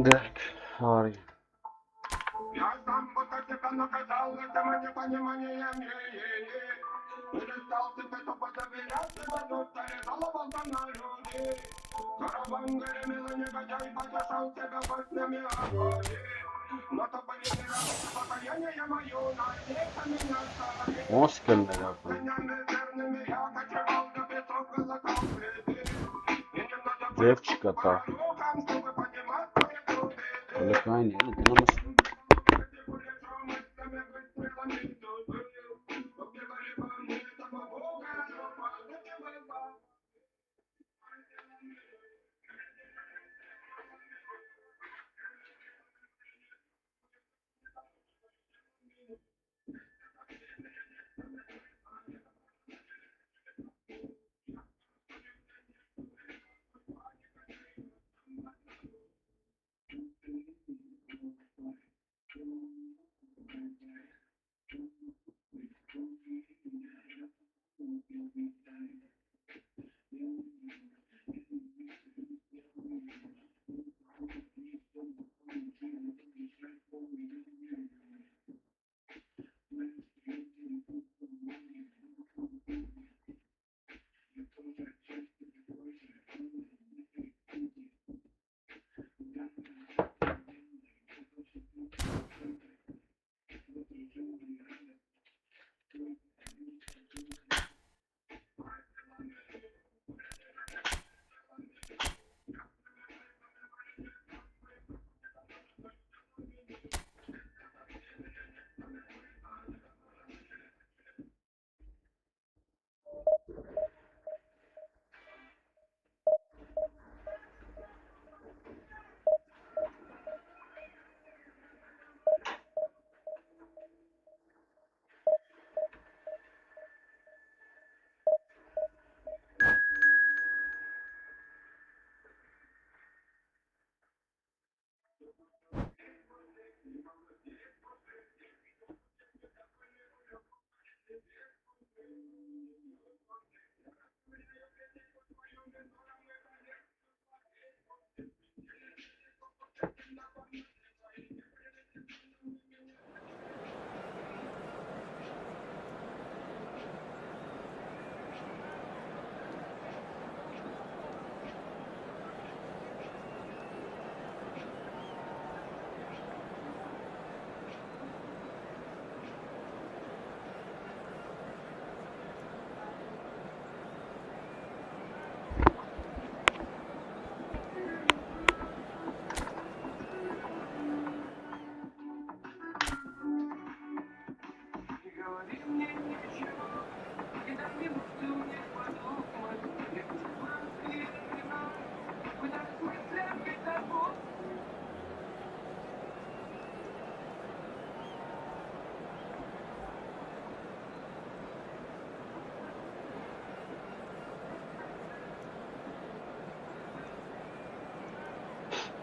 Так, Ари. Я сам пока тебя наказал этим непониманием, перестал тебе тупо доверять, сегодня зарезал на люди. Караван гремел, негодяй, потешал тебя баснями о боли. Но то были не радости, покаяние мое, надеется меня стали. Оскар yapın. Конями верными я кочевал до песок голокал плети. И не надо Девчика та. рукам, чтобы понимать твои труды. Колокайни, dinamız.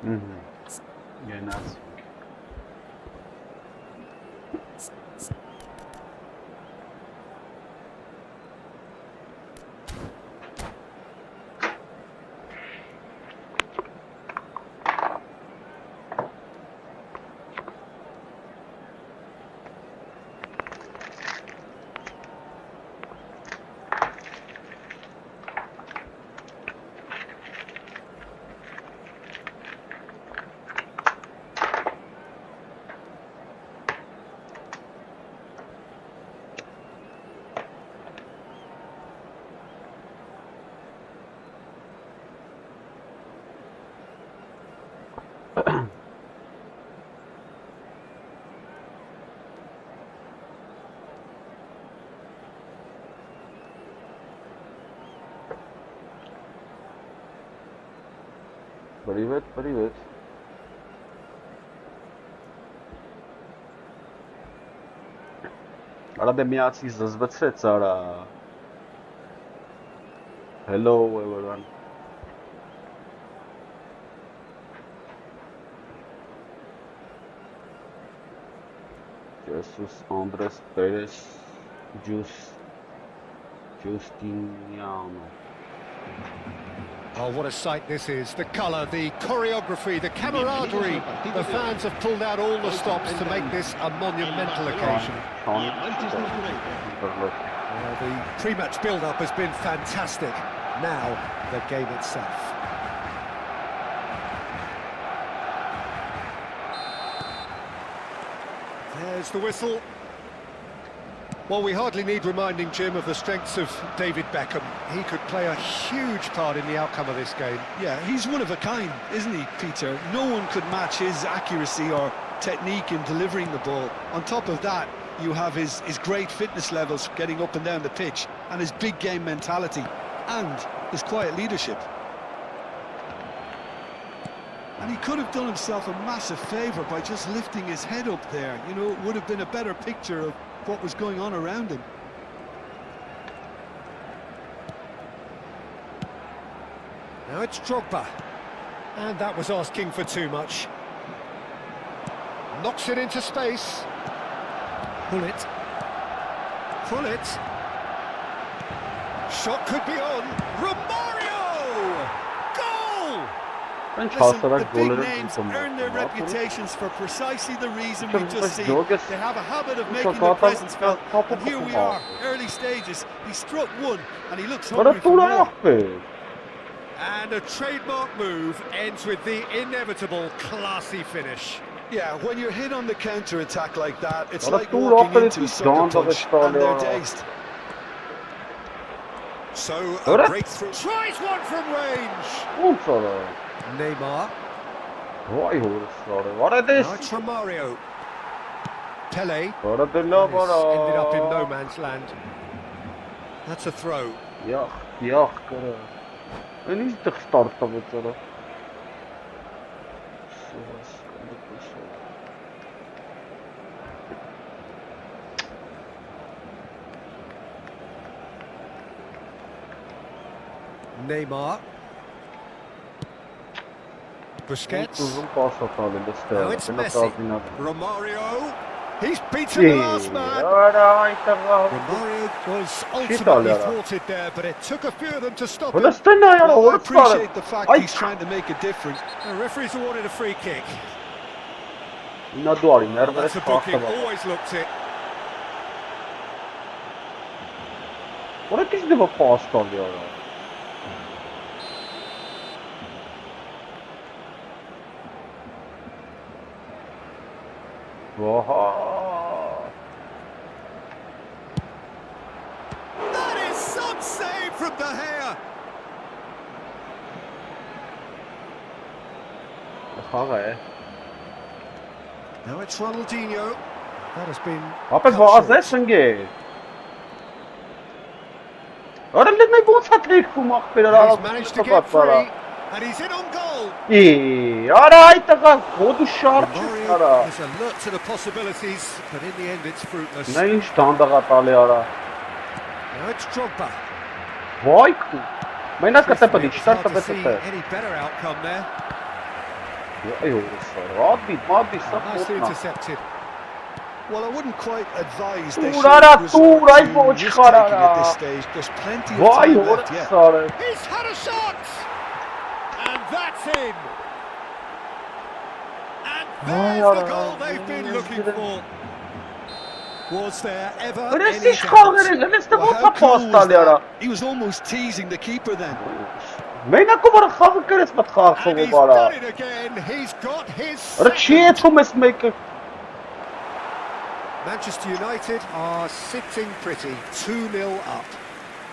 Գնաց։ Привет, привет. Արա դե միացի զզվեցրեց արա։ Hello everyone. Jesus Andres Perez Justiniano. Oh, what a sight this is. The colour, the choreography, the camaraderie. The fans have pulled out all the stops to make this a monumental occasion. The pre-match build-up has been fantastic. Now, the game itself. There's the whistle. Well, we hardly need reminding, Jim, of the strengths of David Beckham. He could play a huge part in the outcome of this game. Yeah, he's one of a kind, isn't he, Peter? No one could match his accuracy or technique in delivering the ball. On top of that, you have his great fitness levels getting up and down the pitch, and his big game mentality, and his quiet leadership. And he could have done himself a massive favour by just lifting his head up there. You know, it would have been a better picture of what was going on around him. Now it's Drogba. And that was asking for too much. Knocks it into space. Pull it. Pull it. Shot could be on. Romario! Goal! Listen, the big names earn their reputations for precisely the reason we just seen. They have a habit of making their presence felt, and here we are, early stages. He struck one, and he looks hungry for more. And a trademark move ends with the inevitable classy finish. Yeah, when you're hit on the counter-attack like that, it's like walking into a sucker punch, and they're dazed. So, a breakthrough. Tries one from range! Neymar. What are this? Now it's Romario. Pele. Ended up in no man's land. That's a throw. Yuck. I need to start with it. Neymar. Busquets. Now it's Messi. Romario. He's beaten the last man. Romario was ultimately thwarted there, but it took a few of them to stop him. Well, I appreciate the fact he's trying to make a difference. The referee's awarded a free kick. That's a booking, always looked it. What is the pass on the other? That is some save from De Gea. Now it's Ronaldinho. That has been. He's managed to get free, and he's in on goal. Romario is alert to the possibilities, but in the end it's fruitless. Now it's Drogba. Why? Hard to see any better outcome there. Nicely intercepted. Well, I wouldn't quite advise they should Turara, resort turai, to boch risk-taking at kharara. this stage. There's plenty of Vay time left yet. orası. He's had a shot! And that's in! And there's the goal they've been looking for. Was there ever any Öylesiz doubt? kalgırın, öylesiz Well, bu how cool was tapastal yara. that? He was almost teasing the keeper then. Mena kubara xavı kırıs bat And xavı he's bara. done it again. He's got his Ara çiğ second. tumes make. Manchester United are sitting pretty, 2-0 up.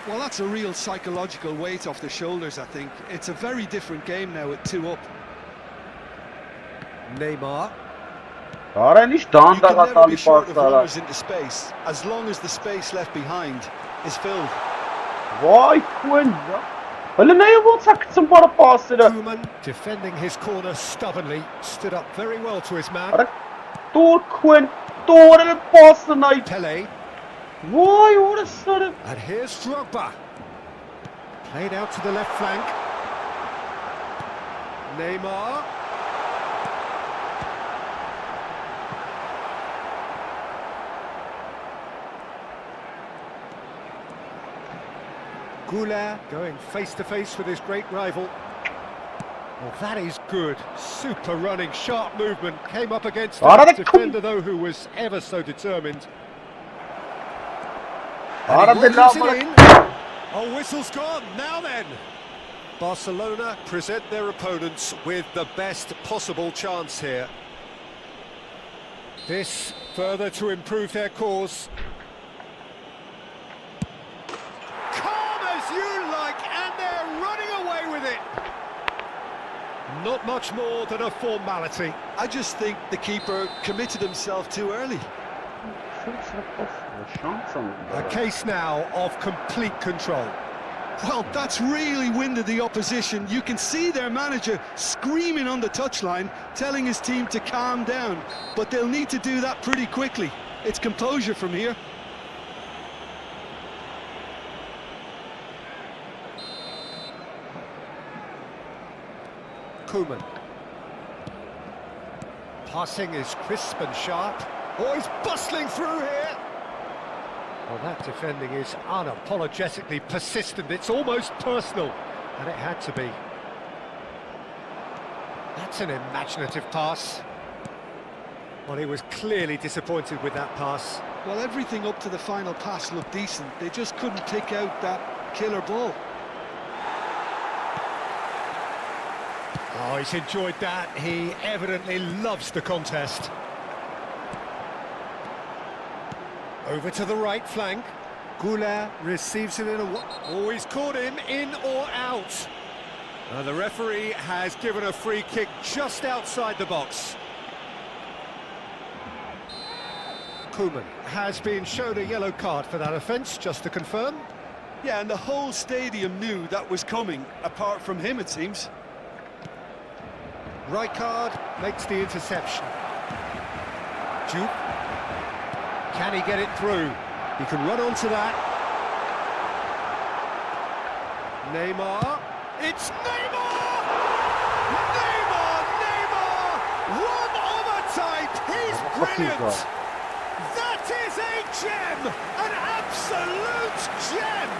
Well, that's a real psychological weight off the shoulders, I think. It's a very different game now at 2 up. Neymar. Ara niş You danda can never gatali be short of paslara. runners into space, as long as the space left behind is filled. Vay kuen ya. Öyle ne yapacak bara paslara. Koeman, defending his corner stubbornly, stood up very well to his man. Ara dur kuen. Dur el pasına. Pele, Vay orası. and here's Drogba. Played out to the left flank. Neymar. Goulart going face to face with his great rival. Well, that is good. Super running, sharp movement. Came up against a defender, though, who was ever so determined. And he works it in. Oh, whistle's gone. Now then. Barcelona present their opponents with the best possible chance here. This further to improve their cause. Calm as you like, and they're running away with it. Not much more than a formality. I just think the keeper committed himself too early. A case now of complete control. Well, that's really winded the opposition. You can see their manager screaming on the touchline, telling his team to calm down. But they'll need to do that pretty quickly. It's composure from here. Koeman. Passing is crisp and sharp. Oh, he's bustling through here. Well, that defending is unapologetically persistent. It's almost personal, and it had to be. That's an imaginative pass. Well, he was clearly disappointed with that pass. Well, everything up to the final pass looked decent. They just couldn't pick out that killer ball. Oh, he's enjoyed that. He evidently loves the contest. Over to the right flank. Goulart receives it in a... Oh, he's caught him in or out. The referee has given a free kick just outside the box. Koeman has been shown a yellow card for that offence, just to confirm. Yeah, and the whole stadium knew that was coming, apart from him, it seems. Rijkaard makes the interception. Jupe. Can he get it through? He can run onto that. Neymar. It's Neymar! Neymar! One of a type! He's brilliant! That is a gem! An absolute gem!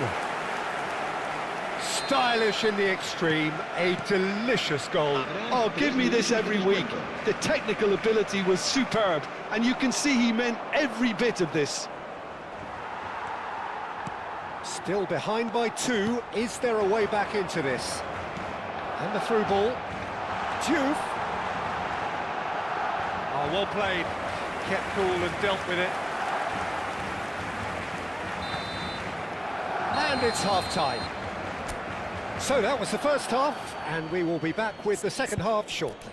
Stylish in the extreme, a delicious goal. Oh, give me this every week. The technical ability was superb, and you can see he meant every bit of this. Still behind by 2. Is there a way back into this? And the through ball. Diouf. Oh, well played. Kept cool and dealt with it. And it's half-time. So that was the first half, and we will be back with the second half shortly.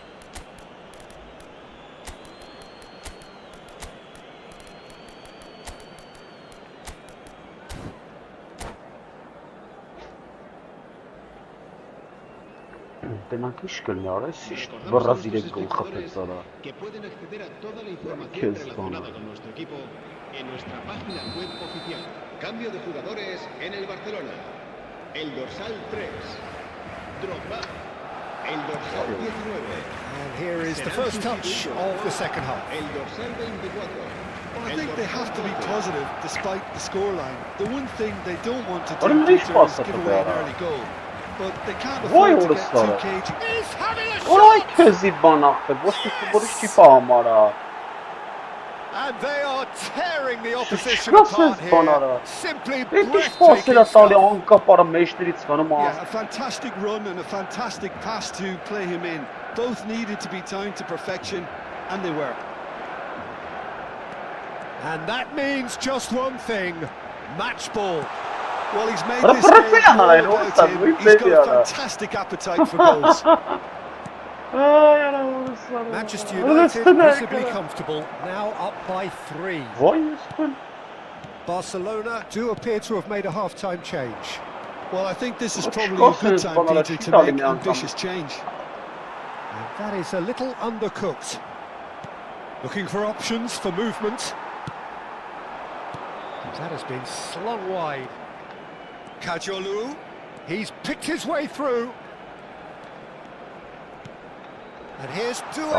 Tenang işgal ya, siş Brasilya gol kapatsalar. Que pueden acceder a toda la información Qué relacionada zona. con nuestro equipo en nuestra página web oficial. Cambio de jugadores en el Barcelona. El dorsal 3, Drogba. El dorsal 19. And here is the first touch of the second half. El dorsal 24. Well, I think they have to be positive despite the scoreline. The one thing they don't want to What do, a nice Peter, pass is give up away an there. early goal. But they can't Why afford to all get this too stuff? cagey. He's having a Olay shot! közü bana. Boşta futbolcu pamara. And they are tearing the opposition Çıkasın apart here. bana. Simply Etiş pasıyla breathtaking tali stuff. anka para meşleri çıkanım Yeah, az. a fantastic run and a fantastic pass to play him in. Both needed to be timed to perfection, and they were. And that means just one thing, match ball. Well, he's made But this for a game fan, all I know about that him. we He's got play a the- fantastic appetite for goals. Ay ana sana. Manchester United visibly comfortable, now up by 3. Vay üstün. Barcelona do appear to have made a half-time change. Well, I think this is But probably a good Scorsese time, bana da Peter, to cheat alayım make ya. ambitious change. And that is a little undercooked. Looking for options for movement. That has been slung wide. Kajolu, he's picked his way through. And here's Doué.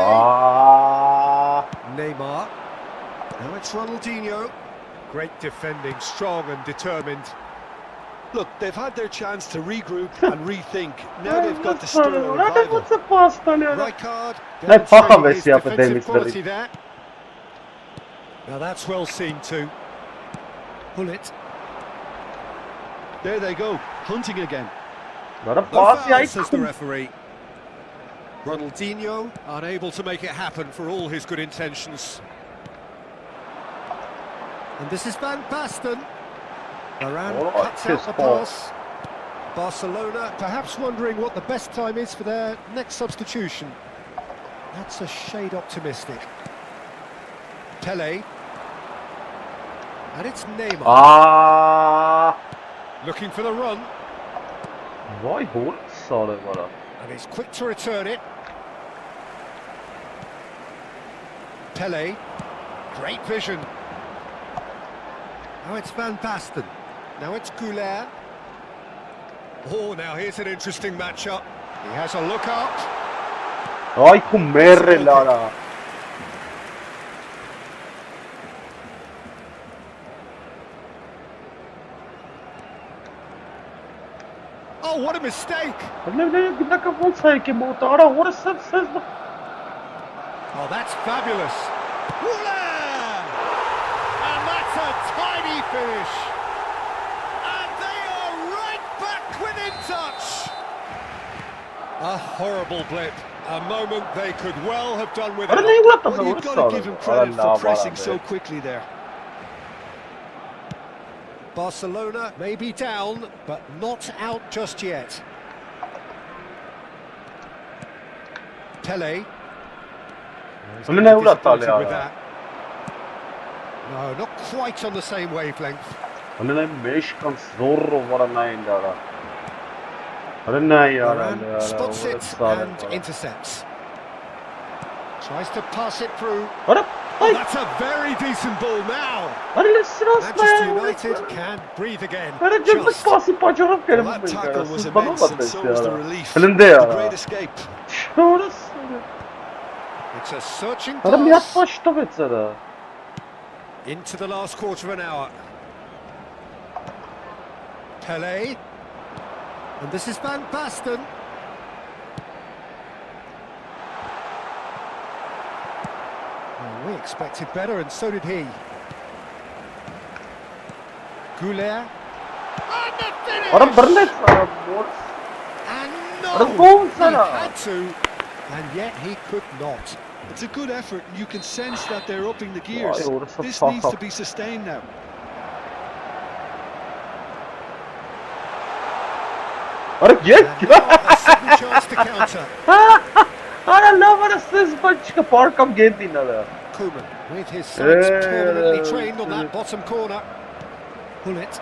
Neymar. Now it's Ronaldinho. Great defending, strong and determined. Look, they've had their chance to regroup and rethink. Now they've got to stir a Hadi revival. nasıl pastanıyor? Rijkaard Ne paha demonstrating his vesi yaptı defensive Demis quality Verin. there. Now that's well seen too. Pull it. There they go, hunting again. Bana No pas foul, ya. says the referee. Ronaldinho unable to make it happen for all his good intentions. And this is Van Basten. Varane All right, cuts out kiss the ball. pass. Barcelona perhaps wondering what the best time is for their next substitution. That's a shade optimistic. Pele. And it's Neymar. Looking for the run. Vay hol sağlı bana. And he's quick to return it. Pele. Great vision. Now it's Van Basten. Now it's Goulet. Oh, now here's an interesting matchup. He has a look up. Ay kumerre lara. Oh, what a mistake! Ne dakika olsaydı ki bu ara orası ses. Oh, that's fabulous. Goulet! And that's a tiny finish. And they are right back within touch. A horrible blip. A moment they could well have done Ara without. ne uğrattın Well, you've got to give him credit for pressing so quickly there. Barcelona may be down, but not out just yet. Pele. He's Öyle ne uğrattı disappointed ya? with that. No, not quite on the same wavelength. Öyle ne meşkan zorro var ne indara. Öyle ne ya? Varane spots it and intercepts. Tries to pass it through. Ara Oh, ay. that's a very decent ball now. Öyle sırası Manchester United can breathe again. Öyle cımbız Just. pası paçarıp Well, gelip that ben tackle ya. was Siz bana immense, and bakın so was the ya. relief. Elinde The ya. great escape. Şurası. It's a searching Adam yat pass başta betsene. into the last quarter of an hour. Pele. And this is Van Basten. Well, we expected better, and so did he. Goulet. And the finish! Adam birine And Adam no! gol He sana. had to, and yet he could not. It's a good effort, and you can sense that they're upping the gears. Vay, orası This sağ. needs to be sustained now. Ara gel. And now a sudden chance to counter. Ara la bana siz başka parkam geldin ara. Koeman with his sights permanently Yeah. trained on that bottom corner. Pull it.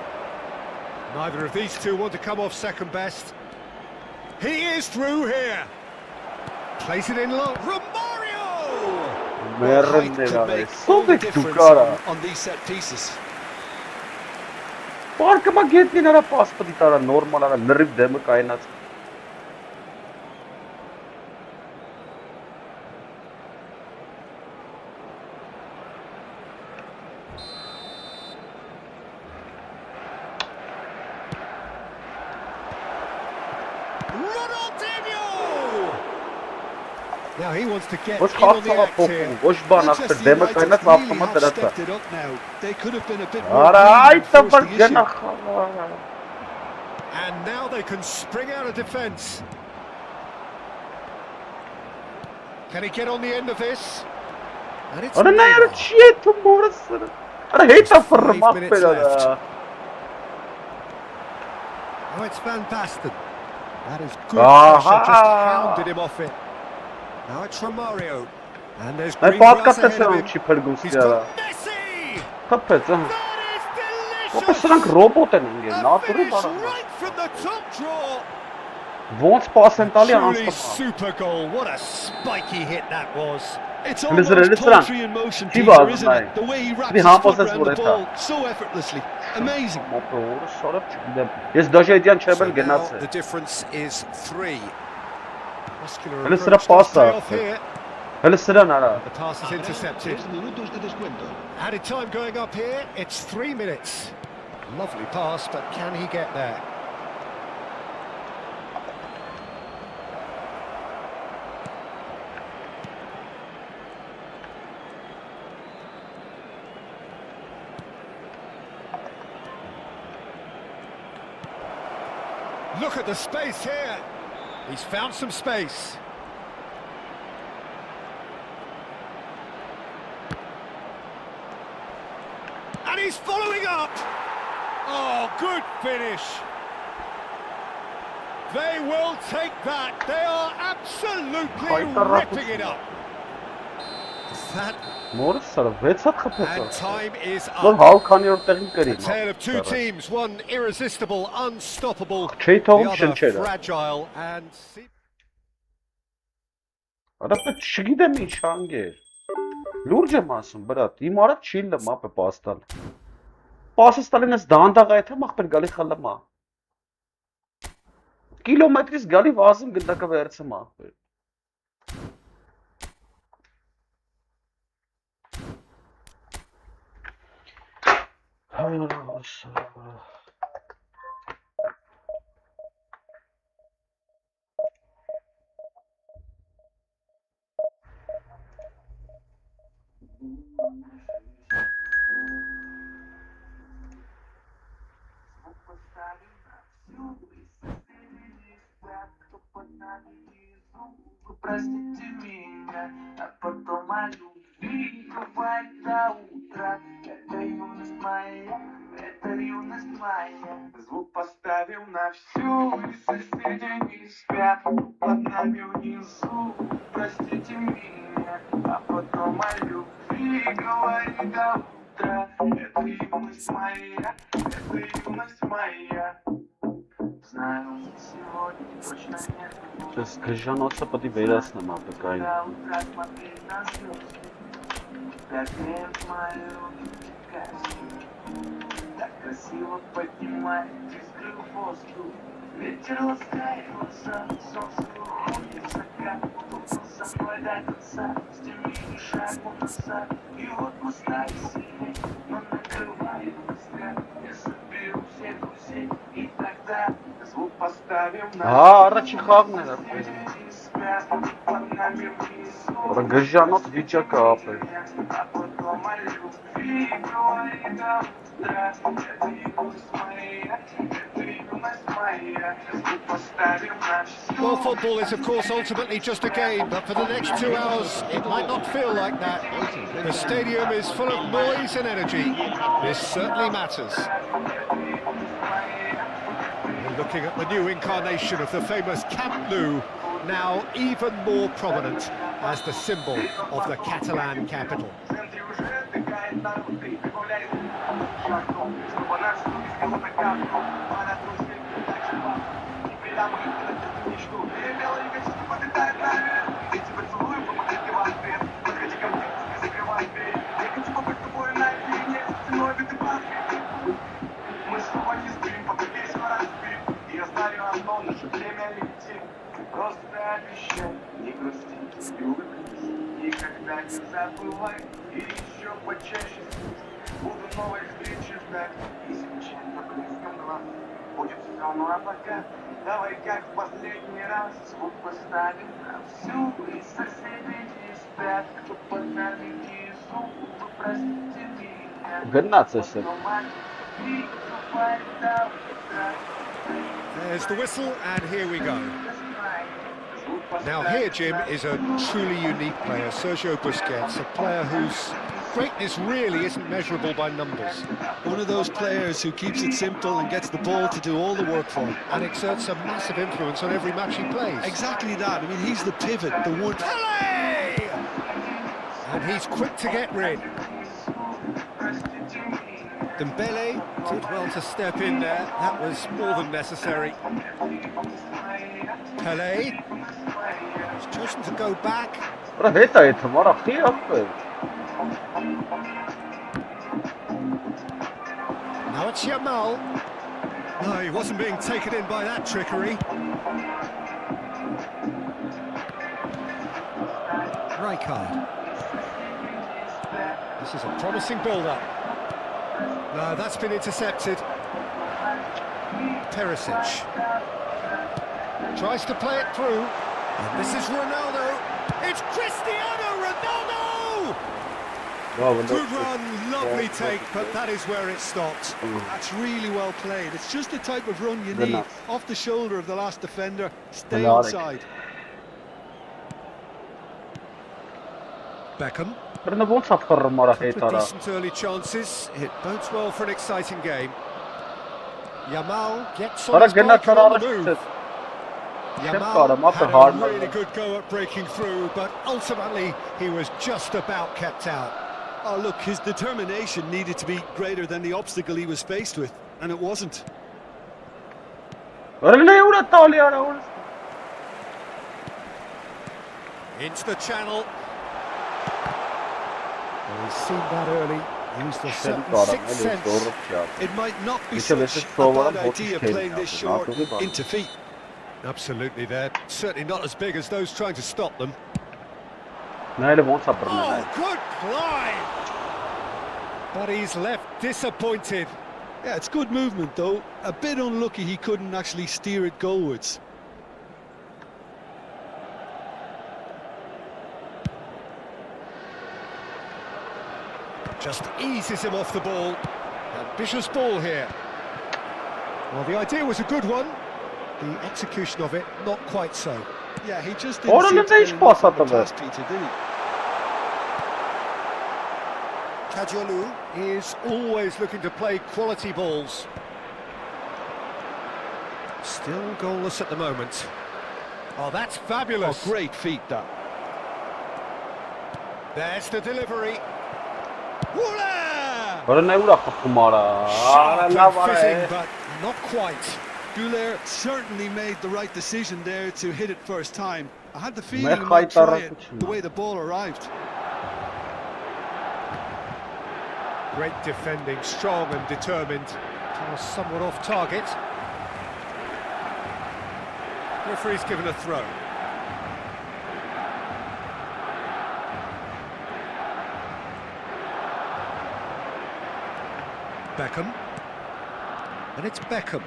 Neither of these two want to come off second best. He is through here. Plays it in low. Romario! Well, height Merren could ne make So all the big difference dukara. on these set pieces. Parkama geldin ara pas pa ditara normal ara nerif deme kainat. Ronaldinho! Now he wants to get Ոչ in on the խաղացողը act here. փոխում, ոչ բան, ախր Manchester դեմը United կայնած really ավտոմատ have դրած է։ stepped it up now. They could have been a bit more Արա green այդ to force տպր the issue. գնա խաղա։ And now they can spring out of defence. Can he get on the end of this? And it's Արա նա яра չի է თუ մորս։ Արա հետա ֆռմախ բերա։ Oh, it's Van Basten. That is good pressure, just hounded him off it. Now it's Romario. And there's Այդ green grass ahead պատկասեցան of him. չի փրկում He's սիարա։ got Messi! Խփեց, ահա։ That is Ո՞նց delicious! սրանք ռոբոտ են ինգել, A նատուրի finish բարա։ right from the top draw. Ոնց պաս են տալի Truly անստապա։ super goal. What a spiky hit that was. It's Listen, almost listen. poetry in motion, He Peter, was, isn't mate. it? The way he wraps He his humbles foot his around the foot, ball so effortlessly. Amazing. Մոպրորը շարապ չգիտեմ։ Ես դաշա իդյան չեմ էլ So now գնացել։ the difference is 3. Muscular Հələ approach սրա does pay պասը։ off here. Հələ սրան արա։ The pass is intercepted. 3 minutos de descuento. Added time going up here. It's 3 minutes. Lovely pass, but can he get there? Look at the space here. He's found some space. And he's following up. Oh, good finish. They will take that. They are absolutely ripping it up. That Մորս սրա 6 հատ խփեց։ and time is Որ up. հավ քանի օր տեղին կրի։ A tale of two teams, one irresistible, unstoppable, Չի the թողում other շնչերը։ fragile and Արա պետք չգիտեմ ինչ հանգեր։ Լուրջ եմ ասում, բրատ, իմ արա չի լմա պե պաստալ։ Պասս տալին ես դանդաղ այդ եմ ախպեր գալի խլմա։ Կիլոմետրից գալի վազում գնդակը վերցում ախպեր։ Простите меня, а потом о любви бывает до утра. Это юность моя, это юность моя. Звук поставил на всю, и соседи не спят под нами внизу. Простите меня, а потом о любви говори до утра. Это юность моя, это юность моя. Знаю, сегодня точно нет. Ես գժանոցը պետք է վերացնեմ ապեկային։ До утра смотреть на звезды, как греют мои руки кости. Так красиво поднимает искры в воздух. Ветер ласкает глаза, солнце уходит в закат. Кто со мной до конца, стеми ни шагу назад. И вот мы стали сильней, но накрывает взгляд. Я соберу всех друзей, и тогда звук поставим на... Առաջի խաղն էր ապեր։ Արա գժանոց վիճակը ապեր։ А потом о любви говори до утра. Это юность моя, это юность моя. Звук поставим на всю. Well, football is, of course, ultimately just a game, but for the next 2 hours, it might not feel like that. The stadium is full of noise and energy. This certainly matters. We're looking at the new incarnation of the famous Camp Nou, now even more prominent as the symbol of the Catalan capital. В центре уже отдыхает народ, и прибавляет шагом, чтобы нас увидел на карту. Пора друзей, дальше вам. И прямо эту мечту. Перебело и качество подлетает наверх. Эти поцелуи помогают в ответ. Подходи ко мне, не закрывай дверь. Я хочу побыть с тобой на линии, ценой беды пахнет. Мы снова не спим, пока весь город спит. И я знаю одно, наше время летит. Просто обещай, не грусти и улыбнись. Никогда не забывай и еще почаще снись. Буду новой встречи ждать и замечать по близким глаз. будет все, ну а пока давай как в последний раз звук поставим на всю, и соседи не спят, кто поднялите зубы, простите меня. Гнаться. There's the whistle, and here we go. Now here, Jim, is a truly unique player, Sergio Busquets, a player whose greatness really isn't measurable by numbers. One of those players who keeps it simple and gets the ball to do all the work for him. And exerts a massive influence on every match he plays. Exactly that. I mean, he's the pivot, the one... Pele! And he's quick to get rid. Dembele did well to step in there. That was more than necessary. Pele has chosen to go back. Bura heta etdim, ara xiyab. Now it's Yamal. No, he wasn't being taken in by that trickery. Rijkaard. This is a promising build-up. No, that's been intercepted. Perisic tries to play it through. And this is Ronaldo. It's Cristiano Ronaldo! Good run, lovely take, but that is where it stopped. That's really well played. It's just the type of run you need. Off the shoulder of the last defender. Stay Melodic. onside. Beckham. Բրնը ոնց է խռռում արա հետ Couple of արա։ decent early chances. It bodes well for an exciting game. Yamal gets on Արա his գնա bike and on the չարարը move. չեմ Yamal կարամ, ապա had a հարմար։ really good go at breaking through, but ultimately he was just about kept out. Oh, look, his determination needed to be greater than the obstacle he was faced with, and it wasn't. Ռելնե ուրա տալի արա ուր։ Into the channel. Well, he's seen that early. Used a Չեմ certain կարամ, sixth էլի sense. զորը չա։ It might not be Which of such this is a forward bad and what idea is playing this taken short out of the into feet. Absolutely, they're certainly not as big as those trying to stop them. Նա էլ ոնց է բռնել։ Oh, good climb! But he's left disappointed. Yeah, it's good movement, though. A bit unlucky he couldn't actually steer it goalwards. Just eases him off the ball. Ambitious ball here. Well, the idea was a good one. The execution of it, not quite so. Yeah, he just Orada didn't seem to da get hiç enough pas of the atamadı. pass, Peter, did he? Kajolu is always looking to play quality balls. Still goalless at the moment. Oh, that's fabulous. Oh, great feat, that. There's the delivery. Woola! Ռելնե ուրա խփում արա։ Արա Sharp լավ and արա։ fitting, but not quite. Goulet certainly made the right decision there to hit it first time. I had the feeling he Մեխ might try it հայտարարություն the է։ way the ball arrived. Great defending, strong and determined. Pass somewhat off target. Referee's given a throw. Beckham. And it's Beckham.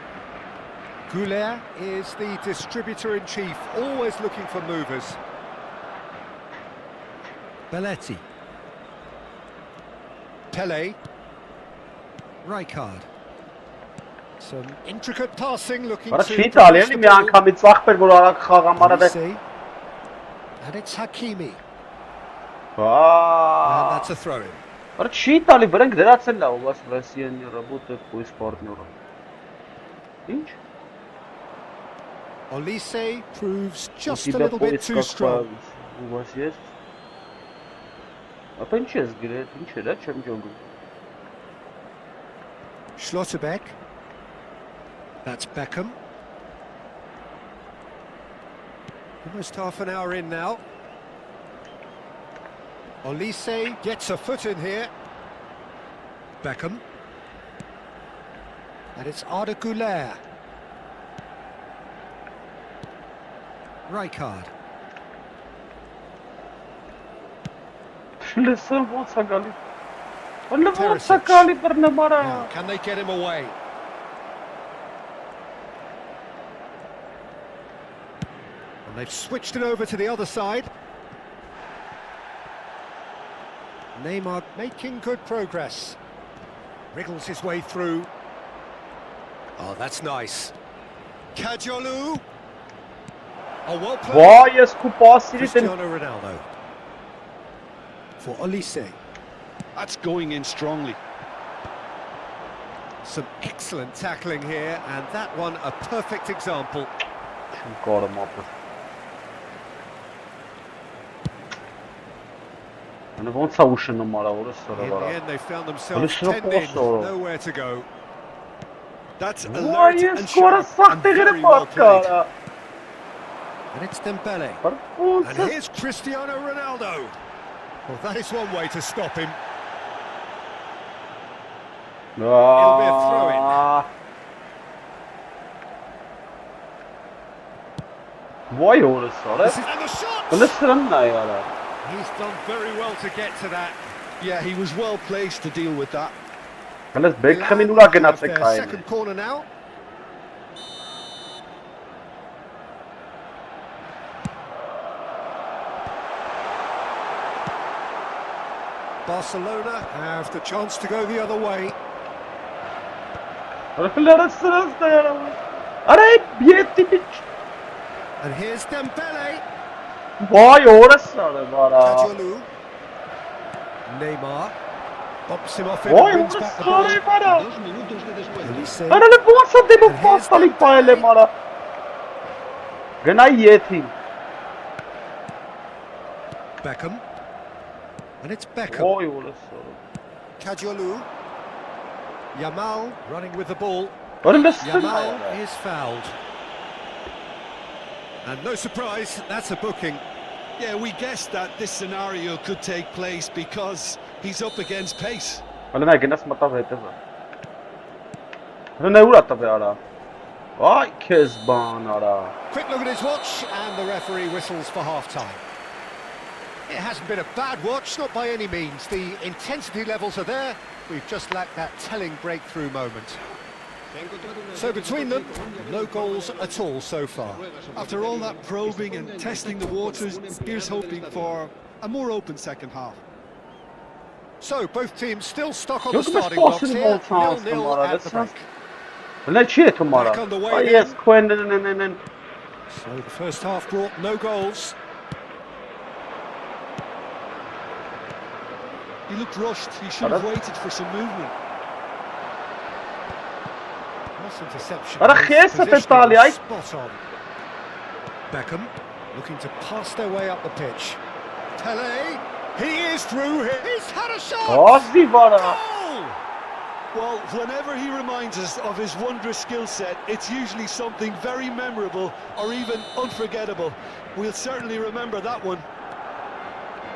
Goulet is the distributor-in-chief, always looking for movers. Belletti. Pele. Rijkaard. Some intricate passing, looking Արա to չի տալի, produce էլի the մի ball. անգամից ախպեր, որ արագ խաղամ արա դե։ Messi. And it's Hakimi. And Վա։ that's a throw-in. Արա չի տալի, բրենք դրացել լավ, у вас в России не работает поиск партнера։ Ինչ։ Olise proves У just a тебя little bit поиск too как strong. у вас есть? Ապա ինչ ես գրել, ինչ էր, չեմ ջոգում։ Schlotterbeck. That's Beckham. Almost half an hour in now. Olise gets a foot in here. Beckham. And it's Arda Güler. Rijkaard. Լսել ոնց է գալի։ Ոնց է գալի բռնեմ արա։ Now, can they get him away? They've switched it over to the other side. Neymar making good progress. Wriggles his way through. Oh, that's nice. Kajolu. Oh, well played. Vay yes kupası Cristiano Ronaldo. For Olise. That's going in strongly. Some excellent tackling here, and that one a perfect example. Կարım ապը։ Ana ոնց է ուշնում արա որը In սրա the վրա։ end, they found themselves Polish penned in, Roposo. nowhere to go. That's Vay alert yes and skora sharp and saxtəgərə very well played. patqara։ And it's Dembele. Ոնց And է։ here's Cristiano Ronaldo. Well, that is one way to stop him. It'll be a throw-in. Vay orası ara. And the shot! Bunu sıranın ne yara? He's done very well to get to that. Yeah, he was well placed to deal with that. Հələ Beckham'in ula Have գնացեք their այն։ second corner now. Barcelona have the chance to go the other way. Arkadaşlar sırası da yaramaz. Ara hep yetti bir. And here's Dembele. Vay orası ara vara. Kajolu. Neymar. Bumps him off it Vay and wins back the orası ball. ara vara. 2 minutos de descuento. Olise. Ara ne bu asıl de bu pastalı payalım ara. Gına yetin. Beckham. And it's Beckham. Vay orası ara. Kajolu. Yamal running with the ball. Önümde sıçrayın Yamal ara. is fouled. And no surprise, that's a booking. Yeah, we guessed that this scenario could take place because he's up against pace. Hala ne gına smata vete var. Hala ne uğrattı be ara. Vay kezban ara. Quick look at his watch, and the referee whistles for half-time. It hasn't been a bad watch, not by any means. The intensity levels are there. We've just lacked that telling breakthrough moment. So between them, no goals at all so far. After all that probing and testing the waters, here's hoping for a more open second half. So both teams still stuck on the Yok mu starting blocks sportsuz here, bol şansım 0-0 var at ara. the break. Hala çiğ tumara. Back on the way Vay then. yes kuendenen. So the first half brought no goals. He looked rushed. He should have waited for some movement. Nice interception. Ara His xesa positioning testali was ay. spot on. Beckham looking to pass their way up the pitch. Pele, he is through here. He's had a shot. Azdi var ha. Goal! Well, whenever he reminds us of his wondrous skill set, it's usually something very memorable or even unforgettable. We'll certainly remember that one.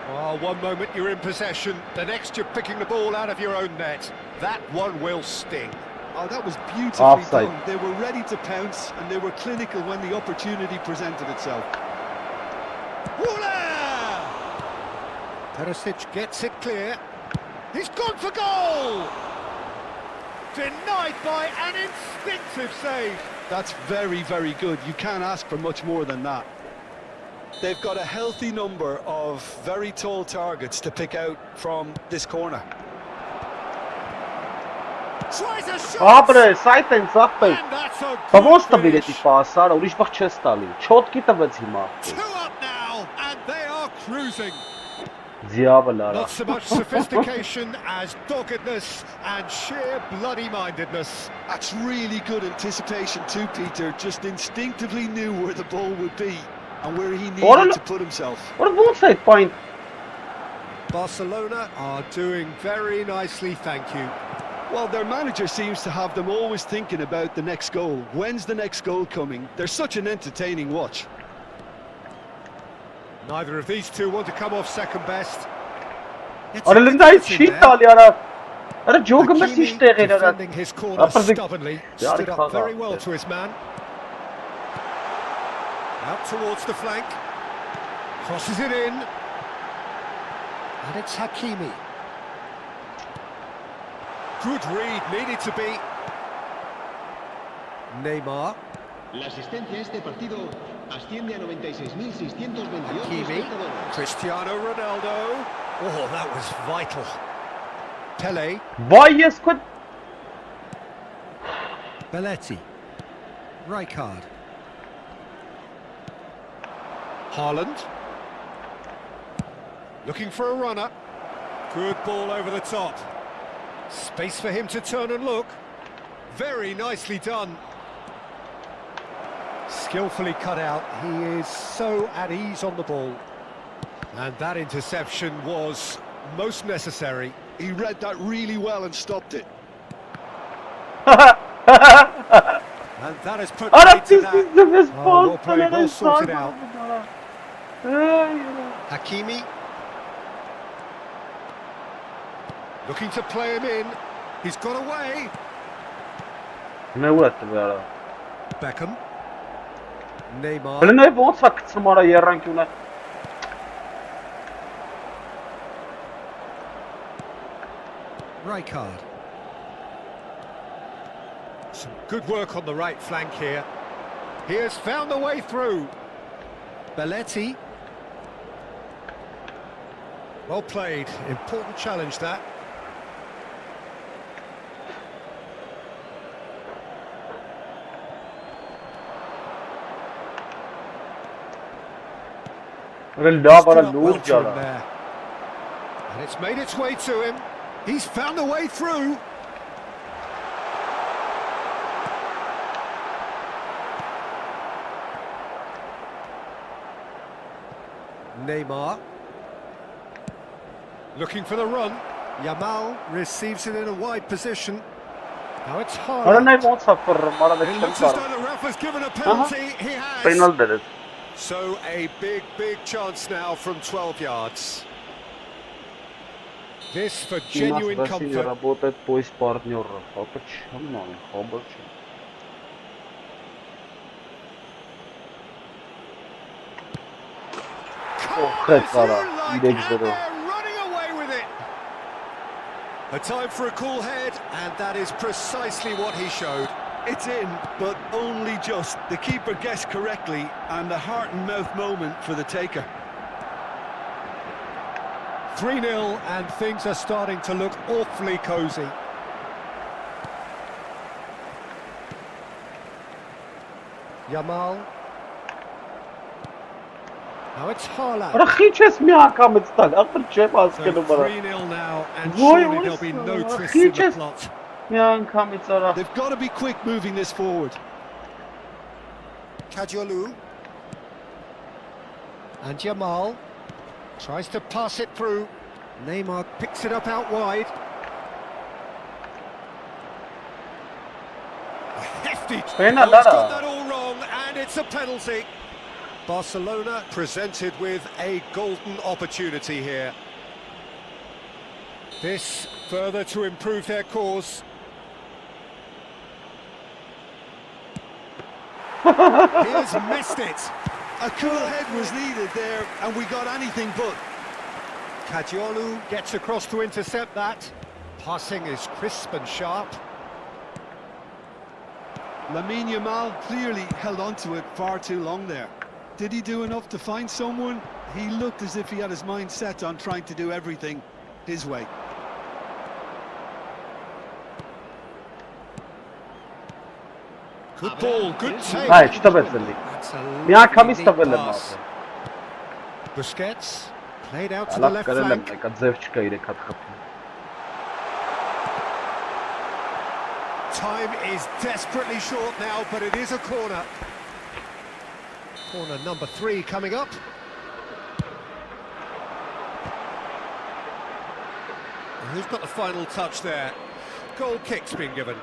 Well, one moment you're in possession, the next you're picking the ball out of your own net. That one will sting. Oh, that was beautifully Offside. done. They were ready to pounce and they were clinical when the opportunity presented itself. Woola! Perisic gets it clear. He's gone for goal! Denied by an instinctive save. That's very, very good. You can't ask for much more than that. They've got a healthy number of very tall targets to pick out from this corner. Tries a shot! Abre, сайտեն ծախտել։ And that's a Բա good ոնց տվիր էտի finish. պաս, արա, ուրիշ բախ չես տալի։ Չոտքի տվեց հիմա։ 2 up now, and they are cruising. Դիավոլ արա։ Not so much sophistication as doggedness and sheer bloody-mindedness. That's really good anticipation too, Peter. Just instinctively knew where the ball would be and where he Ora- needed to put himself. Որ ոնց է այդ պայն։ Barcelona are doing very nicely, thank you. Well, their manager seems to have them always thinking about the next goal. When's the next goal coming? They're such an entertaining watch. Neither of these two want to come off second best. It's Արա a լնդայ good չի position there. տալի արա։ Արա ջոգը մեզ ինչ Hakimi տեղեր արա։ defending his corner Ապրդիկ- stubbornly, Դե stood արի up very խաղա։ well to his man. Out towards the flank. Crosses it in. And it's Hakimi. Good read, needed to be. Neymar. La asistencia a este partido asciende a 96.628 Hakimi, espectadores. Cristiano Ronaldo. Oh, that was vital. Pele, Vay yes kut. Belletti. Rijkaard. Haaland. Looking for a runner. Good ball over the top. Space for him to turn and look. Very nicely done. Skillfully cut out. He is so at ease on the ball. And that interception was most necessary. He read that really well and stopped it. And that has put Arap paid to this that. is the best Oh, ball. well played, well sorted out. Hakimi. Looking to play him in. He's got away. Ne uğraştı be ara. Beckham. Neymar. Böyle ne ոնց է գցում արա երրանքյունը։ Rijkaard. Some good work on the right flank here. He has found the way through. Belletti. Well played. Important challenge that. Böyle laf ara Stood up well lurç from ara. there. And it's made its way to him. He's found the way through. Neymar. Looking for the run. Yamal receives it in a wide position. Now it's Արա hard. ne ոնց է ֆռռում, արա It դե չեմ looks as though կարող։ the ref has given a penalty. He has. Penal դերես։ So a big chance now from 12 yards. This for genuine Нас comfort. работает поиск партнера. А почему? Хабарчы. Ох, это да. And they're running away with it. A time for a cool head, and that is precisely what he showed. It's in, but only just. The keeper guessed correctly, and a heart and mouth moment for the taker. 3-0, and things are starting to look awfully cosy. Yamal. Now it's Haaland. Արա քիչ ես մի անգամից տալ, ախր չեմ So հասկանում արա։ 3-0 now, and Boy, surely there'll be no what's- twists in the just- plot. Մի անգամից արա։ They've got to be quick moving this forward. Kadiolu. And Yamal tries to pass it through. Neymar picks it up out wide. A hefty... Penal, Oh, he's got Dara. that all wrong, and it's a penalty. Barcelona presented with a golden opportunity here. This further to improve their cause. He has missed it. A cool head was needed there, and we got anything but. Kadiolu gets across to intercept that. Passing is crisp and sharp. Lamine Yamal clearly held on to it far too long there. Did he do enough to find someone? He looked as if he had his mind set on trying to do everything his way. Good ball, good take. Հայ, չտվեցելի։ That's a Մի անգամից lovely տվել եմ pass. ապա։ Busquets played out to the Ալակ left կարել եմ, flank. եկա ձև չկա 3 հատ խփի։ Time is desperately short now, but it is a corner. Corner number 3 coming up. And who's got the final touch there? Goal kick's been given.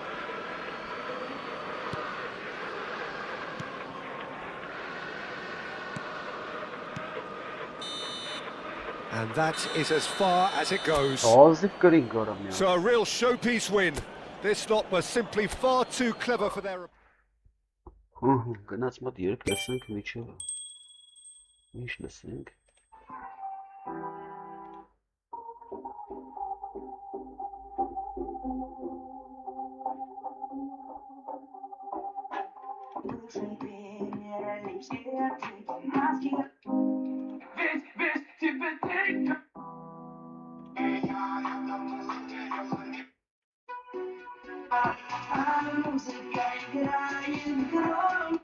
And that is as far as it goes. Ազիվ կրին գորամ մի։ So a real showpiece win. This lot were simply far too clever for their... Գնաց մոտ երկ լսենք միջևը։ Ինչ լսենք։ Весь тебе тыкаю. Музыка играет громко.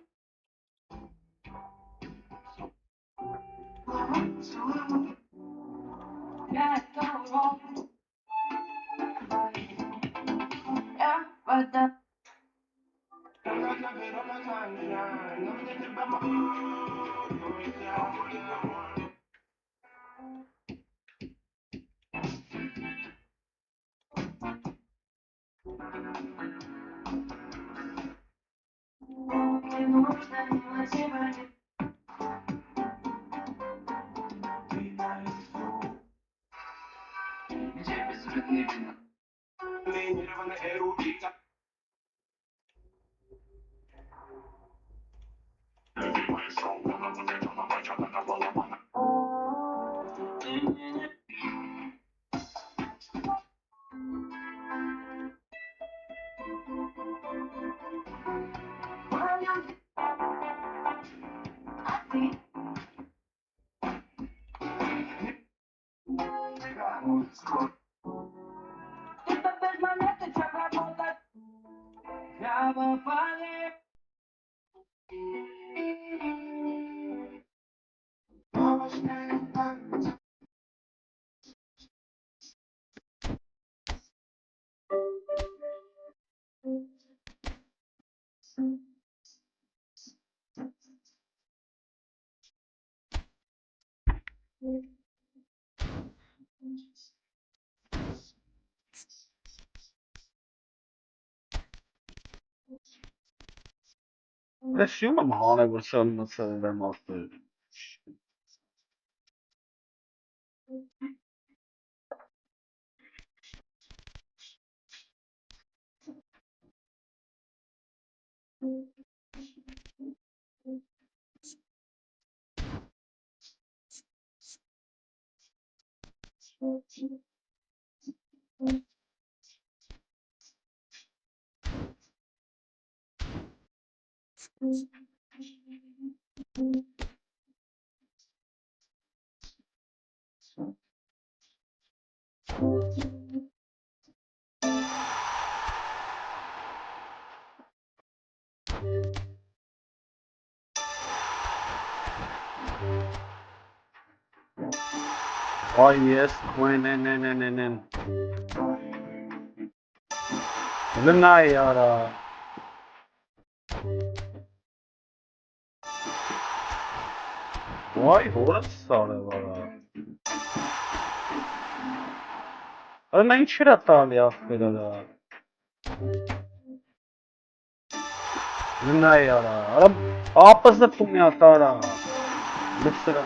Assume I'm on with some of them off the Oh yes, Quinn and Luna yara. Why horse sare vara? अरे नहीं छिड़ता लिया फिर नहीं यार अरे आपस में तुम आता रहा दूसरा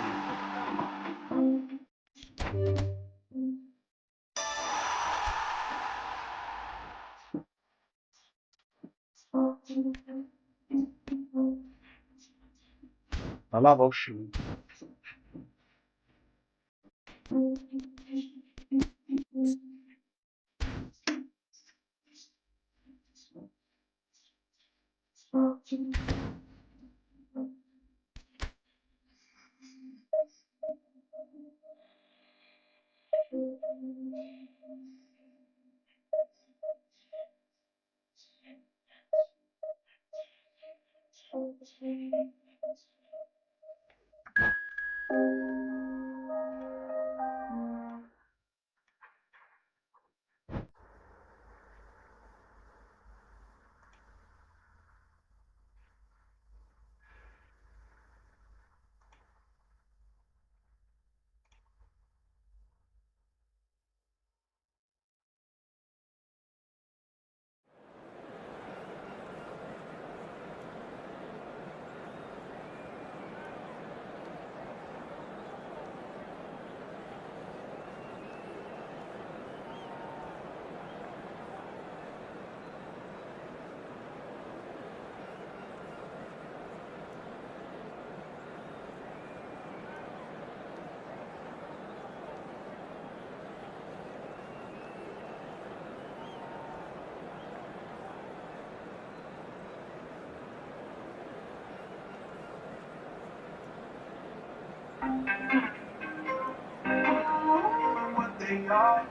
Allah boş. What they are.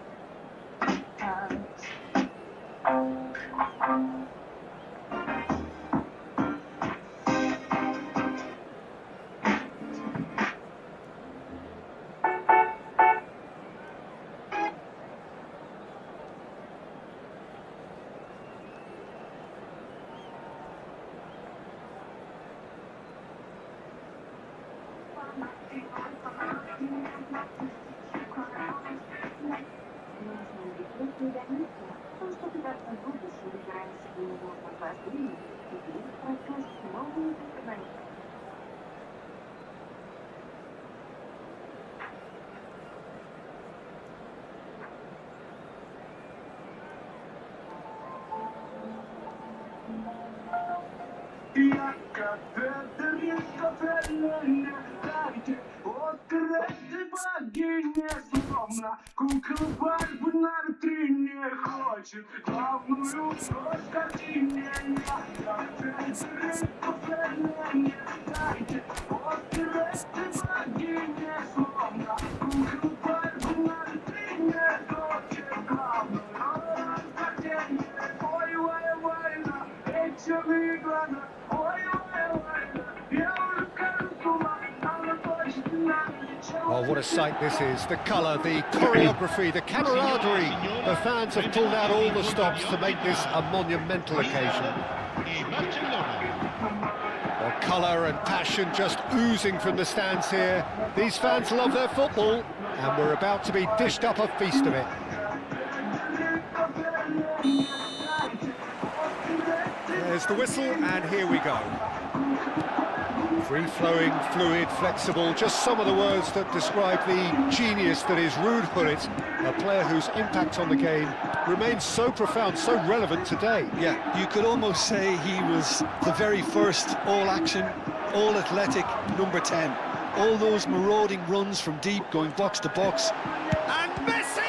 Oh, what a sight this is. The colour, the choreography, the camaraderie. The fans have pulled out all the stops to make this a monumental occasion. Well, colour and passion just oozing from the stands here. These fans love their football, and we're about to be dished up a feast of it. There's the whistle, and here we go. Free-flowing, fluid, flexible, just some of the words that describe the genius that is Ruud Gullit, a player whose impact on the game remains so profound, so relevant today. Yeah, you could almost say he was the very first all-action, all-athletic number 10. All those marauding runs from deep, going box to box. And Messi!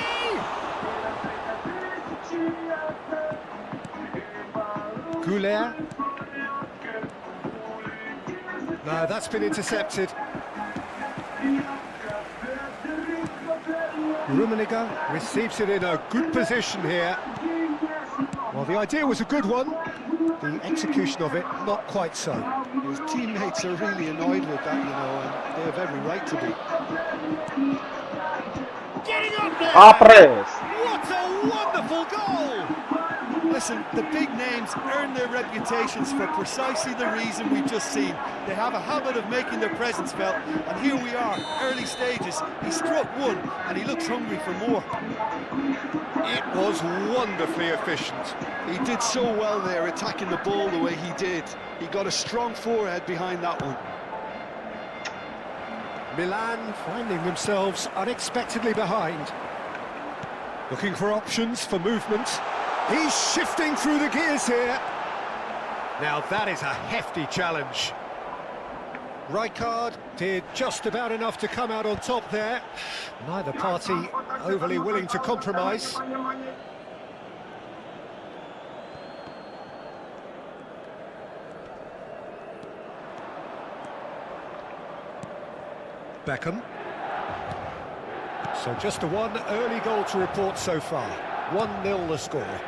Goulet. No, that's been intercepted. Rummenigge receives it in a good position here. Well, the idea was a good one. The execution of it, not quite so. His teammates are really annoyed with that, you know, and they have every right to be. Getting up there! Apres! What a wonderful goal! Listen, the big names earn their reputations for precisely the reason we've just seen. They have a habit of making their presence felt, and here we are, early stages. He struck one, and he looks hungry for more. It was wonderfully efficient. He did so well there, attacking the ball the way he did. He got a strong forehead behind that one. Milan finding themselves unexpectedly behind. Looking for options, for movement. He's shifting through the gears here. Now that is a hefty challenge. Rijkaard did just about enough to come out on top there. Neither party overly willing to compromise. Beckham. So just a one early goal to report so far. 1-0 the score.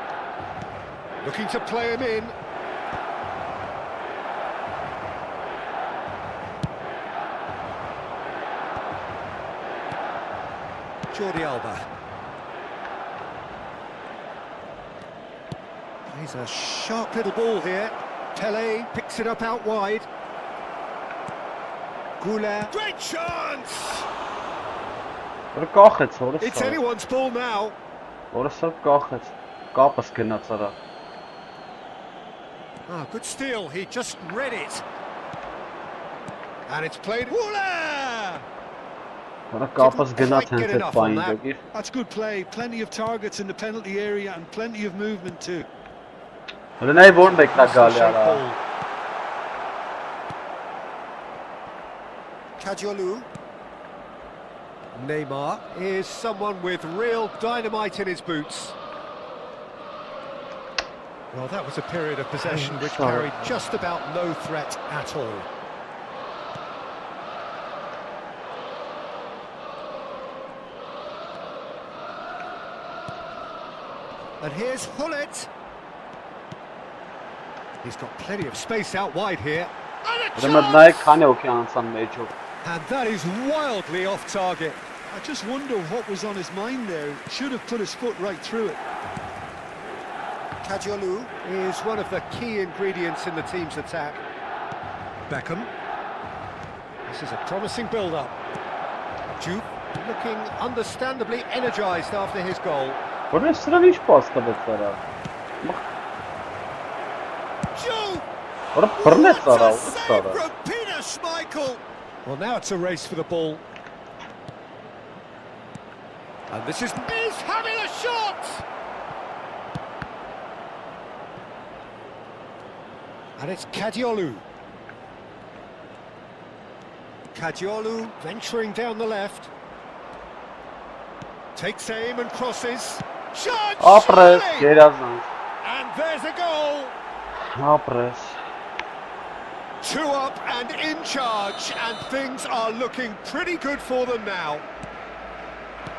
Looking to play him in. Jordi Alba. He's a sharp little ball here. Pele picks it up out wide. Goulet. Great chance! It's anyone's ball now. Ah, good steal, he just read it. And it's played. Woola! That's good play, plenty of targets in the penalty area and plenty of movement too. Kajolu. Neymar is someone with real dynamite in his boots. Well, that was a period of possession which carried just about no threat at all. And here's Hullet. He's got plenty of space out wide here. And a Remember, chance! major. And that is wildly off target. I just wonder what was on his mind there. Should have put his foot right through it. Kadiolu is one of the key ingredients in the team's attack. Beckham. This is a promising build-up. Juke looking understandably energised after his goal. What is Sranish pasta better? Juke! What a pernet What a Sara. save from Peter Schmeichel! Well, now it's a race for the ball. And this is... He's having a shot! And it's Kadiolu. Kadiolu venturing down the left. Takes aim and crosses. Shot! Press, surely! Gerazan. And there's a goal! Press. 2 up and in charge, and things are looking pretty good for them now.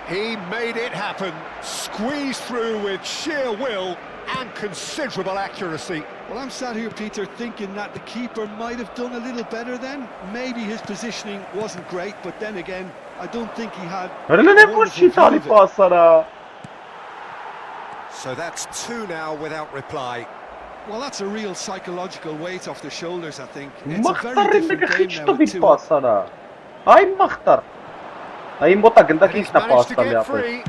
He made it happen, squeezed through with sheer will and considerable accuracy. Well, I'm sat here, Peter, thinking that the keeper might have done a little better then. Maybe his positioning wasn't great, but then again, I don't think he had... So that's 2 now without reply. Well, that's a real psychological weight off the shoulders, I think. It's a very different game now with 2 up. I'm Makhtar. I'm And he's managed to get free.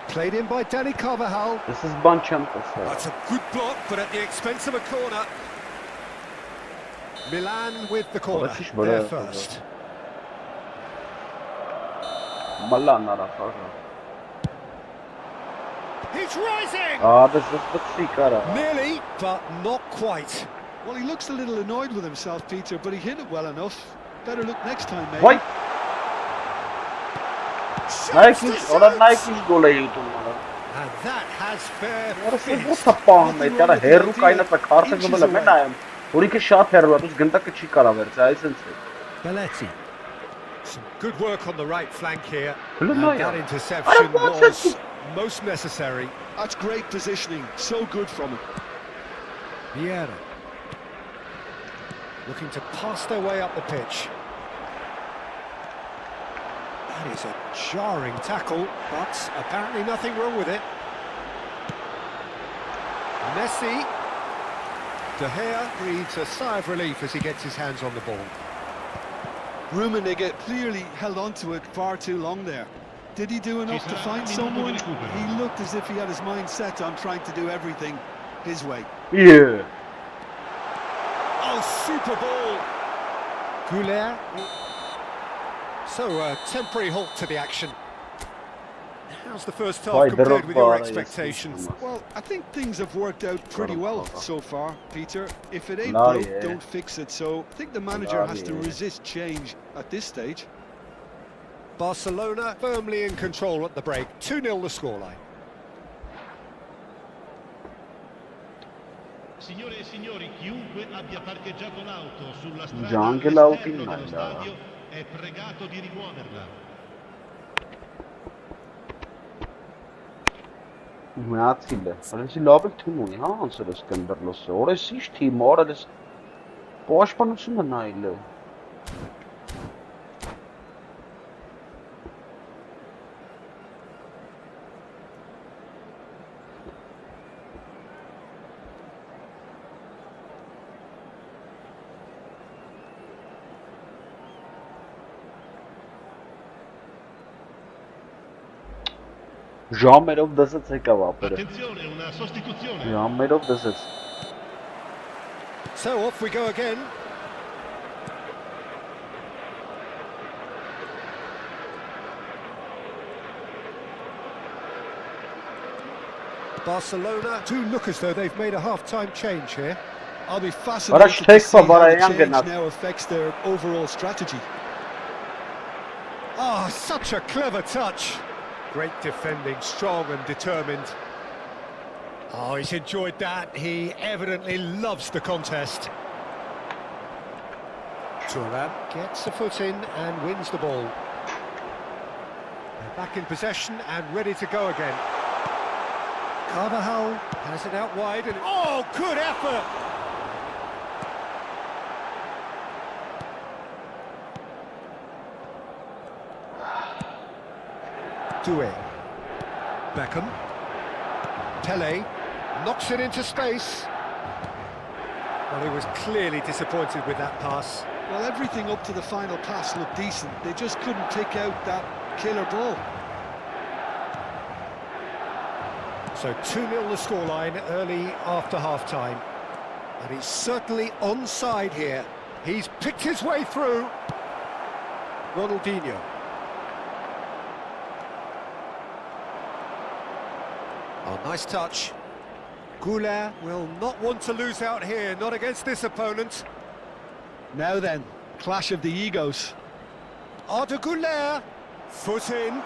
Played in by Danny Carvajal. This is Banchan. That's a good block, but at the expense of a corner. Milan with the corner. this is There better. first. He's rising! This is the Sikara. Nearly, but not quite. Well, he looks a little annoyed with himself, Peter, but he hit it well enough. Better look next time, maybe. Why? Shots to shoot! Nike goal है And that has fair यार से वो finish. थप्पा हमें तेरा hair रू काइना पे खार से मतलब मैं ना आया और इनके साथ हेयर हुआ तो उस घंटा के ठीक करा मेरे से ऐसे से Belletti. Some good work on the right flank here. Hello, And Neuer. that interception was most necessary. That's great positioning. So good from him. Vieira. Looking to pass their way up the pitch. That is a jarring tackle, but apparently nothing wrong with it. Messi. De Gea breathes a sigh of relief as he gets his hands on the ball. Rummenigge clearly held on to it far too long there. Did he do enough to find someone? He looked as if he had his mind set on trying to do everything his way. Yeah. Oh, super ball! Goulet. So, a temporary halt to the action. How's the first half compared with your expectations? Well, I think things have worked out pretty well so far, Peter. If it ain't Nah, broke, yeah. don't fix it. So I think the manager has to resist change at this stage. Barcelona firmly in control at the break. 2-0 the scoreline. Signore e signori, chiunque abbia parcheggiato l'auto sulla strada Già anche l'auto all'esterno in dello mezzo. stadio è pregato di rimuoverla. Մնացիլ է։ Այսի լավ էլ թվում ունի, հա, անցել է Սկանդերլոսը։ Օրես ինչ թիմ, օրը դες պաշտպանությունը նայել է։ Ժամերով դասած եկավ ապերը։ Attenzione, una sostituzione. Ժամերով դասած։ So off we go again. Barcelona do look as though they've made a half-time change here. I'll be fascinated to see how the change now affects their overall strategy. Oh, such a clever touch. Great defending, strong and determined. Oh, he's enjoyed that. He evidently loves the contest. Thuram gets a foot in and wins the ball. They're back in possession and ready to go again. Carvajal has it out wide and... Oh, good effort! Doué. Beckham. Pele knocks it into space. Well, he was clearly disappointed with that pass. Well, everything up to the final pass looked decent. They just couldn't pick out that killer ball. So 2-0 the scoreline early after half-time. And he's certainly onside here. He's picked his way through. Ronaldinho. Oh, nice touch. Goulet will not want to lose out here, not against this opponent. Now then, clash of the egos. Arda Goulet, foot in.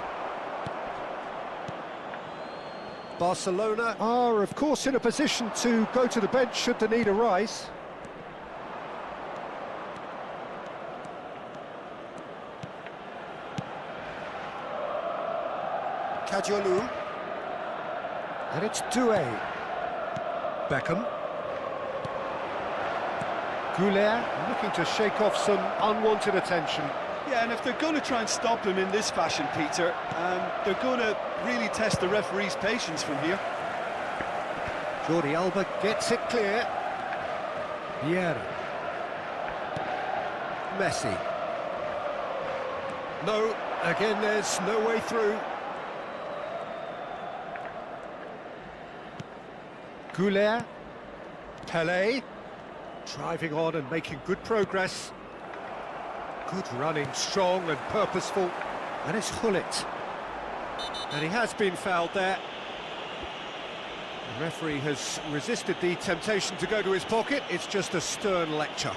Barcelona are, of course, in a position to go to the bench should the need arise. Kadiolu. And it's Doué. Beckham. Goulet looking to shake off some unwanted attention. Yeah, and if they're going to try and stop him in this fashion, Peter, they're going to really test the referee's patience from here. Jordi Alba gets it clear. Vieira. Messi. No, again there's no way through. Goulet. Pele. Driving on and making good progress. Good running, strong and purposeful. And it's Gullit. And he has been fouled there. The referee has resisted the temptation to go to his pocket. It's just a stern lecture.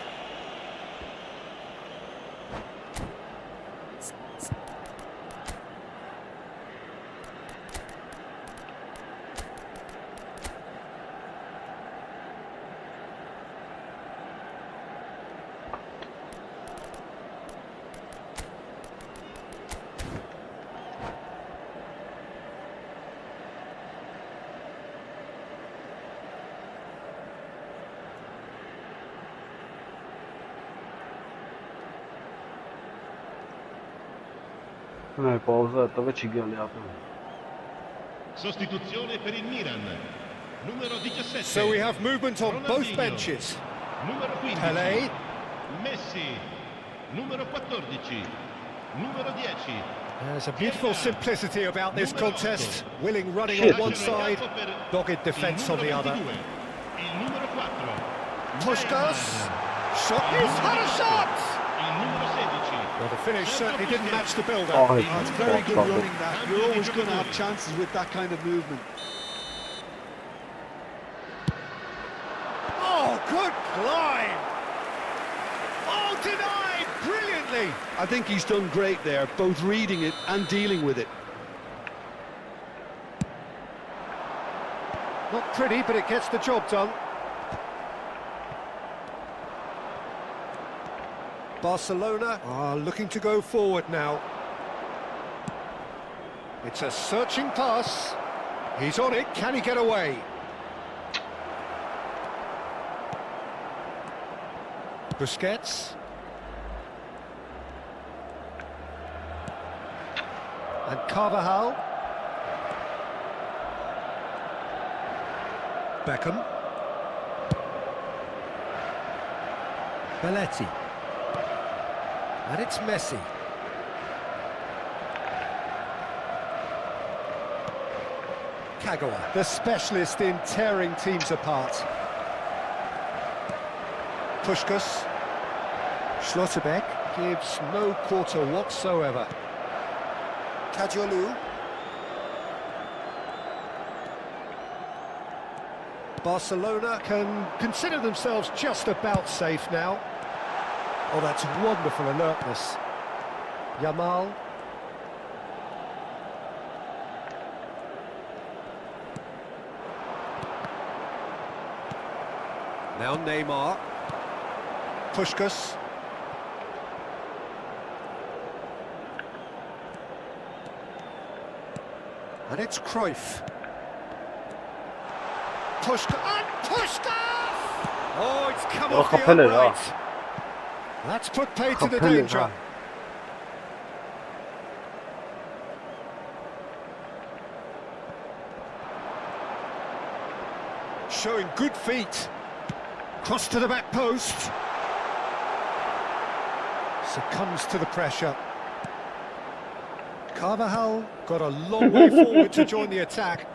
Pauza, dove ci galiamo? Sostituzione per il Milan. Numero 17. So we have movement on both benches. Numero 15. Pele. Messi. Numero 14. Numero 10. There's a beautiful simplicity about this contest. Willing running on one side, dogged defence on the other. Il numero 4. Puskas. Shot. He's had a shot! Il numero 16. Well, the finish certainly didn't match the build-up. Oh, It's very good running that. You're always going to have chances with that kind of movement. Oh, good climb! Oh, denied brilliantly! I think he's done great there, both reading it and dealing with it. Not pretty, but it gets the job done. Barcelona are looking to go forward now. It's a searching pass. He's on it. Can he get away? Busquets. And Carvajal. Beckham. Belletti. And it's Messi. Kagawa, the specialist in tearing teams apart. Puskas. Schlotterbeck gives no quarter whatsoever. Kadiolu. Barcelona can consider themselves just about safe now. Oh, that's wonderful alertness. Yamal. Now Neymar. Puskas. And it's Cruyff. Pushka! Oh, it's come Oh, off the Capella, upright. That's put pay to the danger. Showing good feet. Cross to the back post. Succumbs to the pressure. Carvajal got a long way forward to join the attack.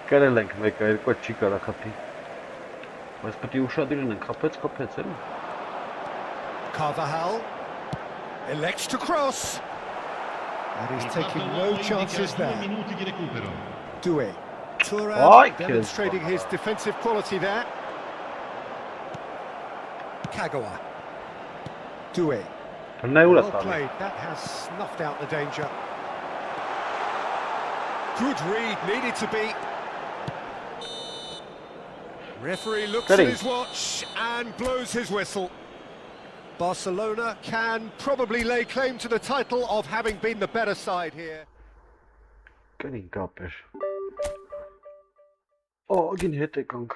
Կարել ենք մեկը, երկու չի կարա խփի։ Բայց պետք է ուշադիր լինենք, խփեց, էլի։ Carvajal elects to cross. And he's taking no chances there. Doué. Thuram demonstrating his defensive quality there. Kagawa. Doué. Well played, that has snuffed out the danger. Good read, needed to be. Referee looks at his watch and blows his whistle. Barcelona can probably lay claim to the title of having been the better side here. Getting gapper. Oh, again hit a gong.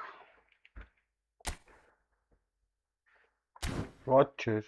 Watches.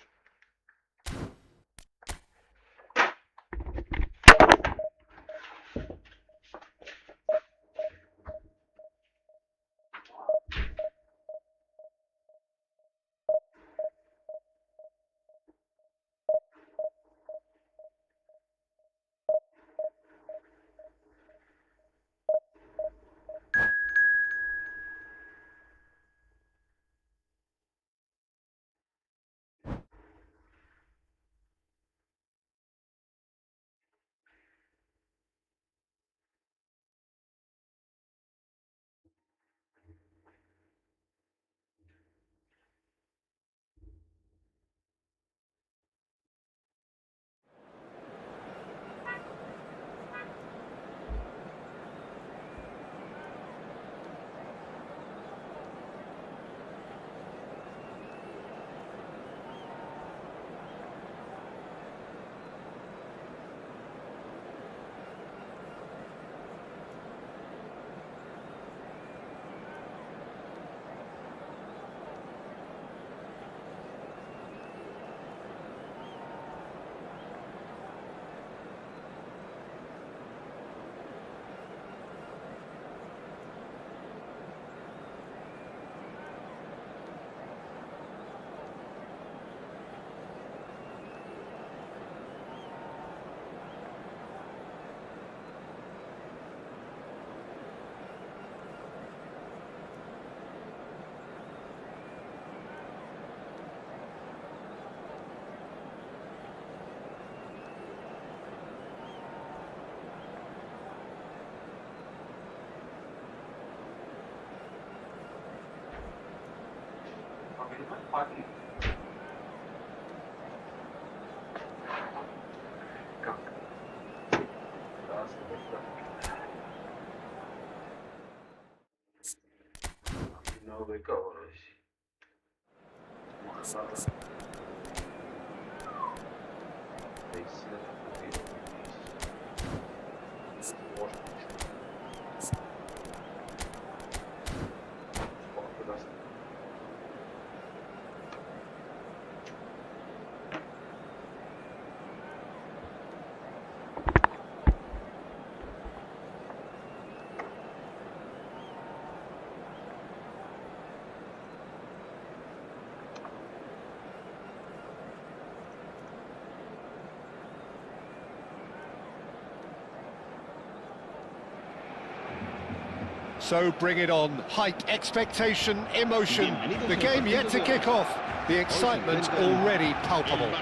So bring it on. Hype, expectation, emotion. The game yet to kick off. The excitement already palpable.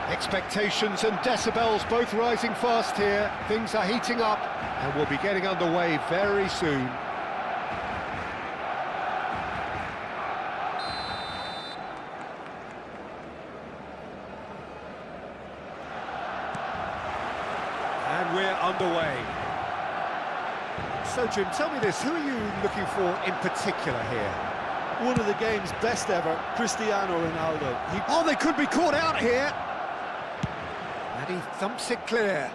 Expectations and decibels both rising fast here. Things are heating up and we'll be getting underway very soon. And we're underway. So, Jim, tell me this, who are you looking for in particular here? One of the game's best ever, Cristiano Ronaldo. Oh, they could be caught out here. And he thumps it clear.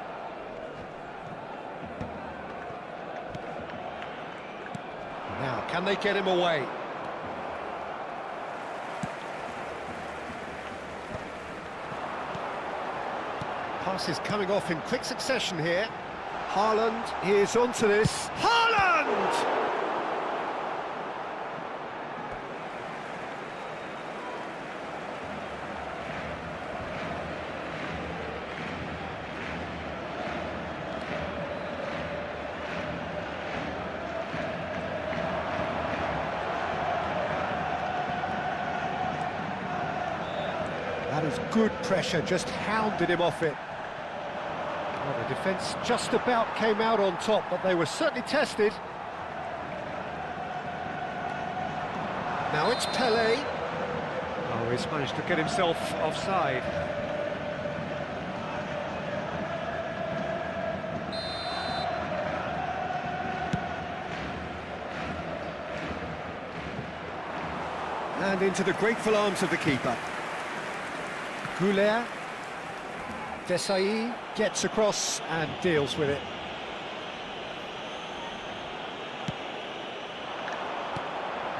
Can they get him away? Passes coming off in quick succession here. Haaland is onto this. Haaland! That is good pressure, just hounded him off it. Well, the defence just about came out on top, but they were certainly tested. Now it's Pelé. Oh, he's managed to get himself offside. And into the grateful arms of the keeper. Goulet. Desai gets across and deals with it.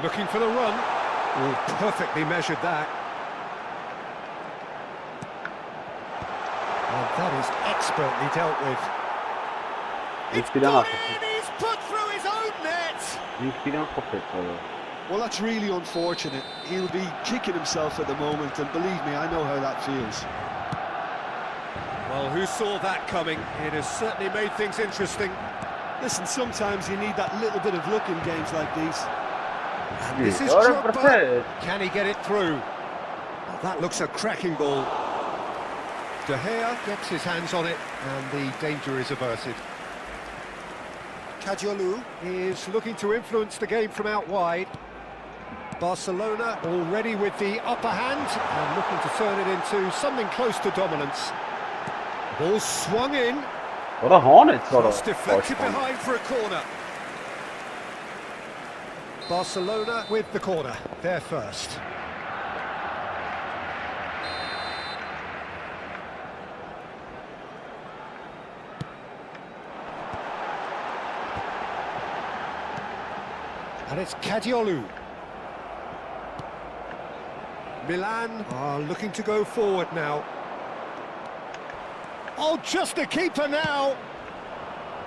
Looking for the run. Oh, perfectly measured that. And that is expertly dealt with. It's gone in, he's put through his own net! Well, that's really unfortunate. He'll be kicking himself at the moment, and believe me, I know how that feels. Well, who saw that coming? It has certainly made things interesting. Listen, sometimes you need that little bit of luck in games like these. And this is Drogba. Can he get it through? Oh, that looks a cracking ball. De Gea gets his hands on it, and the danger is averted. Kadiolu is looking to influence the game from out wide. Barcelona already with the upper hand and looking to turn it into something close to dominance. Ball swung in. What a hornet, Cross deflected behind for a corner. Barcelona with the corner, they're first. And it's Kadiolu. Milan are looking to go forward now. Oh, just a keeper now!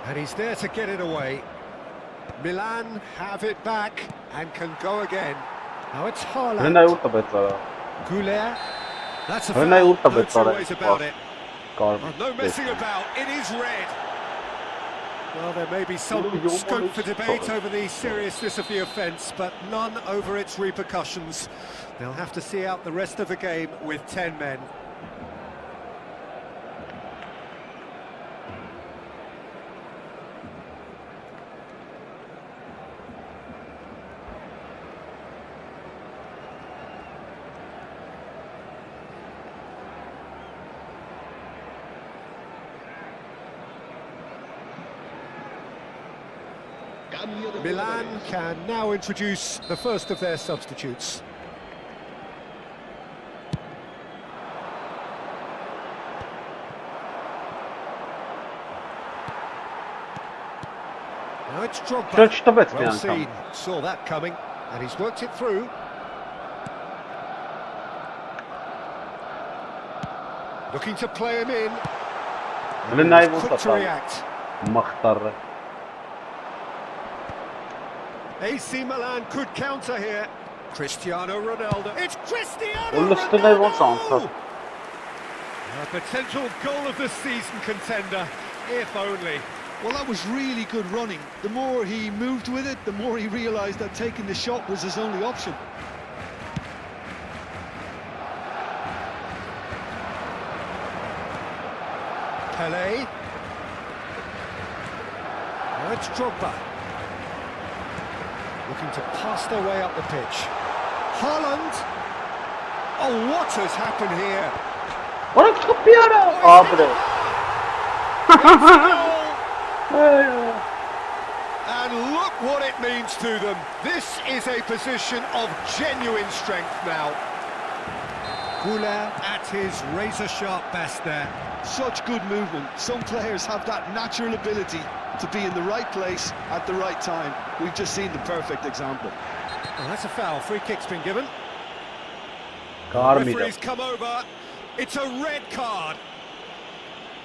And he's there to get it away. Milan have it back and can go again. Now it's Haaland. Goulet. That's a foul, no two ways about it. No messing about, it is red. Well, there may be some scope for debate over the seriousness of the offence, but none over its repercussions. They'll have to see out the rest of the game with 10 men. Milan can now introduce the first of their substitutes. Now it's Drogba. Well seen, saw that coming, and he's worked it through. Looking to play him in. And he's quick to react. AC Milan could counter here. Cristiano Ronaldo. It's Cristiano Ronaldo! A potential goal of the season contender, if only. Well, that was really good running. The more he moved with it, the more he realised that taking the shot was his only option. Pelé. Now it's Drogba. Looking to pass their way up the pitch. Haaland! Oh, what has happened here? What a campeonato! And look what it means to them. This is a position of genuine strength now. Gula at his razor-sharp best there. Such good movement. Some players have that natural ability to be in the right place at the right time. We've just seen the perfect example. Oh, that's a foul. Free kick's been given. Կարմիր։ Referee's come over. It's a red card.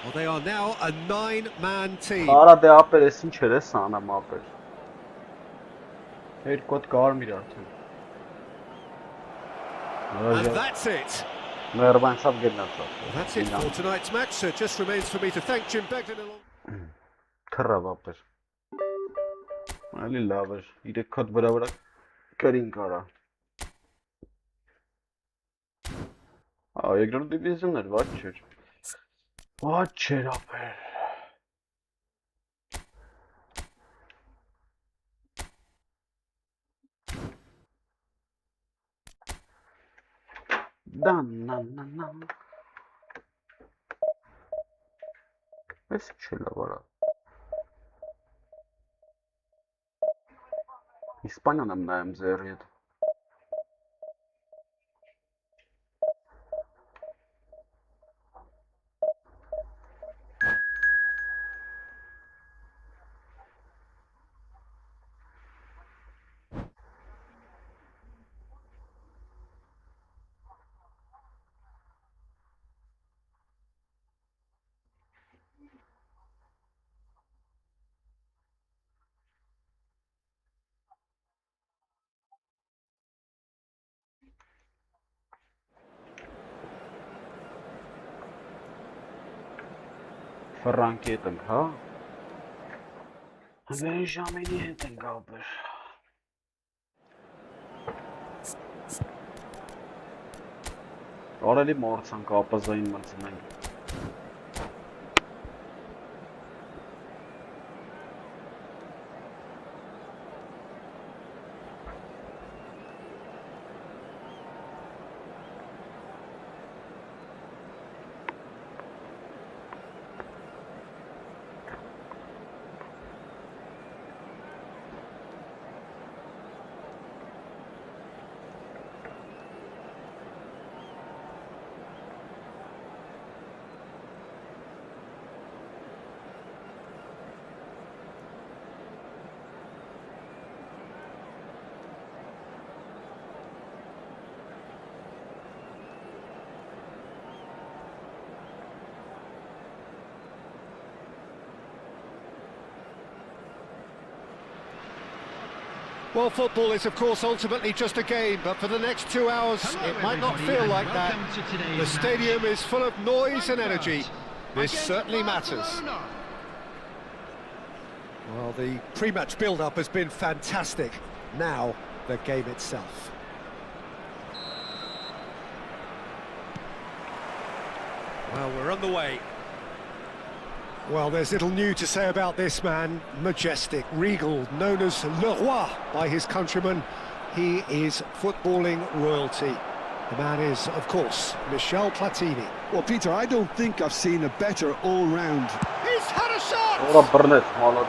Well, they are now a 9-man team. Արա դե ապեր էս ինչ էր էս անամ ապեր։ Երկու հատ կարմիր արդեն։ And that's it. Մերվանցավ գնացավ։ That's it for tonight's match. So it just remains for me to thank Jim Begden along. Թռավ ապեր։ Ալի լավ էր։ 3 հատ վրա կրին կարա։ Երկրորդ դիվիզիոն էր, ված չէր։ Ված չէր ապեր։ Դան։ Էս չէ լավ արա։ Իսպանիան եմ նայում ձեռի հետ։ Ֆրանկի հետ ենք, հա։ Բենժամինի հետ ենք ապեր։ Արելի մորցանք ապազային մրցնենք։ Well, football is, of course, ultimately just a game, but for the next 2 hours, it might not feel like that. The stadium is full of noise and energy. This certainly matters. Well, the pre-match build-up has been fantastic. Now, the game itself. Well, we're on the way. Well, there's little new to say about this man. Majestic, regal, known as Le Roi by his countrymen. He is footballing royalty. The man is, of course, Michel Platini. Well, Peter, I don't think I've seen a better all-round. He's had a shot! Ora Burnett, malad.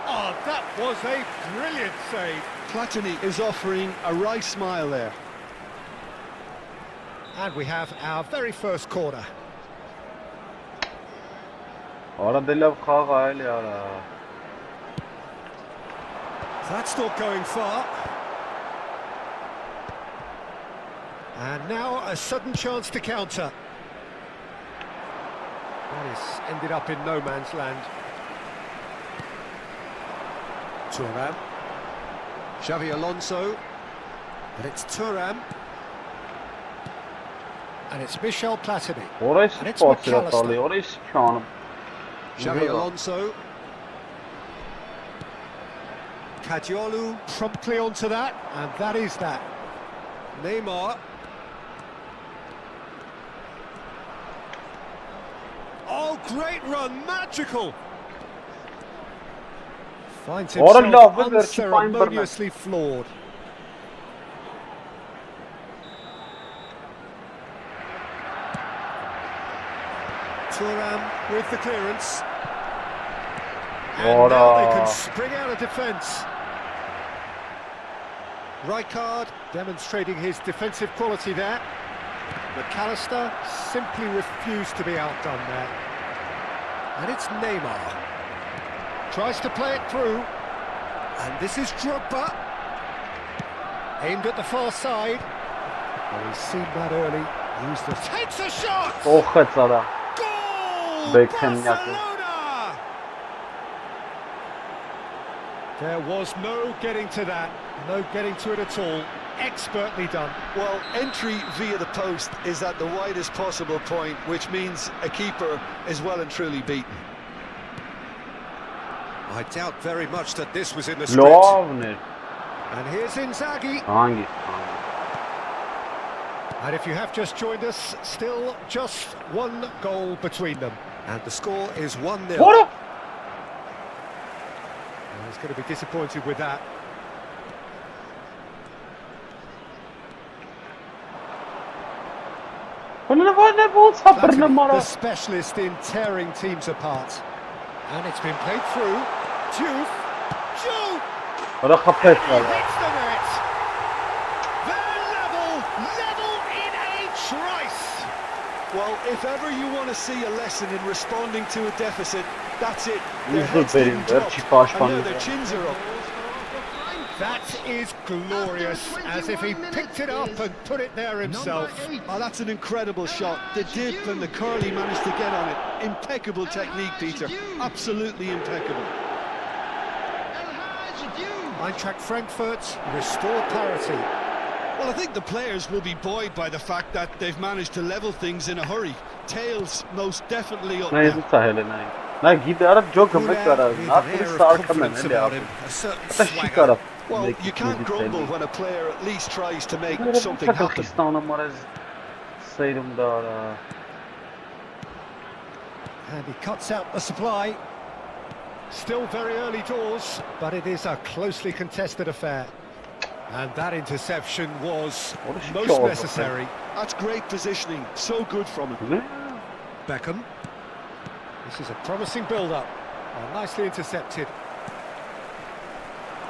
Oh, that was a brilliant save. Platini is offering a right smile there. And we have our very first corner. Արա դե լավ խաղ ա էլի արա։ That's not going far. And now a sudden chance to counter. That has ended up in no man's land. Thuram. Xavi Alonso. And it's Thuram. And it's Michel Platini. Ora And it's սպասի McAllister. տալի, ora չանում։ Xavi Alonso. Kadiolu promptly onto that, and that is that. Neymar. Oh, great run, magical! Finds Ora himself love, they're fine, unceremoniously floored. Thuram with the clearance. And now they can spring out of defence. Rijkaard demonstrating his defensive quality there. McAllister simply refused to be outdone there. And it's Neymar. Tries to play it through. And this is Drogba. Aimed at the far side. Well, he's seen that early. Takes a shot! Օխեցարա։ Goal! Բեքհեմյակը։ Barcelona! There was no getting to that. No getting to it at all. Expertly done. Well, entry via the post is at the widest possible point, which means a keeper is well and truly beaten. I doubt very much that this was in the script. Լավն է։ And here's Inzaghi. Հանգի։ And if you have just joined us, still just one goal between them. And the score is 1-0. Որը։ He's going to be disappointed with that. The specialist in tearing teams apart. And it's been played through. Juve. Ora խփեց He hits the net. They're level in a trice. Well, if ever you want to see a lesson in responding to a deficit, that's it. He's Their heads good, didn't very drop, cheap and now their chins are up. That is glorious, as if he picked it up and put it there himself. Oh, that's an incredible shot. The dip and the curl he managed to get on it. Impeccable technique, Peter. Absolutely impeccable. Eintracht Frankfurt restore parity. Well, I think the players will be buoyed by the fact that they've managed to level things in a hurry. Tails most definitely up Նայ now. զուտ է հելը նայ։ Նայ գիտե արա ջոկը մեկ կարա։ Նախորդ սարքամեն էլի ապա։ A certain Դա չի swagger. կարա։ Well, you can't grumble when a player at least tries to make something happen. Pakistana մարես սեյրում դարա։ And he cuts out the supply. Still very early doors, but it is a closely contested affair. And that interception was most necessary. That's great positioning. So good from him. Beckham. This is a promising build-up. Nicely intercepted.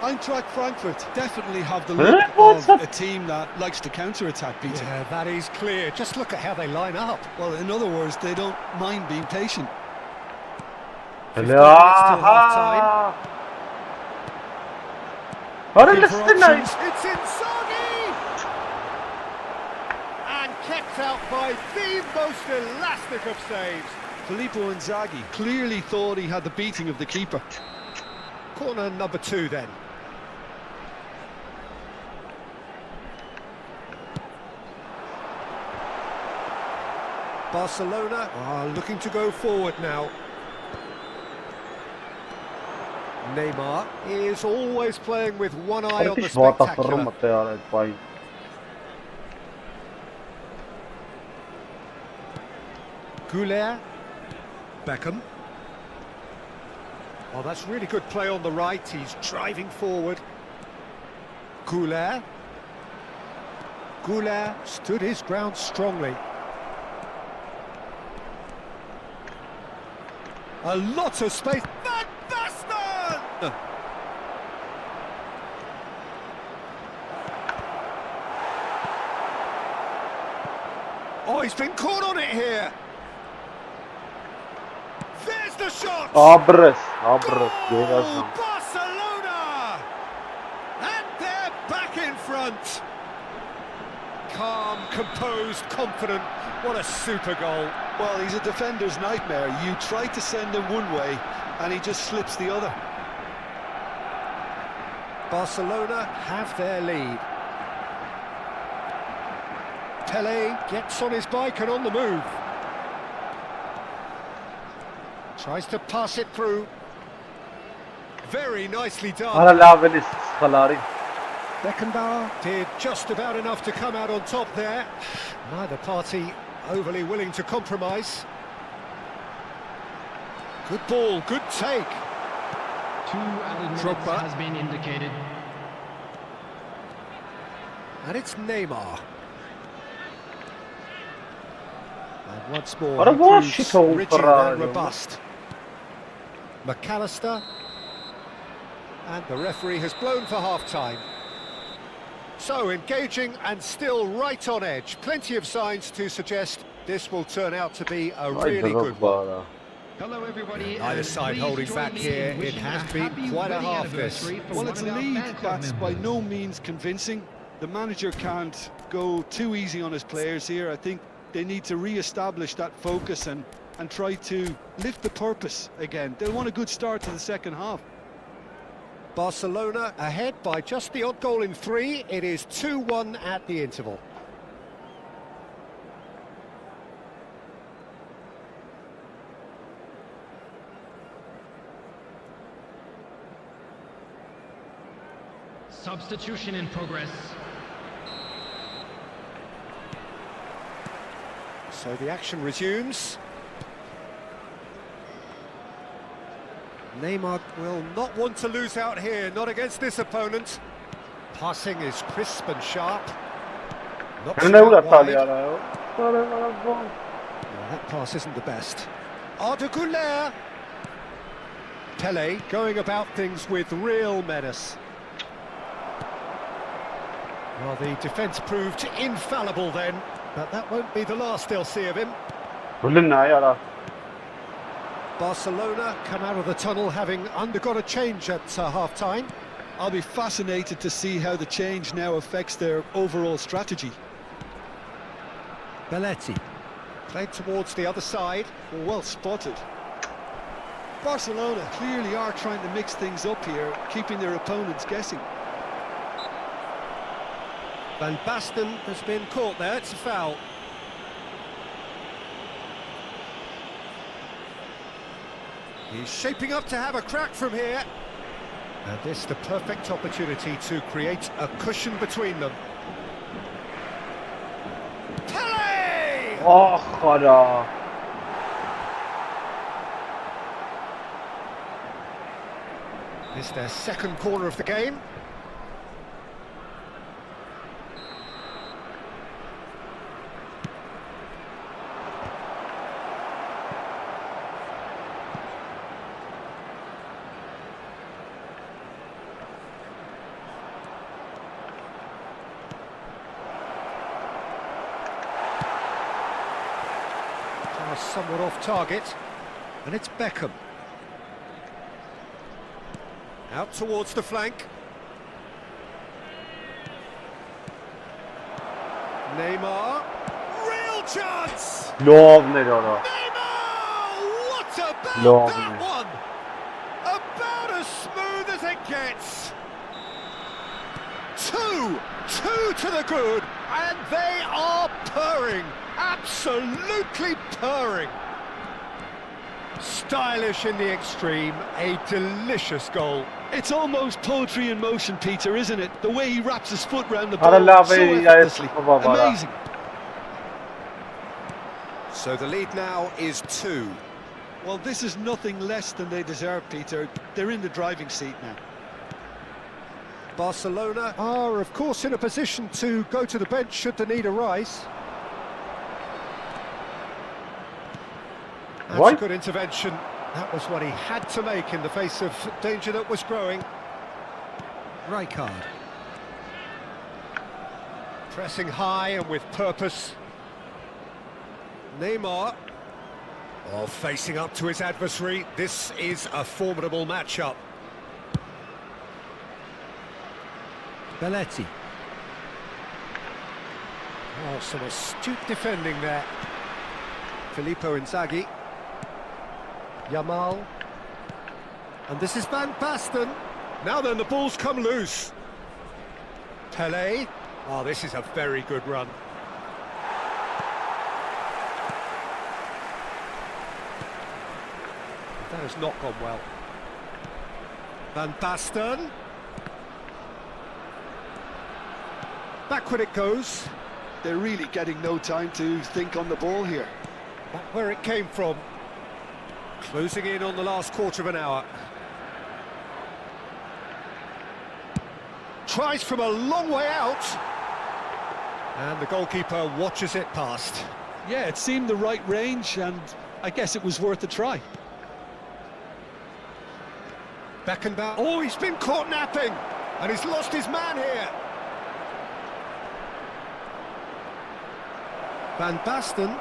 Eintracht Frankfurt definitely have the look of a team that likes to counter-attack, Peter. Yeah, that is clear. Just look at how they line up. Well, in other words, they don't mind being patient. 15 minutes till half-time. Looking for options. It's Inzaghi! And kept out by the most elastic of saves. Filippo Inzaghi clearly thought he had the beating of the keeper. Corner number 2 then. Barcelona are looking to go forward now. Neymar is always playing with one eye on the spectacular. Goulet. Beckham. Oh, that's really good play on the right. He's driving forward. Goulet. Goulet stood his ground strongly. A lot of space. Van Basten! Oh, he's been caught on it here. There's the shot. Abres. Goal, Barcelona! And they're back in front. Calm, composed, confident. What a super goal. Well, he's a defender's nightmare. You try to send him one way, and he just slips the other. Barcelona have their lead. Pele gets on his bike and on the move. Tries to pass it through. Very nicely done. Beckenbauer did just about enough to come out on top there. Neither party overly willing to compromise. Good ball, good take. 2 added minutes has been indicated. And it's Neymar. And once more, What a he wash proves he told rigid Ferrari. and robust. McAllister. And the referee has blown for half-time. So, engaging and still right on edge. Plenty of signs to suggest this will turn out to be a really good one. Hello, everybody. Either side Please holding join back me here. in It wishing has a been happy quite a wedding half this. anniversary for Well, one it's a of our lead fan club that's by members. no means convincing. The manager can't go too easy on his players here. I think they need to re-establish that focus and try to lift the purpose again. They'll want a good start to the second half. Barcelona ahead by just the odd goal in 3. It is 2-1 at the interval. Substitution in progress. So the action resumes. Neymar will not want to lose out here, not against this opponent. Passing is crisp and sharp. Not Ne out uğrattı wide. ya lan? Well, that pass isn't the best. Arda Güler. Pele going about things with real menace. Well, the defence proved infallible then, but that won't be the last they'll see of him. Bulun ne ya lan? Barcelona come out of the tunnel having undergone a change at half-time. I'll be fascinated to see how the change now affects their overall strategy. Belletti played towards the other side. Well spotted. Barcelona clearly are trying to mix things up here, keeping their opponents guessing. Van Basten has been caught there, it's a foul. He's shaping up to have a crack from here. And this the perfect opportunity to create a cushion between them. Pele! Ah ara. It's their second corner of the game. Somewhat off target, and it's Beckham. Out towards the flank. Neymar. Real chance! Lovne ora. Neymar! What about Lovely. that one? About as smooth as it gets. Two to the good, and they are purring. Absolutely purring. Stylish in the extreme, a delicious goal. It's almost poetry in motion, Peter, isn't it? The way he wraps his foot round the Ara ball so lave ya effortlessly. baba. Amazing. So the lead now is 2. Well, this is nothing less than they deserve, Peter. They're in the driving seat now. Barcelona are, of course, in a position to go to the bench should the need arise. That's What? a good intervention. That was what he had to make in the face of danger that was growing. Rijkaard. Pressing high and with purpose. Neymar. Oh, facing up to his adversary. This is a formidable matchup. Belletti. Oh, some astute defending there. Filippo Inzaghi. Yamal. And this is Van Basten. Now then, the ball's come loose. Pele. Oh, this is a very good run. That has not gone well. Van Basten. Backward it goes. They're really getting no time to think on the ball here. Back where it came from. Closing in on the last quarter of an hour. Tries from a long way out. And the goalkeeper watches it past. Yeah, it seemed the right range, and I guess it was worth a try. Beckenbauer. Oh, he's been caught napping. And he's lost his man here. Van Basten.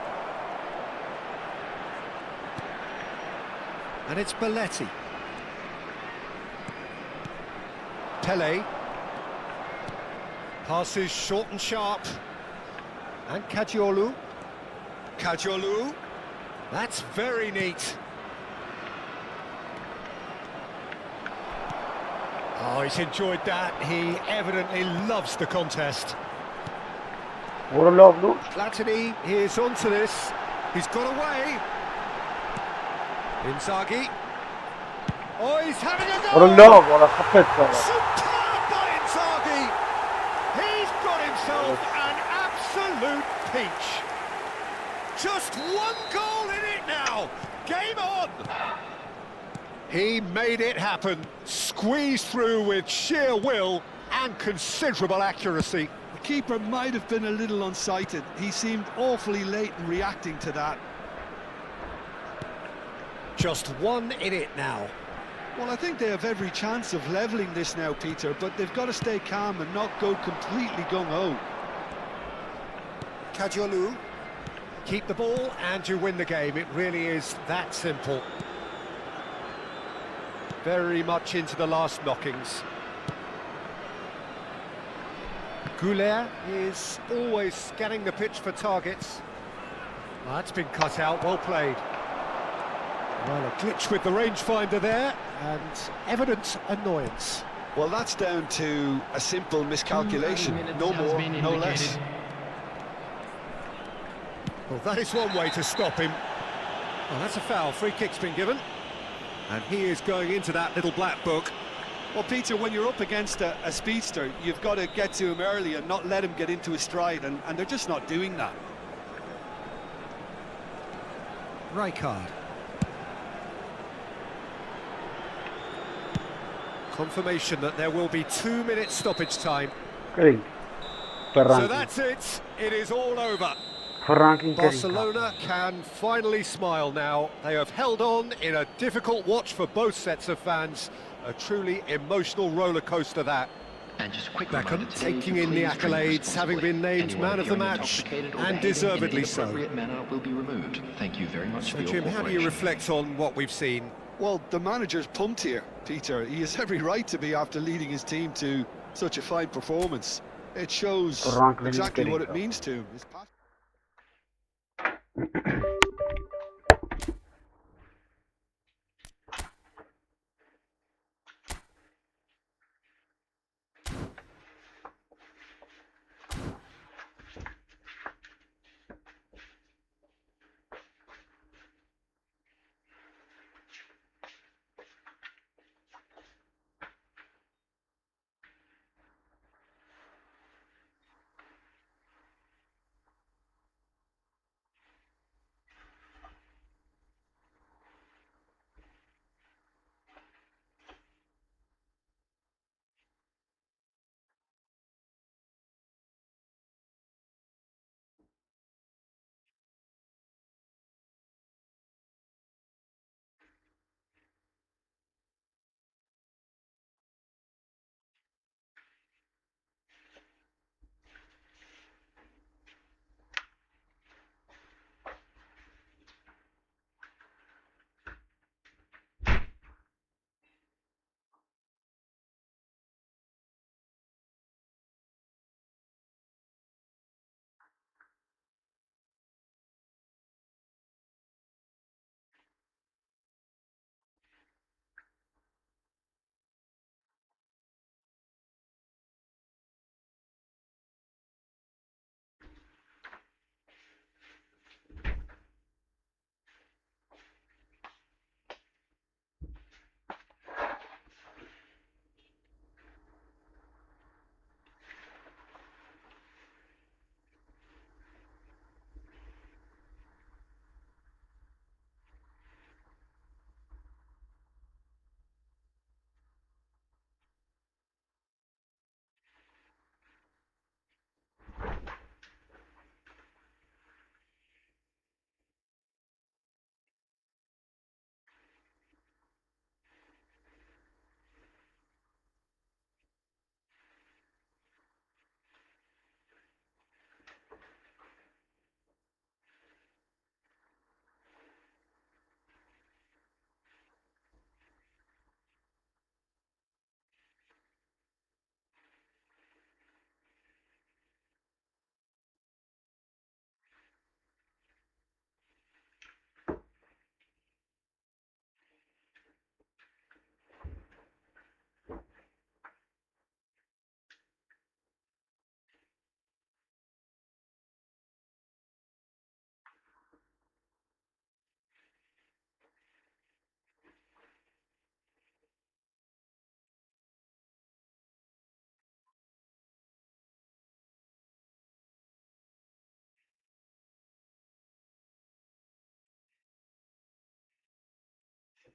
And it's Belletti. Pele. Passes short and sharp. And Kajiolu. Kajiolu. That's very neat. Oh, he's enjoyed that. He evidently loves the contest. What a love, Lurch. Platini is onto this. He's got away. Inzaghi. Oh, he's having a go. What a love, what a خفت. Superb by Inzaghi. He's got himself an absolute peach. Just one goal in it now. Game on. He made it happen. Squeezed through with sheer will and considerable accuracy. The keeper might have been a little unsighted. He seemed awfully late in reacting to that. Just one in it now. Well, I think they have every chance of levelling this now, Peter, but they've got to stay calm and not go completely gung-ho. Kajiolu. Keep the ball and you win the game. It really is that simple. Very much into the last knockings. Goulet is always scanning the pitch for targets. Well, that's been cut out, well played. Well, a glitch with the rangefinder there, and evident annoyance. Well, that's down to a simple miscalculation. No more, no less. Well, that is one way to stop him. Well, that's a foul. Free kick's been given. And he is going into that little black book. Well, Peter, when you're up against a speedster, you've got to get to him early and not let him get into his stride, and they're just not doing that. Rijkaard. Confirmation that there will be 2 minutes stoppage time. Kering. So that's it. It is all over. Barcelona can finally smile now. They have held on in a difficult watch for both sets of fans. A truly emotional roller coaster that. And just a quick Beckham reminder today taking to in the please drink accolades, having been named responsibly. man of the Anyone match, intoxicated or and behaving deservedly in an so. inappropriate manner will be removed. Thank you very much So, for your Jim, how do you cooperation. reflect on what we've seen? Well, the manager's pumped here, Peter. He has every right to be after leading his team to such a fine performance. It shows exactly what it means to him. His passion.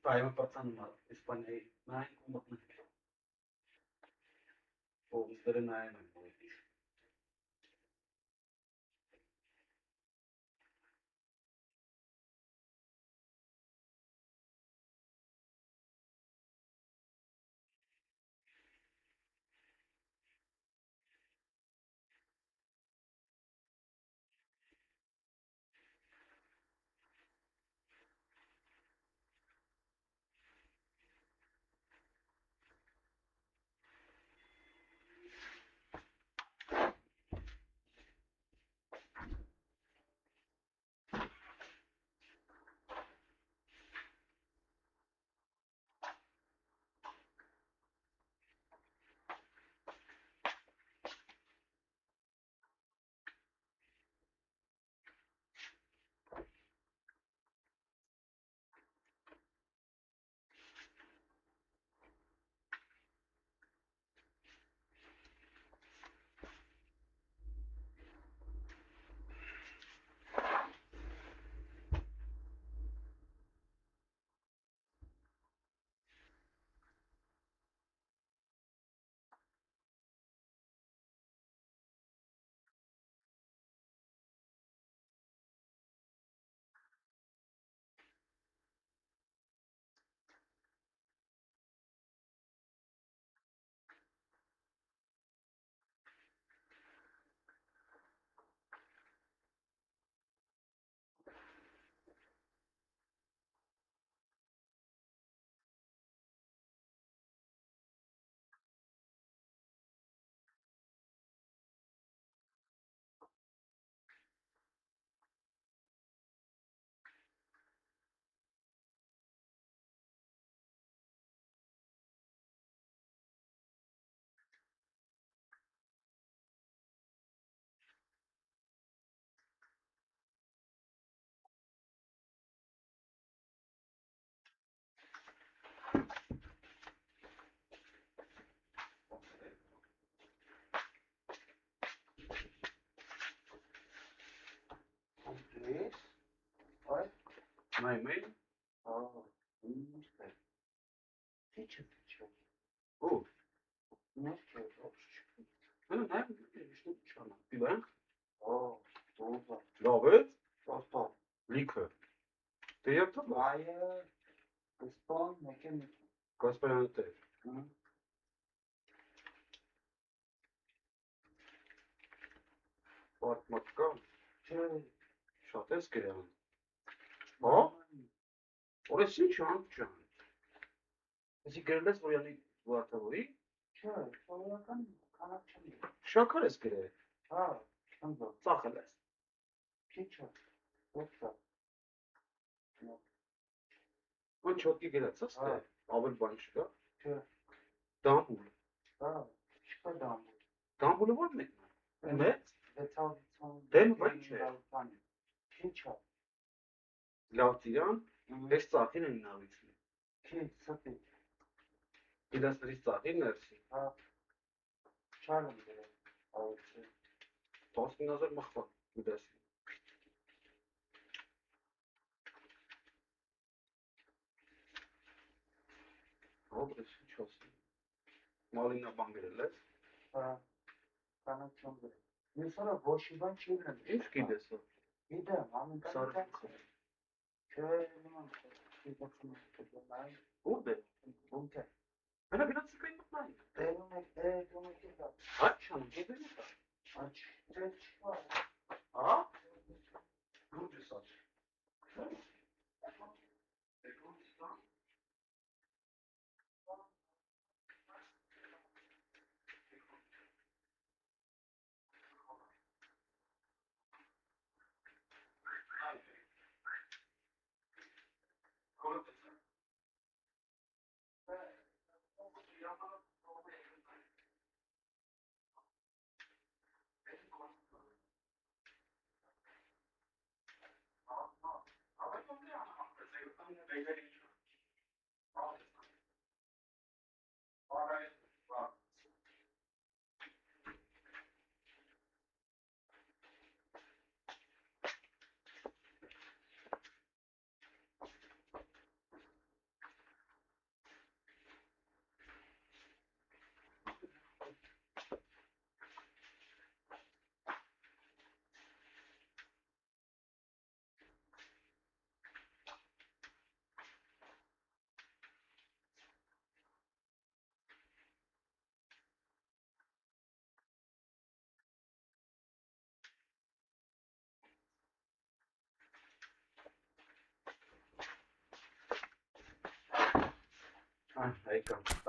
Պայմը պրծանում է Իսպանիայի նայն ու մտնեք։ Ովիստերը նայն են բույդիշ։ Andrés, ay, Naimel, işte. Teacher. Oh, ne istiyorsun? Naimel, işte çıkarma. Bir ben. Oldu. David, Dostum. Likör. Ты yaptın mı? Hayır. Dostum, mekanik. Gospodin Hı. Matematika. Şey, Şates yani. Ha? Orası hiç an. Εσύ γκρελές βοριανή βουαταβοή. şey, sonradan kanat çalıyor. Şakar eskere. Ha, kanka. Sakales. Teacher. Yoksa. On çok iyi gelir. Ha. Avıl banşıda. Şey, Dambul. ha. Çıkar damla. Dambulu var mı? Ne? Vetal. Değil mi? Ben şey. Teacher. Lavtiyan. Eş sakin en navisi. Ki, satı. Bir de sırrı sakin neresi? Ha. Çağırın böyle. Ağırsı. Tasmin hazır mıhbak. Bir de sırrı. Orası hiç olsun. Malina bangırırlar. Ha. Kanat çalıyor. Ne sonra boşudan çevirin. Hiç gidesi. Bir de ama ben Sarı de fıkı. şöyle bir bakın. Orada. Bunker. Bana biraz sıkayım bakmayın. Demek de. Aç hanım. Gidelim. Aç. Aç. Ha? Burcu saç.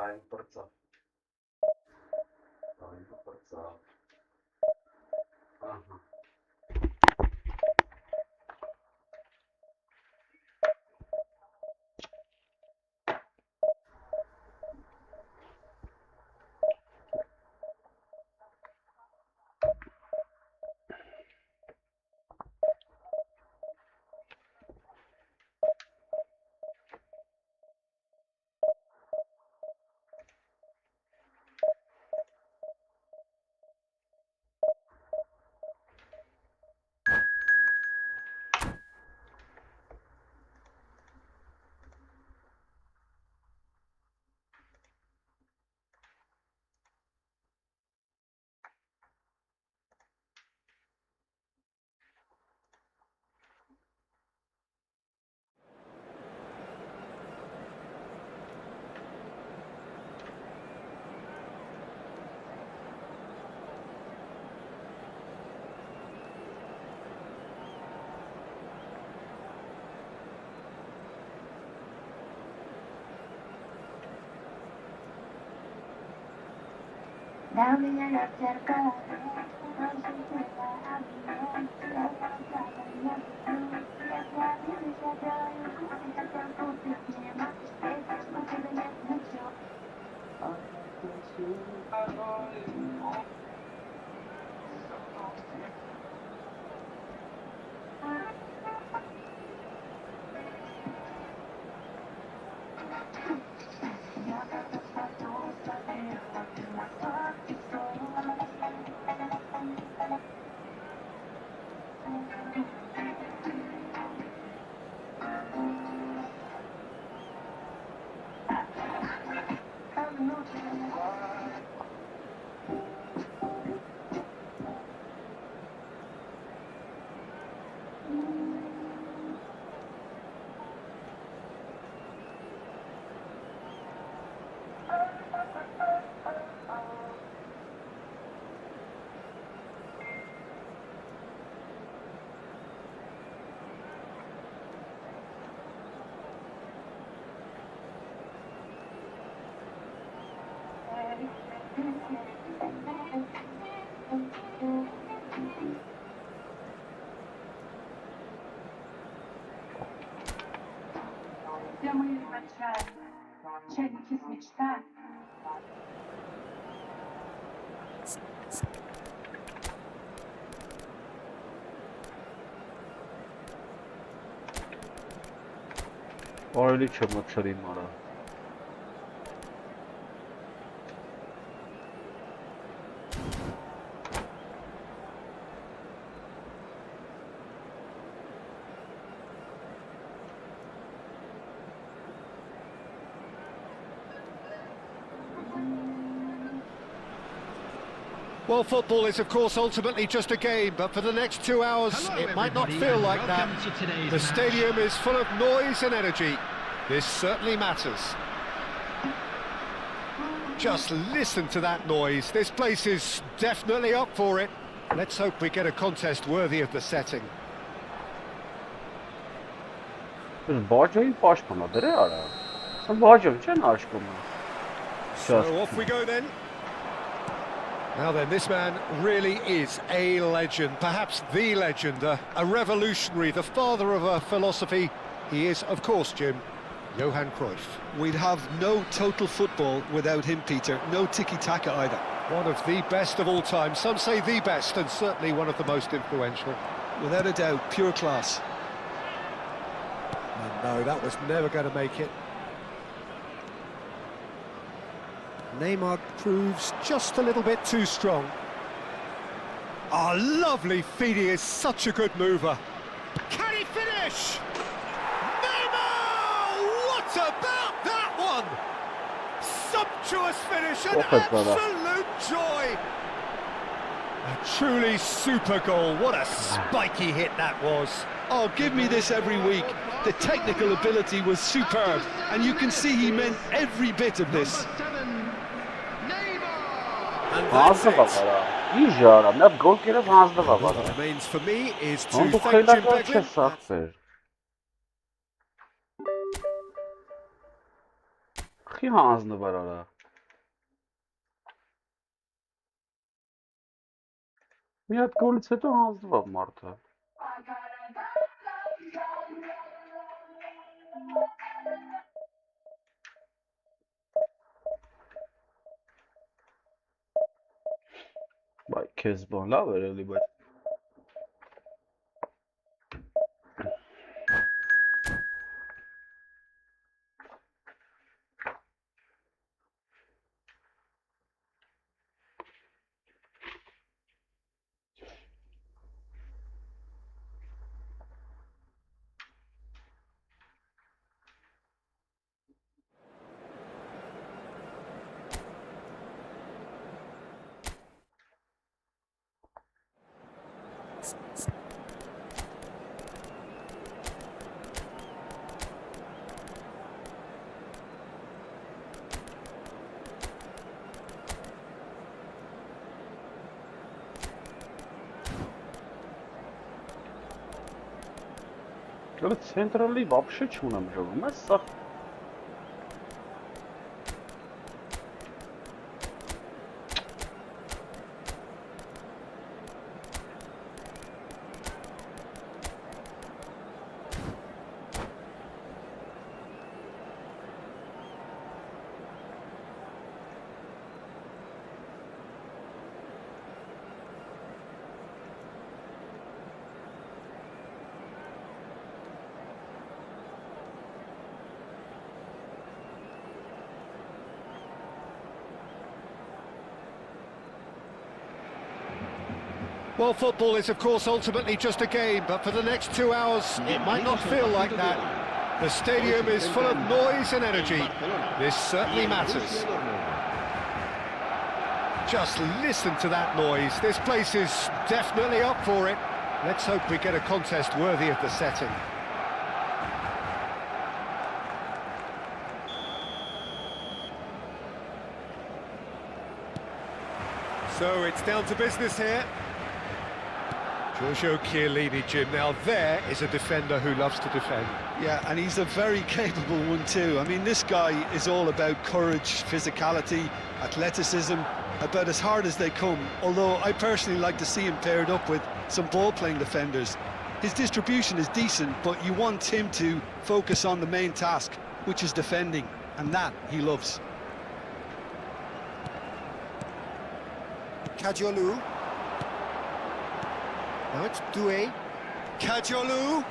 Time perca. Time perca. Aha. Orayı çamaşırayım ara. Well, football is, of course, ultimately just a game, but for the next 2 hours, Hello, it might not everybody, feel and like that. welcome to today's The match. stadium is full of noise and energy. This certainly matters. Just listen to that noise. This place is definitely up for it. Let's hope we get a contest worthy of the setting. Բաժոյի պաշտպանա դրե արա։ Սա բաժոյ չեն աշկում։ So off we go then. Now then, this man really is a legend, perhaps the legend, a revolutionary, the father of a philosophy. He is, of course, Jim, Johan Cruyff. We'd have no total football without him, Peter. No tiki-taka either. One of the best of all time. Some say the best, and certainly one of the most influential. Without a doubt, pure class. And no, that was never going to make it. Neymar proves just a little bit too strong. Oh, lovely feed, he is such a good mover. Can he finish? Neymar! What about that one? Sumptuous finish, an absolute joy. A truly super goal, what a spiky hit that was. Oh, give me this every week. The technical ability was superb, and you can see he meant every bit of this. And that's it. What remains for me is to thank Jim Beglin. Խի հանձնվար արա։ Մի հատ գոլից հետո հանձնվավ մարդը։ Բայ քեզ բան լավ էր էլի, բայց Գոլը ցենտրալի вообще չունեմ ժողում, ես սա Well, football is, of course, ultimately just a game, but for the next 2 hours, it might not feel like that. The stadium is full of noise and energy. This certainly matters. Just listen to that noise. This place is definitely up for it. Let's hope we get a contest worthy of the setting. So it's down to business here. Giorgio Chiellini, Jim. Now there is a defender who loves to defend. Yeah, and he's a very capable one too. I mean, this guy is all about courage, physicality, athleticism, about as hard as they come. Although I personally like to see him paired up with some ball-playing defenders. His distribution is decent, but you want him to focus on the main task, which is defending, and that he loves. Kajolu. Now it's Doué. Kajolu.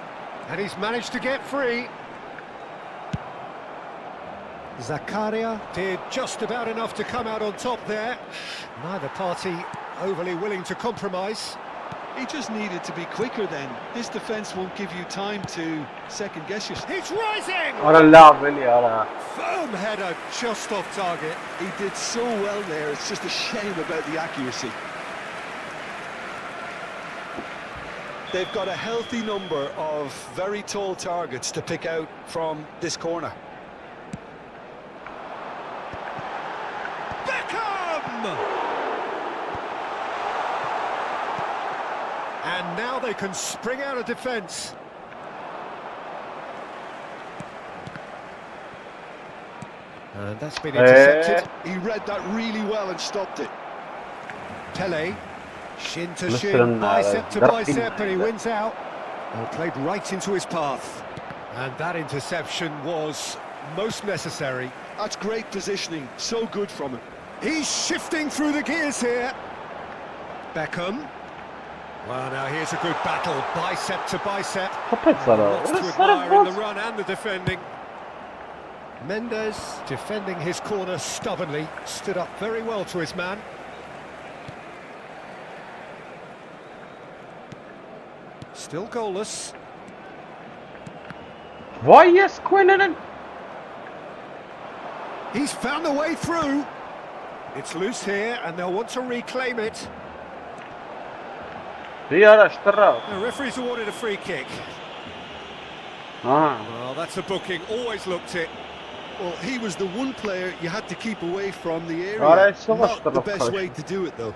And he's managed to get free. Zakaria did just about enough to come out on top there. Neither party overly willing to compromise. He just needed to be quicker then. This defence won't give you time to second-guess yourself. He's rising! Արա լավ էլի, արա։ Firm header just off target. He did so well there, it's just a shame about the accuracy. They've got a healthy number of very tall targets to pick out from this corner. Beckham! And now they can spring out of defence. And that's been intercepted. He read that really well and stopped it. Pele, shin to shin, bicep to bicep, and he wins out. Well, played right into his path. And that interception was most necessary. That's great positioning, so good from him. He's shifting through the gears here. Beckham. Well, now here's a good battle, bicep to bicep. Lots to admire in the run and the defending. Mendes defending his corner stubbornly, stood up very well to his man. Still goalless. Why yes, Quinn? He's found a way through. It's loose here and they'll want to reclaim it. The referee's awarded a free kick. Well, that's a booking, always looked it. Well, he was the one player you had to keep away from the area. Not the best way to do it, though.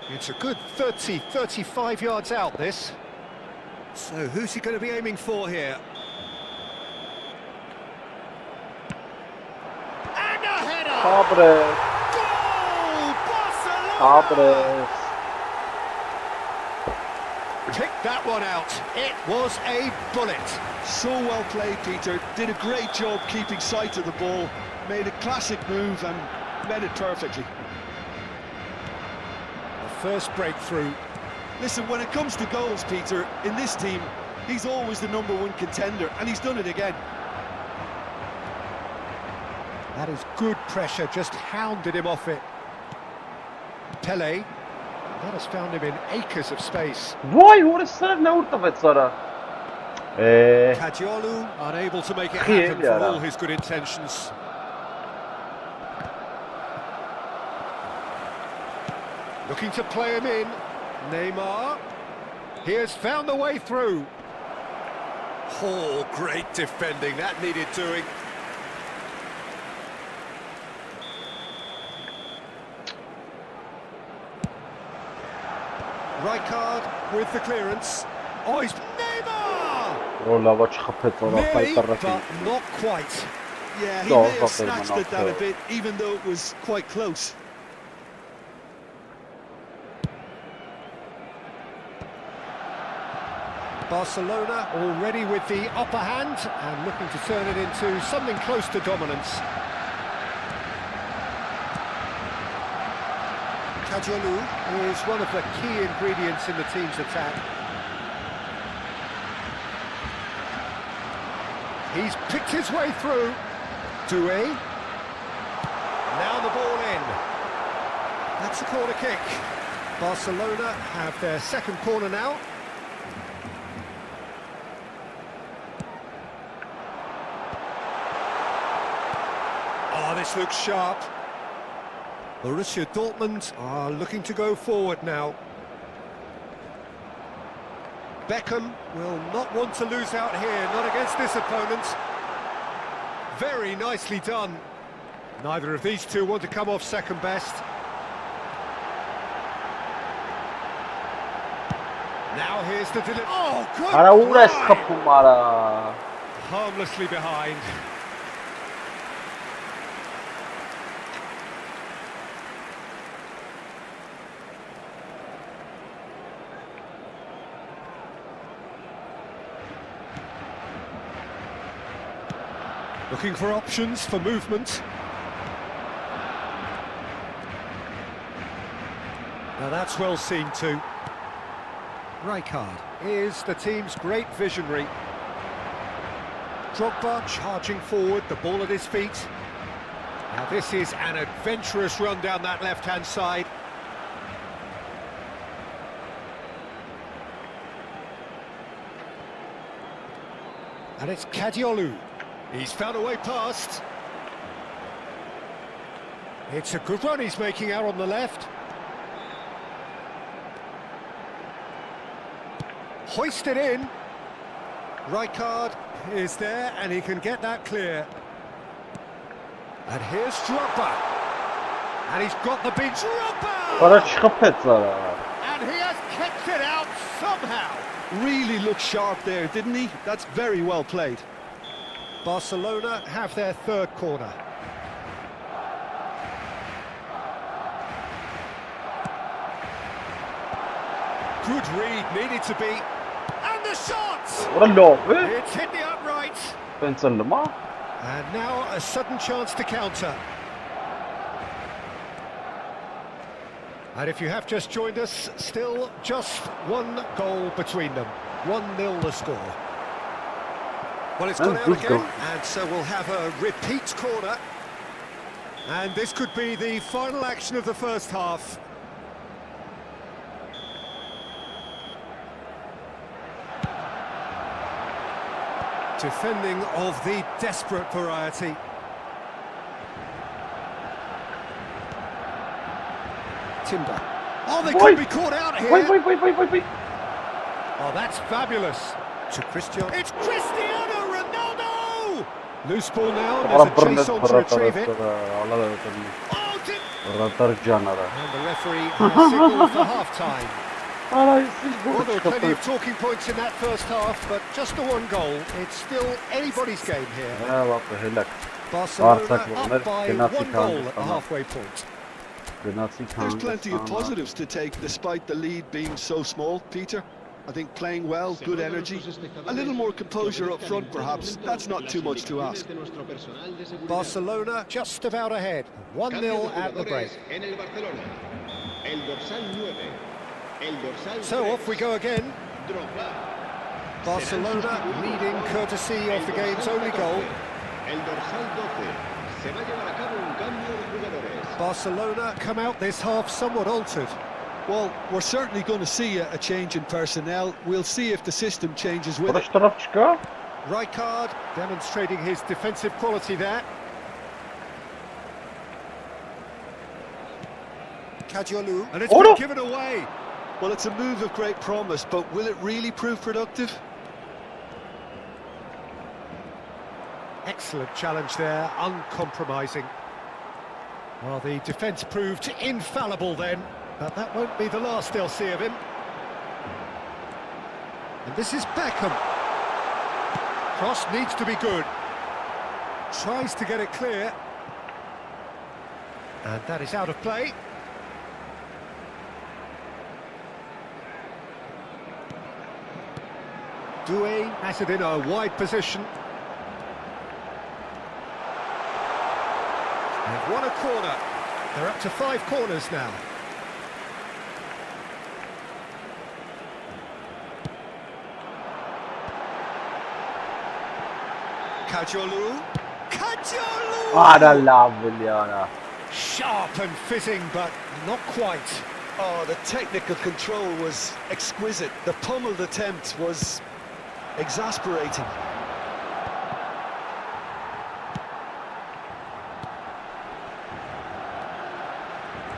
It's a good 30, 35 yards out, this. So who's he going to be aiming for here? And a header! Cabres. Goal! Barcelona! Cabres. Picked that one out. It was a bullet. So well played, Peter. Did a great job keeping sight of the ball. Made a classic move and met it perfectly. The first breakthrough. Listen, when it comes to goals, Peter, in this team, he's always the #1 contender, and he's done it again. That is good pressure, just hounded him off it. Pele. That has found him in acres of space. Vay, orası ne urtavets ara. Kadiolu unable to make it Khiyel happen for yara. all his good intentions. Looking to play him in. Neymar. He has found the way through. Oh, great defending. That needed doing. Rijkaard with the clearance. Oh, he's Neymar! Rolava çıkıp sonra Nearly, kaytarrak. but not quite. Yeah, he No, may have not snatched very at that a much, bit, even though it was quite close. Barcelona already with the upper hand and looking to turn it into something close to dominance. Kadiolu is one of the key ingredients in the team's attack. He's picked his way through. Doué. Now the ball in. That's a corner kick. Barcelona have their second corner now. Oh, this looks sharp. Borussia Dortmund are looking to go forward now. Beckham will not want to lose out here, not against this opponent. Very nicely done. Neither of these two want to come off second best. Now here's the delivery. Oh, good Ara uğraş drive! kapım ara. Harmlessly behind. Looking for options for movement. Now that's well seen too. Rijkaard is the team's great visionary. Drogba charging forward, the ball at his feet. Now this is an adventurous run down that left-hand side. And it's Kadiolu. He's found a way past. It's a good run he's making out on the left. Hoisted in. Rijkaard is there and he can get that clear. And here's Drogba. And he's got the beat. Drogba! Para çıkıp ara. And he has kept it out somehow. Really looked sharp there, didn't he? That's very well played. Barcelona have their third corner. Good read, needed to be. And the shot! Ora lovi. It's hit the upright. Pensalma. And now a sudden chance to counter. And if you have just joined us, still just one goal between them. 1-0 the score. Well, it's gone out good again, goal. and so we'll have a repeat corner. And this could be the final action of the first half. Defending of the desperate variety. Timber. Oh, they Wait. could be caught out here. Wait. Oh, that's fabulous. To Cristiano. It's Cristiano Ronaldo! Loose ball now, and Ara there's a chase on to retrieve it. Allah Oh, did... Ratar canara. And the referee has signalled for half-time. Ալա ինչ Well, there were plenty of գոհ։ talking points in that first half, but just the one goal. It's still anybody's game here. Ալա հելակ։ Barcelona Արցակողներ, up by գնացի one goal at the քան halfway point. գնացի There's քան։ plenty of positives to take despite the lead being so small, Peter. I think playing well, good energy, a little more composure up front perhaps, that's not too much to ask. Barcelona just about ahead, 1-0 at the break. En el Barcelona. El dorsal 9. El dorsal So off we go again. Drogba. Barcelona leading courtesy of the game's only goal. El dorsal 12. Se va a llevar a cabo un cambio de jugadores. Barcelona come out this half somewhat altered. Well, we're certainly going to see a change in personnel. We'll see if the system changes with Որը it. շտրաֆ չկա։ Rijkaard demonstrating his defensive quality there. Kadiolu, and it's been given away. Well, it's a move of great promise, but will it really prove productive? Excellent challenge there, uncompromising. Well, the defence proved infallible then, but that won't be the last they'll see of him. And this is Beckham. Cross needs to be good. Tries to get it clear. And that is out of play. Doué has it in a wide position. They've won a corner. They're up to 5 corners now. Kadiolu. Kadiolu! Արա լավ Վիլիանա։ Sharp and fitting, but not quite. Oh, the technical control was exquisite. The pummeled attempt was exasperating.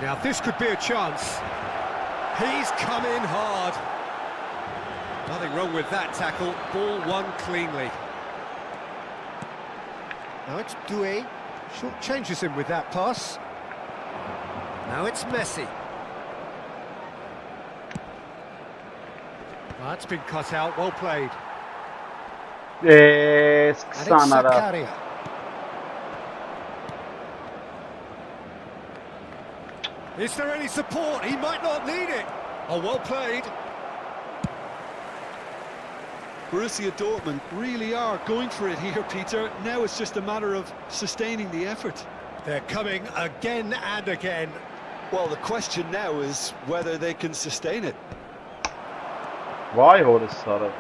Now this could be a chance. He's come in hard. Nothing wrong with that tackle. Ball won cleanly. Now it's Doué. Short changes him with that pass. Now it's Messi. Well, that's been cut out. Well played. And it's Սկսան արա։ Zakaria. Is there any support? He might not need it. Oh, well played. Borussia Dortmund really are going for it here, Peter. Now it's just a matter of sustaining the effort. They're coming again and again. Well, the question now is whether they can sustain it. Վայ հորս սարը։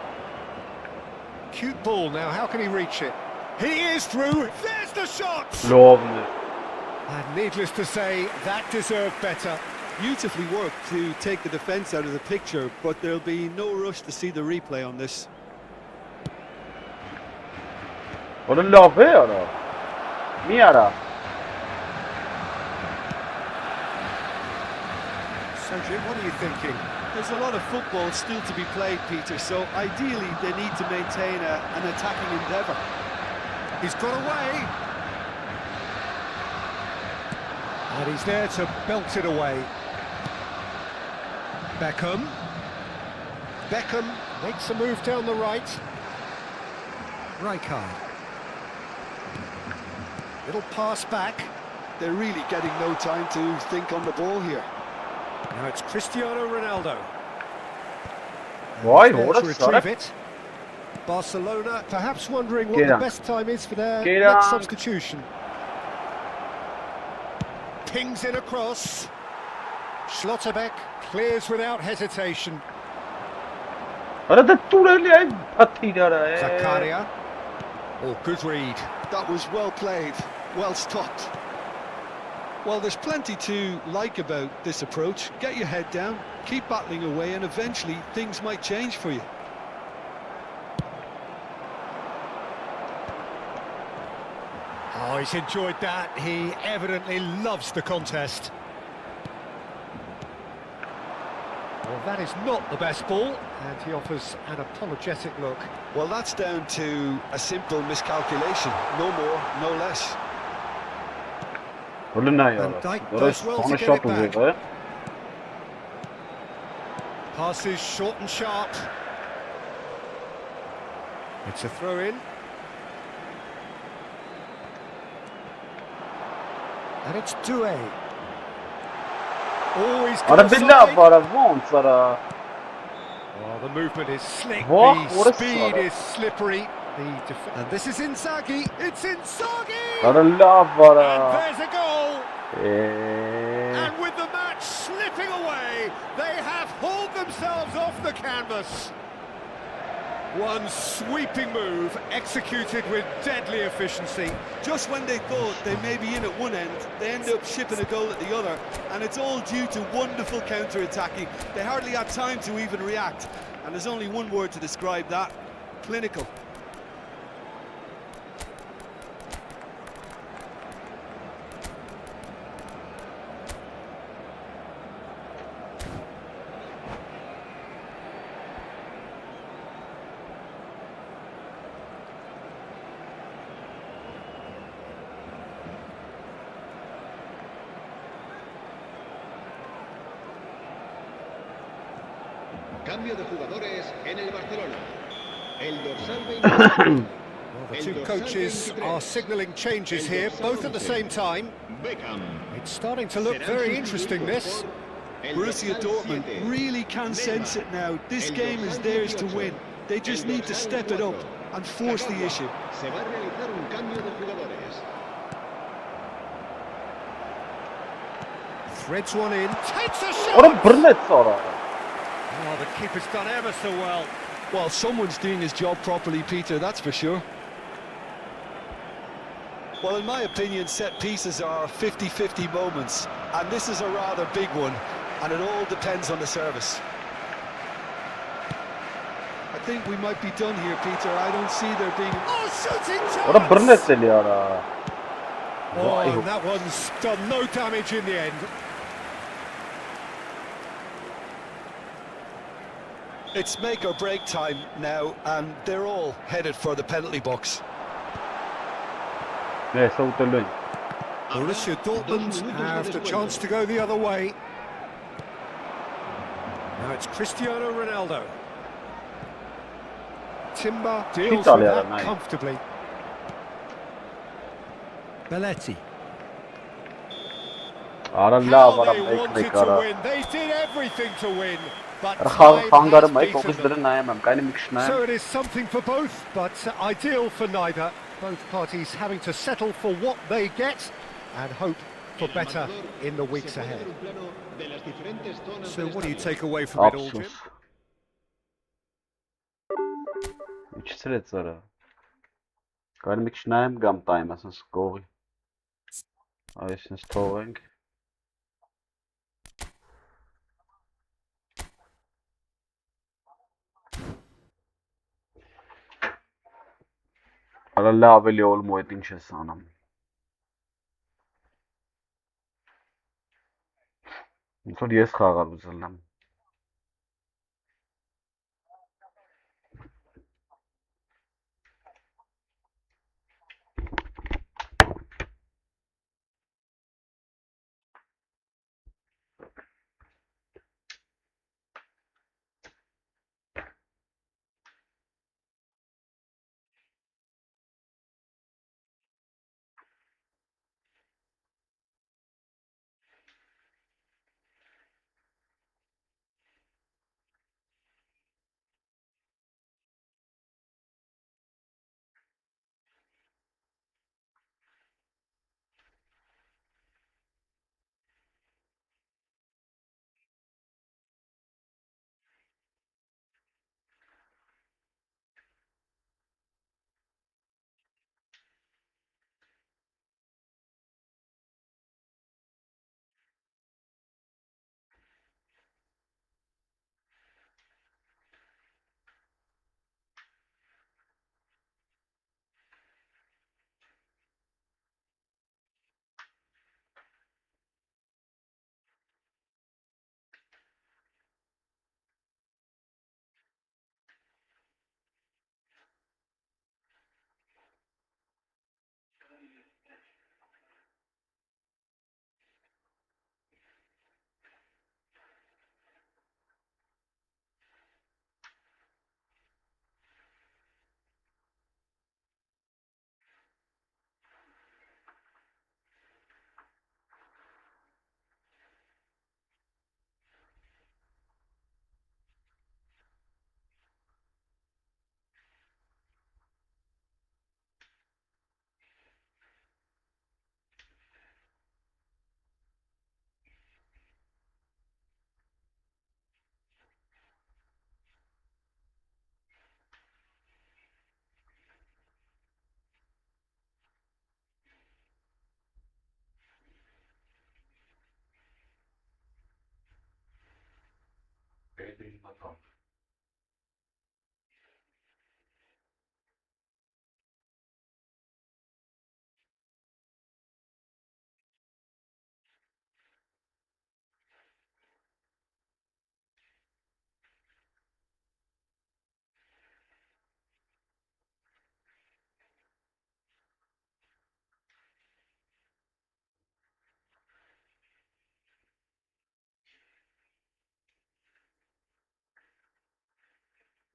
Cute ball now. How can he reach it? He is through. There's the shot. Լովն է։ And needless to say, that deserved better. Beautifully worked to take the defence out of the picture, but there'll be no rush to see the replay on this. Որը լավ է արա։ Մի արա։ So, Jim, what are you thinking? There's a lot of football still to be played, Peter, so ideally they need to maintain an attacking endeavour. He's got away. And he's there to belt it away. Beckham. Beckham makes a move down the right. Rijkaard. Little pass back. They're really getting no time to think on the ball here. Now it's Cristiano Ronaldo. Վայ There հորս to սարը։ retrieve it. Barcelona perhaps wondering what Get the on. best time is for their Get next on. substitution. Pings in across. Schlotterbeck clears without hesitation. Արա դա տուրելի է փաթիրարա է։ Zakaria. Oh, good read. That was well played, well stopped. Well, there's plenty to like about this approach. Get your head down, keep battling away, and eventually things might change for you. Oh, he's enjoyed that. He evidently loves the contest. Well, that is not the best ball, and he offers an apologetic look. Well, that's down to a simple miscalculation. No more, no less. Որը նայ Van արա։ Dijk Որը does well to սոնը get շատ it ուժեղ back. է։ Passes short and sharp. It's a throw in. And it's 2-A. Oh, he's Ara got billah something. bara ոնց արա Oh, the movement is slick, What? the What is speed that? is slippery. And this is Inzaghi. It's Inzaghi! Արա լավ bara And there's a goal. e And with the match slipping away, they have hauled themselves off the canvas. One sweeping move, executed with deadly efficiency. Just when they thought they may be in at one end, they end up shipping a goal at the other, and it's all due to wonderful counter-attacking. They hardly had time to even react, and there's only one word to describe that: clinical. Cambio de jugadores en el Barcelona. El dorsal 24. Well, the two coaches are signalling changes here, both at the same time. Beckham. It's starting to look very interesting, this. Borussia Dortmund really can sense it now. This game is theirs to win. They just need to step it up and force the issue. Se va a realizar un cambio de jugadores. Threads one in, takes a shot! Ora brnet ara Oh, the keeper's done ever so well. Well, someone's doing his job properly, Peter, that's for sure. Well, in my opinion, set pieces are 50-50 moments, and this is a rather big one, and it all depends on the service. I think we might be done here, Peter. I don't see there being... Oh, shooting chance! Ora brnet eli ara Oh, and that one's done no damage in the end. It's make or break time now, and they're all headed for the penalty box. Neyse utelun Borussia Dortmund have the chance to go the other way. Now it's Cristiano Ronaldo. Timber deals with Italia, that mate. comfortably. Belletti. Ara How լավ արա they մեկ wanted to արա win. They did everything to win. But խանգարը time մեկ has օգուս beaten դրը them. նայեմ եմ կայնի մի քիչ So նայեմ it is something for both, but ideal for neither. Both parties having to settle for what they get and hope for better in the weeks ahead. So what do you take away from it all, Jim? ափսոս Իչցրեց արա Կայնի մի քիչ նայեմ գամ տայմ ասես կողի Այսինքն թողենք Արա լավ էլի օլմո այդ ինչ ես անում Ոնց որ ես խաղալ ուզել եմ դրիվական։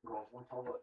Գովում թողը։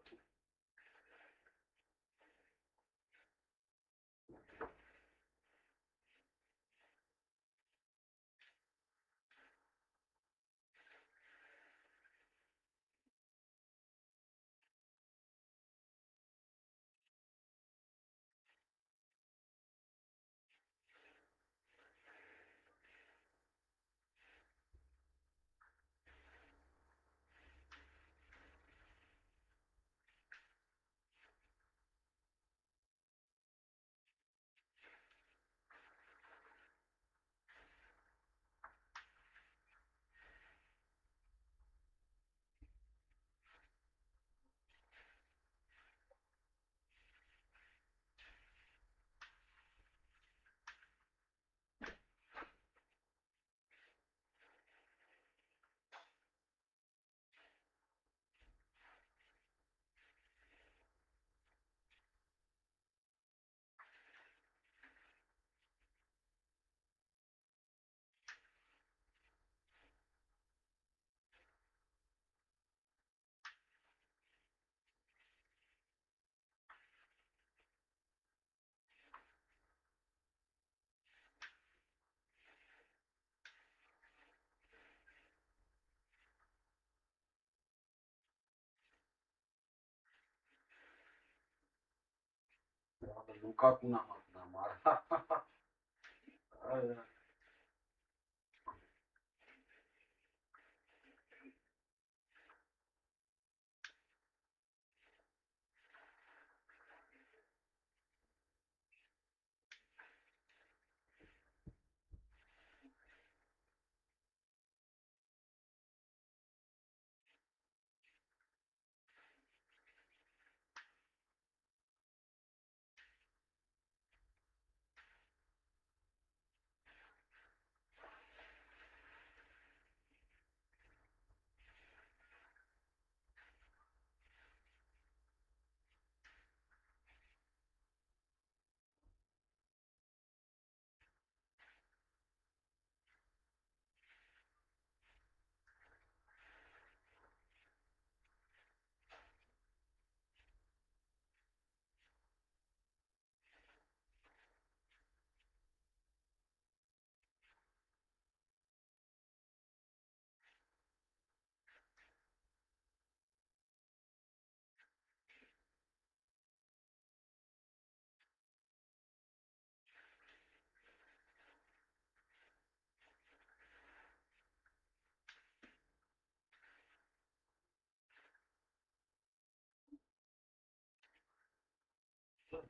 Լուկակուն ամատնամար։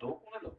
Դու ունել եմ։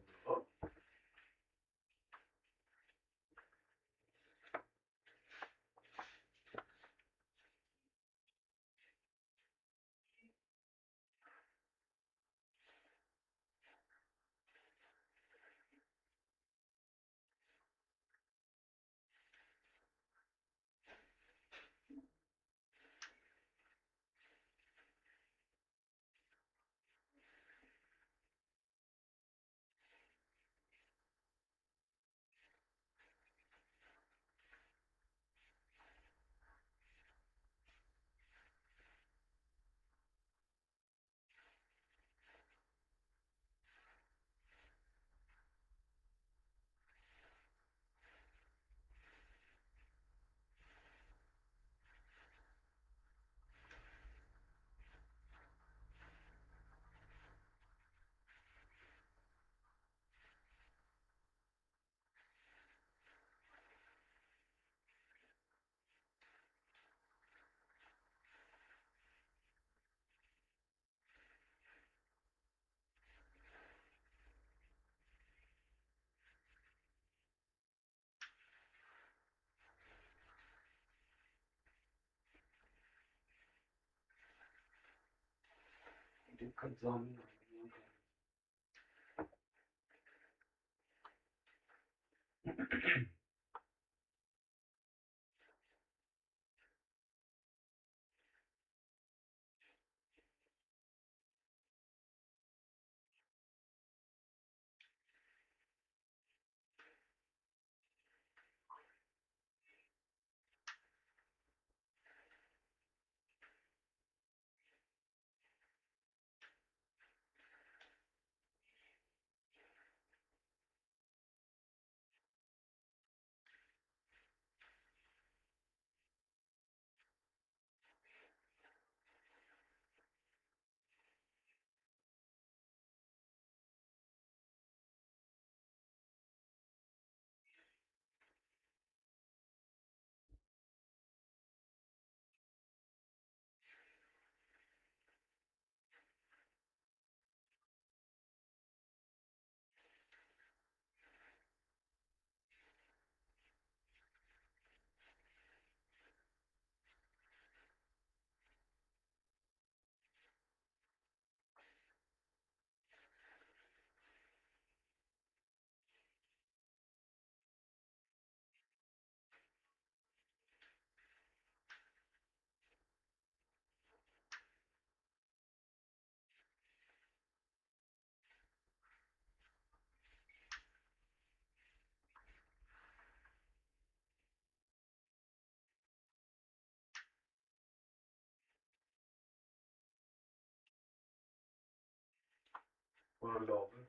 Կձանին լավ է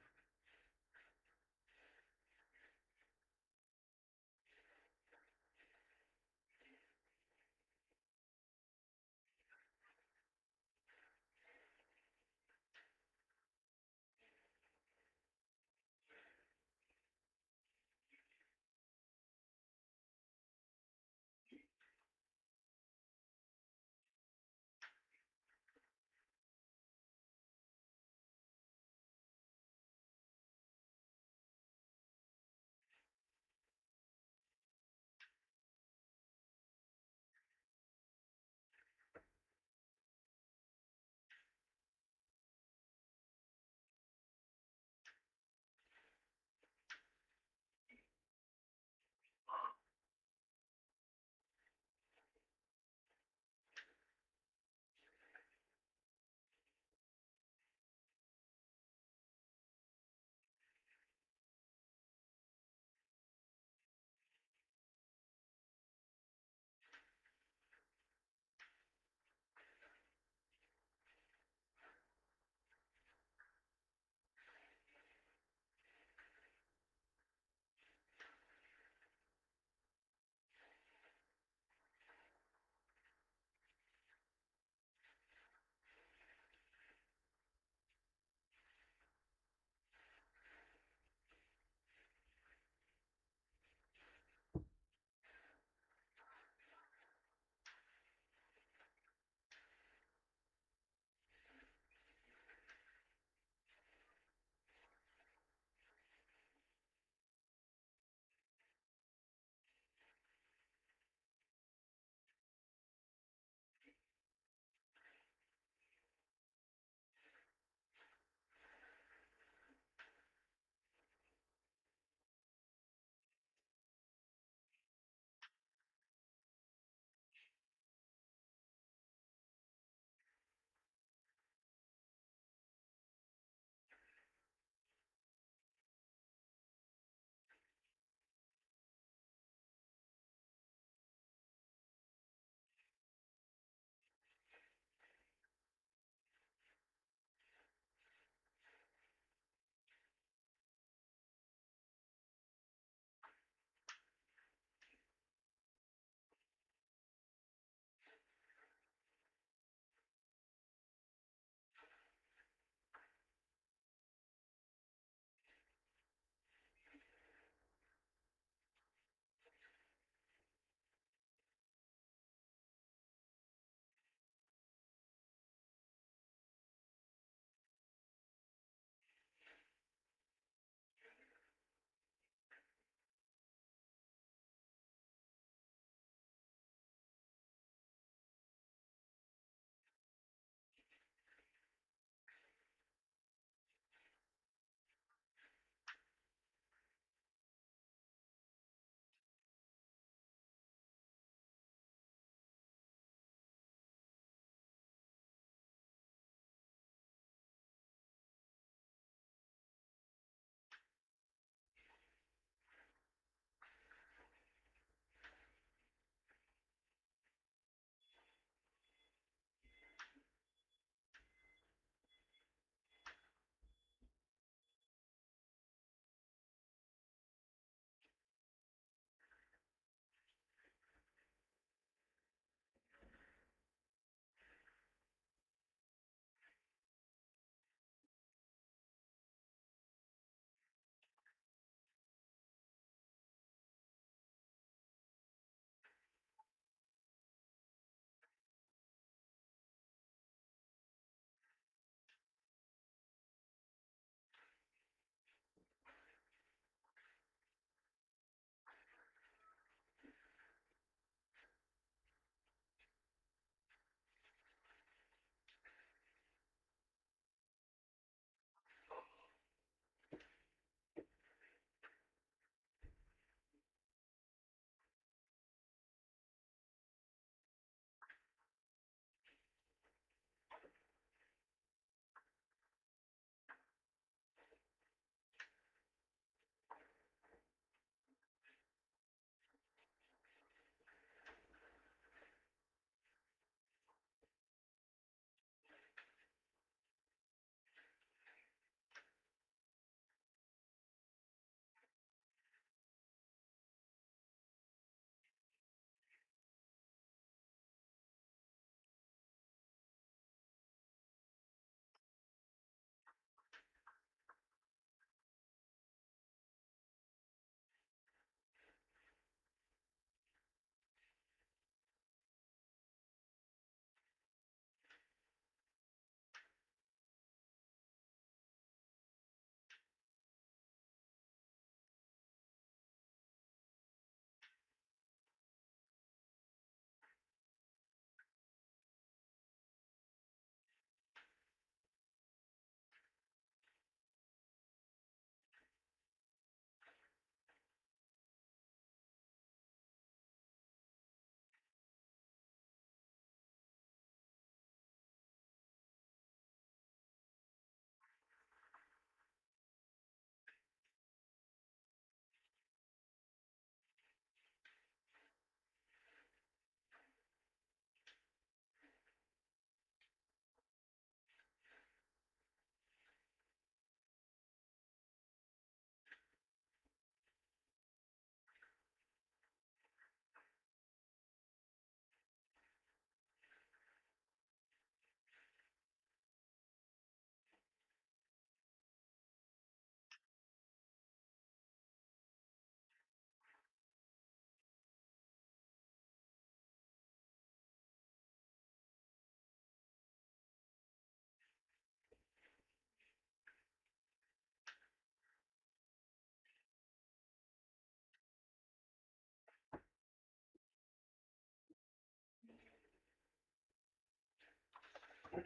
Բան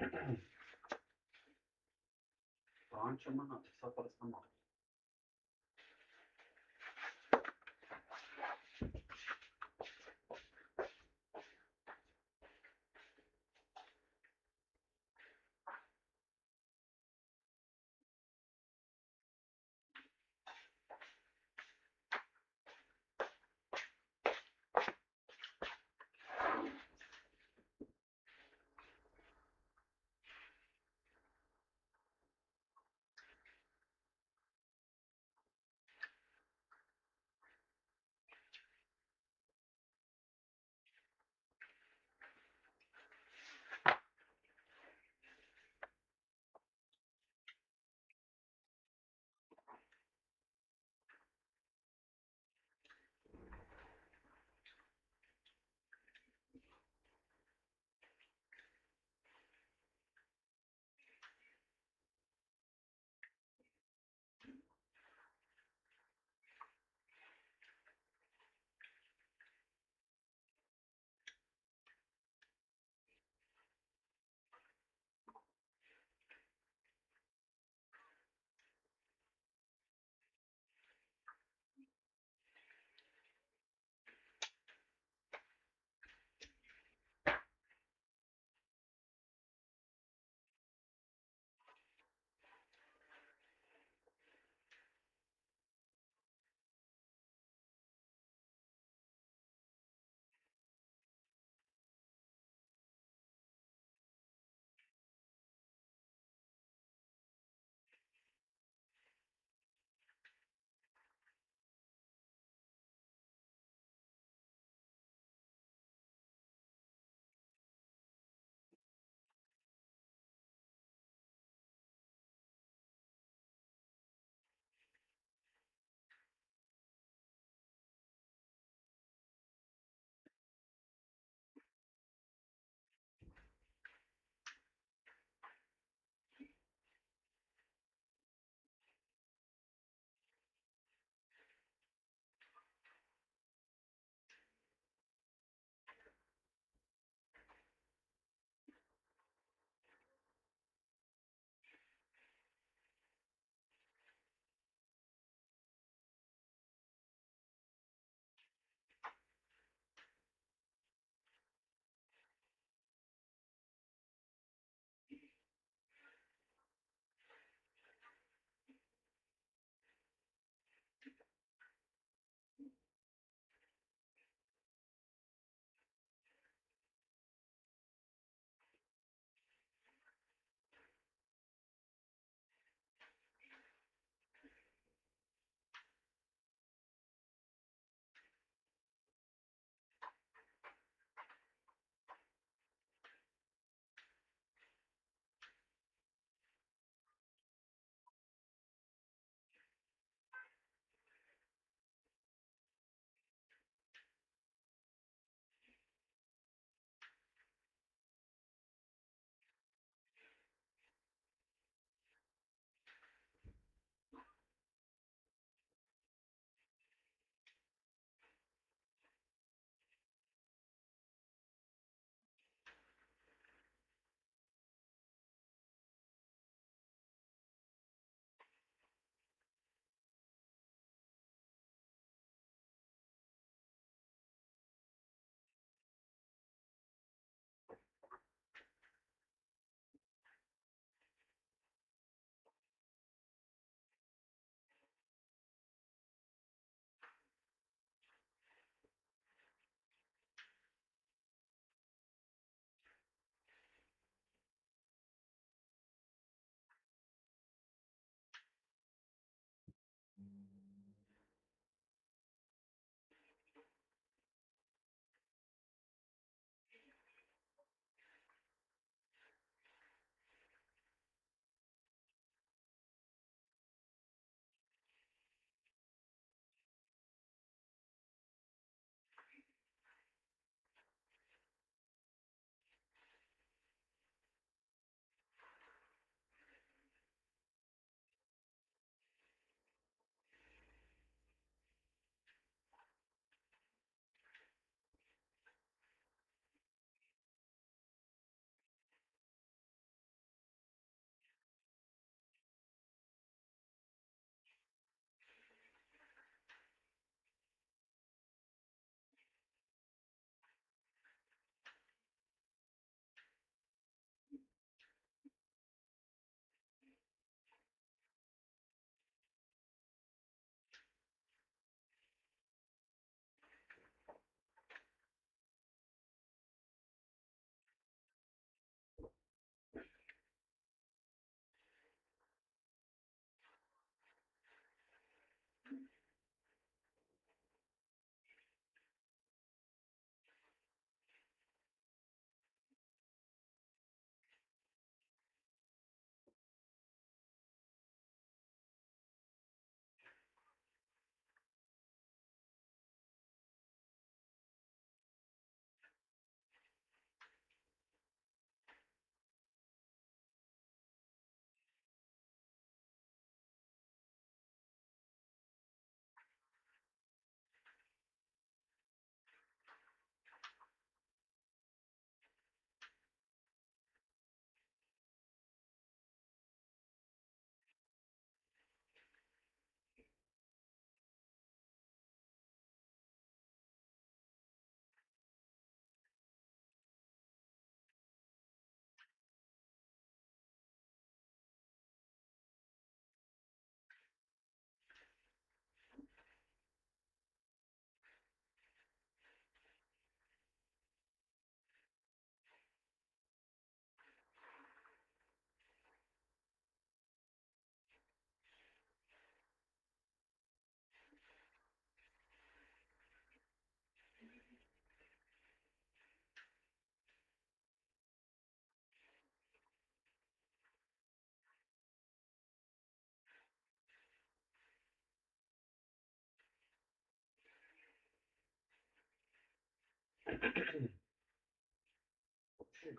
չմնա, սա պարսնամա։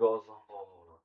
Գազան խաղողը։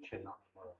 Չեն անում։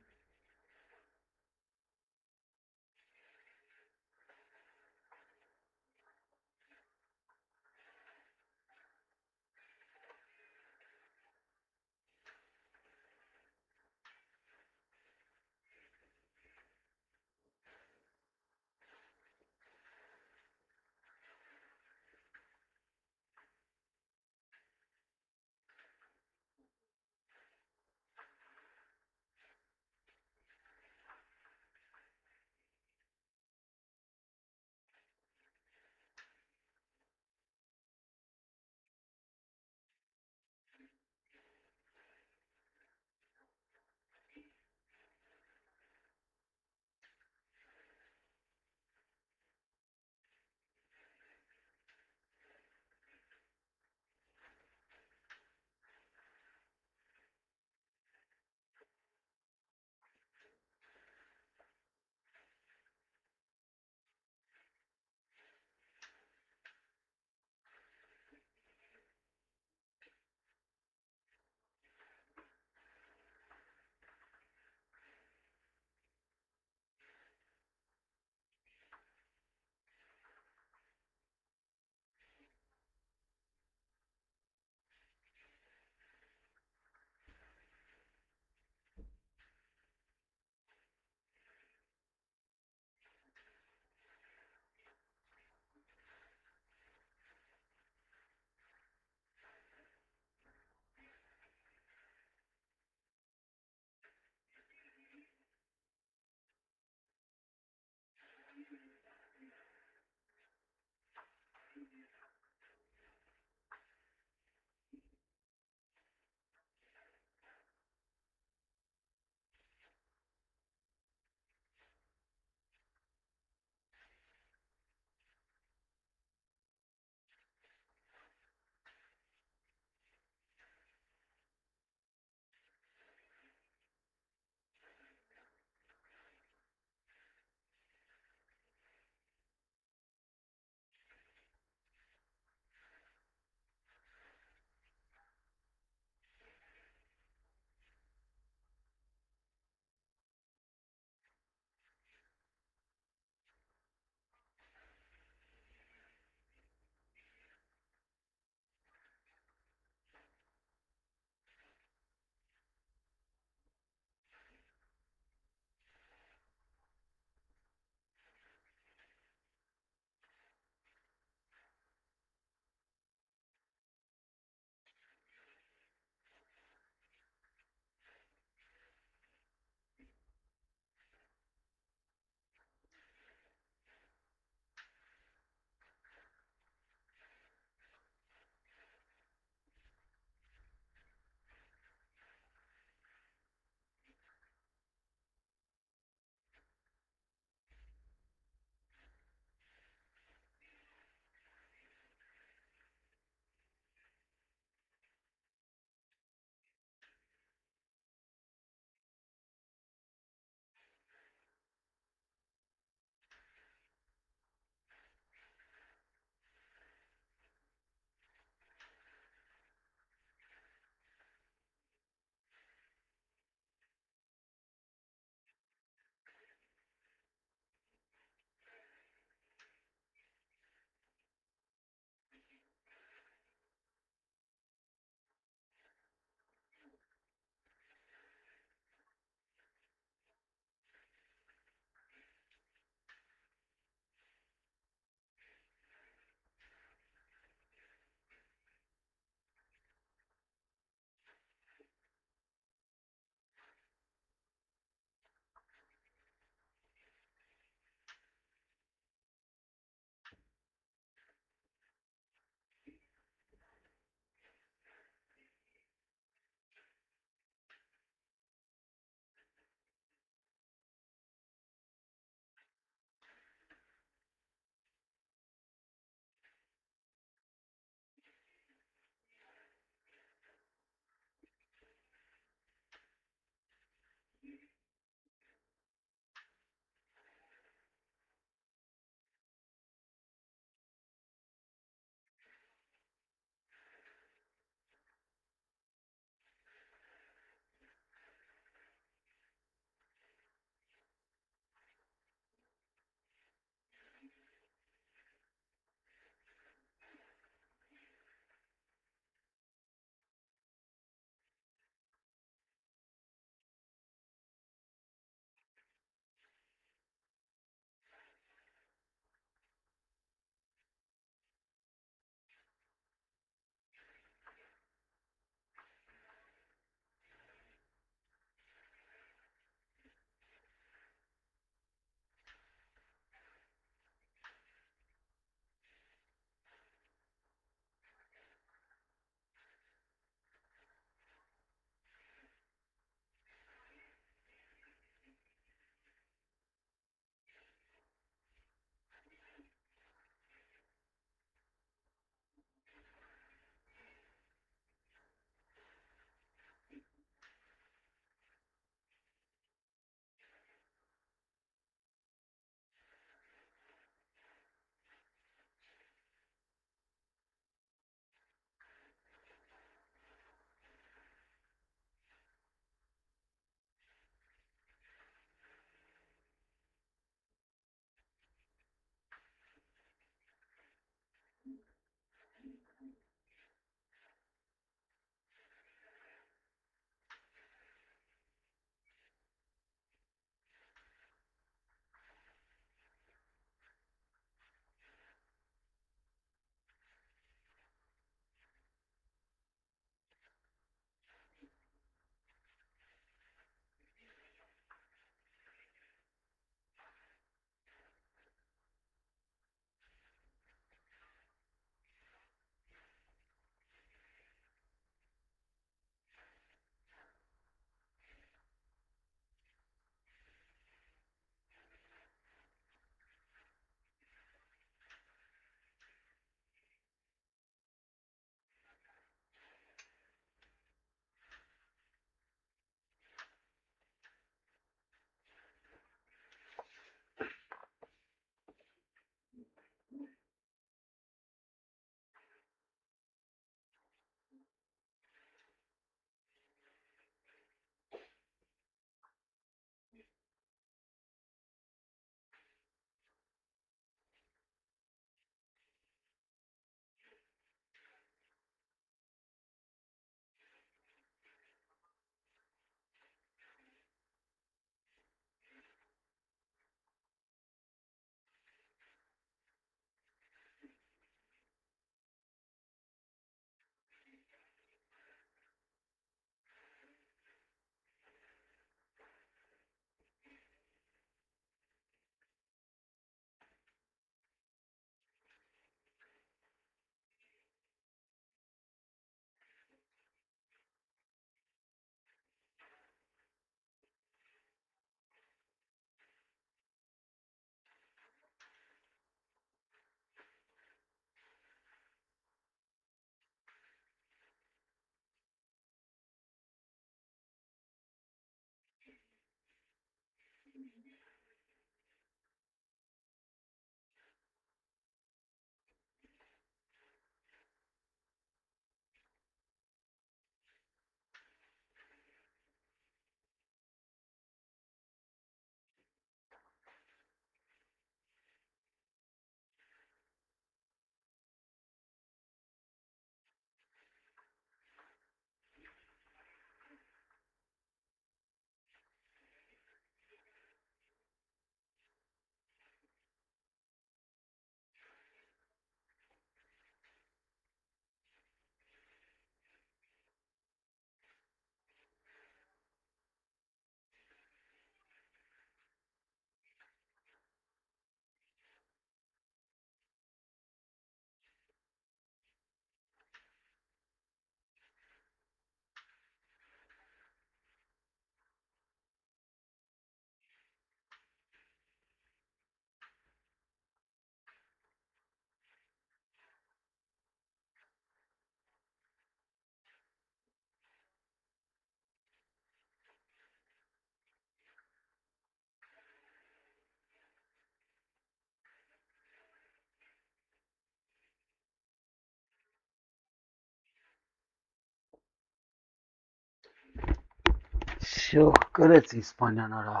Всё, գրեց Իսպանիան արա։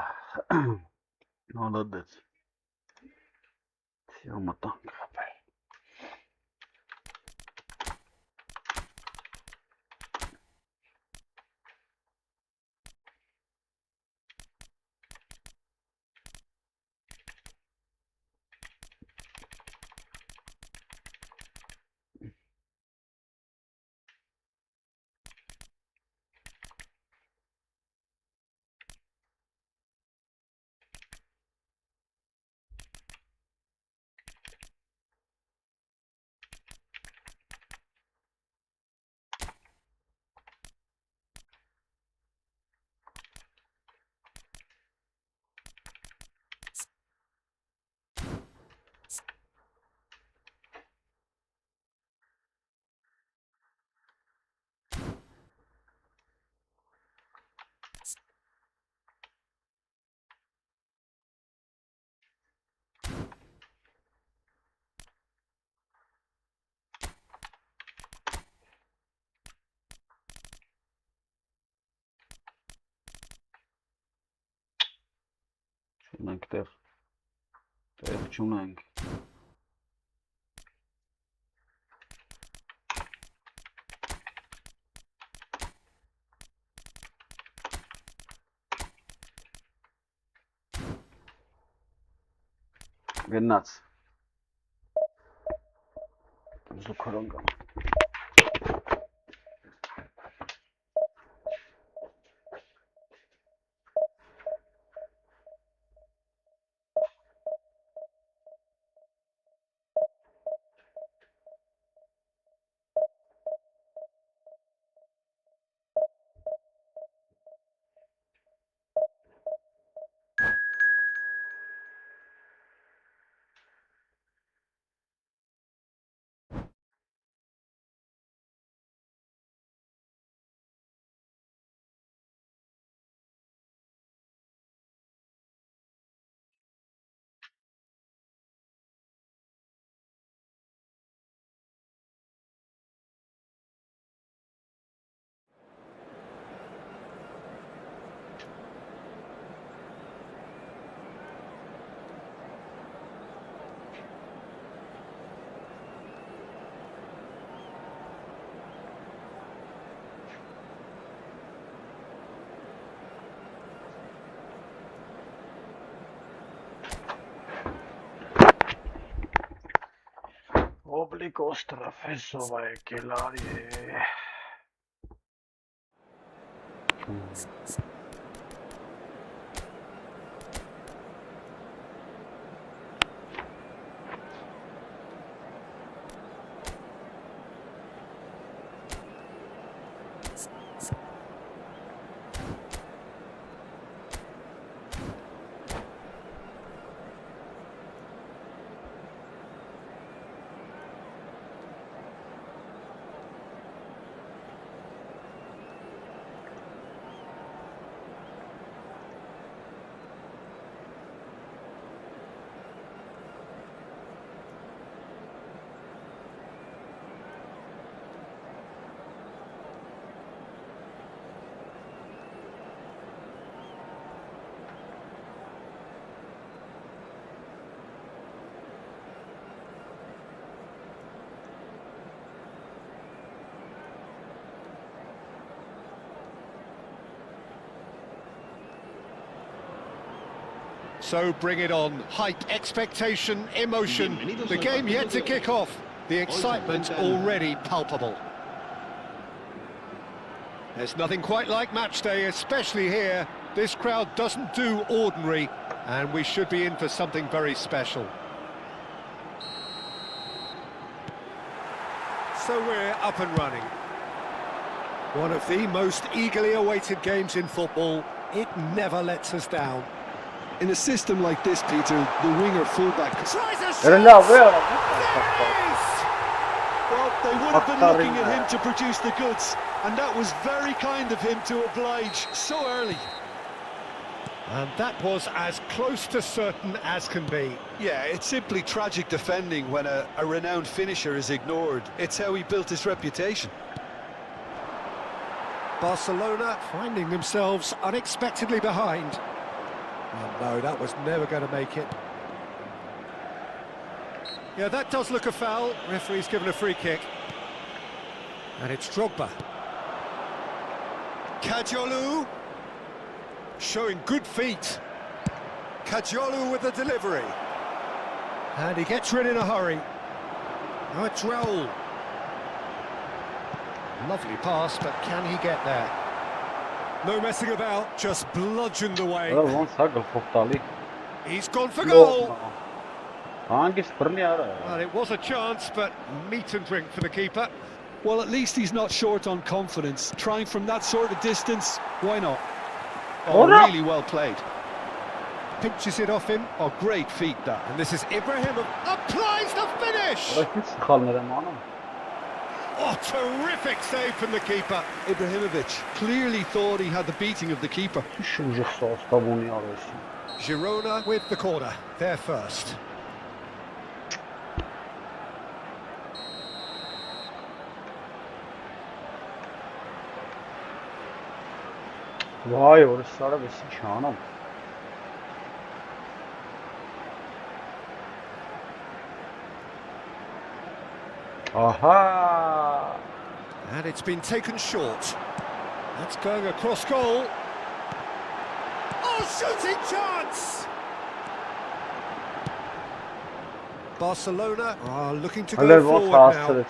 Молодец. Всё, մտանք խփել։ Չունենք տեղ չունենք։ Գնաց։ Զուքրոն գամ։ Oblique ostra fesova e che l'aria. So bring it on. Hype, expectation, emotion. The game yet to kick off. The excitement already palpable. There's nothing quite like match day, especially here. This crowd doesn't do ordinary, and we should be in for something very special. So we're up and running. One of the most eagerly awaited games in football. It never lets us down. In a system like this, Peter, the winger fullback... Tries a shot! There it is! Well, they would have been looking at him to produce the goods, and that was very kind of him to oblige so early. And that was as close to certain as can be. Yeah, it's simply tragic defending when a renowned finisher is ignored. It's how he built his reputation. Barcelona finding themselves unexpectedly behind. Oh no, that was never going to make it. Yeah, that does look a foul. Referee's given a free kick. And it's Drogba. Kajolu showing good feet. Kajolu with the delivery. And he gets rid in a hurry. Now it's Raul. Lovely pass, but can he get there? No messing about, just bludgeoned away. He's gone for goal. Well, it was a chance, but meat and drink for the keeper. Well, at least he's not short on confidence. Trying from that sort of distance, why not? Oh, really well played. Pinches it off him. Oh, great feet that. And this is Ibrahim applies the finish! Oh, terrific save from the keeper. Ibrahimovic clearly thought he had the beating of the keeper. Girona with the corner. They're first. Vay, orası ara besin şanım. Aha! And it's been taken short. That's going across goal. Oh, shooting chance! Barcelona are looking to go forward now.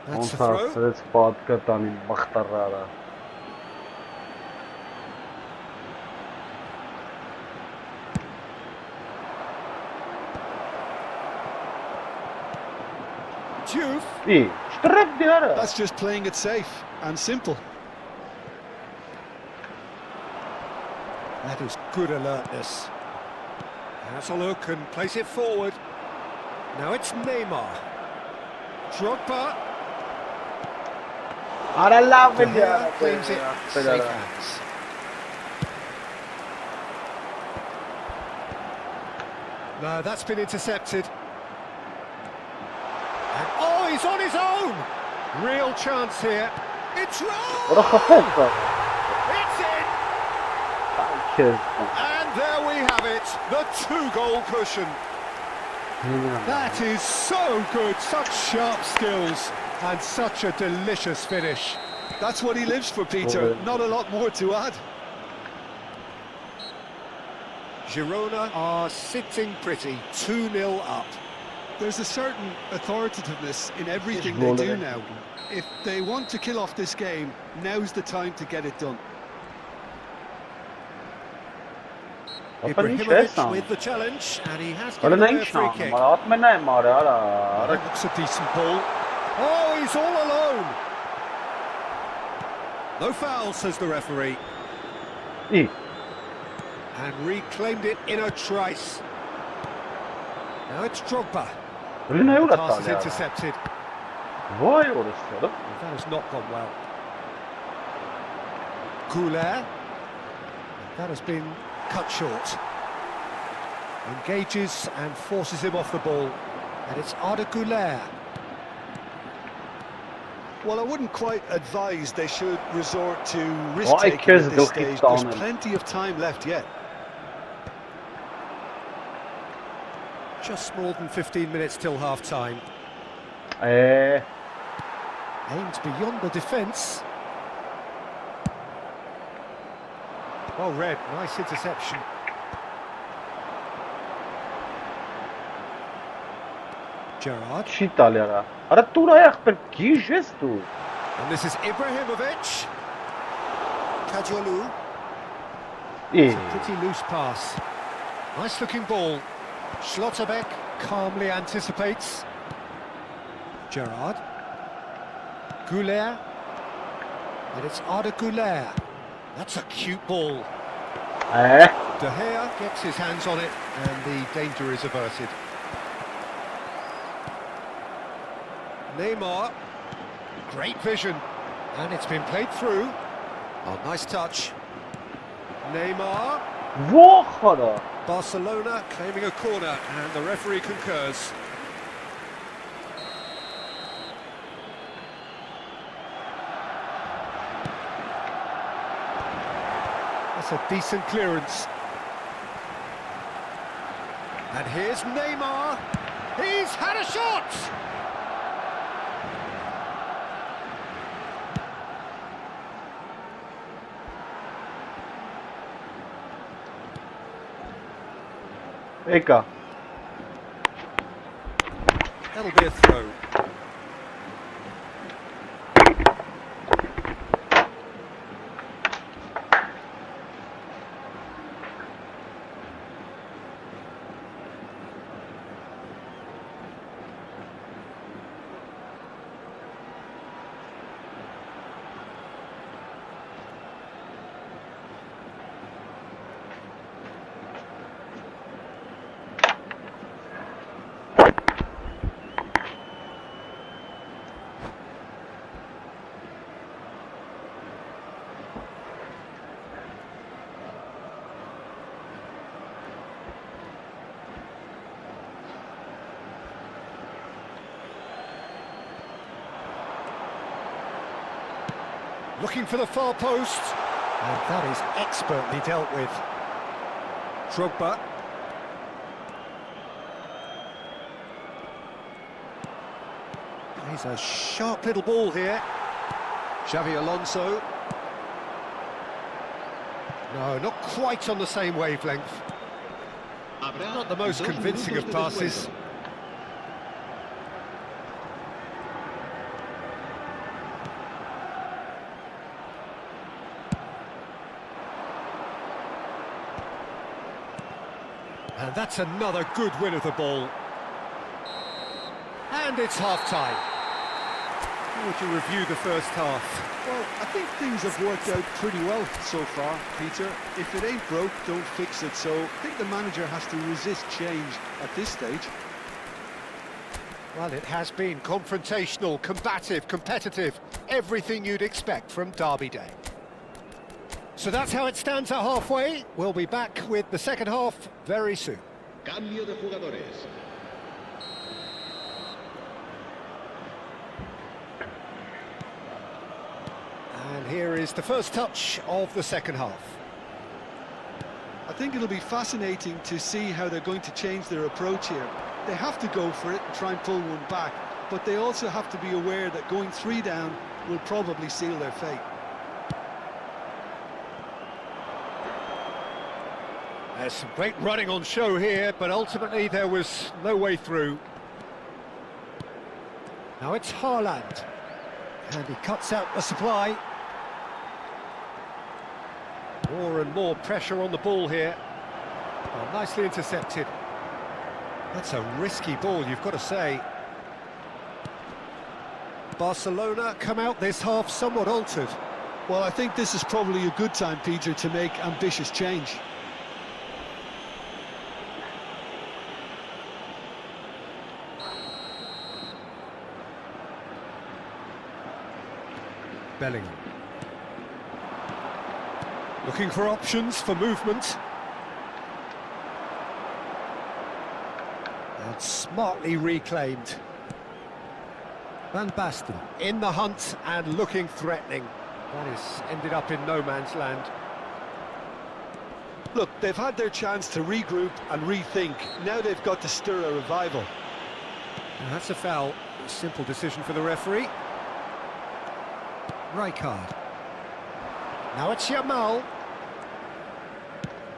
That's a throw. That's just playing it safe and simple. That is good alertness. Has a look and place it forward. Now it's Neymar. Drogba. Claims it. Safe hands. No, that's been intercepted. And, oh, he's on his own! Real chance here. It's wrong! It's in! And there we have it, the 2-goal cushion. That is so good, such sharp skills and such a delicious finish. That's what he lives for, Peter. Not a lot more to add. Girona are sitting pretty, 2-0 up. There's a certain authoritativeness in everything they do now. If they want to kill off this game, now's the time to get it done. Ibrahimovic with the challenge, and he has given away a free kick. Looks a decent ball. Oh, he's all alone. No foul, says the referee. And reclaimed it in a trice. Now it's Drogba. The pass is intercepted. That has not gone well. Goulet. That has been cut short. Engages and forces him off the ball. And it's Arda Goulet. Well, I wouldn't quite advise they should resort to risk-taking at this stage. There's plenty of time left yet. Just more than 15 minutes till half-time. Aimed beyond the defence. Well read, nice interception. Gerrard. And this is Ibrahimovic. Kajolu. It's a pretty loose pass. Nice looking ball. Schlotterbeck calmly anticipates. Gerrard. Goulet. And it's Arda Goulet. That's a cute ball. De Gea gets his hands on it and the danger is averted. Neymar. Great vision. And it's been played through. Oh, nice touch. Neymar. Barcelona claiming a corner and the referee concurs. That's a decent clearance. And here's Neymar. He's had a shot! Եկա։ That'll be a throw. Looking for the far post. And that is expertly dealt with. Drogba. He's a sharp little ball here. Xavi Alonso. No, not quite on the same wavelength. Not the most convincing of passes. And that's another good win of the ball. And it's half-time. How would you review the first half? Well, I think things have worked out pretty well so far, Peter. If it ain't broke, don't fix it. So I think the manager has to resist change at this stage. Well, it has been confrontational, combative, competitive. Everything you'd expect from Derby Day. So that's how it stands at halfway. We'll be back with the second half very soon. Cambio de jugadores. And here is the first touch of the second half. I think it'll be fascinating to see how they're going to change their approach here. They have to go for it and try and pull one back, but they also have to be aware that going 3 down will probably seal their fate. There's some great running on show here, but ultimately there was no way through. Now it's Haaland, and he cuts out the supply. More and more pressure on the ball here. Oh, nicely intercepted. That's a risky ball, you've got to say. Barcelona come out this half somewhat altered. Well, I think this is probably a good time, Peter, to make ambitious change. Bellingham. Looking for options for movement. And smartly reclaimed. Van Basten in the hunt and looking threatening. That is ended up in no man's land. Look, they've had their chance to regroup and rethink. Now they've got to stir a revival. And that's a foul. A simple decision for the referee. Rijkaard. Now it's Yamal.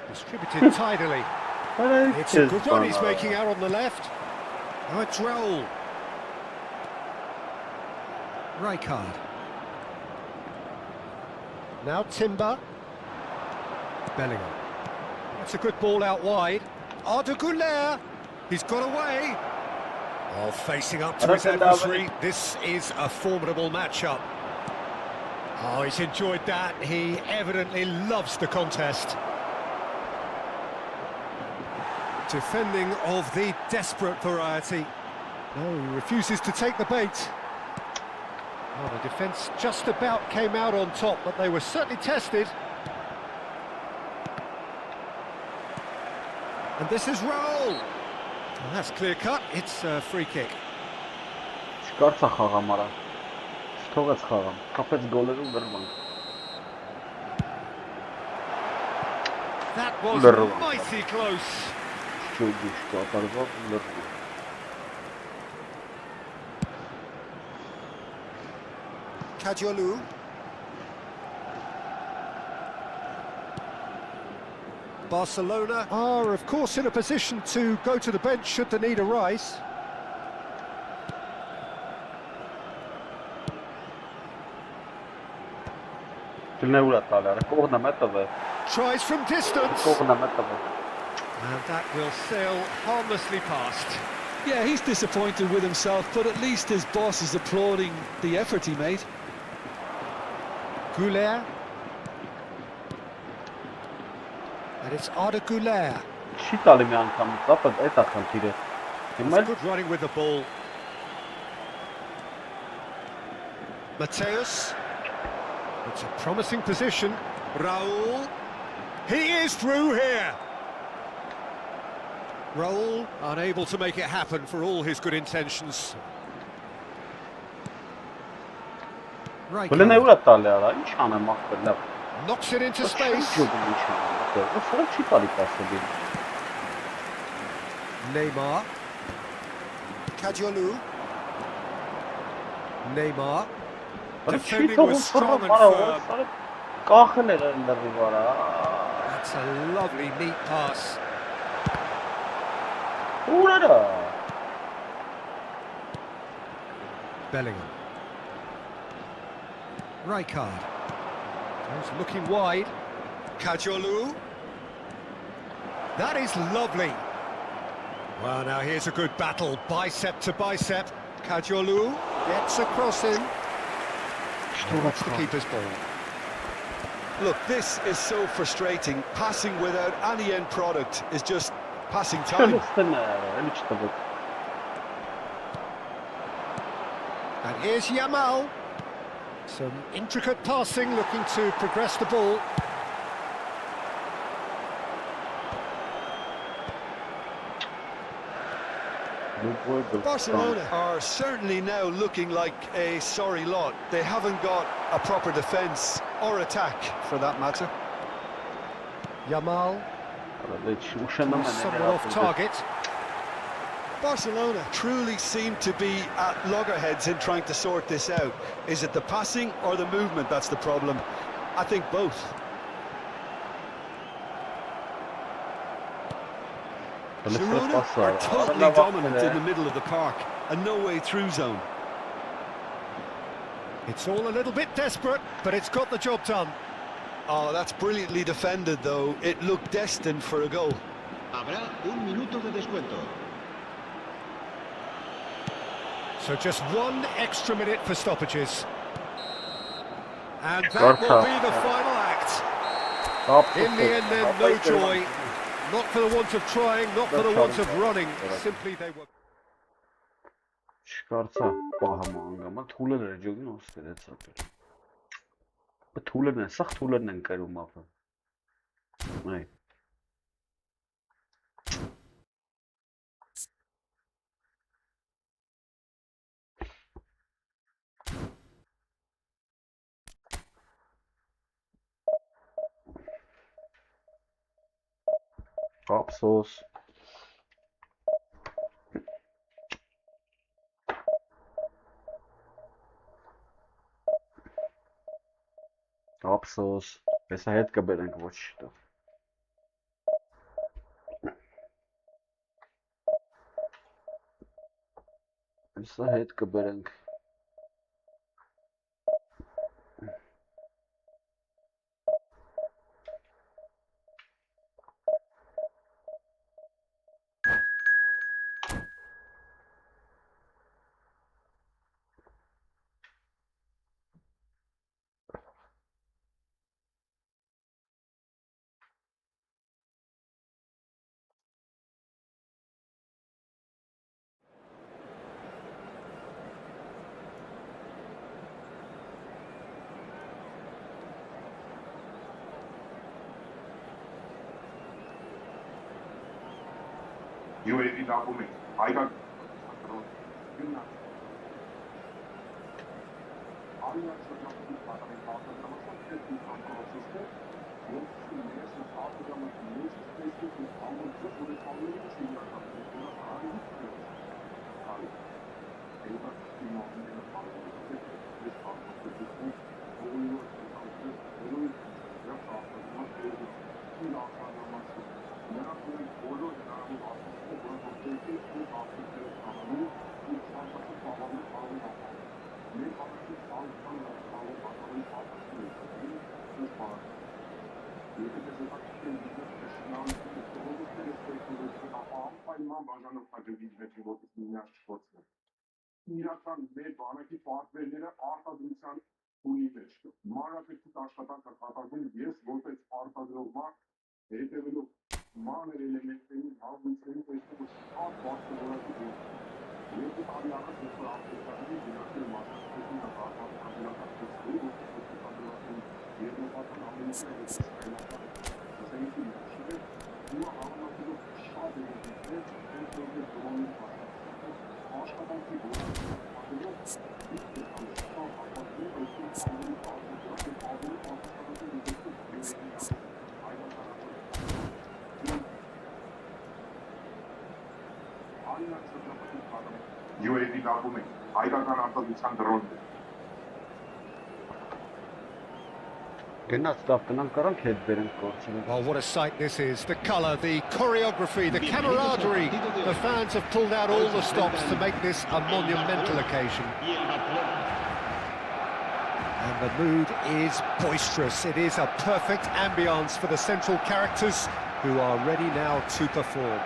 Distributed tidily. It's a good one he's making out on the left. Now it's Raul. Rijkaard. Now Timber. Bellingham. That's a good ball out wide. Arda Güler. He's got away. Oh, facing up to his adversary. This is a formidable matchup. Oh, he's enjoyed that. He evidently loves the contest. Defending of the desperate variety. No, he refuses to take the bait. Oh, the defence just about came out on top, but they were certainly tested. And this is Raul. And that's clear cut. It's a free kick. Չկարծա խաղամ արա։ Չթողեց խաղամ։ Կապեց գոլերում գրման։ That was Literally. mighty close. Çocuk katarva bunlar. Kadiolu. Barcelona are, of course, in a position to go to the bench should the need arise. Tries from distance. And that will sail harmlessly past. Yeah, he's disappointed with himself, but at least his boss is applauding the effort he made. Goulet. And it's Arda Goulet. Good running with the ball. Mateus. It's a promising position. Raul. He is through here. Raul unable to make it happen for all his good intentions. Right. Knocks it into space. Neymar. Kadiolu. Neymar. Defending was strong and firm. That's a lovely neat pass. Bellingham. Rijkaard. He's looking wide. Kadiolu. That is lovely. Well, now here's a good battle, bicep to bicep. Kadiolu gets across him. That's the keeper's ball. Look, this is so frustrating. Passing without any end product is just passing time. And here's Yamal. Some intricate passing, looking to progress the ball. Barcelona are certainly now looking like a sorry lot. They haven't got a proper defence or attack, for that matter. Yamal. Somewhat off target. Barcelona truly seem to be at loggerheads in trying to sort this out. Is it the passing or the movement that's the problem? I think both. Girona are totally dominant in the middle of the park, a no-way through zone. It's all a little bit desperate, but it's got the job done. Oh, that's brilliantly defended, though. It looked destined for a goal. Habrá un minuto de descuento. So just one extra minute for stoppages. And that will be the final act. In the end then, no joy. Not for the want of trying, not for the want of running. Simply they were... Çıkarsa pahaman ama tuğla rejogin ostere sapır. Bu tuğla ne sak tuğla ne karum apı. Ay. Afsos. Afsos. Essa rede cabelinho que eu vou te dar. Essa rede cabelinho. UAV document. I got. Իրական մեր բանակի պատվերները արտադրության ունի մեջ։ Մանրակրկիտ աշխատանք կատարվում ես որպես արտադրողմա հետևելով մանր էլեմենտների հաղորդումների տեսնելով շատ բարձրորակի գործ։ Երկու տարի առաջ ես արտադրողի դրական մասնակցություն կատարած կազմակերպությունների արտադրության երկրորդական ամենից հայտնի ասենքի շուրջ հիմա համանախագահ շատ դեպքեր ընդգրկել դրոնի աշխատանքի UAV լάβում է հայկական արտադրության դրոններ։ Գնաց դավ տնանք կարանք հետ բերենք գործերը։ Well, what a sight this is. The colour, the choreography, the camaraderie. The fans have pulled out all the stops to make this a monumental occasion. And the mood is boisterous. It is a perfect ambience for the central characters who are ready now to perform.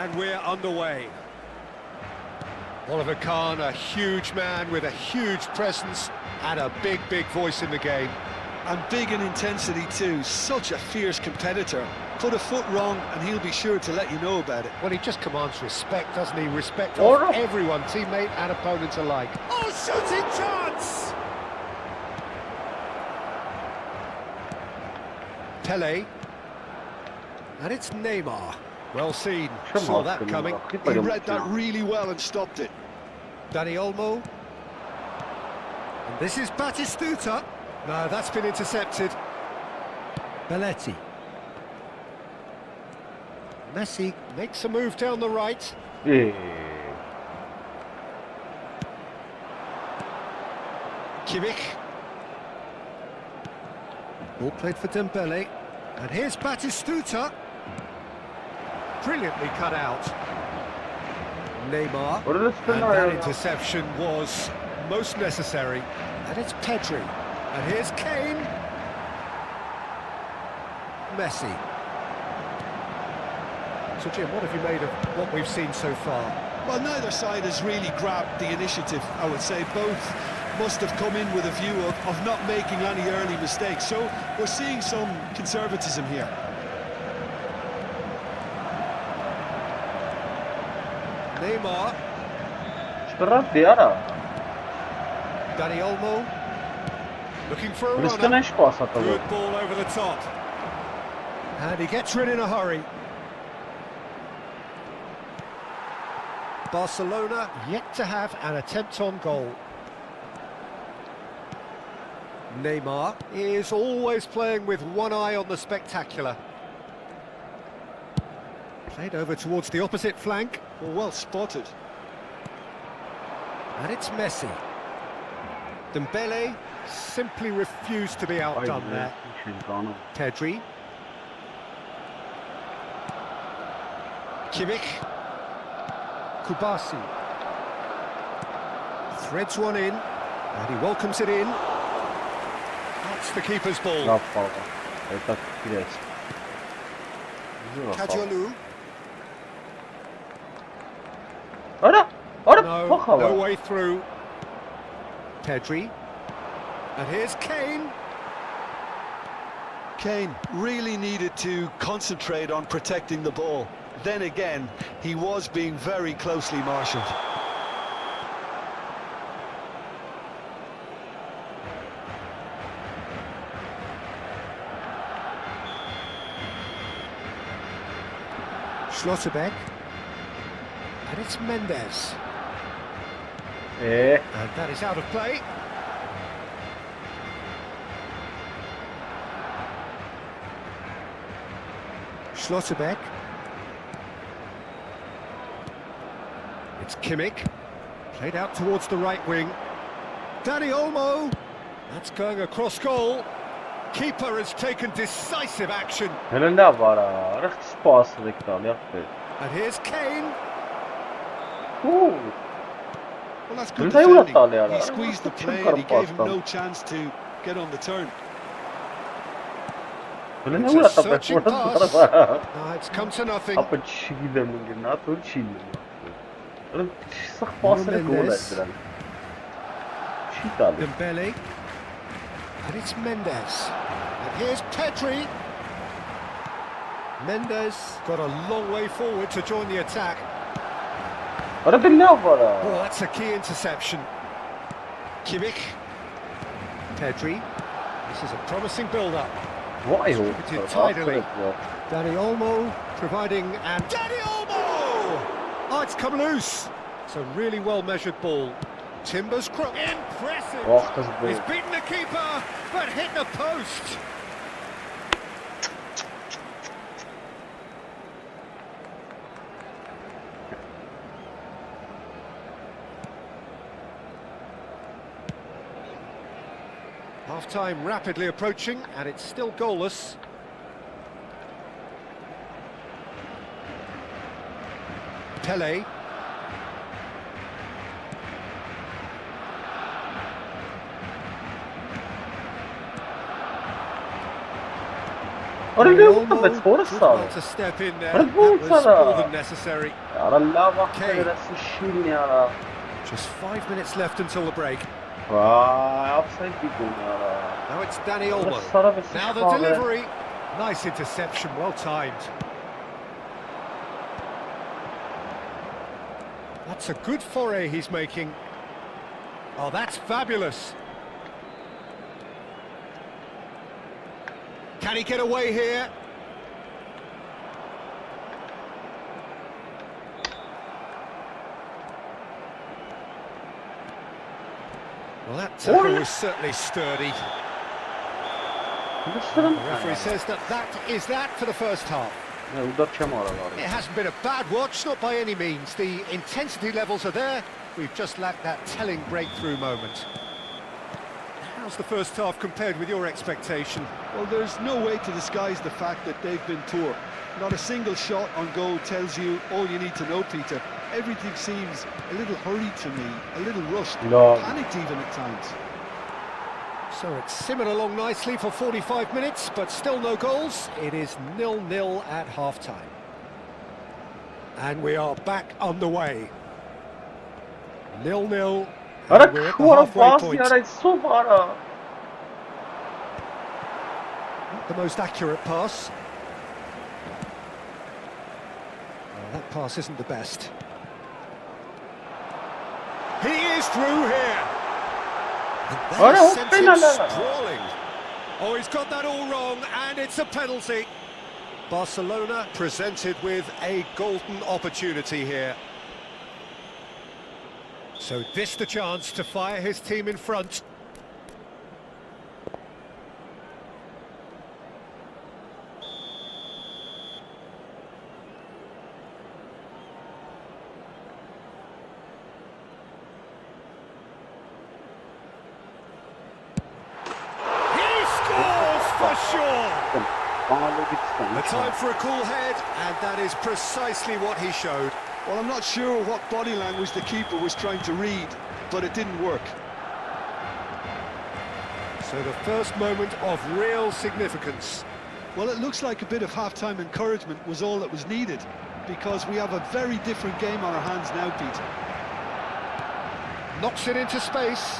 And we're underway. Oliver Kahn, a huge man with a huge presence and a big, big voice in the game. And big in intensity too, such a fierce competitor. Put a foot wrong and he'll be sure to let you know about it. Well, he just commands respect, doesn't he? Respect of everyone, teammate and opponent alike. Oh, shooting chance! Pele. And it's Neymar. Well seen, saw that coming. He read that really well and stopped it. Dani Olmo. And this is Batistuta. No, that's been intercepted. Belletti. Messi makes a move down the right. Kimmich. Ball played for Dembele. And here's Batistuta. Brilliantly cut out. Neymar. And that interception was most necessary. And it's Pedri. And here's Kane. Messi. So Jim, what have you made of what we've seen so far? Well, neither side has really grabbed the initiative, I would say. Both must have come in with a view of not making any early mistakes. So we're seeing some conservatism here. Neymar. Dani Olmo. Looking for a runner. Good ball over the top. And he gets rid in a hurry. Barcelona yet to have an attempt on goal. Neymar is always playing with one eye on the spectacular. Played over towards the opposite flank. Well spotted. And it's Messi. Dembele simply refused to be outdone there. Pedri. Kimmich. Kubasi. Threads one in. And he welcomes it in. That's the keeper's ball. Kajolu. No way through. Pedri. And here's Kane. Kane really needed to concentrate on protecting the ball. Then again, he was being very closely marshalled. Schlotterbeck. And it's Mendes. And that is out of play. Schlotterbeck. It's Kimmich. Played out towards the right wing. Dani Olmo. That's going across goal. Keeper has taken decisive action. Helena var ha. Recht spaselijk dan, ja. And here's Kane. Oeh. Well, that's good Hij wil dat al, defending. ja. He squeezed the play and he gave him no chance to get on the turn. Helena It's wil a dat searching pass. It's come to nothing. Apa çiğdem bugün, nasıl çiğdem? Oğlum sık pasını gol ettiren. Çiğdem. Dembele. And it's Mendes. And here's Pedri. Mendes got a long way forward to join the attack. Arada ne var ha? Oh, that's a key interception. Kimmich. Pedri. This is a promising build-up. Vay o. Distributed tidily. Dani Olmo providing, and Dani Olmo! Oh, it's come loose. It's a really well-measured ball. Timber's cross. Impressive. Oh, kız be. He's beaten the keeper, but hit the post. Half-time rapidly approaching, and it's still goalless. Pele. Arada ne var? Ben sonra Good sağ. well to step in there. Hadi That bu was sana. more than necessary. Arada bak Kane. neresi şin ya. Just 5 minutes left until the break. Vay, upside bir gol ya. Now it's Dani Olmo. Sarı ve Now the sıçrağı. delivery. Nice interception, well timed. That's a good foray he's making. Oh, that's fabulous. Can he get away here? Well, that tackle was certainly sturdy. The referee says that is that for the first half. Ne uzatacağım araları. It hasn't been a bad watch, not by any means. The intensity levels are there. We've just lacked that telling breakthrough moment. How's the first half compared with your expectation? Well, there's no way to disguise the fact that they've been poor. Not a single shot on goal tells you all you need to know, Peter. Everything seems a little hurried to me, a little rushed, No. panicked even at times. So it's simmered along nicely for 45 minutes, but still no goals. It is 0-0 at half-time. And we are back underway. 0-0. Ara And we're at the kuvara halfway pas point. ya, so var. Not the most accurate pass. Well, that pass isn't the best. He is through here. And that has sent him sprawling. Oh, he's got that all wrong, and it's a penalty. Barcelona presented with a golden opportunity here. So this the chance to fire his team in front. A time for a cool head, and that is precisely what he showed. Well, I'm not sure what body language the keeper was trying to read, but it didn't work. So the first moment of real significance. Well, it looks like a bit of half-time encouragement was all that was needed, because we have a very different game on our hands now, Peter. Knocks it into space.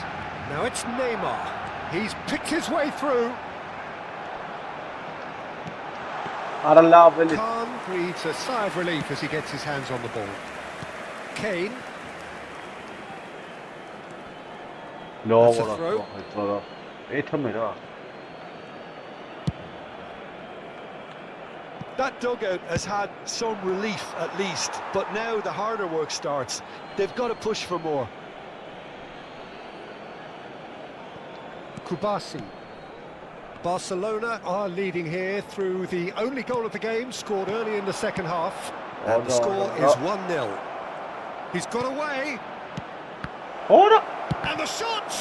Now it's Neymar. He's picked his way through. Khan breathes a sigh of relief as he gets his hands on the ball. Kane. No, That's a throw. That dugout has had some relief at least, but now the harder work starts. They've got to push for more. Kubasi. Barcelona are leading here through the only goal of the game, scored early in the second half. And the score is 1-0. He's got away. Ora! And the shot!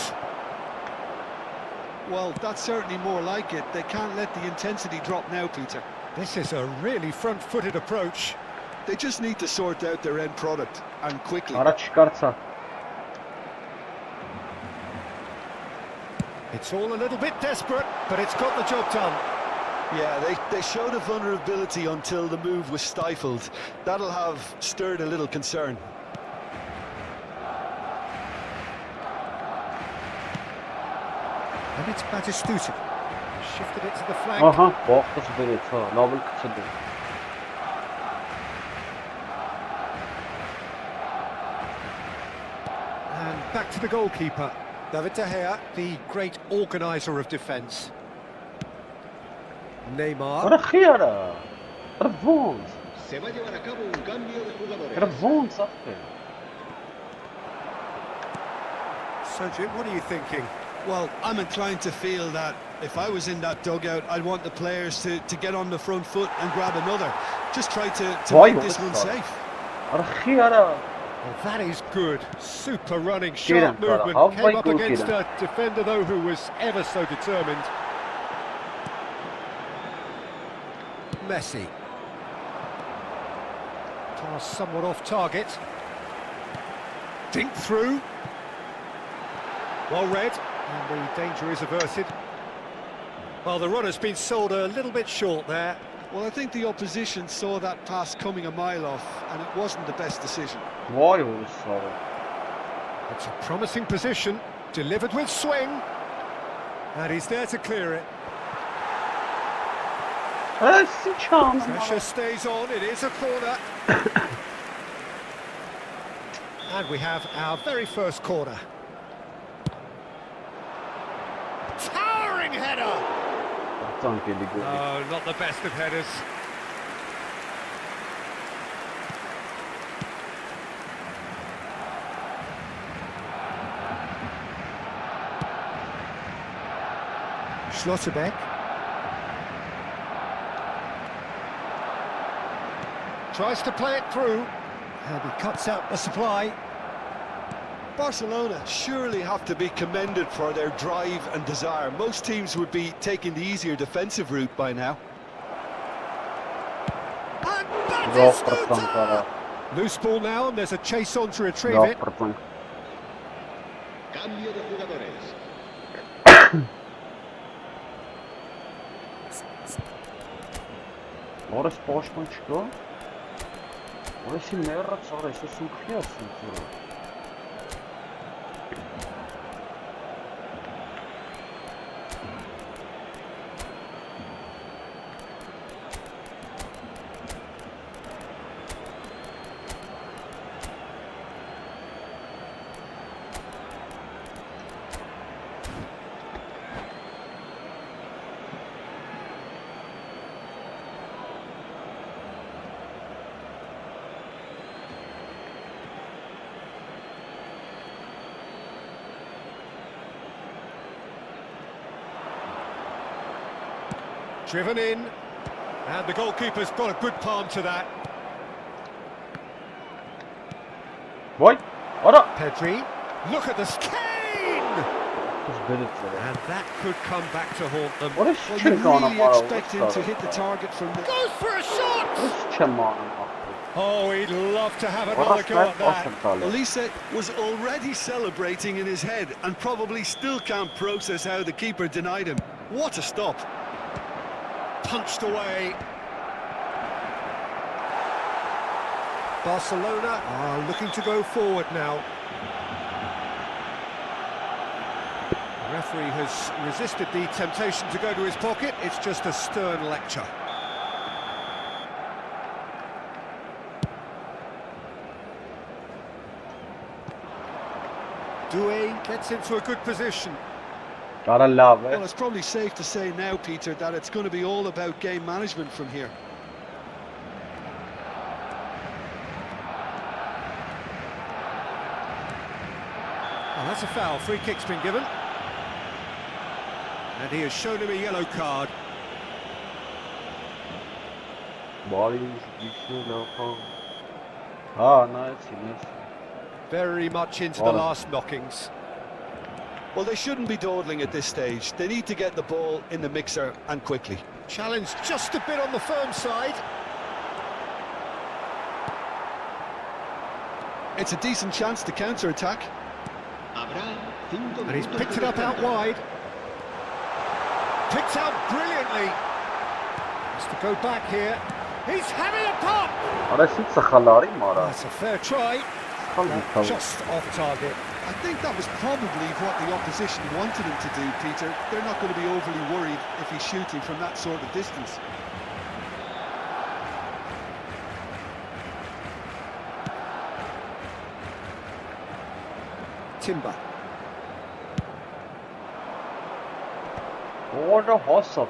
Well, that's certainly more like it. They can't let the intensity drop now, Peter. This is a really front-footed approach. They just need to sort out their end product, and quickly. Ara çıkarsa. It's all a little bit desperate, but it's got the job done. Yeah, they showed a vulnerability until the move was stifled. That'll have stirred a little concern. And it's Batistuta. Shifted it to the flank. Aha, boxda süper et. Ha, Nobel kaçırdı. And back to the goalkeeper. David De Gea, the great organiser of defence. Neymar. Ora khiyara. Revons. Se va a llevar a cabo un cambio de jugadores. Revons after. So, Jim, what are you thinking? Well, I'm inclined to feel that if I was in that dugout, I'd want the players to get on the front foot and grab another. Just try to Why make this one was that? safe. Ora khiyara. Well, that is good. Super running, Kiran, sharp movement. how Came up good, against Kiran. a defender, though, who was ever so determined. Messi. Pass somewhat off target. Dink through. Well read, and the danger is averted. Well, the run has been sold a little bit short there. Well, I think the opposition saw that pass coming a mile off, and it wasn't the best decision. Vay olsun. It's a promising position, delivered with swing, and he's there to clear it. Pressure stays on, it is a corner. And we have our very first corner. Towering header! Oh, not the best of headers. Schlotterbeck. Tries to play it through, and he cuts out the supply. Barcelona surely have to be commended for their drive and desire. Most teams would be taking the easier defensive route by now. And Batistuta! Loose ball now, and there's a chase on to retrieve it. Cambio de jugadores. Orası boştan çıkıyor. Orası nerede sonra işte sıkıyorsun. Driven in, and the goalkeeper's got a good palm to that. Vay! Ora! Pedri, look at the Kane! And that could come back to haunt them. Orası Well, you çıkıyor ona really para. expect him to hit the target from the... Goes for a shot! Orası çemanın. Oh, he'd love to have another go at that. Olise was already celebrating in his head and probably still can't process how the keeper denied him. What a stop. Punched away. Barcelona are looking to go forward now. The referee has resisted the temptation to go to his pocket. It's just a stern lecture. Doué gets into a good position. Gotta love Well, it. it's probably safe to say now, Peter, that it's going to be all about game management from here. Oh, that's a foul. Free kick's been given. And he has shown him a yellow card. Nice. Very much into the last knockings. Well, they shouldn't be dawdling at this stage. They need to get the ball in the mixer and quickly. Challenge just a bit on the firm side. It's a decent chance to counter-attack. And he's picked it up out wide. Picked out brilliantly. Has to go back here. He's having a pop! That's a fair try. Just off target. I think that was probably what the opposition wanted him to do, Peter. They're not going to be overly worried if he's shooting from that sort of distance. Timber. What a hustle.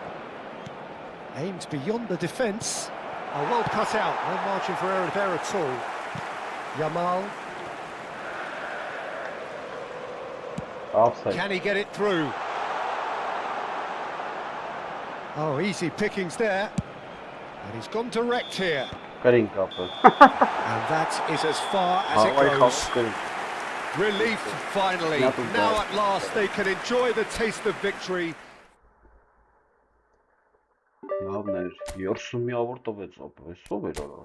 Aimed beyond the defence. Oh, well cut out. No margin for error there at all. Yamal. Offside. Can he get it through? Oh, easy pickings there. And he's gone direct here. Getting couple. And that is as far as it goes. Relief, finally. Now at last they can enjoy the taste of victory. Լավն էր, 30 միավոր տվեց, ով էր արա։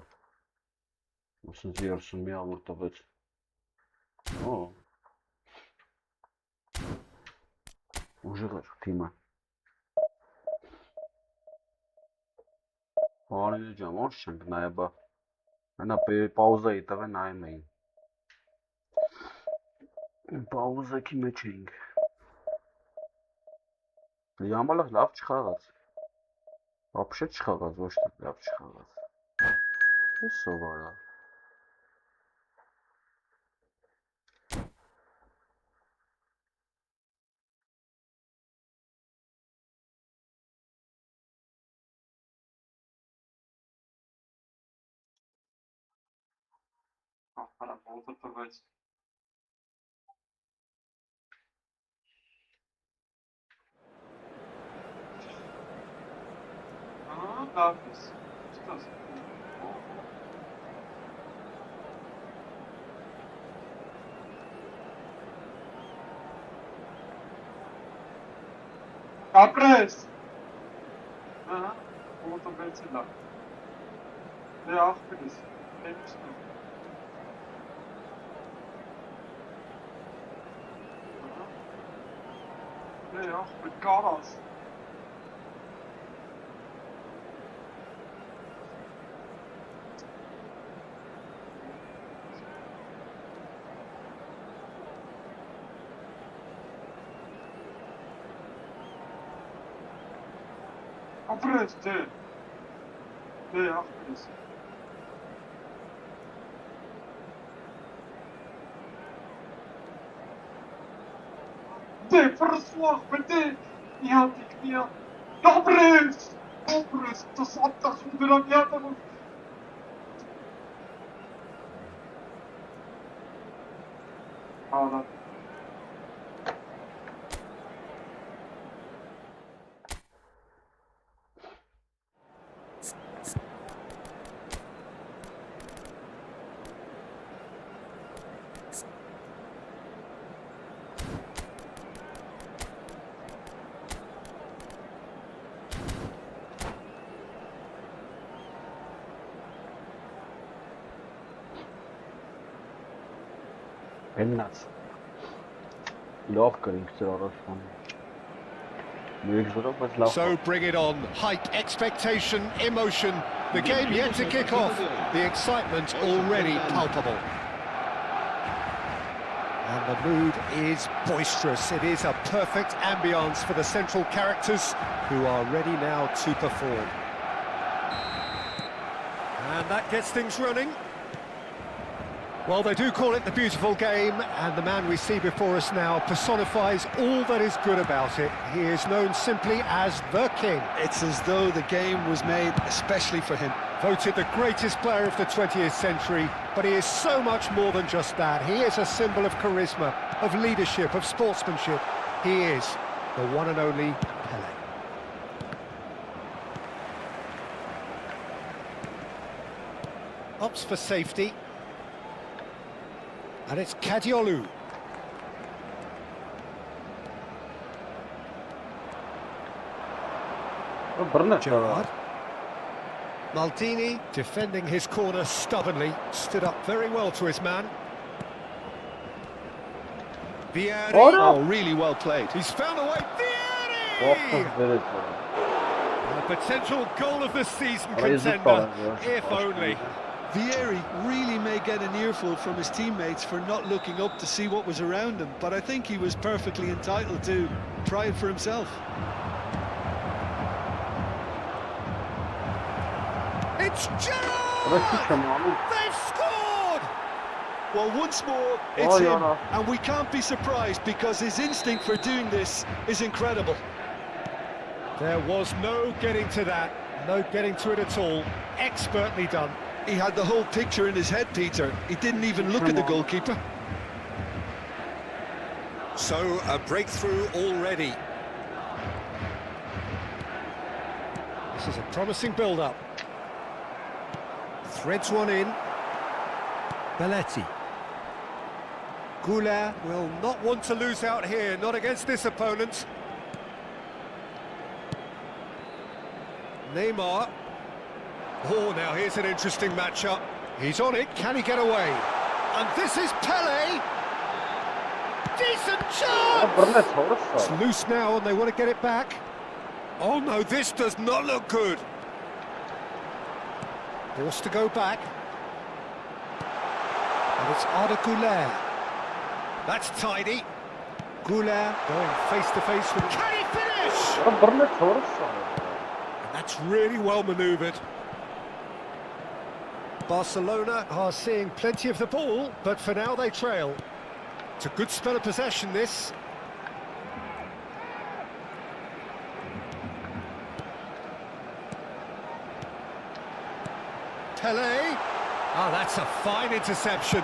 Ոսնց 30 միավոր տվեց։ Ուժեղ էր թիմը։ Հարինի ջան, ոնց չենք նայե բա։ Հենա պաուզայի տղը նայում էին։ Պաուզակի մեջ էինք։ Լիամալը լավ չխաղաց։ Вообще չխաղաց, ոչ թե լավ չխաղաց։ Էս սովարա։ Ահա, տվեց։ Լավից։ Չտաս։ Ապրես։ Ահա, ոտը բեցի լավ։ Դե աղբերիս, հենիչն է։ Դե աղբեր, կարաս։ Ապրես, դե աղբերիս։ Դե պրսու աղբեր, դե միատիկ միատ։ Ապրես, տս ատասում դրա միատը որ։ Հալա։ Հեննաց։ Լավ կրինք ծեր առաջվան։ So bring it on. Height, expectation, emotion. The game yet to kick off. The excitement already palpable. And the mood is boisterous. It is a perfect ambience for the central characters who are ready now to perform. And that gets things running. Well, they do call it the beautiful game, and the man we see before us now personifies all that is good about it. He is known simply as the King. It's as though the game was made especially for him. Voted the greatest player of the 20th century, but he is so much more than just that. He is a symbol of charisma, of leadership, of sportsmanship. He is the one and only Pele. Opts for safety. And it's Kadiolu. Gerrard. Maldini defending his corner stubbornly, stood up very well to his man. Vieri. Oh, really well played. He's found a way. Vieri! A potential goal of the season contender, if only. Vieri really may get an earful from his teammates for not looking up to see what was around him, but I think he was perfectly entitled to try it for himself. It's Gerrard! They've scored! Well, once more, it's him, and we can't be surprised because his instinct for doing this is incredible. There was no getting to that, no getting to it at all. Expertly done. He had the whole picture in his head, Peter. He didn't even look at the goalkeeper. So, a breakthrough already. This is a promising build-up. Threads one in. Belletti. Goulet will not want to lose out here, not against this opponent. Neymar. Oh, now here's an interesting matchup. He's on it, can he get away? And this is Pele! Decent chance! It's loose now and they want to get it back. Oh no, this does not look good. Forced to go back. And it's Arda Goulet. That's tidy. Goulet going face to face with... Can he finish? And that's really well manoeuvred. Barcelona are seeing plenty of the ball, but for now they trail. It's a good spell of possession, this. Pele. Ah, that's a fine interception.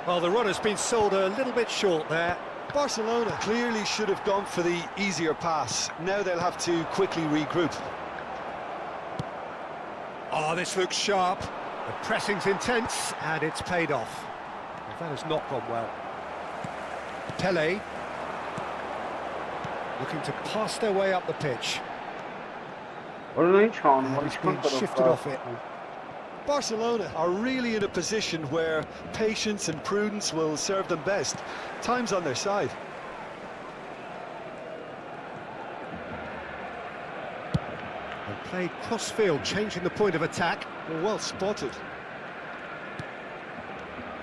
Well, the run has been sold a little bit short there. Barcelona clearly should have gone for the easier pass. Now they'll have to quickly regroup. Oh, this looks sharp. The pressing's intense, and it's paid off. Well, that has not gone well. Pele. Looking to pass their way up the pitch. And he's been shifted off it. Barcelona are really in a position where patience and prudence will serve them best. Time's on their side. They played cross-field, changing the point of attack. Well spotted.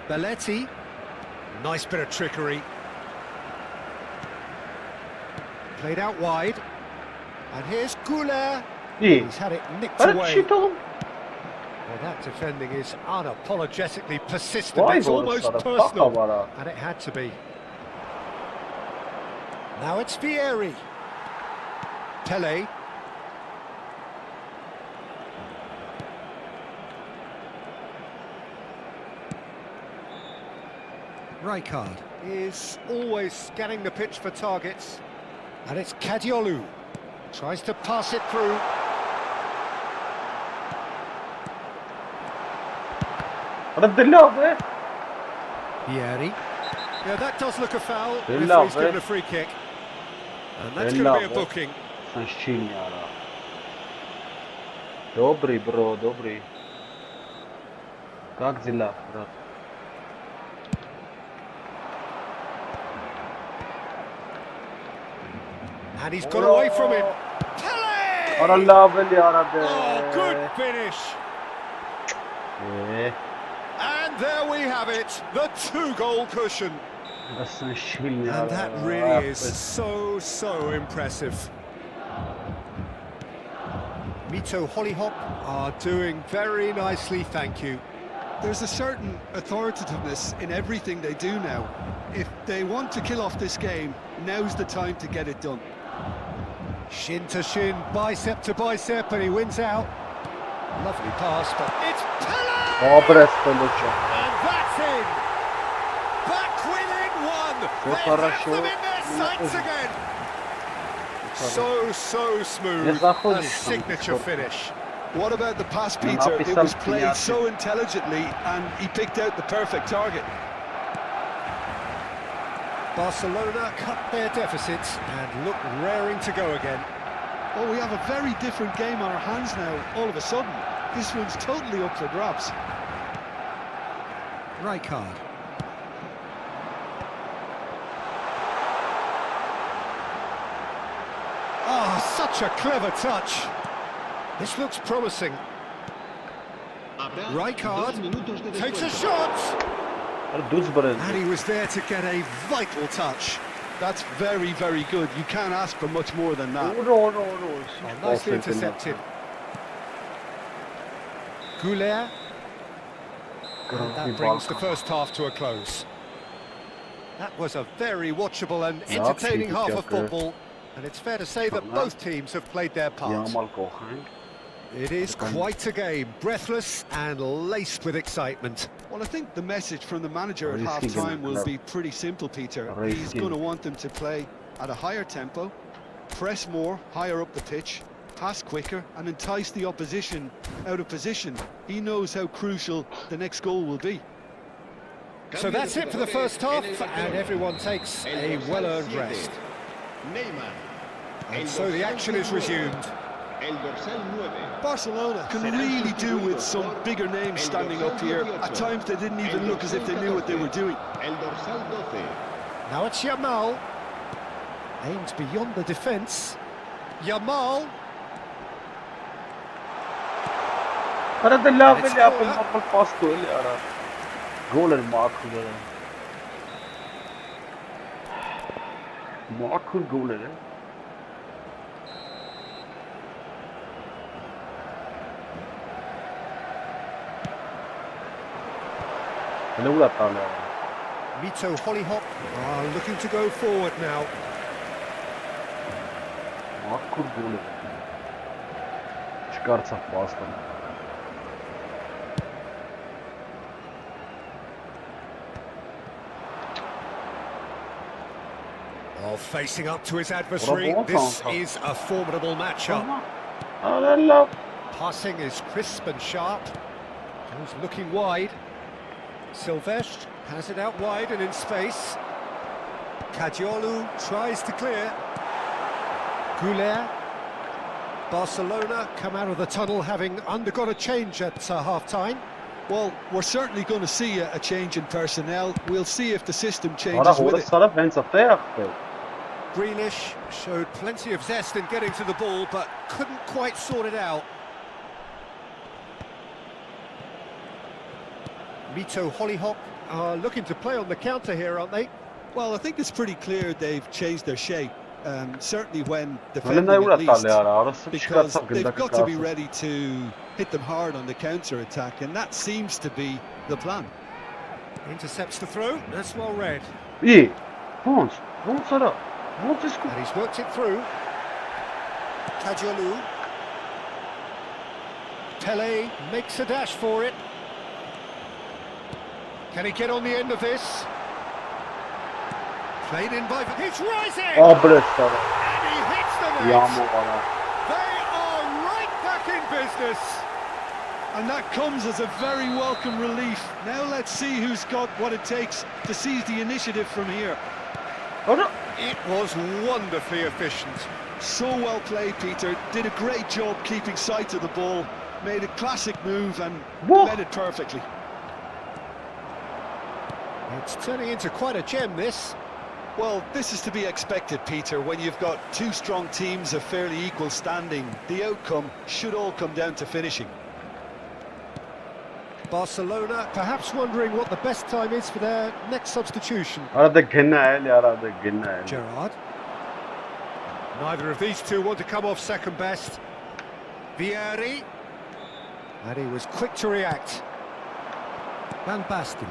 Belletti. Nice bit of trickery. Played out wide. And here's Goulet. He's had it nicked away. Well, that defending is unapologetically persistent. It's almost personal. And it had to be. Now it's Vieri. Pele. Rijkaard is always scanning the pitch for targets. And it's Kadiolu. Tries to pass it through. Vieri. Yeah, that does look a foul. Referee's given a free kick. And that's going to be a booking. Добрый, бро, добрый. Как дела, брат? And he's got away from it. Pele! Oh, good finish. Yeah. And there we have it, the 2-goal cushion. And that really is so impressive. Mito Hollyhock are doing very nicely, thank you. There's a certain authoritativeness in everything they do now. If they want to kill off this game, now's the time to get it done. Shin to shin, bicep to bicep, and he wins out. Lovely pass, but it's Pele! Oh, but that's and that's in! Back within one! They have them in their sights again! So smooth. Yes, A signature finish. What about the pass, Peter? It was played so intelligently and he picked out the perfect target. Barcelona cut their deficits and look raring to go again. Oh, we have a very different game on our hands now, all of a sudden. This one's totally up for grabs. Right card. Oh, such a clever touch. This looks promising. Right card. Takes a shot. And he was there to get a vital touch. That's very, very good. You can't ask for much more than that. No. Oh, nicely intercepted. Goulet. And that brings the first half to a close. That was a very watchable and entertaining half of football. And it's fair to say that both teams have played their part. It is quite a game, breathless and laced with excitement. Well, I think the message from the manager at half-time will be pretty simple, Peter. He's going to want them to play at a higher tempo, press more, higher up the pitch, pass quicker and entice the opposition out of position. He knows how crucial the next goal will be. So that's it for the first half, and everyone takes a well-earned rest. And so the action is resumed. Barcelona can really do with some bigger names standing up here. At times they didn't even look as if they knew what they were doing. Now it's Yamal. Aims beyond the defence. Yamal. Goal and Mark goal. Mito Hollyhock are looking to go forward now. Well, facing up to his adversary, this is a formidable matchup. Passing is crisp and sharp. He's looking wide. Silvestre has it out wide and in space. Cadiolu tries to clear. Goulet. Barcelona come out of the tunnel having undergone a change at half-time. Well, we're certainly going to see a change in personnel. We'll see if the system changes with it. Grealish showed plenty of zest in getting to the ball, but couldn't quite sort it out. Mito Hollyhock are looking to play on the counter here, aren't they? Well, I think it's pretty clear they've changed their shape. Certainly when defending at least, because they've got to be ready to hit them hard on the counter-attack, and that seems to be the plan. Intercepts the throw, that's well read. And he's worked it through. Cadiolu. Pele makes a dash for it. Can he get on the end of this? Played in by... He's rising! Oh, bless her. And he hits the net! They are right back in business! And that comes as a very welcome relief. Now let's see who's got what it takes to seize the initiative from here. It was wonderfully efficient. So well played, Peter. Did a great job keeping sight of the ball. Made a classic move and led it perfectly. It's turning into quite a gem, this. Well, this is to be expected, Peter. When you've got two strong teams of fairly equal standing, the outcome should all come down to finishing. Barcelona perhaps wondering what the best time is for their next substitution. Gerrard. Neither of these two want to come off second best. Vieri. And he was quick to react. Van Basten.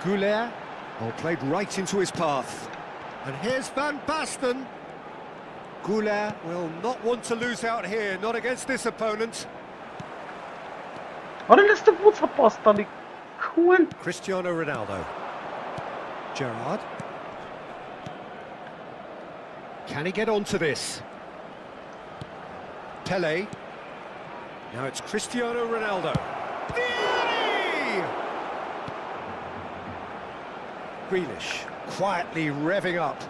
Goulet. Oh, played right into his path. And here's Van Basten. Goulet will not want to lose out here, not against this opponent. Cristiano Ronaldo. Gerrard. Can he get onto this? Pele. Now it's Cristiano Ronaldo. Vieri! Grealish quietly revving up.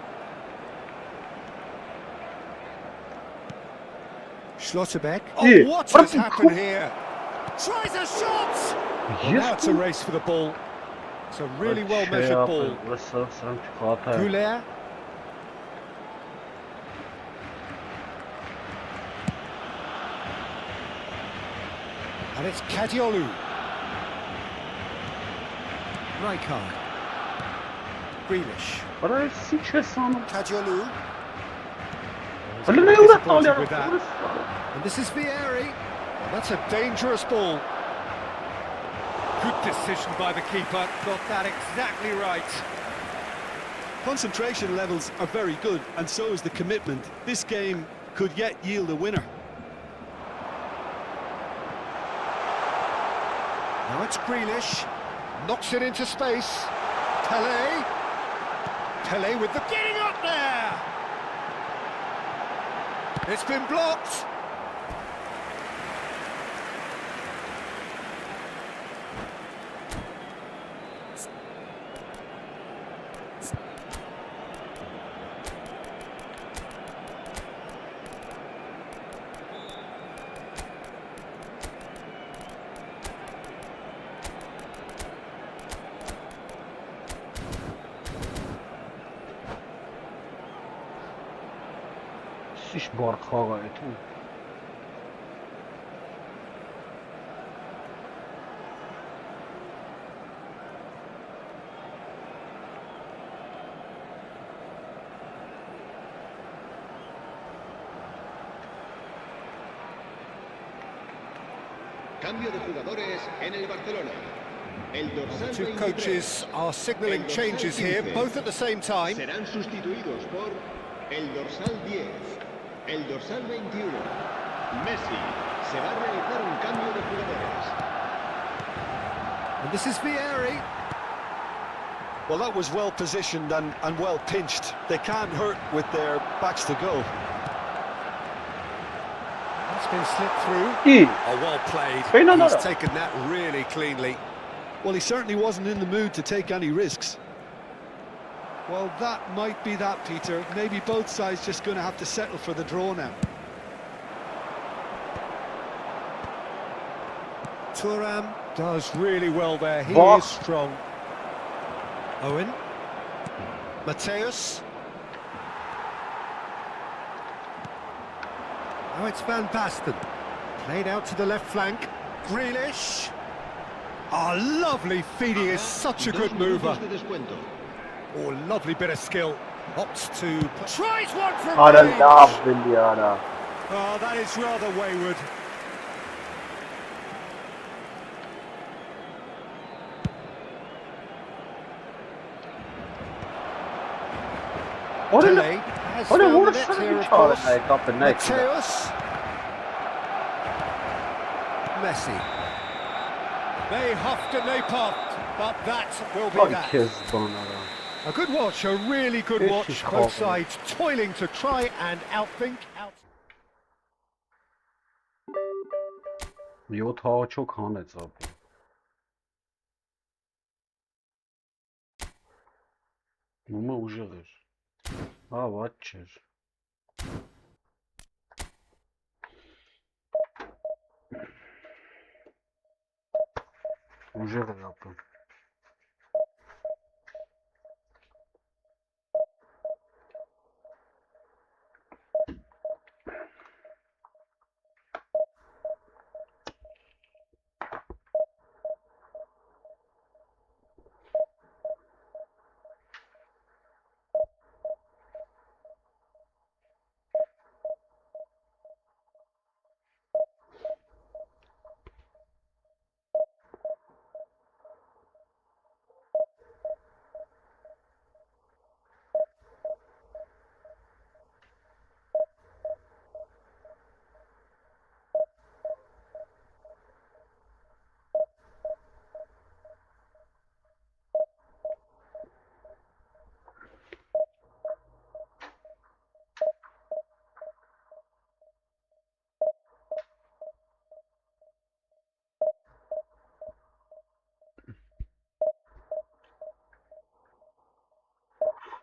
Schlotterbeck. Oh, Yeah, what what has a happened cool- here? Tries a shot! Well, Yes, now it's a race for the ball. It's a really well-measured ball. Goulet. And it's Kadiolu. Rijkaard. Grealish. But see chess on. Kadiolu. Disappointed with that. And this is Vieri. Well, that's a dangerous ball. Good decision by the keeper. Got that exactly right. Concentration levels are very good, and so is the commitment. This game could yet yield a winner. Now it's Grealish. Knocks it into space. Pele. Pele with the getting up there. It's been blocked. Siş barxağa etu. Cambio de jugadores en el Barcelona. El dorsal Two 23, coaches are signalling el dorsal changes here, 15, both at the same time. serán sustituidos por el dorsal 10, el dorsal 21. Messi. Se va a realizar un cambio de jugadores. And this is Vieri. Well, that was well positioned and well pinched. They can't hurt with their backs to go. It's been slipped through. İyi. Oh, well played. Hey, no. He's taken that really cleanly. Well, he certainly wasn't in the mood to take any risks. Well, that might be that, Peter. Maybe both sides just going to have to settle for the draw now. Thuram does really well there. He Bach. is strong. Owen. Mateus. Now it's Van Basten. Played out to the left flank. Grealish. Oh, lovely feed. He is such a good mover. De descuento. Oh, lovely bit of skill. Opts to... Tries one from Ara range. lav bilyana. Oh, that is rather wayward. Orada Pele has orada found the net vursana here, bir of çare course. ne kapı ne. Mateus. Messi. They huffed and they puffed, but that will be Ay that. kez bana. A good watch, a really good This watch. is Both horrible. sides toiling to try and outthink. Yo ta çok hanec abi. Mama ucağır. Ha vaççır. Ucağır yapın.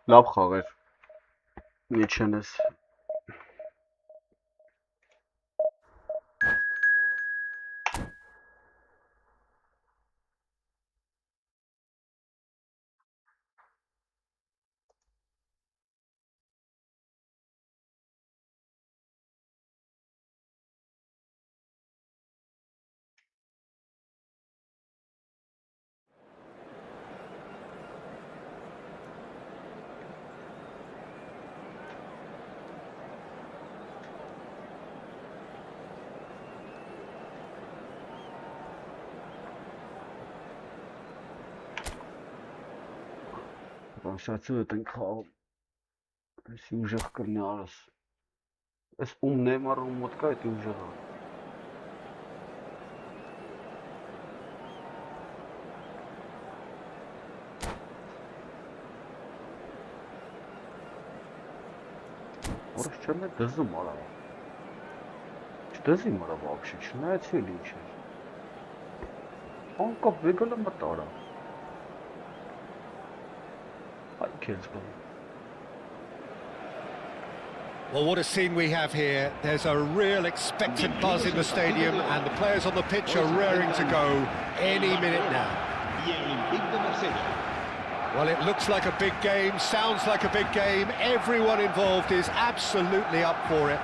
Լավ խաղեր։ Միչենես։ Շացու ենք խաղում։ Էսի ուժեղ կլինի արս։ Էս ում Նեյմարը ում մոտ կա, էդի ուժեղ է։ Որոշ չեմ է դզում արա։ Չդզի մարա вообще, չնայեցի էլ ինչ է։ Անկապ վեգալը մտ արա։ Well, what a scene we have here. There's a real expectant buzz in the stadium and the players on the pitch are raring to go any minute now. Well, it looks like a big game, sounds like a big game. Everyone involved is absolutely up for it.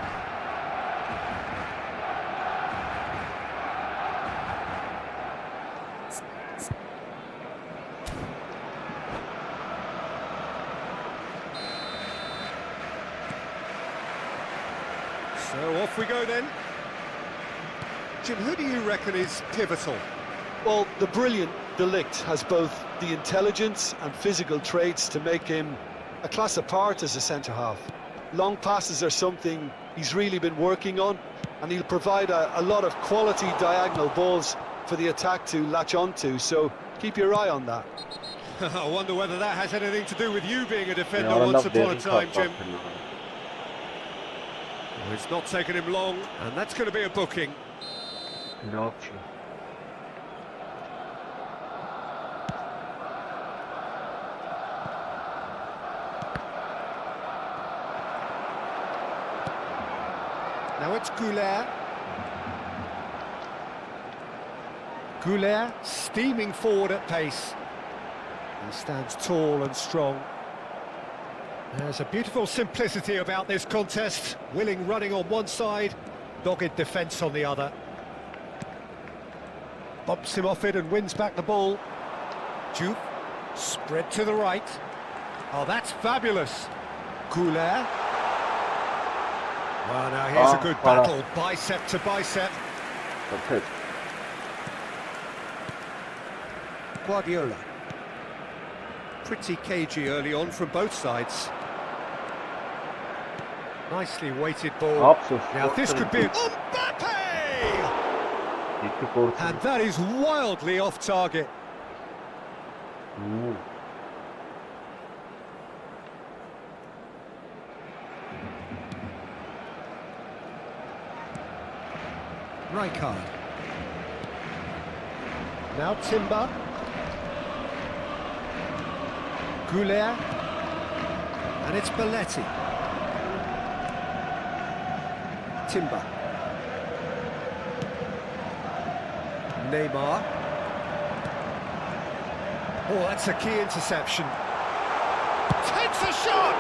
So off we go then. Jim, who do you reckon is pivotal? Well, the brilliant Ligt has both the intelligence and physical traits to make him a class apart as a centre-half. Long passes are something he's really been working on, and he'll provide a lot of quality diagonal balls for the attack to latch onto, so keep your eye on that. I wonder whether that has anything to do with you being a defender once upon a time, Jim. Well, it's not taken him long, and that's going to be a booking. Now it's Goulet. Goulet steaming forward at pace. He stands tall and strong. There's a beautiful simplicity about this contest. Willing running on one side, dogged defence on the other. Bumps him off it and wins back the ball. Juve, spread to the right. Oh, that's fabulous. Goulet. Well, now here's a good battle, bicep to bicep. Okay. Guardiola. Pretty cagey early on from both sides. Nicely weighted ball. Now this could be Mbappe! And that is wildly off target. Rijkaard. Now Timber. Goulet. And it's Belletti. Timber. Neymar. Oh, that's a key interception. Takes a shot!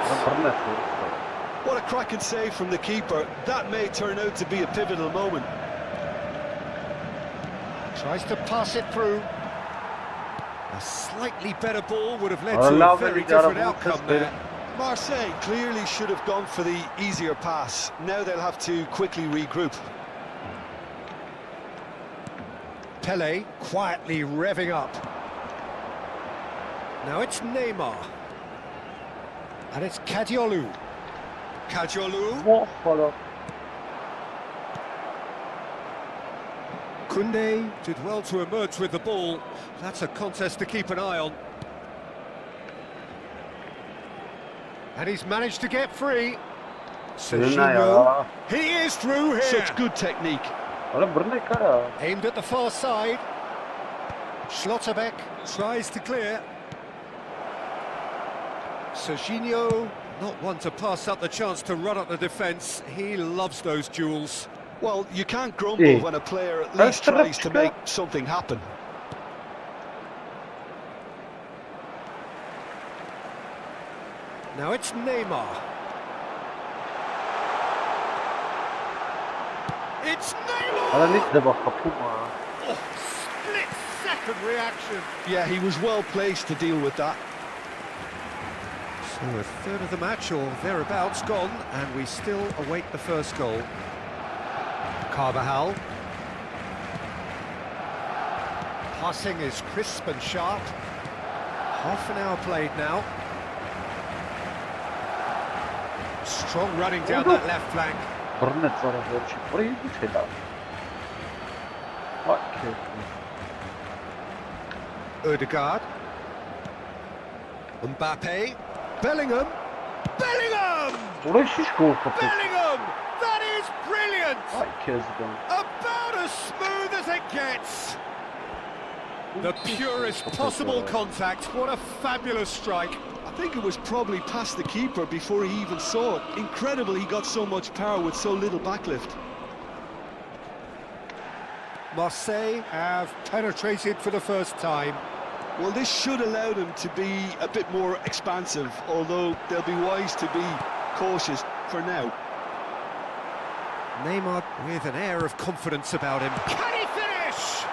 What a cracking save from the keeper. That may turn out to be a pivotal moment. Tries to pass it through. A slightly better ball would have led to a very different outcome there. Marseille clearly should have gone for the easier pass. Now they'll have to quickly regroup. Pele quietly revving up. Now it's Neymar. And it's Kadiolu. Kadiolu. Koundé did well to emerge with the ball. That's a contest to keep an eye on. And he's managed to get free. Serginho. He is through here. Such good technique. Aimed at the far side. Schlotterbeck tries to clear. Serginho, not one to pass up the chance to run up the defence. He loves those duels. Well, you can't grumble when a player at least tries to make something happen. Now it's Neymar. It's Neymar! Oh, split-second reaction. Yeah, he was well placed to deal with that. So a third of the match or thereabouts gone, and we still await the first goal. Carvajal. Passing is crisp and sharp. Half an hour played now. Strong running down that left flank. Ødegaard. Mbappe. Bellingham. Bellingham! Bellingham! That is brilliant! About as smooth as it gets. The purest possible contact. What a fabulous strike. I think it was probably past the keeper before he even saw it. Incredible he got so much power with so little backlift. Marseille have penetrated for the first time. Well, this should allow them to be a bit more expansive, although they'll be wise to be cautious for now. Neymar with an air of confidence about him. Can he finish?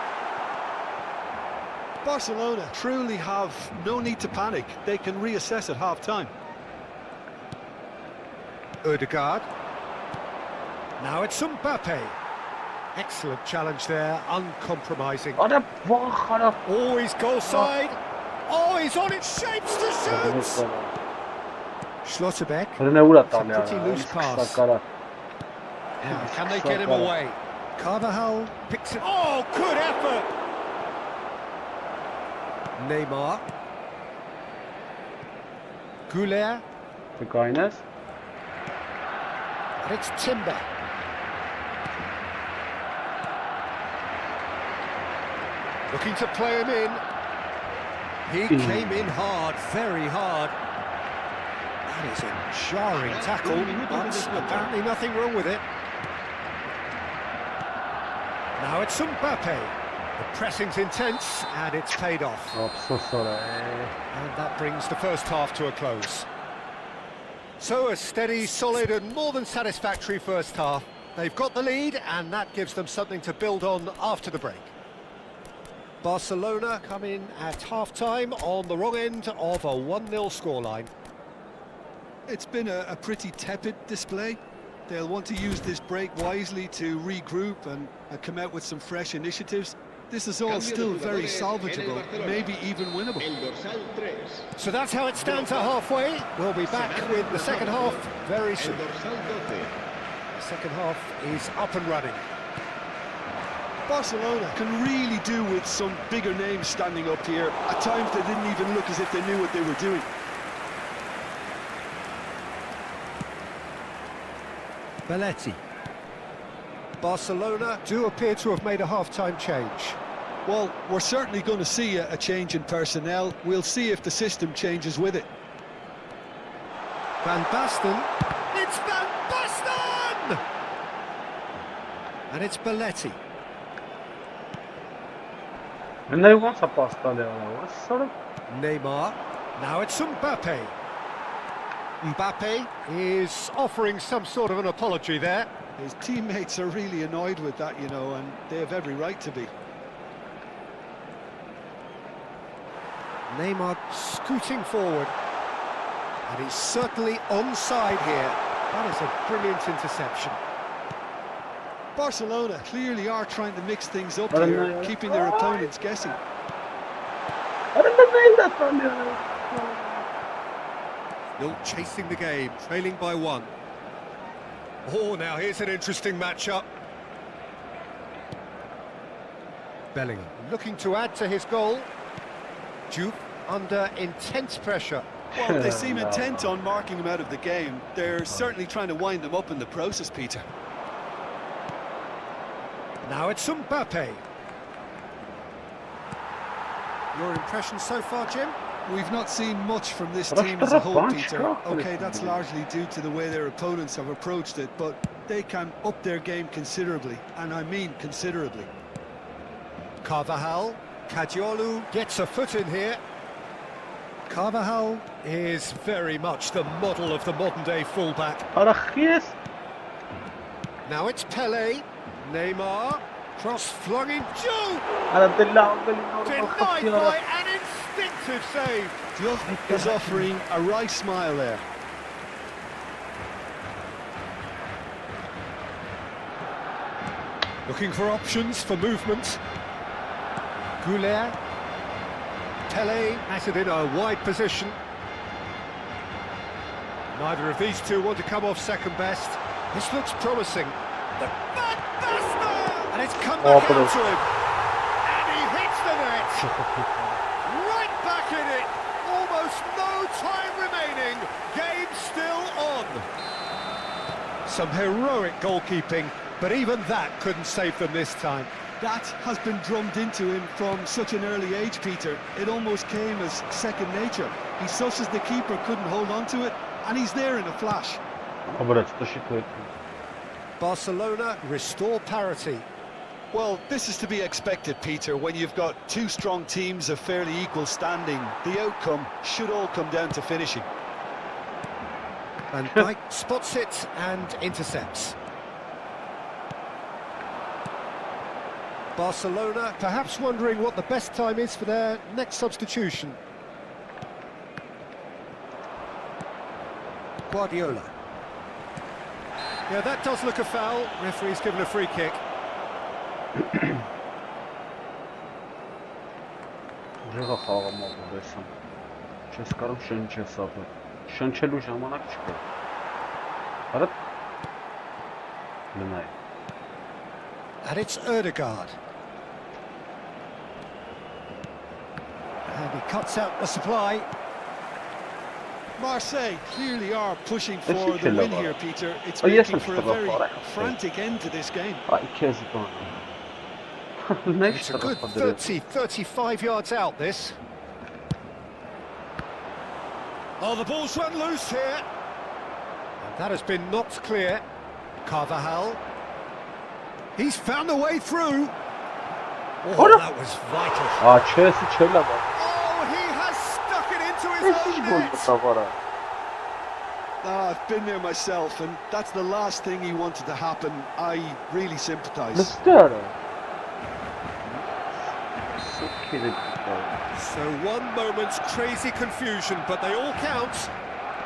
Barcelona truly have no need to panic. They can reassess at half-time. Ødegaard. Now it's Mbappe. Excellent challenge there, uncompromising. Oh, he's goal side. Oh, he's on its shapes to shoot. Schlotterbeck. It's a pretty loose pass. Now, can they get him away? Carvajal picks it. Oh, good effort. Neymar. Goulet. The kindness. And it's Timber. Looking to play him in. He came in hard, very hard. That is a jarring tackle, but apparently nothing wrong with it. Now it's Mbappe. The pressing's intense, and it's paid off. I'm so sorry. And that brings the first half to a close. So a steady, solid and more than satisfactory first half. They've got the lead, and that gives them something to build on after the break. Barcelona come in at half-time on the wrong end of a 1-0 scoreline. It's been a pretty tepid display. They'll want to use this break wisely to regroup and come out with some fresh initiatives. This is all still very salvageable, maybe even winnable. So that's how it stands at halfway. We'll be back with the second half very soon. The second half is up and running. Barcelona can really do with some bigger names standing up here. At times they didn't even look as if they knew what they were doing. Belletti. Barcelona do appear to have made a half-time change. Well, we're certainly going to see a change in personnel. We'll see if the system changes with it. Van Basten. It's Van Basten! And it's Belletti. And they want a pasta there. What sort of? Neymar. Now it's Mbappe. Mbappe is offering some sort of an apology there. His teammates are really annoyed with that, you know, and they have every right to be. Neymar scooting forward. And he's certainly onside here. That is a brilliant interception. Barcelona clearly are trying to mix things up here, keeping their opponents guessing. Still chasing the game, trailing by 1. Oh, now here's an interesting matchup. Bellingham looking to add to his goal. Juve under intense pressure. Well, they seem intent on marking him out of the game. They're certainly trying to wind them up in the process, Peter. Now it's Mbappe. Your impression so far, Jim? We've not seen much from this Rush team to as the a whole, bunch, Peter. go. Okay, that's largely due to the way their opponents have approached it, but they can up their game considerably, and I mean considerably. Carvajal, Cadiolu gets a foot in here. Carvajal is very much the model of the modern-day fullback. Արա խիես Now it's Pele, Neymar, cross flung in, Joe! Արա դե լավ էլի նորմալ Denied խփի արա by an instinctive save. Diop is offering a right smile there. Looking for options for movement. Goulet. Pele at it in a wide position. Neither of these two want to come off second best. This looks promising. The Van Basten! And it's come back but out to him. And he hits the net. Right back in it. Almost no time remaining. Game still on. Some heroic goalkeeping, but even that couldn't save them this time. That has been drummed into him from such an early age, Peter. It almost came as second nature. He susses the keeper couldn't hold on to it, and he's there in a flash. Աբրած տշիկոյ Barcelona restore parity. Well, this is to be expected, Peter, when you've got two strong teams of fairly equal standing. The outcome should all come down to finishing. Van Dijk spots it and intercepts. Barcelona perhaps wondering what the best time is for their next substitution. Guardiola. Yeah, that does look a foul. Referee's given a free kick. Ուժեղա խաղը մոտեցան Չես կարող շնչես ապա Շնչելու ժամանակ չկա Արա Լնայ And it's Ødegaard. And he cuts out the supply. Marseille clearly are pushing for Let's the see win Chilwell. here, Peter. It's Oh, yes, making for a Mr. very Lafora. frantic end to this game. Այ քեզ բան It's a good 30, 35 yards out, this. Oh, the ball's run loose here. And that has been knocked clear. Carvajal. He's found a way through. Oh, that was vital. Ա չես չելա բա Oh, he has stuck it into his Էսի own գոլ net. մտավարա I've been there myself, and that's the last thing he wanted to happen. I really sympathise. Լստերը So one moment's crazy confusion, but they all count.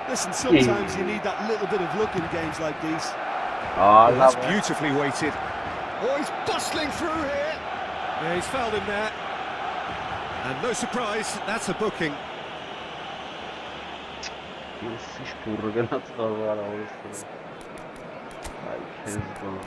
Listen, sometimes you need that little bit of luck in games like these. Ա That's լավ beautifully weighted. Oh, he's bustling through here. Yeah, he's fouled him there. And no surprise, that's a booking. Էսի շփուրը գնաց խաղարա ոստը Այ քեզ բան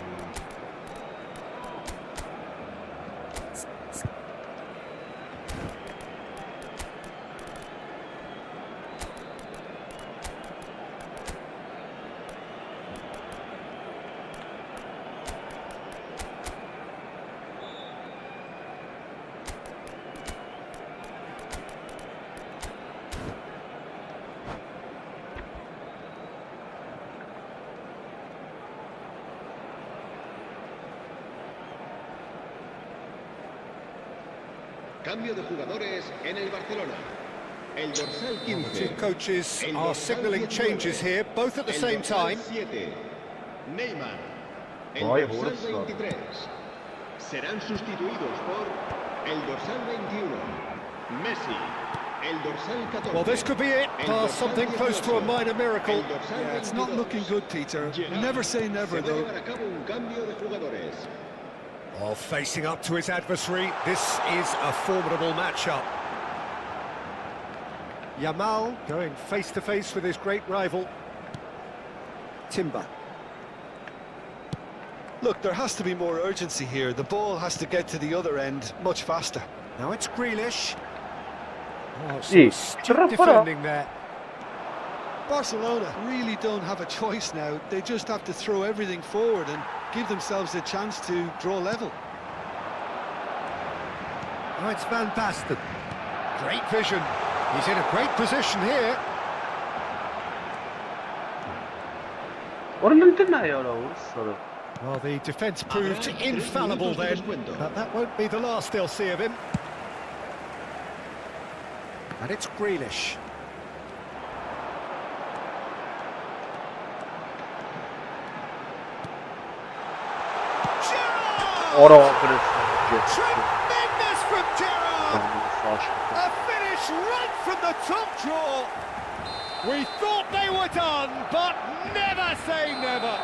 Cambio de jugadores en el Barcelona. El dorsal The 15. two coaches El are dorsal signalling 19. changes here, both at the El same dorsal time. 7. Neymar. El Ay, dorsal bolsa. 23. Serán sustituidos por el dorsal 21. Messi. El dorsal 14. Well, this could be it. El Past dorsal something close to a 18. minor miracle. El dorsal Yeah, it's not 22. looking good, Peter. Llegado. Never say never, Se va a though. llevar a cabo un cambio de jugadores. While facing up to his adversary, this is a formidable matchup. Yamal going face-to-face with his great rival. Timber. Look, there has to be more urgency here. The ball has to get to the other end much faster. Now it's Grealish. Oh, Sì, some astute però- defending there. Barcelona really don't have a choice now. They just have to throw everything forward and give themselves a chance to draw level. Oh, it's Van Basten. Great vision. He's in a great position here. Well, the defence proved infallible then, but that won't be the last they'll see of him. And it's Grealish. Tremendous from Gerrard! A finish right from the top draw. We thought they were done, but never say never.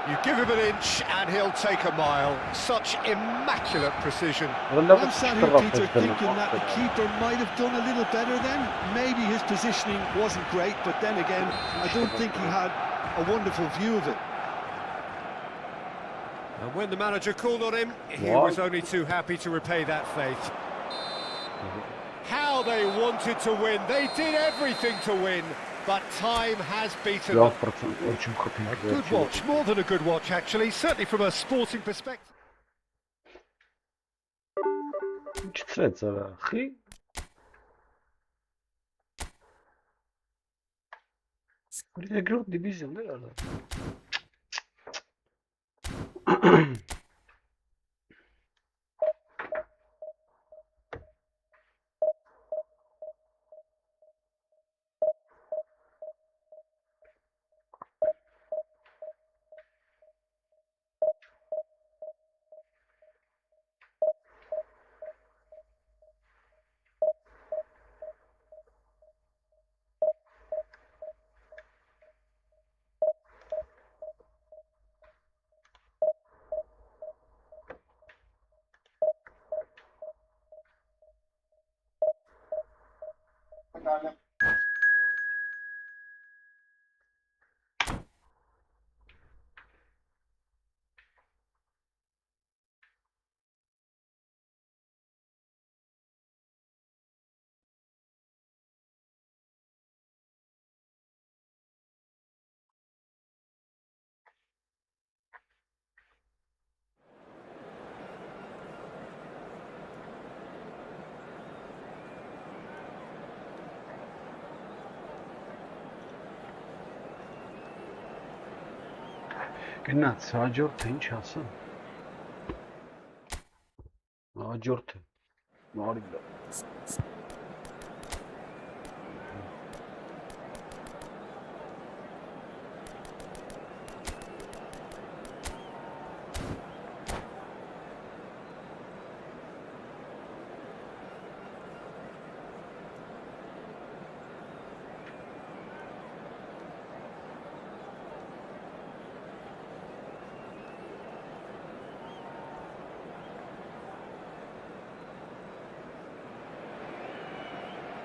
You give him an inch and he'll take a mile. Such immaculate precision. I'm sat here, Peter, thinking that the keeper might have done a little better then. Maybe his positioning wasn't great, but then again, I don't think he had a wonderful view of it. And when the manager called on him, he was only too happy to repay that faith. How they wanted to win. They did everything to win, but time has beaten them. A good watch, more than a good watch actually, certainly from a sporting perspective. Գնաց հաջորդը ինչ ասեմ։ Հաջորդը մարի լավ։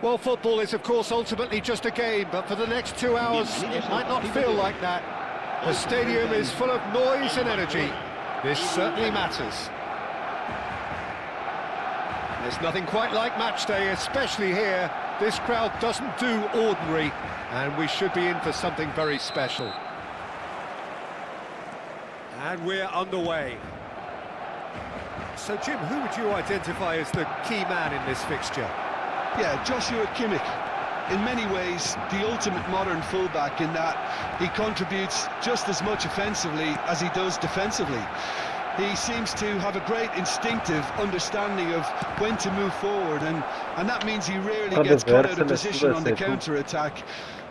Well, football is, of course, ultimately just a game, but for the next 2 hours, it might not feel like that. The stadium is full of noise and energy. This certainly matters. There's nothing quite like match day, especially here. This crowd doesn't do ordinary, and we should be in for something very special. And we're underway. So, Jim, who would you identify as the key man in this fixture? Yeah, Joshua Kimmich. In many ways, the ultimate modern fullback in that he contributes just as much offensively as he does defensively. He seems to have a great instinctive understanding of when to move forward, and that means he rarely gets caught out of position on the counter-attack.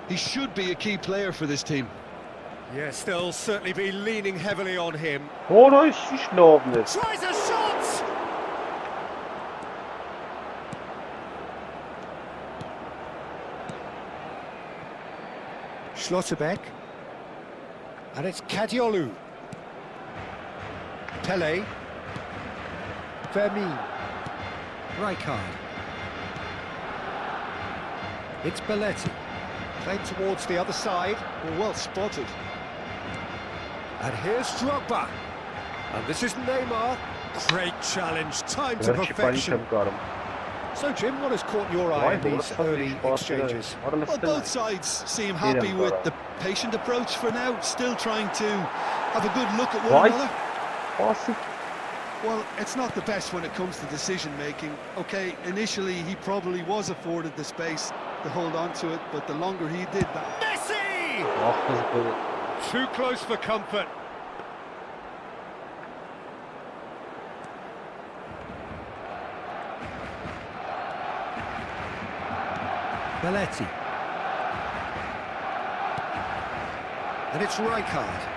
He should be a key player for this team. Yes, they'll certainly be leaning heavily on him. Tries a shot! Schlotterbeck, and it's Kadiolu, Pele, Vermeer, Rijkaard, it's Belletti, played towards the other side, Well spotted. and here's Drogba, and this is Neymar, great challenge, time to perfection. So, Jim, what has caught your eye in these early exchanges? Well, both sides seem happy with the patient approach for now, still trying to have a good look at one another. Well, it's not the best when it comes to decision-making. Okay, initially he probably was afforded the space to hold on to it, but the longer he did that... Messi! Too close for comfort. Belletti. And it's Rijkaard.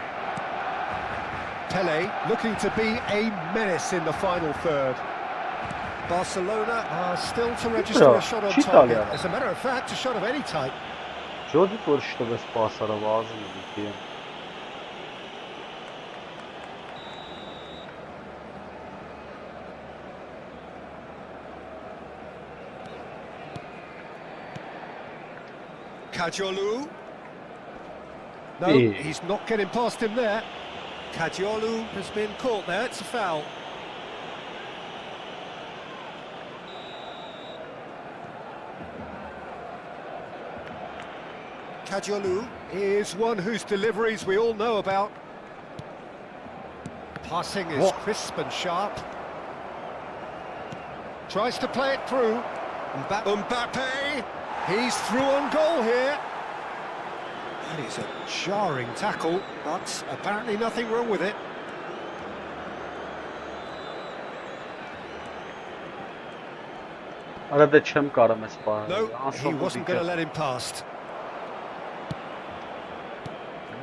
Pele looking to be a menace in the final third. Barcelona are still to register a shot on target. As a matter of fact, a shot of any type. Jodi turishda biz pasara vazim edik. Kajolu. No, he's not getting past him there. Kajolu has been caught there, it's a foul. Kajolu is one whose deliveries we all know about. Passing is crisp and sharp. Tries to play it through. Mbappe, he's through on goal here. That is a jarring tackle, but apparently nothing wrong with it. No, he wasn't going to let him past.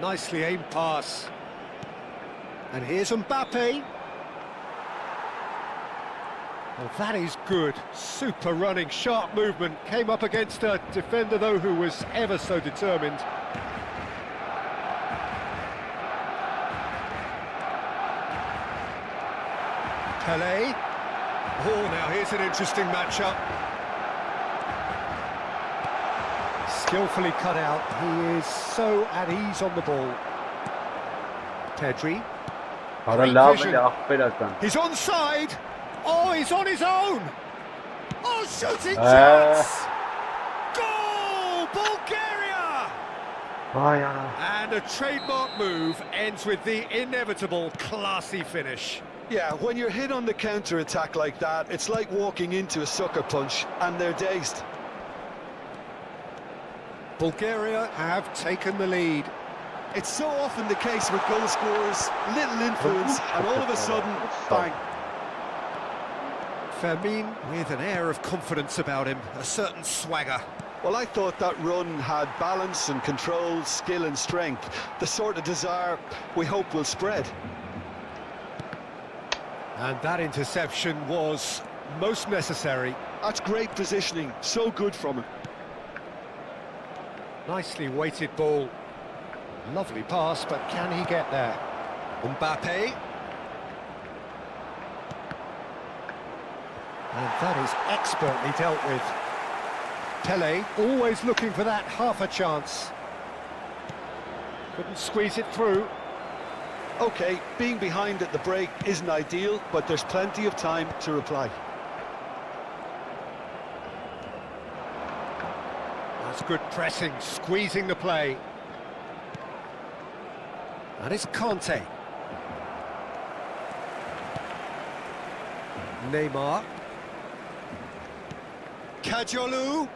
Nicely aimed pass. And here's Mbappe. Well, that is good. Super running, sharp movement. Came up against a defender, though, who was ever so determined. Pele. Oh, now here's an interesting matchup. Skillfully cut out. He is so at ease on the ball. Pedri. He's onside. Oh, he's on his own. Oh, shooting chance. Goal, Bulgaria. And a trademark move ends with the inevitable classy finish. Yeah, when you're hit on the counter-attack like that, it's like walking into a sucker punch, and they're dazed. Bulgaria have taken the lead. It's so often the case with goal scorers, little influence, and all of a sudden, bang. Fermin with an air of confidence about him, a certain swagger. Well, I thought that run had balance and control, skill and strength, the sort of desire we hope will spread. And that interception was most necessary. That's great positioning, so good from him. Nicely weighted ball. Lovely pass, but can he get there? Mbappe. And that is expertly dealt with. Pele always looking for that half a chance. Couldn't squeeze it through. OK, being behind at the break isn't ideal, but there's plenty of time to reply. That's good pressing, squeezing the play. And it's Conte. Neymar. Kajolu.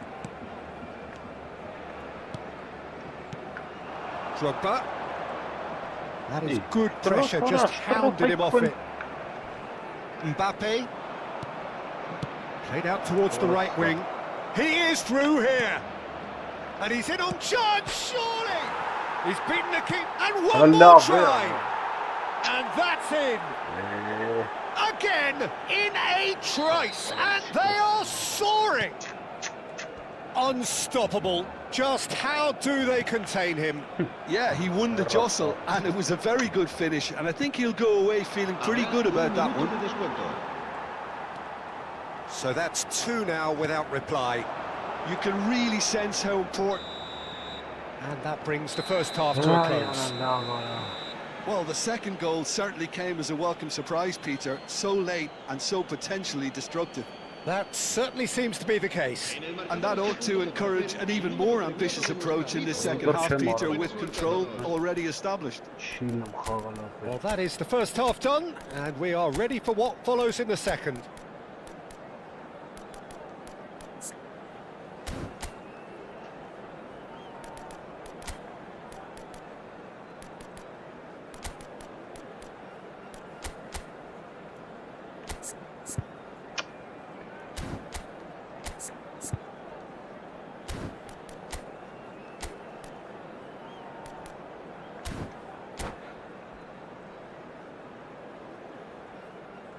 Drogba. That is good pressure, just hounded him off it. Mbappe. Played out towards the right wing. He is through here. And he's in on chance, surely! He's beaten the keeper, and one more try! And that's in! Again, in a trice, and they are soaring! Unstoppable. Just how do they contain him? Yeah, he won the jostle, and it was a very good finish, and I think he'll go away feeling pretty good about that one. So that's 2 now without reply. You can really sense how important... And that brings the first half to a close. Well, the second goal certainly came as a welcome surprise, Peter. So late and so potentially destructive. That certainly seems to be the case. And that ought to encourage an even more ambitious approach in this second half, Peter, with control already established. Well, that is the first half done, and we are ready for what follows in the second.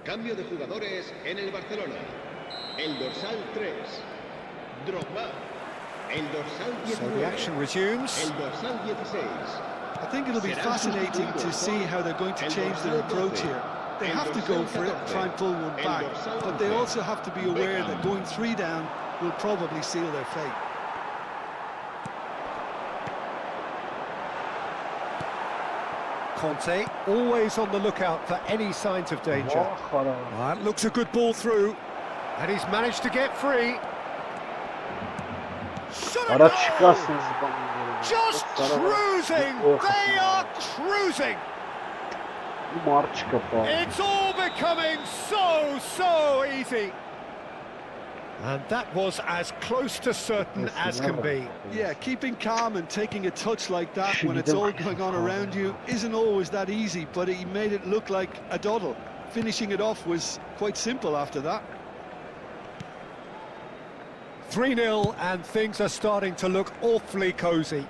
Cambio de jugadores en el Barcelona. El dorsal 3, Drogba. El dorsal 19. So the action resumes. El dorsal 16. I think it'll be fascinating to see how they're going to change their approach here. They have to go for it, try and pull one back, but they also have to be aware that going 3 down will probably seal their fate. Conte, always on the lookout for any signs of danger. That looks a good ball through, and he's managed to get free. Just cruising! They are cruising! It's all becoming so easy. And that was as close to certain as can be. Yeah, keeping calm and taking a touch like that when it's all going on around you isn't always that easy, but he made it look like a doddle. Finishing it off was quite simple after that. 3-0, and things are starting to look awfully cosy.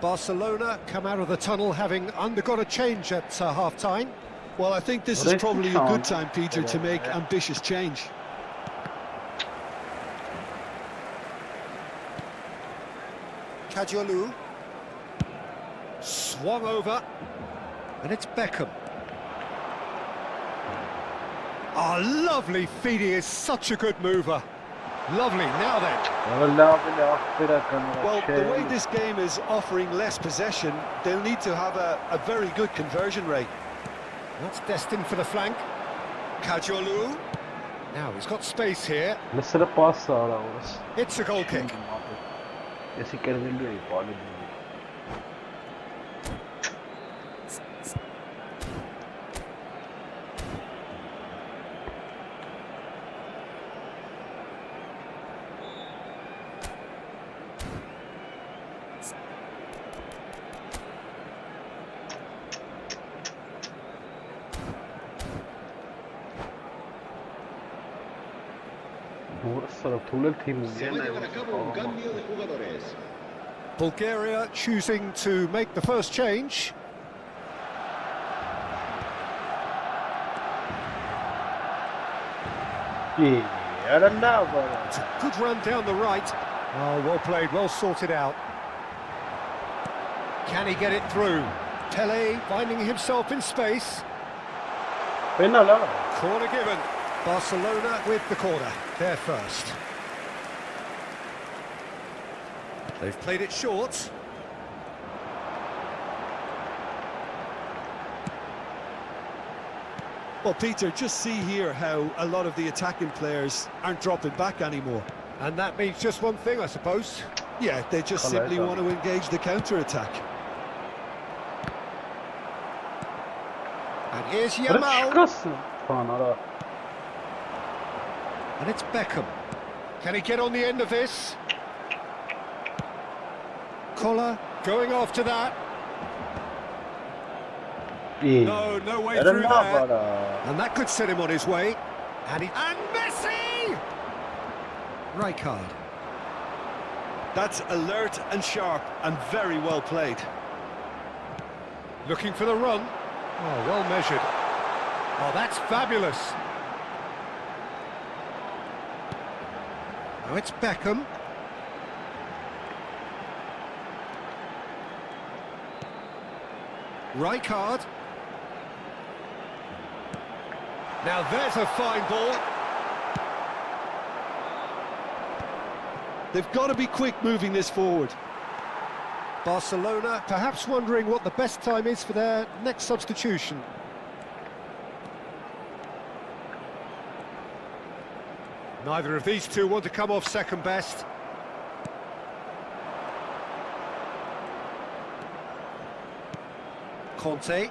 Barcelona come out of the tunnel having undergone a change at half-time. Well, I think this is probably a good time, Peter, to make ambitious change. Kajolu swung over, and it's Beckham. Oh, lovely feed. He is such a good mover. Lovely, now then. Well, the way this game is offering less possession, they'll need to have a very good conversion rate. That's destined for the flank. Kajolu. Now he's got space here. It's a goal kick. Se va a llevar a cabo un cambio de jugadores. Bulgaria choosing to make the first change. It's a good run down the right. Oh, well played, well sorted out. Can he get it through? Pele finding himself in space. Corner given. Barcelona with the corner, they're first. They've played it short. Well, Peter, just see here how a lot of the attacking players aren't dropping back anymore. And that means just one thing, I suppose. Yeah, they just simply want to engage the counter-attack. And here's Yamal. And it's Beckham. Can he get on the end of this? Collar going after that. No way through there. And that could set him on his way. And Messi! Right card. That's alert and sharp and very well played. Looking for the run. Oh, well measured. Oh, that's fabulous. Now it's Beckham. Rijkaard. Now there's a fine ball. They've got to be quick moving this forward. Barcelona perhaps wondering what the best time is for their next substitution. Neither of these two want to come off second best. Conte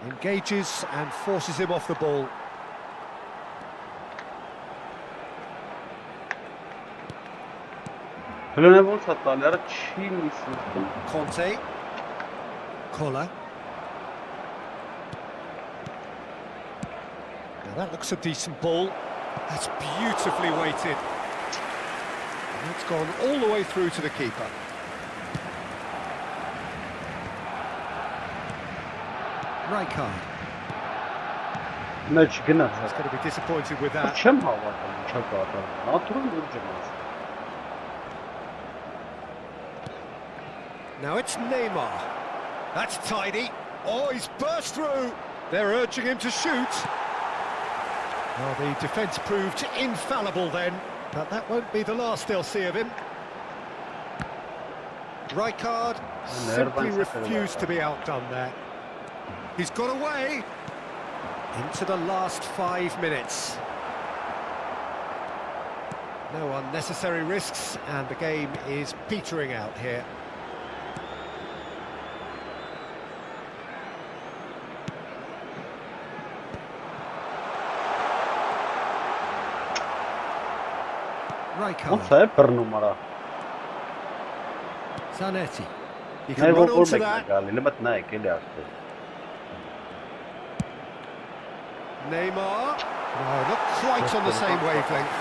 engages and forces him off the ball. Conte. Kola. Now that looks a decent ball. That's beautifully weighted. And it's gone all the way through to the keeper. Rijkaard. He's He's going to be disappointed with that. Now it's Neymar. That's tidy. Oh, he's burst through. They're urging him to shoot. Well, the defence proved infallible then, but that won't be the last they'll see of him. Rijkaard simply refused to be outdone there. He's got away into the last 5 minutes. No unnecessary risks, and the game is petering out here. Rijkaard. Zanetti. He can run onto that. Neymar. No, not quite on the same wavelength.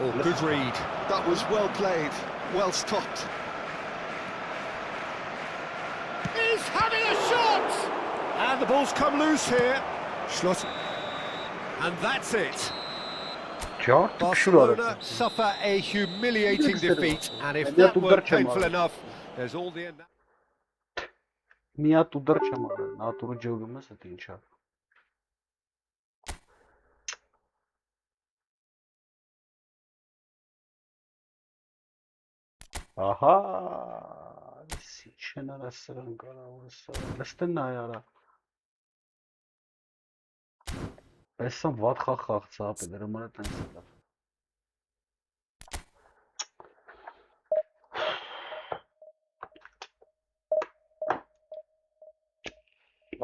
Oh, good read. That was well played, well stopped. He's having a shot! And the ball's come loose here. Schloss. And that's it. Barcelona suffer a humiliating defeat, and if that weren't painful enough, there's all the... Միա դու դեռ չեմ արել, նատուրը ջոգում ես, դա ինչա։ Ահա, ինչ են արա սրան կարող է սա, լստեն նայ արա։ Եսամ վատ խաղ ծապ է, դրա մանը տենց է լավ։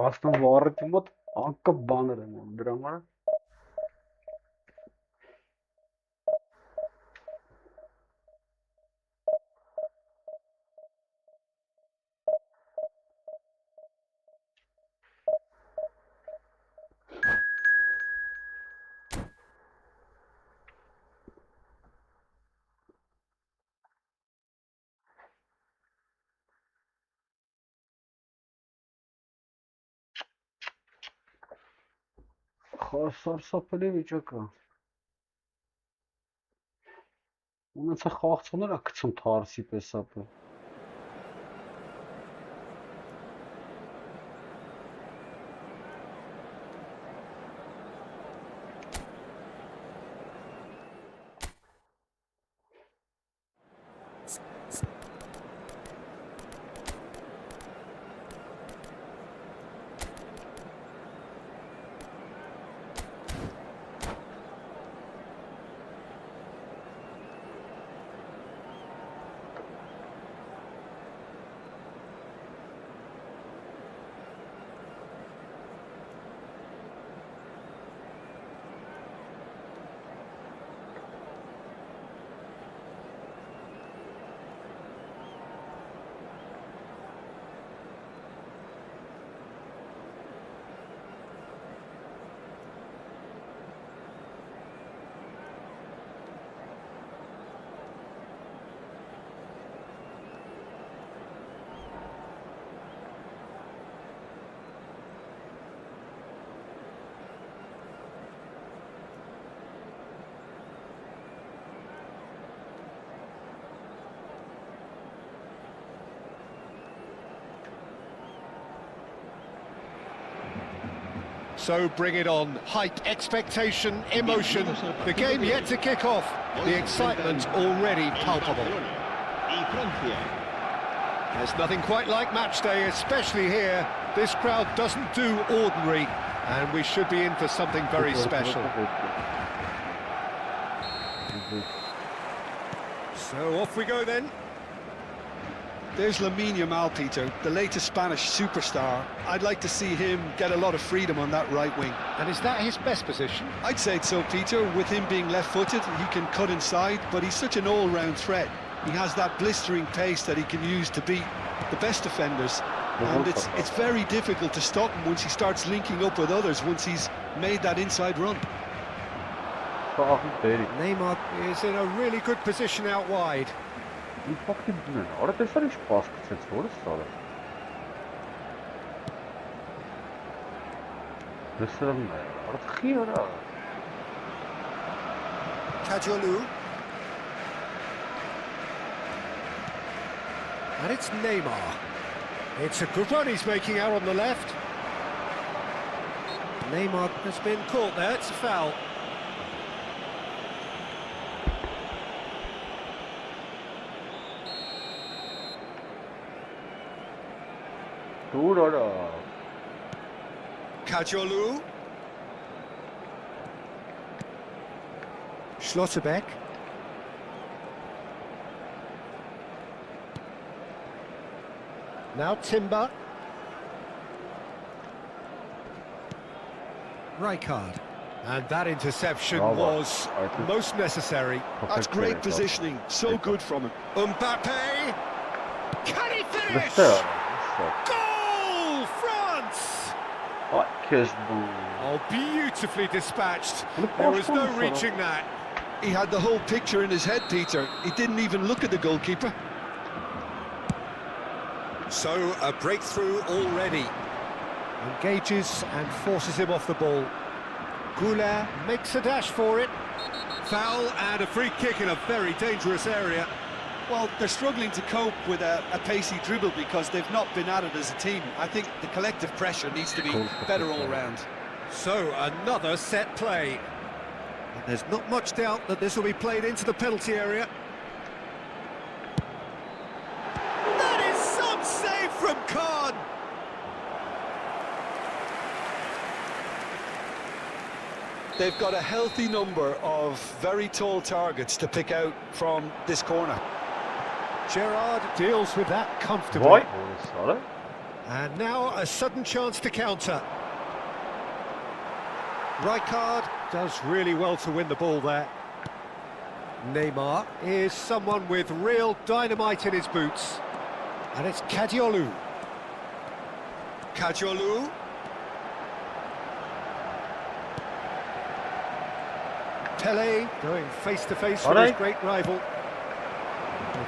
Ասում վառեցի մոտ անկապ բաներ են անում դրա համար Սարսափելի վիճակ է։ Ունեցա խաղացողներ է գցում թարսի պես ապը։ So bring it on. Hype, expectation, emotion. The game yet to kick off. The excitement already palpable. There's nothing quite like match day, especially here This crowd doesn't do ordinary, and we should be in for something very special. So off we go then. There's Lamine Yamal, Peter, the latest Spanish superstar. I'd like to see him get a lot of freedom on that right wing. And is that his best position? I'd say so, Peter. With him being left-footed, he can cut inside, but he's such an all-round threat. He has that blistering pace that he can use to beat the best defenders. And it's very difficult to stop him once he starts linking up with others, once he's made that inside run. Neymar is in a really good position out wide. Kajolu. And it's Neymar. It's a good run he's making out on the left. Neymar has been caught there, it's a foul. Kajolu. Schlotterbeck. Now Timber. Rijkaard. And that interception was most necessary. That's great positioning, so good from him. Mbappe. Can he finish? Goal, France! Oh, beautifully dispatched. There was no reaching that. He had the whole picture in his head, Peter. He didn't even look at the goalkeeper. So, a breakthrough already. Engages and forces him off the ball. Goulart makes a dash for it. Foul and a free kick in a very dangerous area. Well, they're struggling to cope with a pacey dribble because they've not been at it as a team. I think the collective pressure needs to be better all round. So, another set play. And there's not much doubt that this will be played into the penalty area. That is some save from Khan! They've got a healthy number of very tall targets to pick out from this corner. Gerrard deals with that comfortably. And now a sudden chance to counter. Rijkaard does really well to win the ball there. Neymar is someone with real dynamite in his boots. And it's Kadiolu. Kajolu. Pele going face-to-face with his great rival.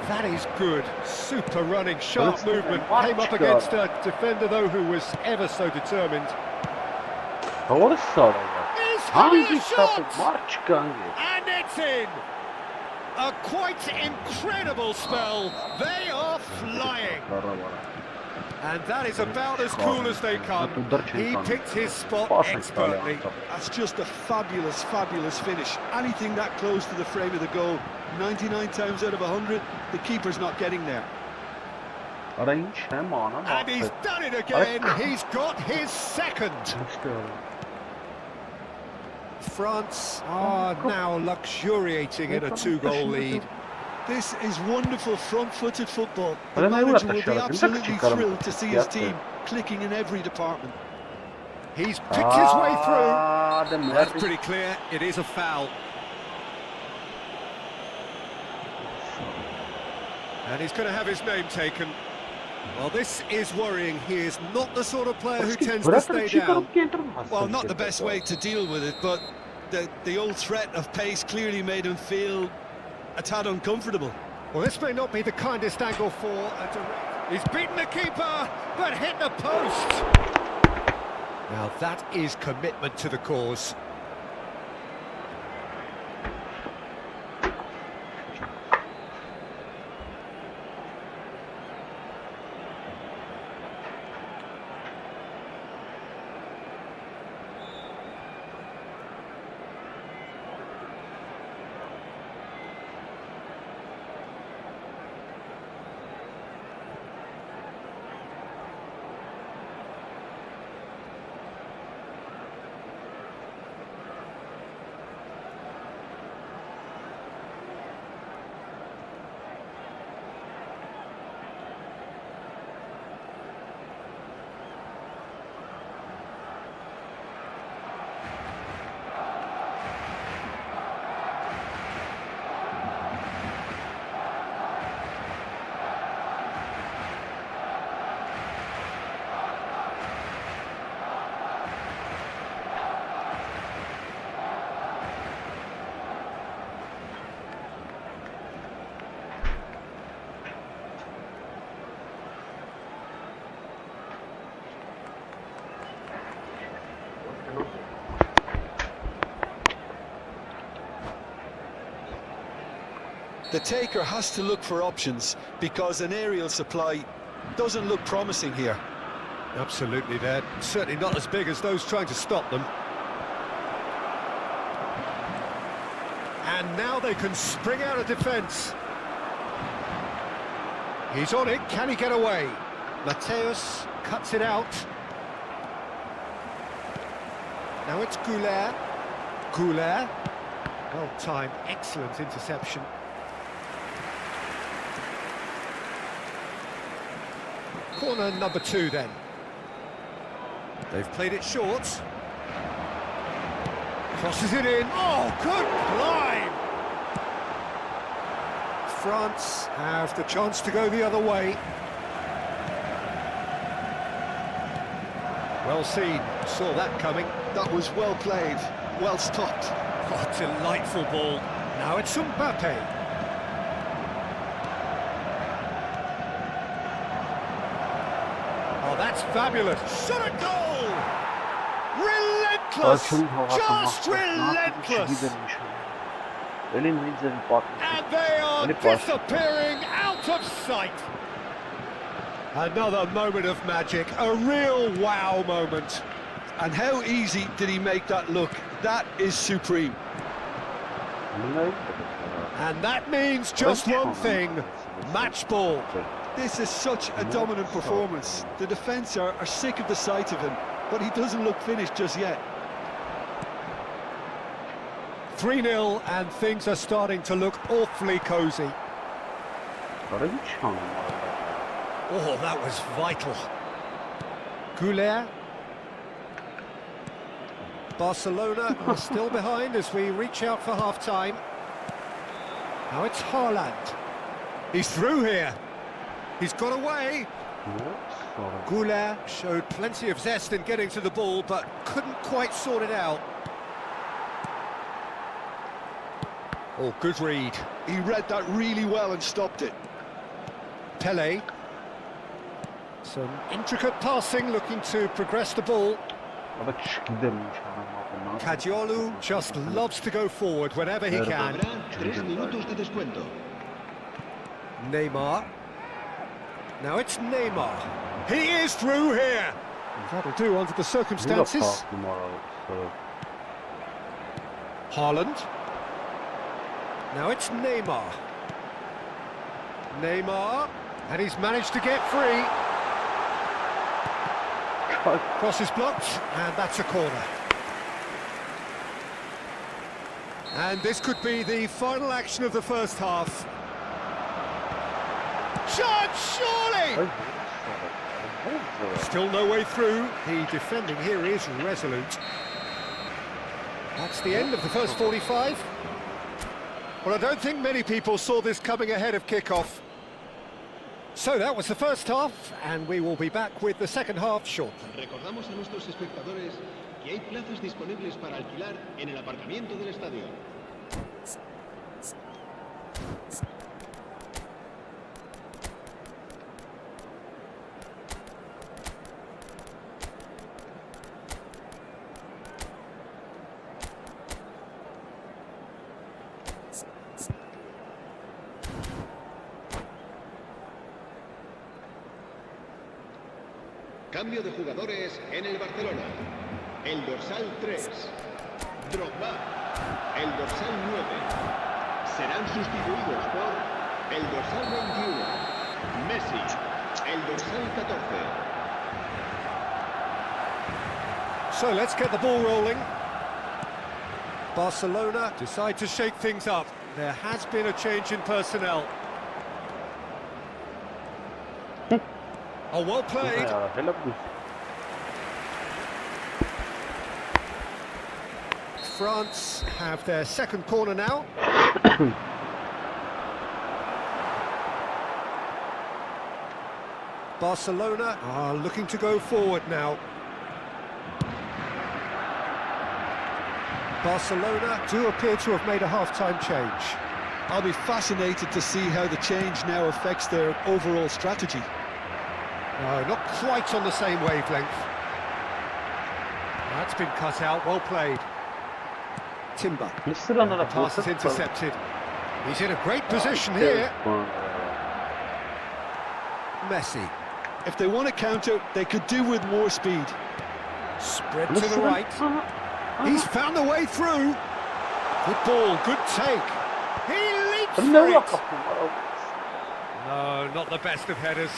That is good. Super running, sharp movement. Came up against a defender, though, who was ever so determined. He's having a shot! And it's in! A quite incredible spell. They are flying. And that is about as cool as they come. He picked his spot expertly. That's just a fabulous, fabulous finish. Anything that close to the frame of the goal, 99 times out of 100, the keeper's not getting there. And he's done it again. He's got his second. France are now luxuriating in a 2-goal lead. This is wonderful front-footed football. The manager will be absolutely thrilled to see his team clicking in every department. He's picked his way through. That's pretty clear. It is a foul. And he's going to have his name taken. Well, this is worrying. He is not the sort of player who tends to stay down. Well, not the best way to deal with it, but the old threat of pace clearly made him feel a tad uncomfortable. Well, this may not be the kindest angle for a direct... He's beaten the keeper, but hit the post. Now that is commitment to the cause. The taker has to look for options because an aerial supply doesn't look promising here. Absolutely, they're certainly not as big as those trying to stop them. And now they can spring out of defence. He's on it, can he get away? Mateus cuts it out. Now it's Goulet. Goulet. Well timed, excellent interception. Corner number 2 then. They've played it short. Crosses it in. Oh, good climb! France have the chance to go the other way. Well seen, saw that coming. That was well played, well stopped. Oh, delightful ball. Now it's Mbappe. Oh, that's fabulous. Shot a goal! Relentless! Just relentless! And they are disappearing out of sight. Another moment of magic, a real wow moment. And how easy did he make that look? That is supreme. And that means just one thing, match ball. This is such a dominant performance. The defence are sick of the sight of him, but he doesn't look finished just yet. 3-0 and things are starting to look awfully cosy. Oh, that was vital. Goulet. Barcelona are still behind as we reach out for half-time. Now it's Haaland. He's through here. He's got away. Goulet showed plenty of zest in getting to the ball, but couldn't quite sort it out. Oh, good read. He read that really well and stopped it. Pelé. Some intricate passing, looking to progress the ball. Cadiolu just loves to go forward whenever he can. Habrá 3 minutos de descuento. Neymar. Now it's Neymar. He is through here. That'll do under the circumstances. Haaland. Now it's Neymar. Neymar. And he's managed to get free. Cross is blocked, and that's a corner. And this could be the final action of the first half. Shot, surely! Still no way through. The defending here is resolute. That's the end of the first 45. Well, I don't think many people saw this coming ahead of kick-off. So that was the first half, and we will be back with the second half shortly. Recordamos a nuestros espectadores que hay plazas disponibles para alquilar en el aparcamiento del estadio. Cambio de jugadores en el Barcelona. El dorsal 3, Drogba. El dorsal 9. Serán sustituidos por el dorsal 21, Messi. El dorsal 14. So let's get the ball rolling. Barcelona decide to shake things up. There has been a change in personnel. Oh, well played. France have their second corner now. Barcelona are looking to go forward now. Barcelona do appear to have made a half-time change. I'll be fascinated to see how the change now affects their overall strategy. No, not quite on the same wavelength. That's been cut out, well played. Timber. The pass is intercepted. He's in a great position here. Messi. If they want to counter, they could do with more speed. Spread to the right. He's found a way through. Good ball, good take. He leaps for it. No, not the best of headers.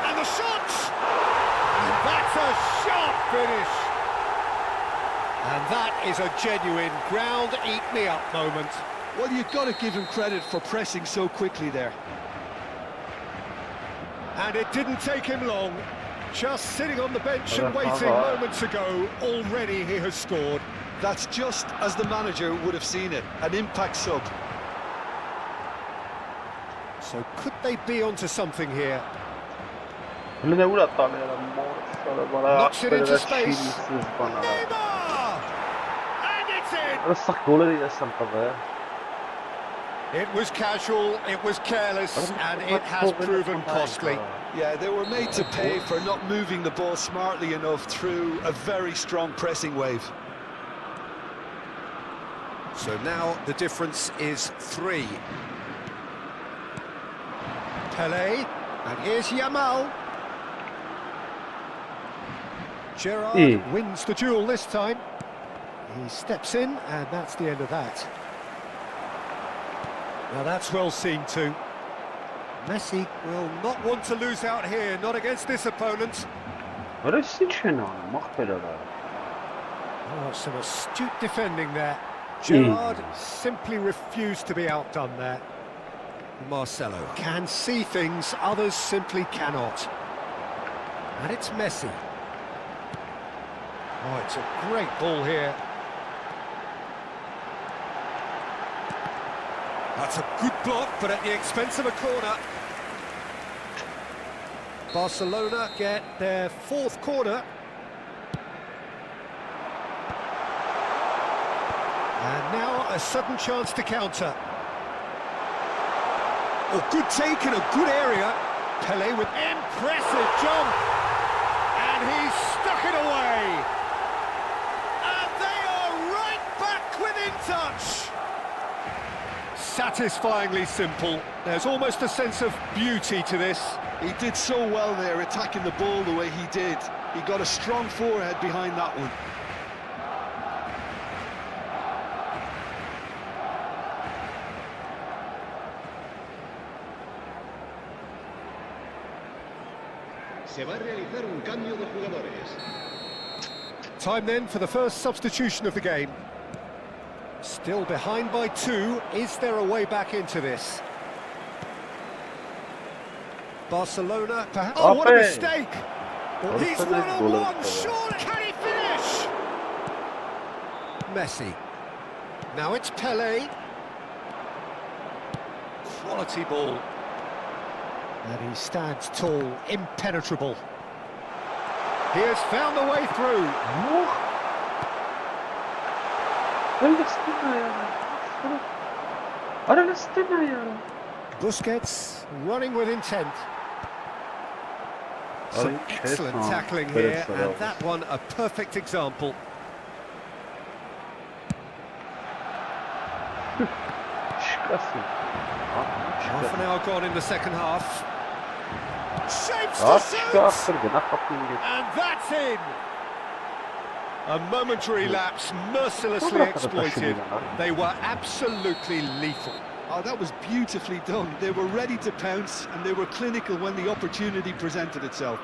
And the shot! And that's a sharp finish. And that is a genuine ground-eat-me-up moment. Well, you've got to give him credit for pressing so quickly there. And it didn't take him long. Just sitting on the bench and waiting moments ago, already he has scored. That's just as the manager would have seen it, an impact sub. So could they be onto something here? Knocks it into space. Neymar! And it's in! It was casual, it was careless, and it has proven costly. Yeah, they were made to pay for not moving the ball smartly enough through a very strong pressing wave. So now the difference is 3. Pelé, and here's Yamal. Gerrard wins the duel this time. He steps in, and that's the end of that. Now that's well seen too. Messi will not want to lose out here, not against this opponent. Oh, some astute defending there. Gerrard simply refused to be outdone there. Marcelo can see things others simply cannot. And it's Messi. Oh, it's a great ball here. That's a good block, but at the expense of a corner. Barcelona get their 4th corner. And now a sudden chance to counter. Oh, good take in a good area. Pelé with impressive jump. And he's stuck it away. And they are right back within touch. Satisfyingly simple. There's almost a sense of beauty to this. He did so well there, attacking the ball the way he did. He got a strong forehead behind that one. Se va a realizar un cambio de jugadores. Time then for the first substitution of the game. Still behind by 2. Is there a way back into this? Barcelona, perhaps. Oh, what a mistake! He's 1-on-1, surely! Can he finish? Messi. Now it's Pelé. Quality ball. And he stands tall, impenetrable. He has found the way through. Busquets running with intent. Some excellent tackling here, and that one a perfect example. Half an hour gone in the second half. Shapes to shoot! And that's in! A momentary lapse, mercilessly exploited. They were absolutely lethal. Oh, that was beautifully done. They were ready to pounce, and they were clinical when the opportunity presented itself.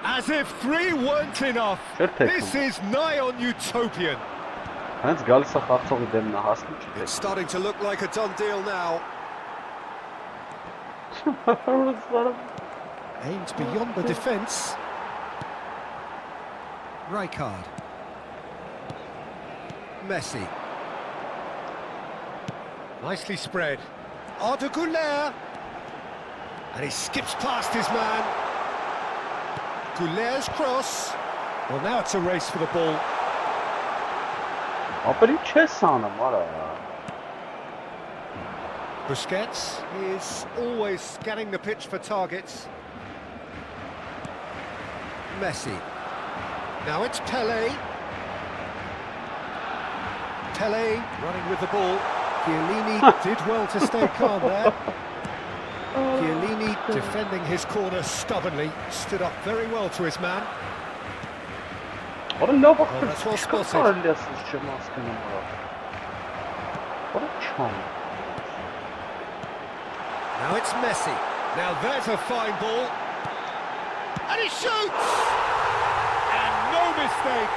As if 3 weren't enough. This is nigh on utopian. It's starting to look like a done deal now. Aimed beyond the defence. Rijkaard. Messi. Nicely spread. Arda Güler. And he skips past his man. Güler's cross. Well, now it's a race for the ball. Busquets is always scanning the pitch for targets. Messi. Now it's Pele. Pele running with the ball. Chiellini did well to stay calm there. Chiellini defending his corner stubbornly, stood up very well to his man. What a love of that's well spotted. What a charm. Now it's Messi. Now there's a fine ball. And he shoots! And no mistake.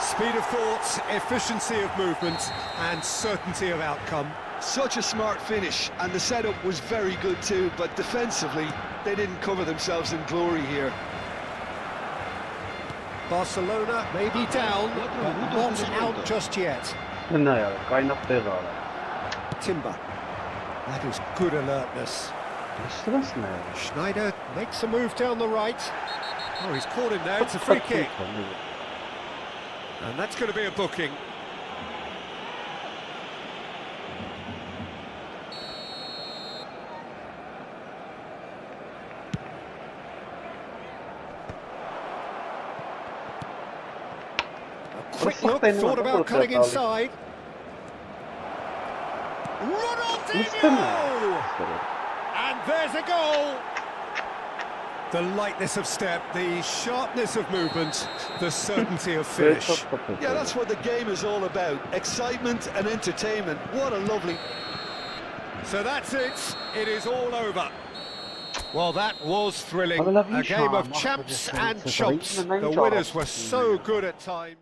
Speed of thought, efficiency of movement, and certainty of outcome. Such a smart finish, and the setup was very good too, but defensively, they didn't cover themselves in glory here. Barcelona may be down, but not out just yet. Timber. That is good alertness. Schneider makes a move down the right. Oh, he's caught him there, it's a free kick. And that's going to be a booking. A quick look, thought about cutting inside. Ronaldinho! And there's a goal! The lightness of step, the sharpness of movement, the certainty of finish. Yeah, that's what the game is all about. Excitement and entertainment. What a lovely... So that's it. It is all over. Well, that was thrilling. A game of champs and chumps. The winners were so good at times.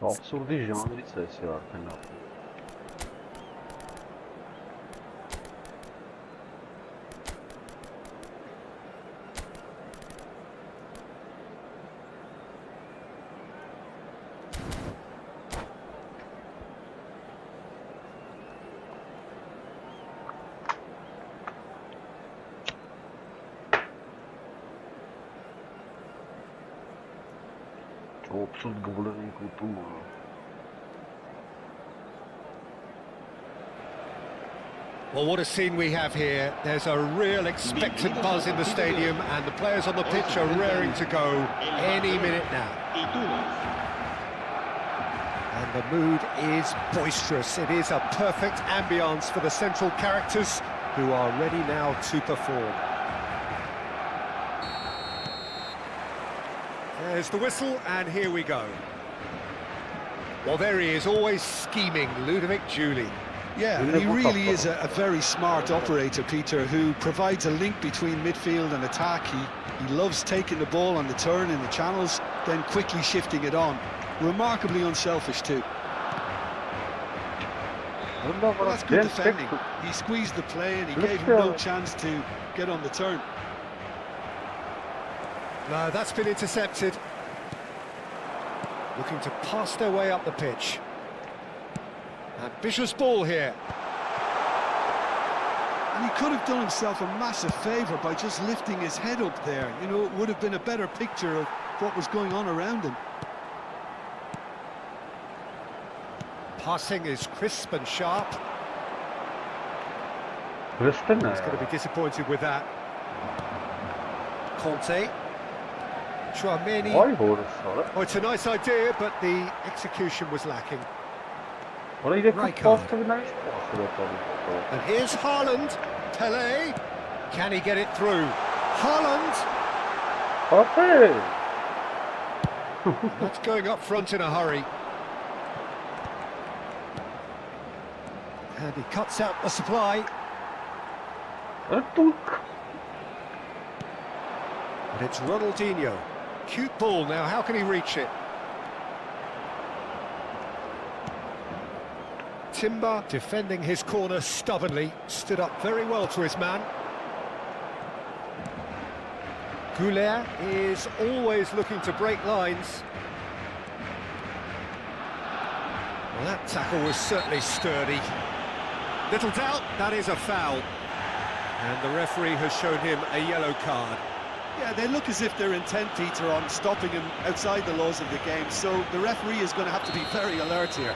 Absurdi janrից է սա արդեն ապրում։ Absurd գոլերին կուտում է։ Well, what a scene we have here. There's a real expectant buzz in the stadium and the players on the pitch are raring to go any minute now. And the mood is boisterous. It is a perfect ambience for the central characters who are ready now to perform. There's the whistle, and here we go. Well, there he is, always scheming, Ludovic Giuli. Yeah, and he really is a very smart operator, Peter, who provides a link between midfield and attack. He loves taking the ball on the turn in the channels, then quickly shifting it on. Remarkably unselfish, too. Well, that's good defending. He squeezed the play and he gave him no chance to get on the turn. No, that's been intercepted. Looking to pass their way up the pitch. Ambitious ball here. And he could have done himself a massive favour by just lifting his head up there. You know, it would have been a better picture of what was going on around him. Passing is crisp and sharp. Վստահ He's going to be disappointed with that. Conte. Chouameni. Ay hora. Oh, it's a nice idea, but the execution was lacking. Oraya da Right pasta card. bir nice pasta. And here's Haaland. Pele. Can he get it through? Haaland. Hey. That's going up front in a hurry. And he cuts out the supply. Tuk. And it's Ronaldinho. Cute ball now, how can he reach it? Timber defending his corner stubbornly, stood up very well to his man. Goulet is always looking to break lines. Well, that tackle was certainly sturdy. Little doubt, that is a foul. And the referee has shown him a yellow card. Yeah, they look as if they're intent, Peter, on stopping him outside the laws of the game, so the referee is going to have to be very alert here.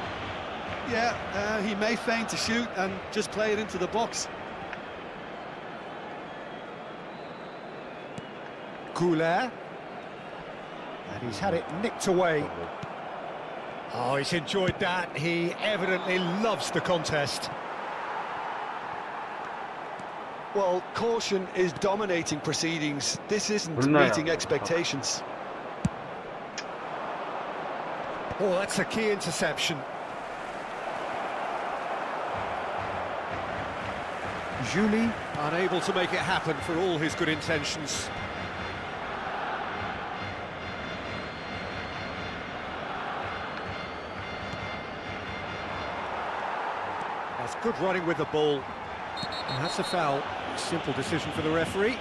Yeah, he may feign to shoot and just play it into the box. Goulet. And he's had it nicked away. Oh, he's enjoyed that. He evidently loves the contest. Well, caution is dominating proceedings. This isn't meeting expectations. Oh, that's a key interception. Julie unable to make it happen for all his good intentions. That's good running with the ball. And that's a foul. Simple decision for the referee.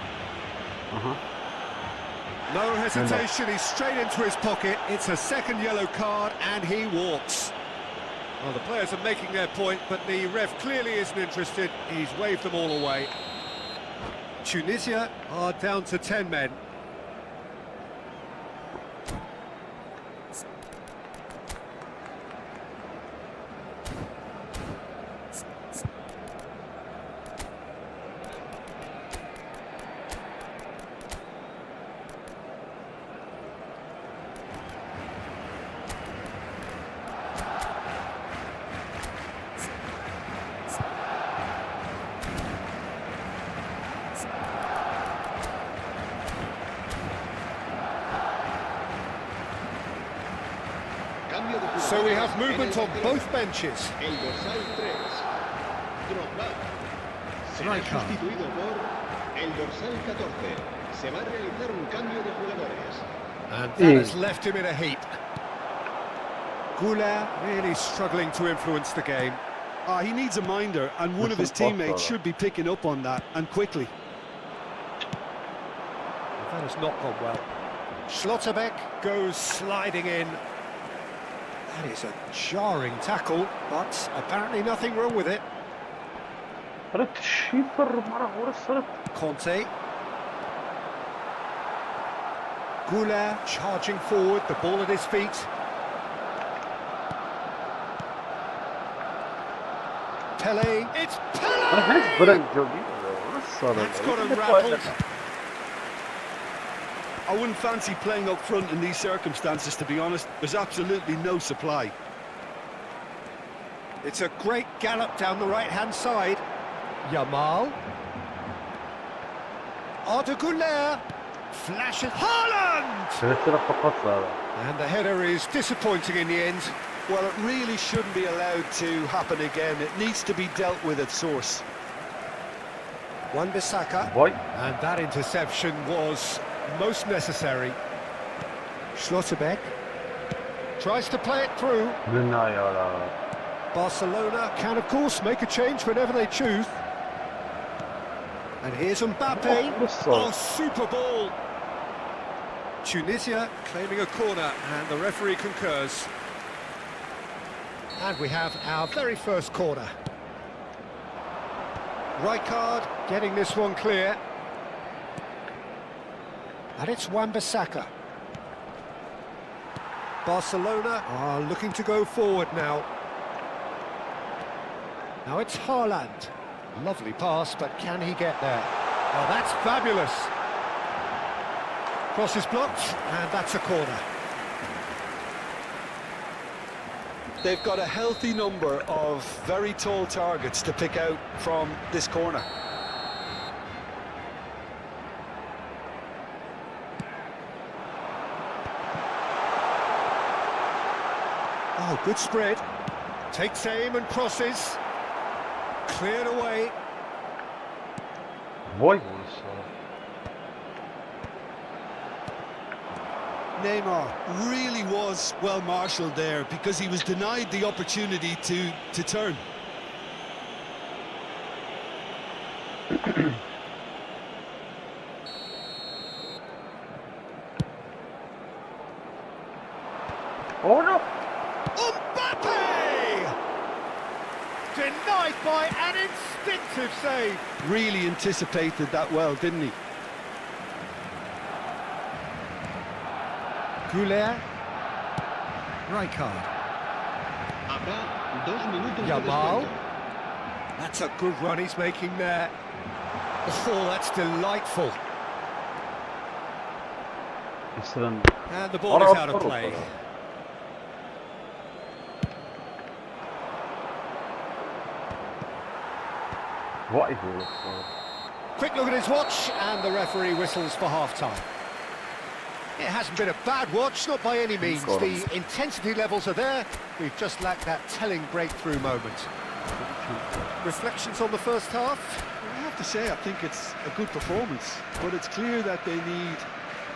No hesitation, he's straight into his pocket. It's a second yellow card and he walks. Well, the players are making their point, but the ref clearly isn't interested. He's waved them all away. Tunisia are down to 10 men. So we have movement on both benches. El dorsal 3, Drogba. Será Right card. sustituido por el dorsal 14. Se va a realizar un cambio de jugadores. And that has left him in a heap. Goulet really struggling to influence the game. He needs a minder, and one of his teammates should be picking up on that, and quickly. That has not gone well. Schlotterbeck goes sliding in. That is a jarring tackle, but apparently nothing wrong with it. Conte. Goulet charging forward, the ball at his feet. Pele. It's Pele! That's got him rattled. I wouldn't fancy playing up front in these circumstances, to be honest. There's absolutely no supply. It's a great gallop down the right-hand side. Yamal. Arda Goulet. Flashes. Haaland! And the header is disappointing in the end. Well, it really shouldn't be allowed to happen again. It needs to be dealt with at source. Wan-Bissaka. And that interception was most necessary. Schlotterbeck tries to play it through. Barcelona can, of course, make a change whenever they choose. And here's Mbappe. Oh, super ball. Tunisia claiming a corner, and the referee concurs. And we have our very first corner. Rijkaard getting this one clear. And it's Wan-Bissaka. Barcelona are looking to go forward now. Now it's Haaland. Lovely pass, but can he get there? Oh, that's fabulous. Cross is blocked, and that's a corner. They've got a healthy number of very tall targets to pick out from this corner. Oh, good spread. Takes aim and crosses. Cleared away. Voy. Neymar really was well marshalled there because he was denied the opportunity to turn. Oh no! Mbappe! Denied by an instinctive save. Really anticipated that well, didn't he? Goulet. Rijkaard. Habrá 2 minutos de Yamal. descuento. That's a good run he's making there. Oh, that's delightful. And the ball is out of play. Vay. Quick look at his watch, and the referee whistles for half-time. It hasn't been a bad watch, not by any means. The intensity levels are there. We've just lacked that telling breakthrough moment. Reflections on the first half? I have to say, I think it's a good performance, but it's clear that they need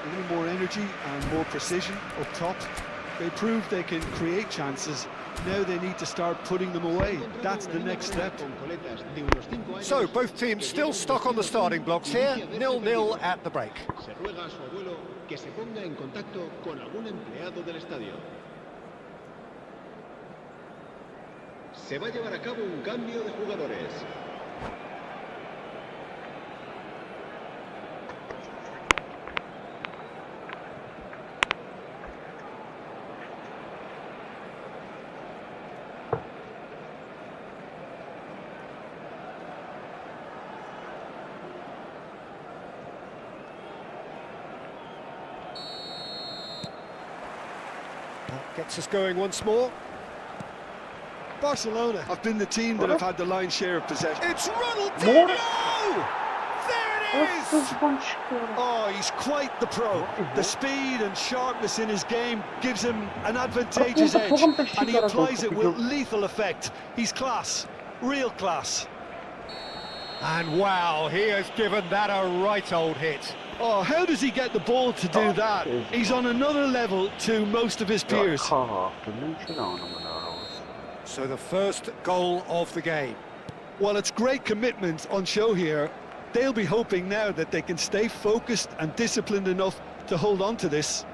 a little more energy and more precision up top. They proved they can create chances. Now they need to start putting them away. That's the next step. So, both teams still stuck on the starting blocks here, 0-0 at the break. Se ruega a su abuelo que se ponga en contacto con algún empleado del estadio. Se va a llevar a cabo un cambio de jugadores. Gets us going once more. Barcelona have been the team that have had the lion's share of possession. It's Ronaldinho! There it is! Oh, he's quite the pro. The speed and sharpness in his game gives him an advantageous edge, and he applies it with lethal effect. He's class, real class. And wow, he has given that a right old hit. Oh, how does he get the ball to do that? He's on another level to most of his peers. So the first goal of the game. Well, it's great commitment on show here. They'll be hoping now that they can stay focused and disciplined enough to hold on to this.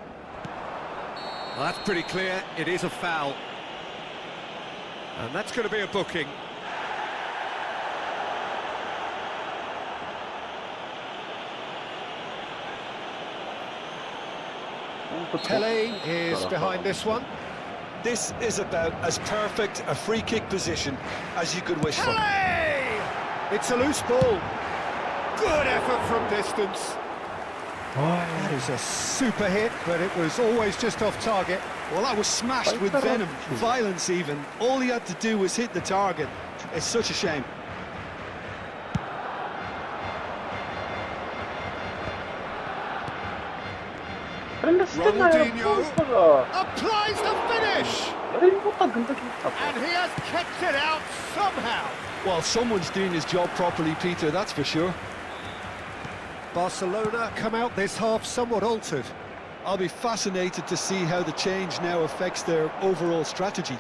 Well, that's pretty clear. It is a foul. And that's going to be a booking. Pele is behind this one. This is about as perfect a free kick position as you could wish for. Pele! It's a loose ball. Good effort from distance. That is a super hit, but it was always just off target. Well, that was smashed with venom, violence even. All he had to do was hit the target. It's such a shame. Ronaldinho applies the finish! And he has kept it out somehow. Well, someone's doing his job properly, Peter, that's for sure. Barcelona come out this half somewhat altered. I'll be fascinated to see how the change now affects their overall strategy.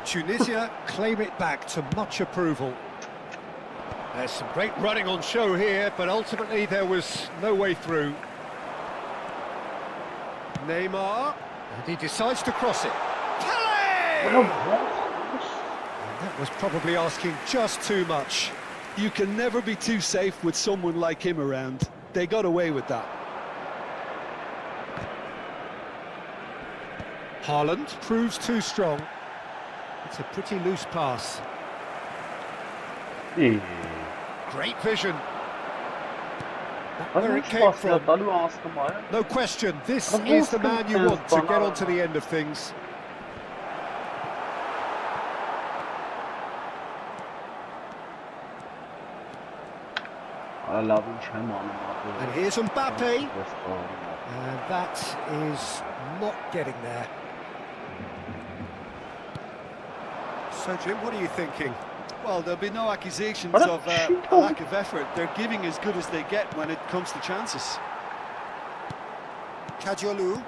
Tunisia claim it back to much approval. There's some great running on show here, but ultimately there was no way through. Neymar, and he decides to cross it. Pele! And that was probably asking just too much. You can never be too safe with someone like him around. They got away with that. Haaland proves too strong. It's a pretty loose pass. Great vision. Where Where it came from. No question, this is the man you want to get onto the end of things. And here's Mbappe. And that is not getting there. So, Jim, what are you thinking? Well, there'll be no accusations of a lack of effort. They're giving as good as they get when it comes to chances. Kajolu.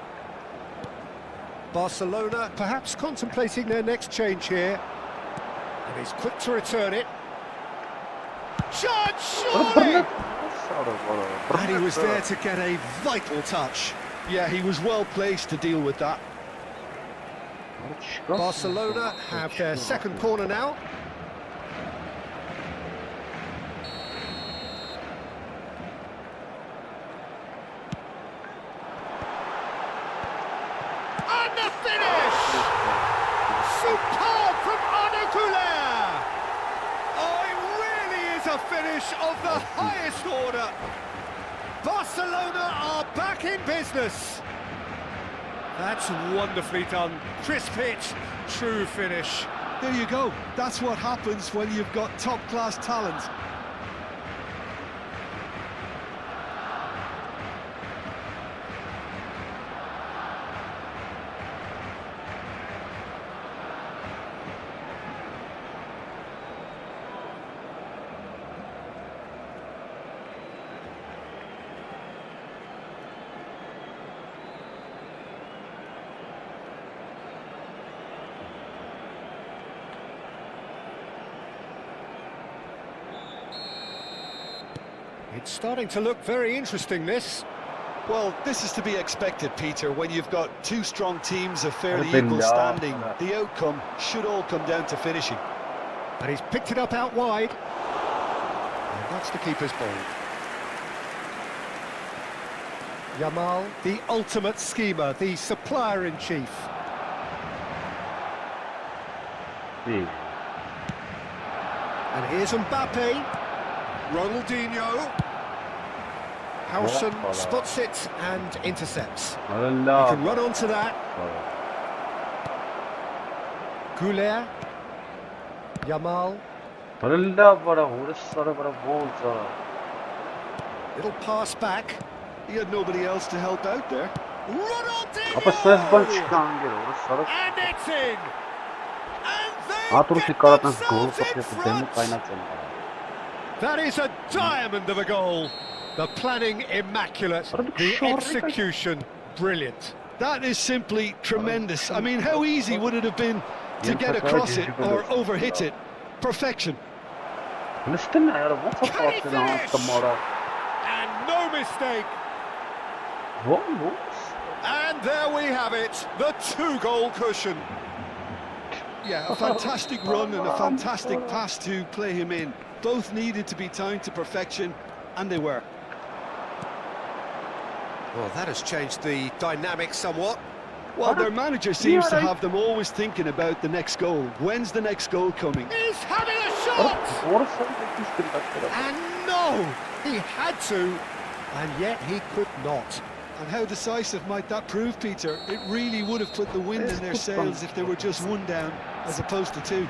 Barcelona perhaps contemplating their next change here. And he's quick to return it. Shot, surely! And he was there to get a vital touch. Yeah, he was well placed to deal with that. Barcelona have their second corner now. And the finish! Superb from Alik-GAMING! Oh, it really is a finish of the highest order. Barcelona are back in business. That's wonderfully done. Crisp hit, true finish. There you go. That's what happens when you've got top-class talent. It's starting to look very interesting, this. Well, this is to be expected, Peter, when you've got two strong teams of fairly equal standing. The outcome should all come down to finishing. And he's picked it up out wide. And that's the keeper's ball. Yamal, the ultimate schemer, the supplier-in-chief. And here's Mbappe. Ronaldinho. Howson spots it and intercepts. He can run onto that. Goulet. Yamal. Little pass back. He had nobody else to help out there. Ronaldinho! And it's in! And they get themselves in front! That is a diamond of a goal. The planning immaculate, the execution brilliant. That is simply tremendous. I mean, how easy would it have been to get across it or overhit it? Perfection. Can he finish? And no mistake. And there we have it, the two-goal cushion. Yeah, a fantastic run and a fantastic pass to play him in. Both needed to be timed to perfection, and they were. Well, that has changed the dynamic somewhat. Well, their manager seems to have them always thinking about the next goal. When's the next goal coming? He's having a shot! And no! He had to, and yet he could not. And how decisive might that prove, Peter? It really would have put the wind in their sails if they were just one down, as opposed to two.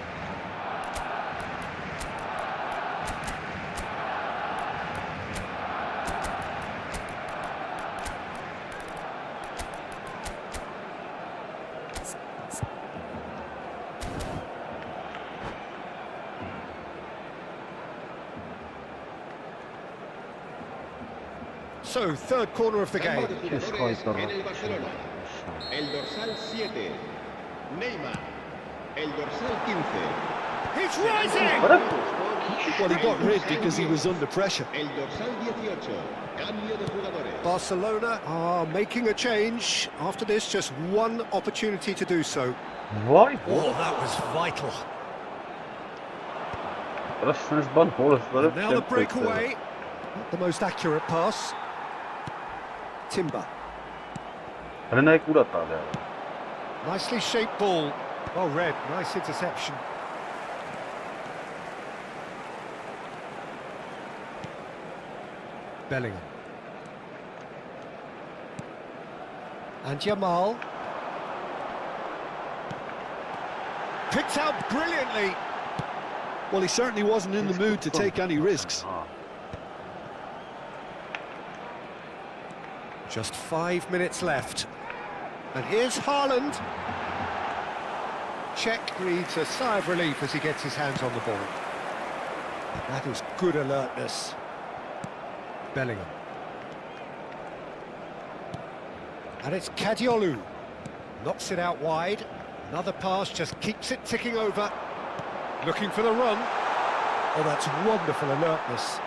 So, third corner of the game. En el Barcelona. El dorsal 7. Neymar. El dorsal 15. He's rising! Well, he got rid because he was under pressure. El dorsal 18. Cambio de jugadores. Barcelona are making a change. After this, just one opportunity to do so. Why? Oh, that was vital. And now the breakaway. Not the most accurate pass. Timber. Nicely shaped ball. Well read, nice interception. Bellingham. And Jamal. Picked out brilliantly. Well, he certainly wasn't in the mood to take any risks. Just 5 minutes left. And here's Haaland. Czech breathes a sigh of relief as he gets his hands on the ball. That is good alertness. Bellingham. And it's Kadiolu. Knocks it out wide. Another pass just keeps it ticking over. Looking for the run. Oh, that's wonderful alertness.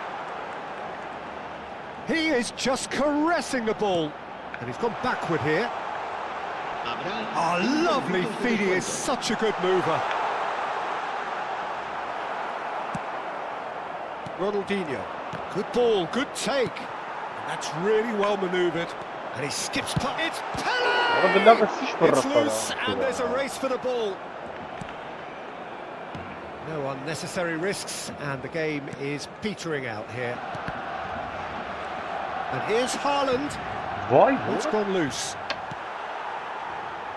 He is just caressing the ball. And he's gone backward here. Oh, lovely feed. He is such a good mover. Ronaldinho. Good ball, good take. And that's really well manoeuvred. And he skips past. It's Pele! It's loose, and there's a race for the ball. No unnecessary risks, and the game is petering out here. And here's Haaland. Why? It's gone loose.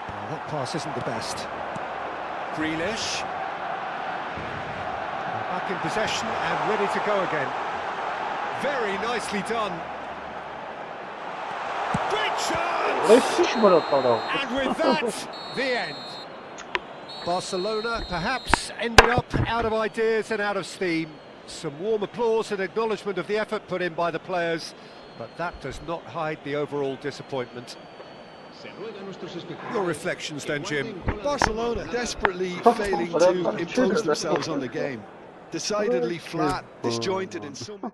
Well, that pass isn't the best. Grealish. Back in possession and ready to go again. Very nicely done. Great chance! And with that, the end. Barcelona perhaps ended up out of ideas and out of steam. Some warm applause and acknowledgement of the effort put in by the players, but that does not hide the overall disappointment. Your reflections then, Jim? Barcelona desperately failing to impose themselves on the game. Decidedly flat, disjointed in some...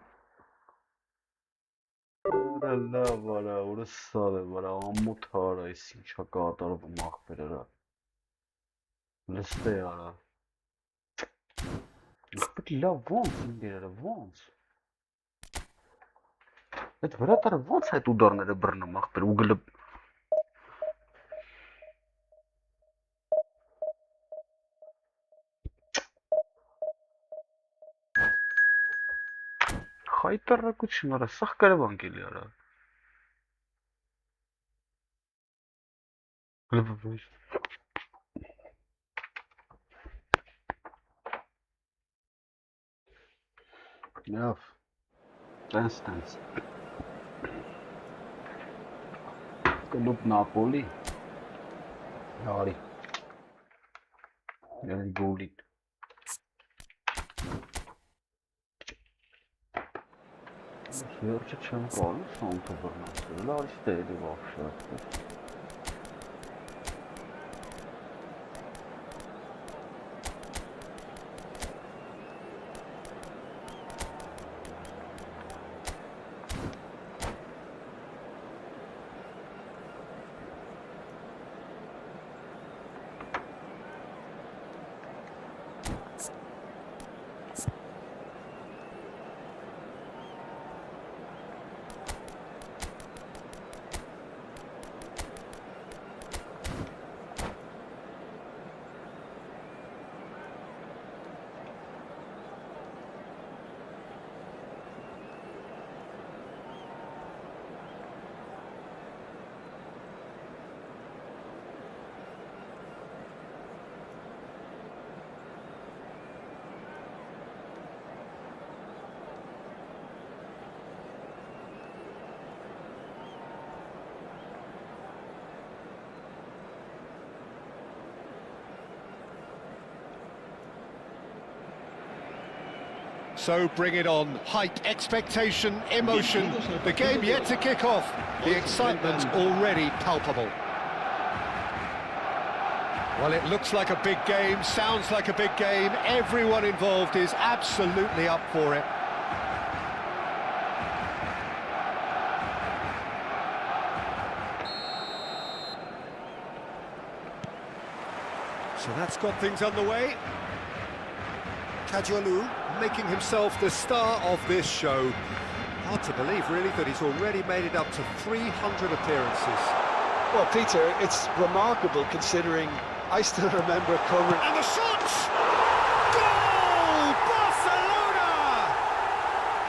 Այդ վրատարը ոնց այդ ուդարները բռնում ախպեր ուգլը Խայտարակություն արա, սաղ կարևան կելի արա Լավ, տենց Կլուբ Նապոլի Արի Յանի գոլիտ Վերջը չեմ կարում սանթը բռնացել, արի ստերի վախշը So bring it on. Hype, expectation, emotion. The game yet to kick off. The excitement already palpable. Well, it looks like a big game, sounds like a big game. Everyone involved is absolutely up for it. So that's got things underway. Kadiolu making himself the star of this show. Hard to believe, really, that he's already made it up to 300 appearances. Well, Peter, it's remarkable considering I still remember covering... And the shot! Goal! Barcelona!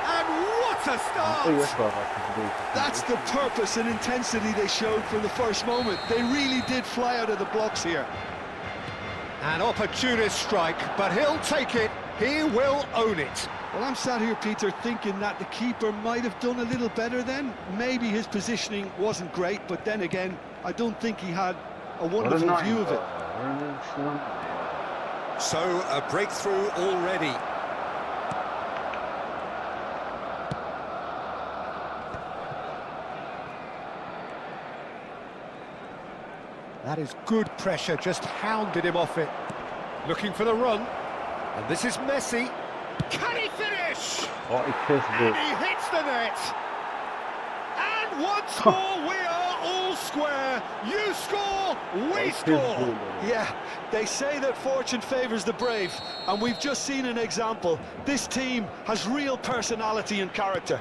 And what What a start! That's the purpose and intensity they showed from the first moment. They really did fly out of the blocks here. An opportunist strike, but he'll take it. He will own it. Well, I'm sat here, Peter, thinking that the keeper might have done a little better then. Maybe his positioning wasn't great, but then again, I don't think he had a wonderful view of it. So, a breakthrough already. That is good pressure, just hounded him off it. Looking for the run. And this is Messi. Can he finish? Oh, and he hits the net. And once more, we are all square. You score, we score. Yeah, they say that fortune favours the brave, and we've just seen an example. This team has real personality and character.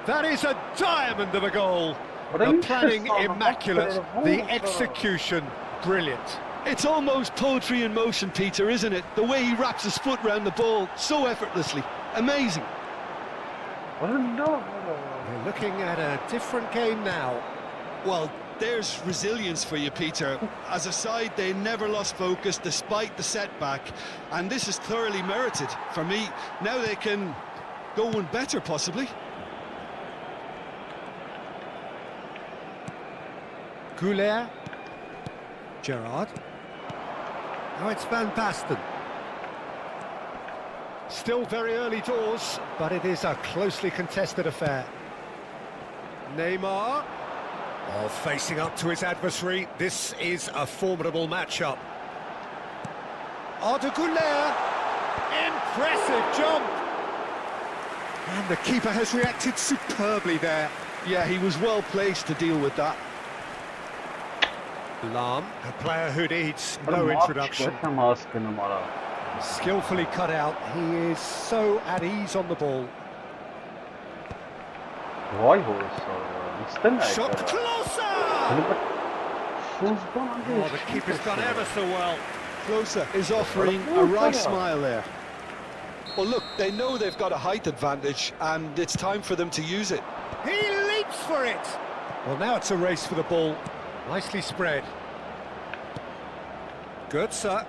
That is a diamond of a goal. The planning immaculate, the execution brilliant. It's almost poetry in motion, Peter, isn't it? The way he wraps his foot round the ball so effortlessly. Amazing. We're looking at a different game now. Well, there's resilience for you, Peter. As a side, they never lost focus despite the setback, and this is thoroughly merited. For me, now they can go one better, possibly. Goulet. Gerrard. Now it's Van Basten. Still very early doors, but it is a closely contested affair. Neymar. Oh, facing up to his adversary. This is a formidable matchup. Arda Güler. Impressive jump. And the keeper has reacted superbly there. Yeah, he was well placed to deal with that. Lam, a player who needs no introduction. Skillfully cut out, he is so at ease on the ball. Shot closer! Oh, the keeper's done ever so well. Closer is offering a wry smile there. Well, look, they know they've got a height advantage, and it's time for them to use it. He leaps for it! Well, now it's a race for the ball. Nicely spread. Good, sir.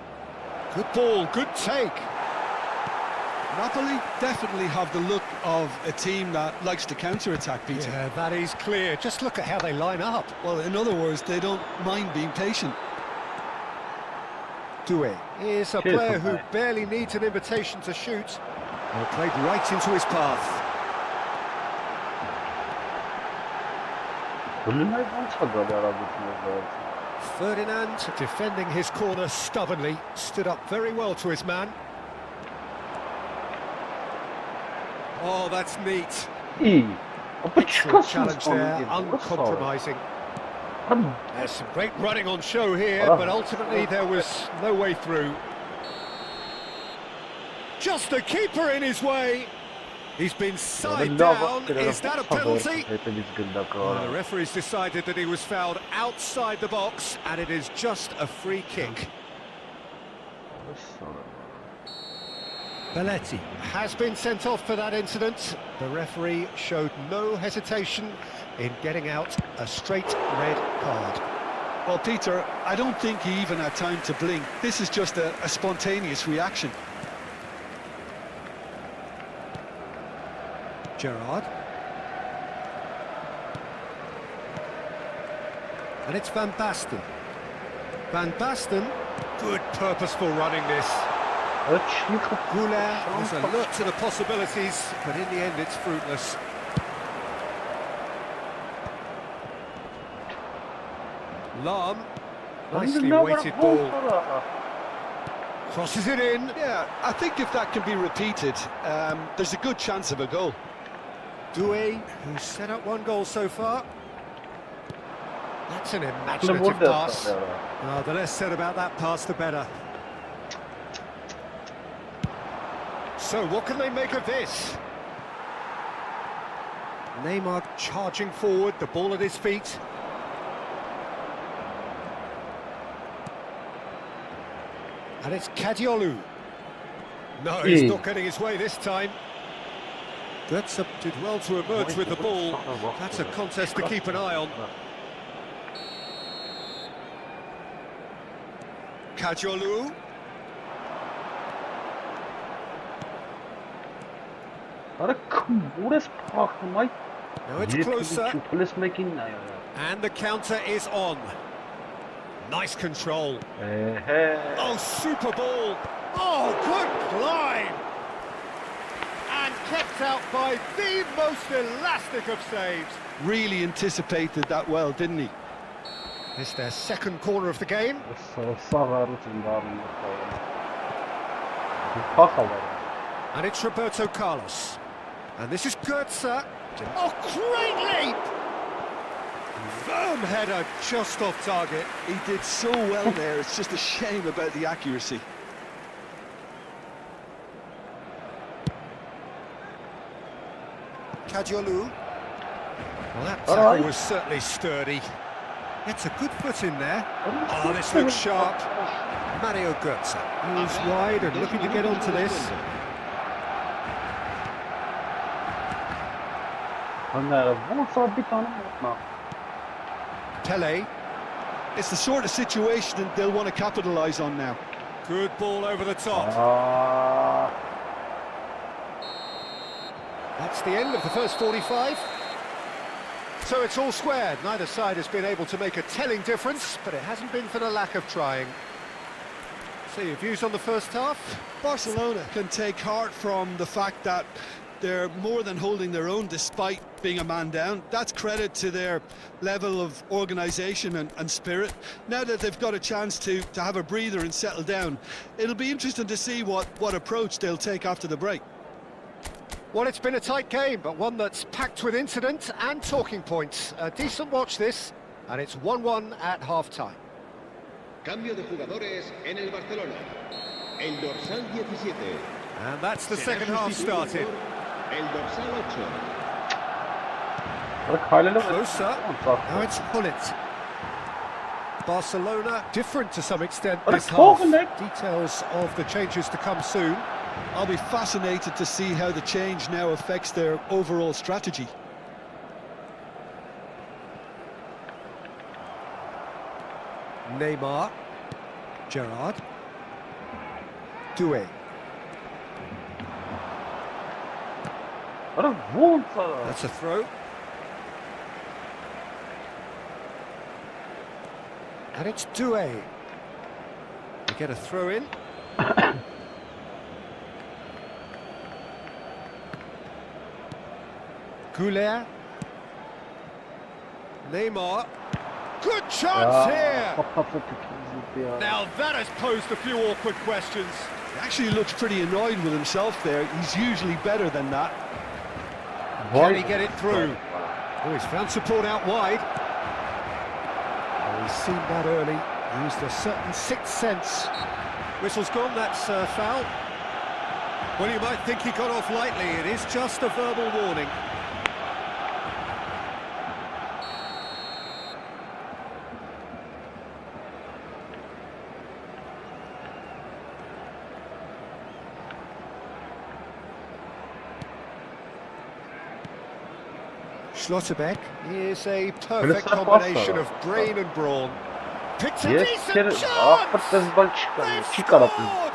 Good ball, good take. Napoli definitely have the look of a team that likes to counter-attack, Peter. Yeah, that is clear. Just look at how they line up. Well, in other words, they don't mind being patient. Doué is a player who barely needs an invitation to shoot. Well, played right into his path. Ferdinand, defending his corner stubbornly, stood up very well to his man. Oh, that's neat. Excellent challenge there, uncompromising. There's some great running on show here, but ultimately there was no way through. Just the keeper in his way. He's been side down. Is that a penalty? The referee's decided that he was fouled outside the box, and it is just a free kick. Belletti has been sent off for that incident. The referee showed no hesitation in getting out a straight red card. Well, Peter, I don't think he even had time to blink. This is just a spontaneous reaction. Gerrard. And it's Van Basten. Van Basten, good purposeful running this. Goulet was alert to the possibilities, but in the end it's fruitless. Lam, nicely weighted ball. Crosses it in. Yeah, I think if that can be repeated, there's a good chance of a goal. Doué, who's set up one goal so far. That's an imaginative pass. Oh, the less said about that pass, the better. So, what can they make of this? Neymar charging forward, the ball at his feet. And it's Kadiolu. No, he's not getting his way this time. Götze did well to emerge with the ball. That's a contest to keep an eye on. Kajolu. Արա քուր ես փախնում այ Now it's closer, Չուփլես մեկին նայ արա and the counter is on. Nice control. Oh, super ball. Oh, good line. And kept out by the most elastic of saves. Really anticipated that well, didn't he? It's their second corner of the game. Սաղարություն դառնում փախավ And it's Roberto Carlos. And this is Götze. Oh, great leap! Firm header just off target. He did so well there, it's just a shame about the accuracy. Kajolu. Well, that tackle was certainly sturdy. Gets a good foot in there. Oh, this looks sharp. Mario Götze. Moves wide and looking to get onto this. Pele. It's the sort of situation that they'll want to capitalise on now. Good ball over the top. That's the end of the first 45. So it's all squared. Neither side has been able to make a telling difference, but it hasn't been for the lack of trying. So your views on the first half? Barcelona can take heart from the fact that they're more than holding their own despite being a man down. That's credit to their level of organisation and spirit. Now that they've got a chance to have a breather and settle down, it'll be interesting to see what approach they'll take after the break. Well, it's been a tight game, but one that's packed with incident and talking points. A decent watch this, and it's 1-1 at half-time. Cambio de jugadores en el Barcelona. El dorsal 17. And that's the second half started. El dorsal 8. Closer. Now it's Hullet. Barcelona, different to some extent this half. Details of the changes to come soon. I'll be fascinated to see how the change now affects their overall strategy. Neymar. Gerrard. Doué. That's a throw. And it's Doué. You get a throw in. Goulet. Neymar. Good chance here! Now that has posed a few awkward questions. He actually looks pretty annoyed with himself there. He's usually better than that. Can he get it through? Oh, he's found support out wide. Oh, he's seen that early. Used a certain sixth sense. Whistle's gone, that's foul. Well, you might think he got off lightly. It is just a verbal warning. Schlotterbeck is a perfect combination of brain and brawn. Picked a decent chance! They've scored!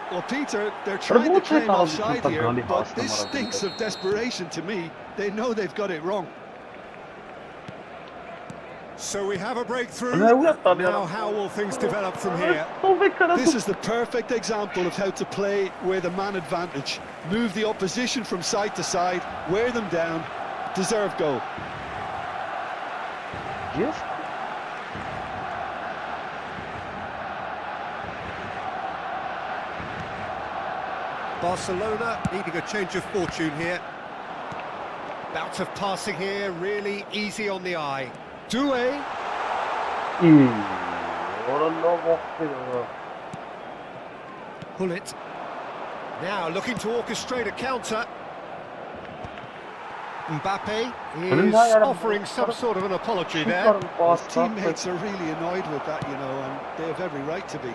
Well, Peter, they're trying to claim offside here, but this stinks of desperation to me. They know they've got it wrong. So we have a breakthrough. Now how will things develop from here? This is the perfect example of how to play with a man advantage. Move the opposition from side to side, wear them down, deserve goal. Yes. Barcelona needing a change of fortune here. Bout of passing here, really easy on the eye. Doué. Hullet. Now looking to orchestrate a counter. Mbappe is offering some sort of an apology there. His teammates are really annoyed with that, you know, and they have every right to be.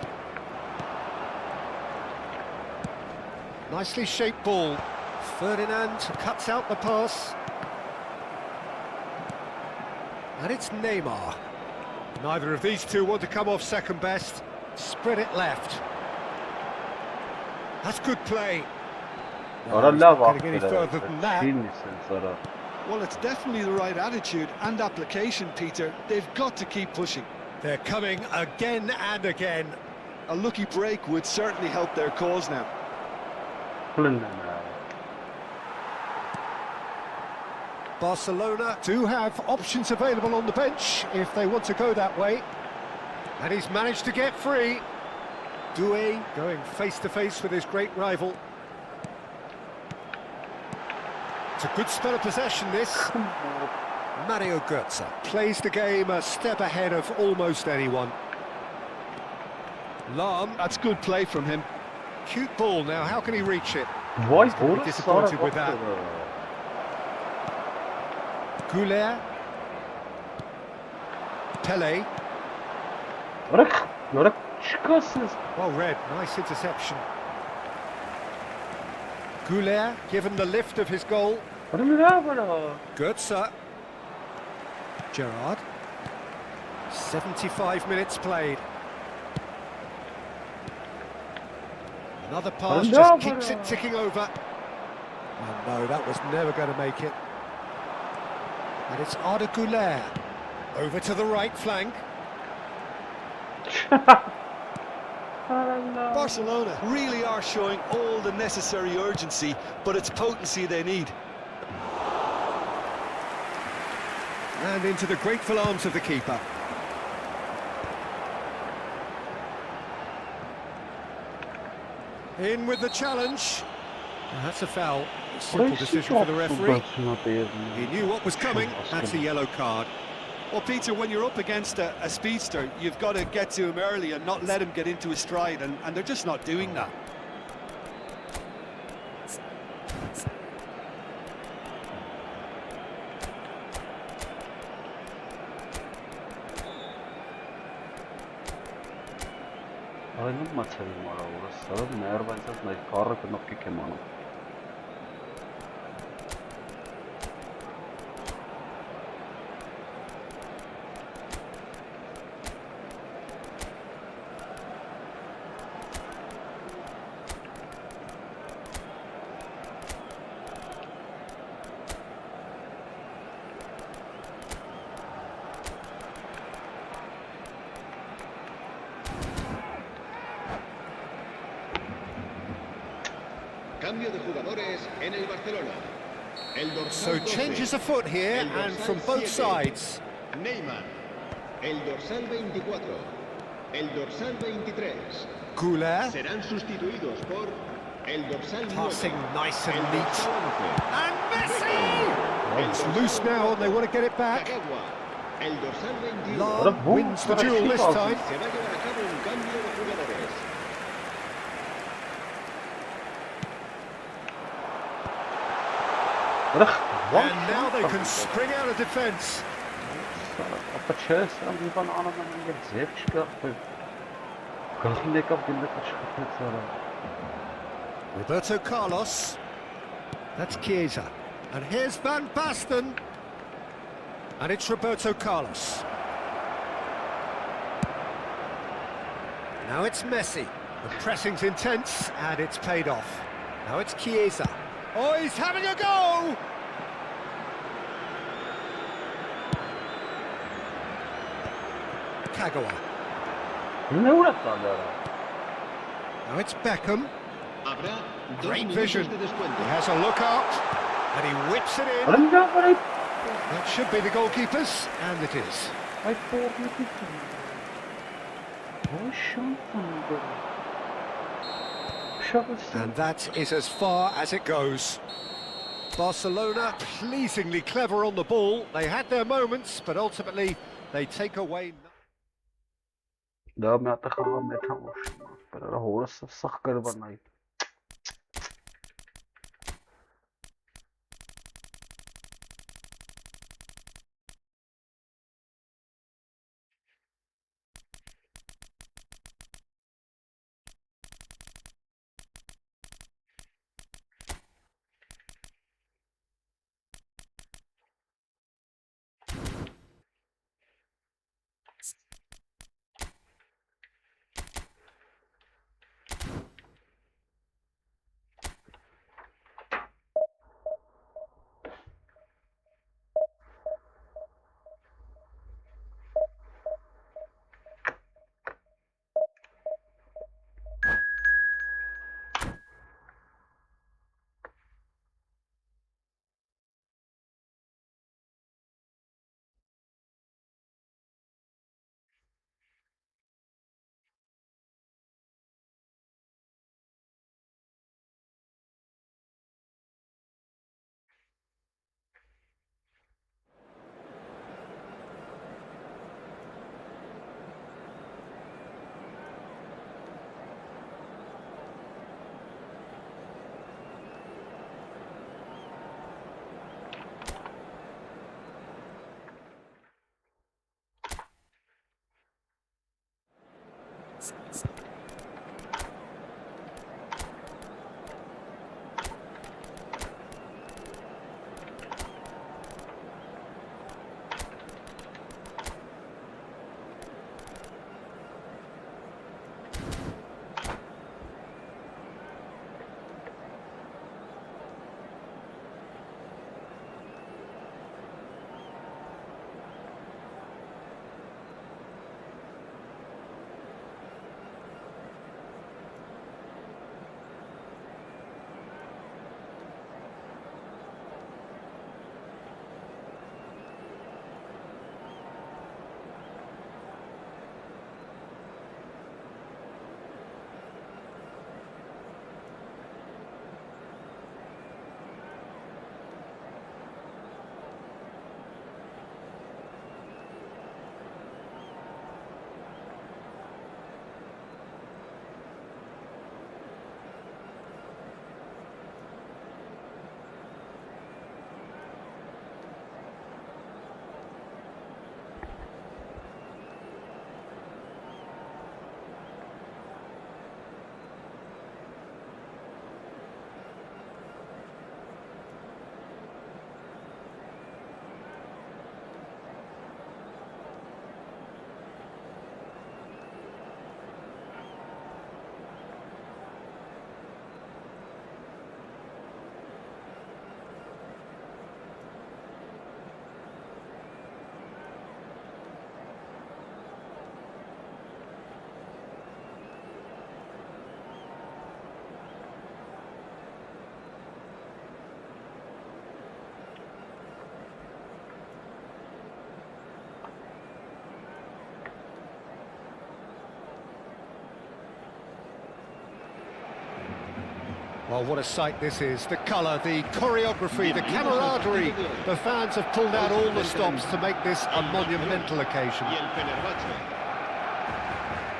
Nicely shaped ball. Ferdinand cuts out the pass. And it's Neymar. Neither of these two want to come off second best. Spread it left. That's good play. No, he's not getting any further than that. Well, it's definitely the right attitude and application, Peter. They've got to keep pushing. They're coming again and again. A lucky break would certainly help their cause now. Barcelona do have options available on the bench if they want to go that way. And he's managed to get free. Doué going face-to-face with his great rival. It's a good spell of possession, this. Mario Götze plays the game a step ahead of almost anyone. Lahm, That's good play from him. cute ball now, how can he reach it? Vay He's gonna be oğlum disappointed with sana that. Goulet. Pele. Bırak çıkarsınız. Well read, nice interception. Goulet given the lift of his goal. Götze. Gerrard. 75 minutes played. Another pass just keeps it ticking over. Oh no, that was never going to make it. And it's Arda Güler. Over to the right flank. Barcelona really are showing all the necessary urgency, but it's potency they need. And into the grateful arms of the keeper. In with the challenge. And that's a foul. Simple decision for the referee. He knew what was coming. That's a yellow card. Well, Peter, when you're up against a speedster, you've got to get to him early and not let him get into his stride, and they're just not doing that. Aynen maçayım var orası. Meğer ben zaten karı kınıp ki kemanım. Cambio de jugadores en el Barcelona. So changes afoot here, and from both sides. Neymar. El dorsal 24. El dorsal 23. Güler. Serán sustituidos por el dorsal 9. Passing nice and el neat. dorsal 11. And Messi! It's loose now, and they want to get it back. Kagawa. El dorsal 21. Lahm wins the duel this time. Se va a llevar a cabo un cambio de jugadores. And now they can spring out of defence. Roberto Carlos. That's Chiesa. And here's Van Basten. And it's Roberto Carlos. Now it's Messi. The pressing's intense, and it's paid off. Now it's Chiesa. Oh, he's having a go! Kagawa. Now it's Beckham. Habrá dos Great minutos vision. de descuento. He has a look up, and he whips it in. That should be the goalkeeper's, and it is. And that is as far as it goes. Barcelona pleasingly clever on the ball. They had their moments, but ultimately they take away. Да, me atacaba metamos. Pero era horası sakır bana. Well, what a sight this is. The colour, the choreography, the camaraderie. The fans have pulled out all the stops to make this a monumental occasion. Y el Fenerbahce.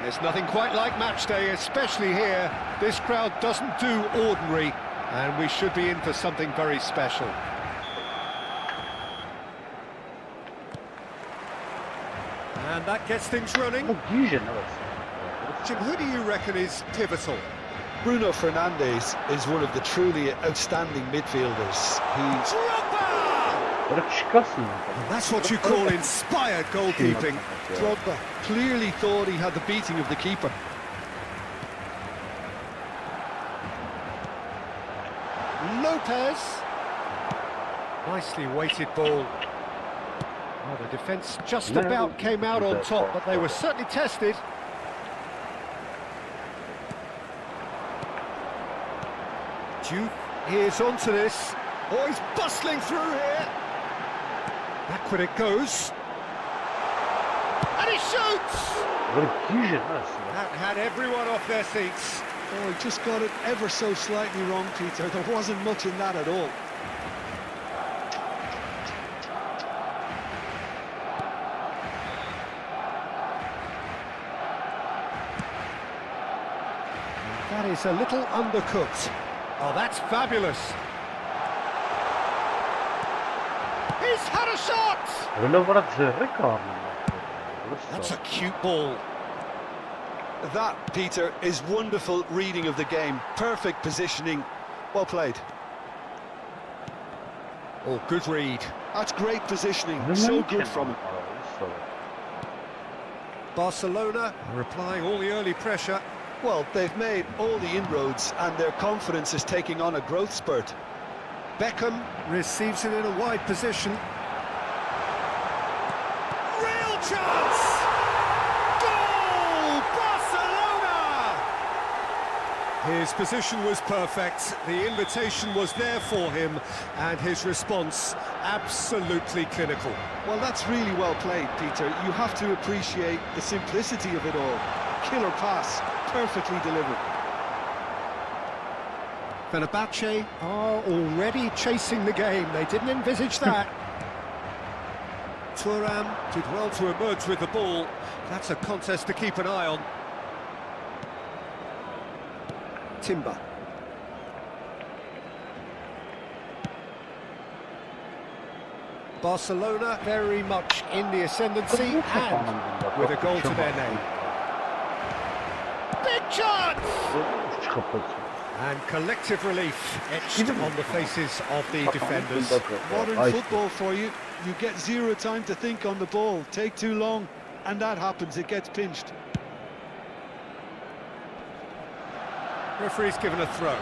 There's nothing quite like match day, especially here. This crowd doesn't do ordinary, and we should be in for something very special. And that gets things running. Jim, who do you reckon is pivotal? Bruno Fernandes is one of the truly outstanding midfielders. He's That's what you call inspired goalkeeping. Drogba clearly thought he had the beating of the keeper. Lopez. Nicely weighted ball. Well, the defence just about came out on top, but they were certainly tested. Duke, here's onto this. Oh, he's bustling through here. Backward it goes. And he shoots! That had everyone off their seats. Oh, he just got it ever so slightly wrong, Peter. There wasn't much in that at all. That is a little undercooked. Oh, that's fabulous. He's had a shot! That's a cute ball. That, Peter, is wonderful reading of the game. Perfect positioning. Well played. Oh, good read. That's great positioning. So good from him. Barcelona are applying all the early pressure. Well, they've made all the inroads and their confidence is taking on a growth spurt. Beckham receives it in a wide position. Real chance! Goal! Barcelona! His position was perfect, the invitation was there for him, and his response absolutely clinical. Well, that's really well played, Peter. You have to appreciate the simplicity of it all. Killer pass, perfectly delivered. Fenerbahce are already chasing the game. They didn't envisage that. Thuram did well to emerge with the ball. That's a contest to keep an eye on. Timber. Barcelona very much in the ascendancy and with a goal to their name. Big chance! And collective relief etched on the faces of the defenders. Modern football for you. You get zero time to think on the ball. Take too long, and that happens. It gets pinched. Referee's given a throw.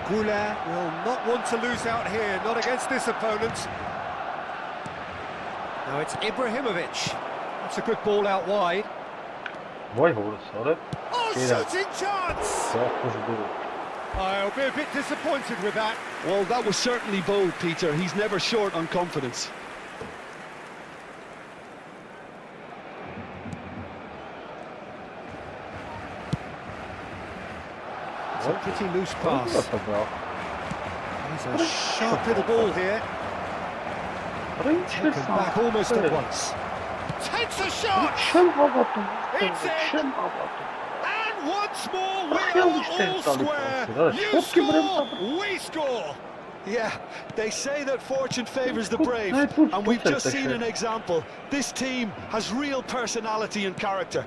Goulet will not want to lose out here, not against this opponent. Now it's Ibrahimovic. That's a good ball out wide. Oh, shooting chance! I'll be a bit disappointed with that. Well, that was certainly bold, Peter. He's never short on confidence. It's a pretty loose pass. There's a sharp little ball here. Taken back almost at once. Takes a shot! It's in! And once more we are all square. You score, we score! Yeah, they say that fortune favours the brave, and we've just seen an example. This team has real personality and character.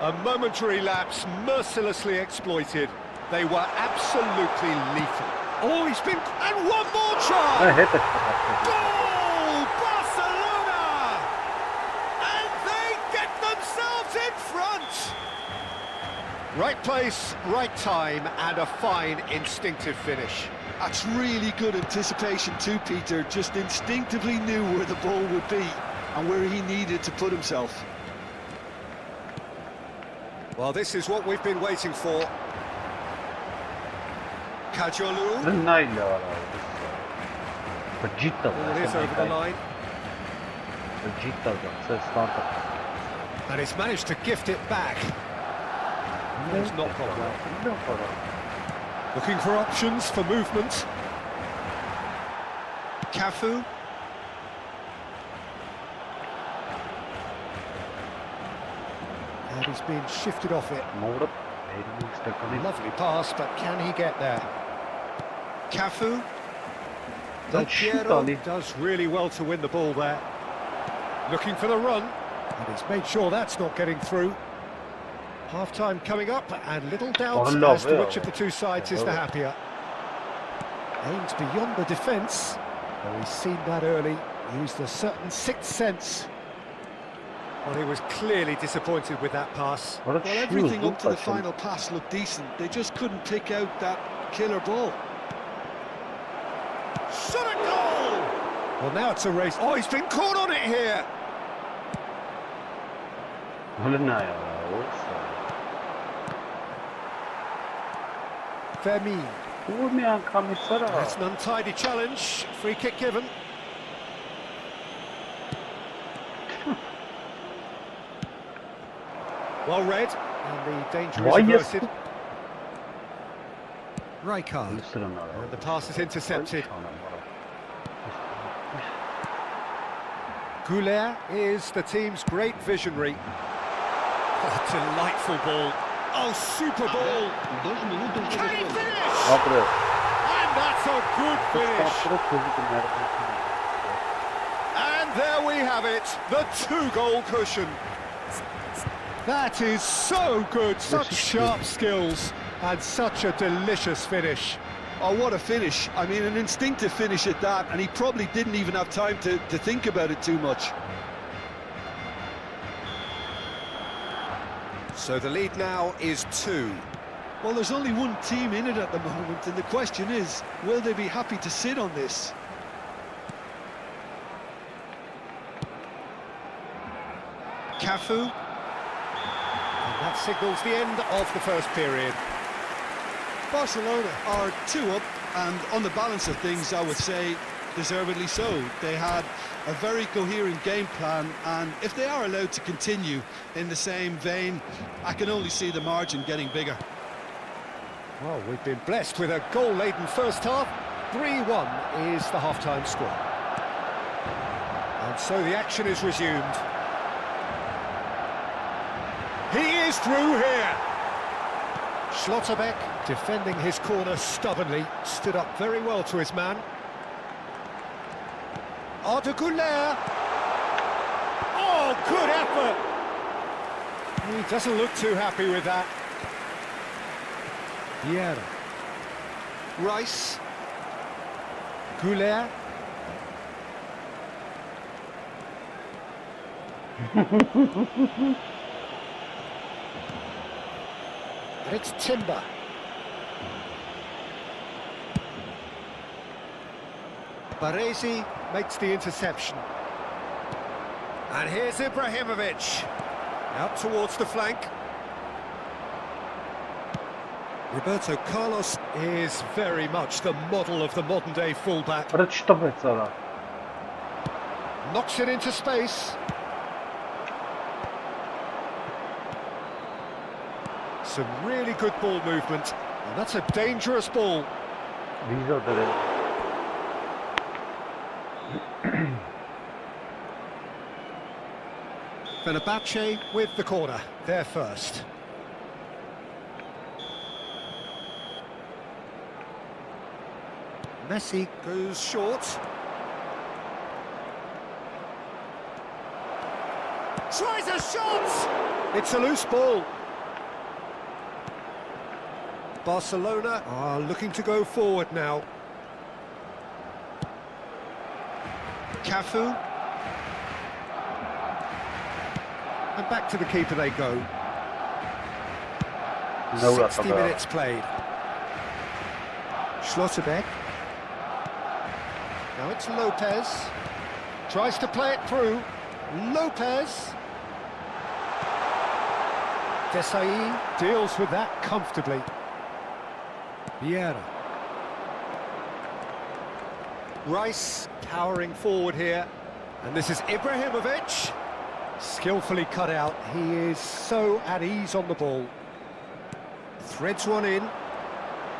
A momentary lapse mercilessly exploited. They were absolutely lethal. Oh, he's been... And one more chance! Goal! Barcelona! And they get themselves in front! Right place, right time, and a fine instinctive finish. That's really good anticipation too, Peter. Just instinctively knew where the ball would be and where he needed to put himself. Well, this is what we've been waiting for. Kajolu. Ball is over the line. And he's managed to gift it back. It's not gone well. Looking for options for movement. Cafu. And he's been shifted off it. Lovely pass, but can he get there? Cafu. Del Piero does really well to win the ball there. Looking for the run. And he's made sure that's not getting through. Half-time coming up, and little doubt as to which of the two sides is the happier. Aims beyond the defence. Well, he's seen that early, used a certain sixth sense. Well, he was clearly disappointed with that pass. Well, everything up to the final pass looked decent. They just couldn't pick out that killer ball. Shot a goal! Well, now it's a race. Oh, he's been caught on it here. Fermin. That's an untidy challenge. Free kick given. Well read, and the danger is averted. Rijkaard. And the pass is intercepted. Goulet is the team's great visionary. Oh, delightful ball. Oh, super ball. Can he finish? And that's a good finish. And there we have it, the two-goal cushion. That is so good, such sharp skills, and such a delicious finish. Oh, what a finish. I mean, an instinctive finish at that, and he probably didn't even have time to think about it too much. So the lead now is 2. Well, there's only one team in it at the moment, and the question is, will they be happy to sit on this? Cafu. And that signals the end of the first period. Barcelona are 2 up, and on the balance of things, I would say deservedly so. They had a very coherent game plan, and if they are allowed to continue in the same vein, I can only see the margin getting bigger. Well, we've been blessed with a goal-laden first half. 3-1 is the half-time score. And so the action is resumed. He is through here. Schlotterbeck, defending his corner stubbornly, stood up very well to his man. Arda Güler. Oh, good effort. He doesn't look too happy with that. Vieira. Rice. Güler. It's Timber. Baresi makes the interception. And here's Ibrahimovic. Out towards the flank. Roberto Carlos is very much the model of the modern-day fullback. Knocks it into space. Some really good ball movement. And that's a dangerous ball. Fenerbahce with the corner, there first. Messi goes short. Tries a shot! It's a loose ball. Barcelona are looking to go forward now. Cafu. And back to the keeper they go. 60 minutes played. Schlotterbeck. Now it's Lopez. Tries to play it through. Lopez. Desai deals with that comfortably. Vieira. Rice towering forward here. And this is Ibrahimovic. Skillfully cut out. He is so at ease on the ball. Threads one in.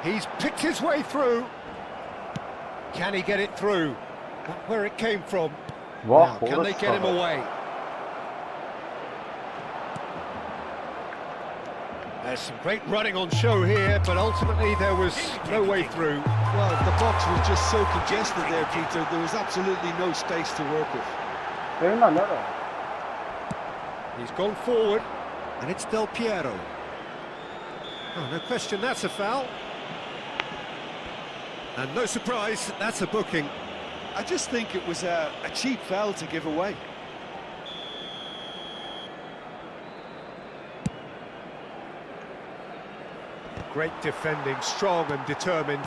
He's picked his way through. Can he get it through? Not where it came from. Now, can they get him away? There's some great running on show here, but ultimately there was no way through. Well, the box was just so congested there, Peter. There was absolutely no space to work with. He's gone forward, and it's Del Piero. Oh, no question, that's a foul. And no surprise, that's a booking. I just think it was a cheap foul to give away. Great defending, strong and determined.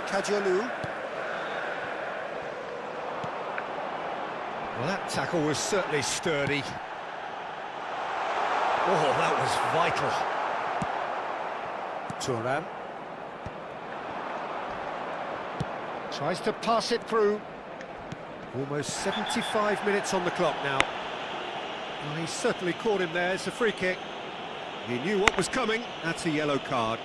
Kajolu. Well, that tackle was certainly sturdy. Oh, that was vital. Thuram. Tries to pass it through. Almost 75 minutes on the clock now. Well, he certainly caught him there. It's a free kick. He knew what was coming. That's a yellow card.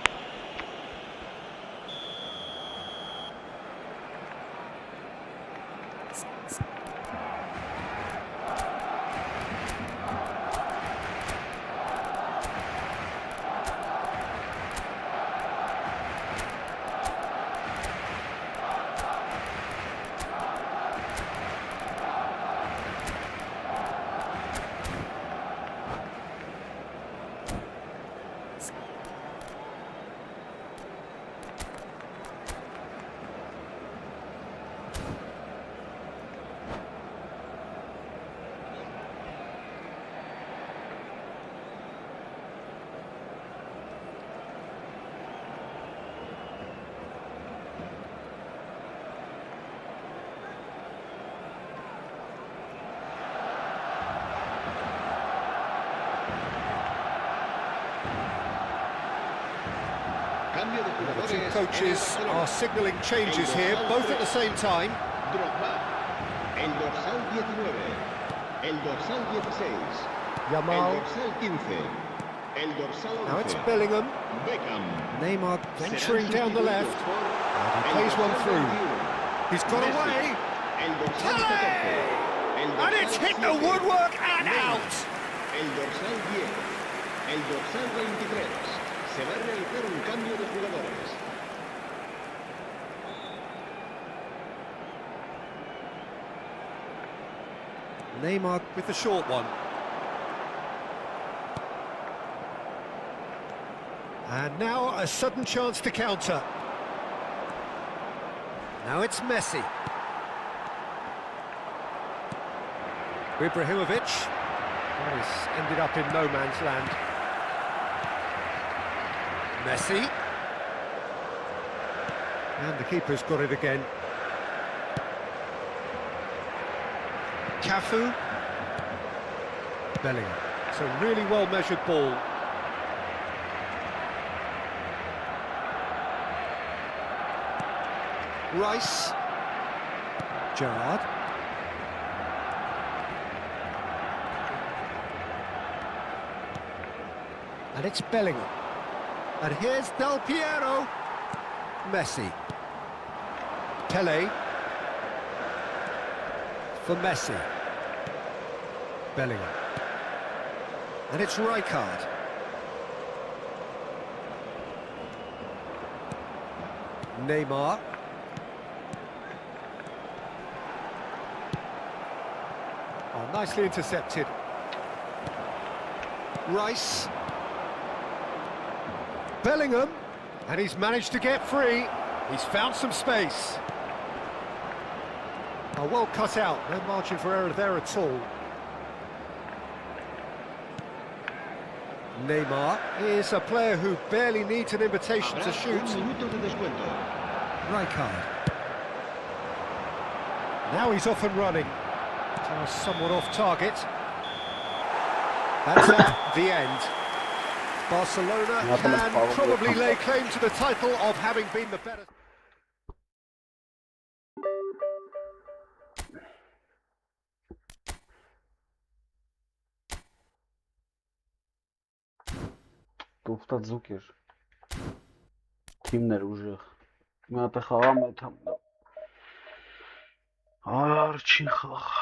The two coaches are signalling changes here, both at the same time. El dorsal 19, el dorsal 16, Yamal. el dorsal 15, el dorsal 11. Now it's Bellingham. Beckham. Neymar venturing down the left. And he plays one through. He's got away. And it's hit the woodwork and out. El dorsal 10, el dorsal 23. Se va a realizar un cambio de jugadores. Neymar with the short one. And now a sudden chance to counter. Now it's Messi. Ibrahimovic. That has ended up in no man's land. Messi. And the keeper's got it again. Cafu. Bellingham. It's a really well-measured ball. Rice. Gerrard. And it's Bellingham. And here's Del Piero. Messi. Pele. For Messi. Bellingham. And it's Rijkaard. Neymar. Oh, nicely intercepted. Rice. Bellingham. And he's managed to get free. He's found some space. Oh, well cut out. No margin for error there at all. Neymar is a player who barely needs an invitation to shoot. Rijkaard. Now he's off and running. Somewhat off target. That's at the end. Barcelona can probably lay claim to the title of having been the better. Կոֆտաձուկ էր։ Թիմներ ուժեղ։ Մի հատ է խաղամ այդ համ։ Առաջին խաղ։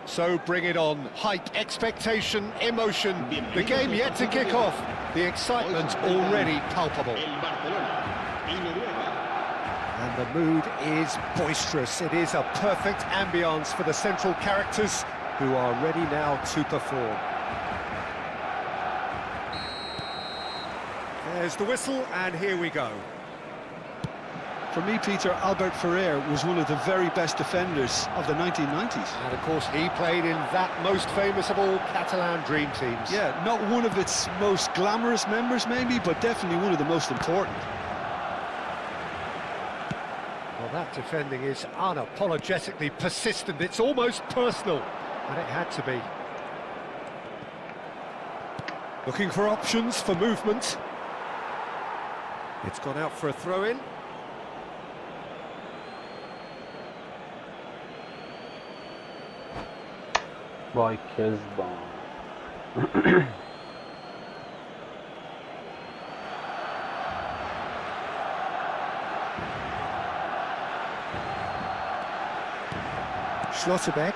So bring it on. Hype, expectation, emotion. The game yet to kick off. The excitement already palpable. And the mood is boisterous. It is a perfect ambience for the central characters who are ready now to perform. There's the whistle, and here we go. For me, Peter, Albert Ferrer was one of the very best defenders of the 1990s. And of course, he played in that most famous of all Catalan dream teams. Yeah, not one of its most glamorous members, maybe, but definitely one of the most important. Well, that defending is unapologetically persistent. It's almost personal, and it had to be. Looking for options for movement. It's gone out for a throw-in. Vay Kezban. Schlotterbeck.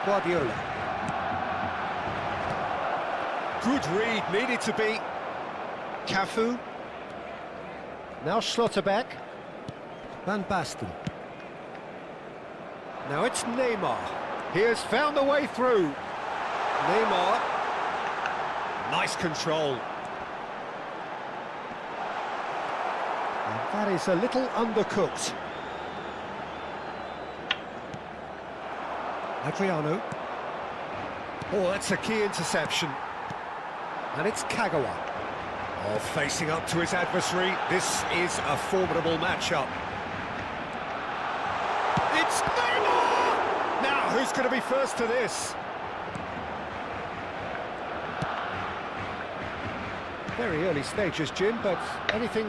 Guardiola. Good read, needed to be. Cafu. Now Schlotterbeck. Van Basten. Now it's Neymar. He has found a way through. Neymar. Nice control. And that is a little undercooked. Adriano. Oh, that's a key interception. And it's Kagawa. Oh, facing up to his adversary. This is a formidable matchup. It's Neymar! Now, who's going to be first to this? Very early stages, Jim, but anything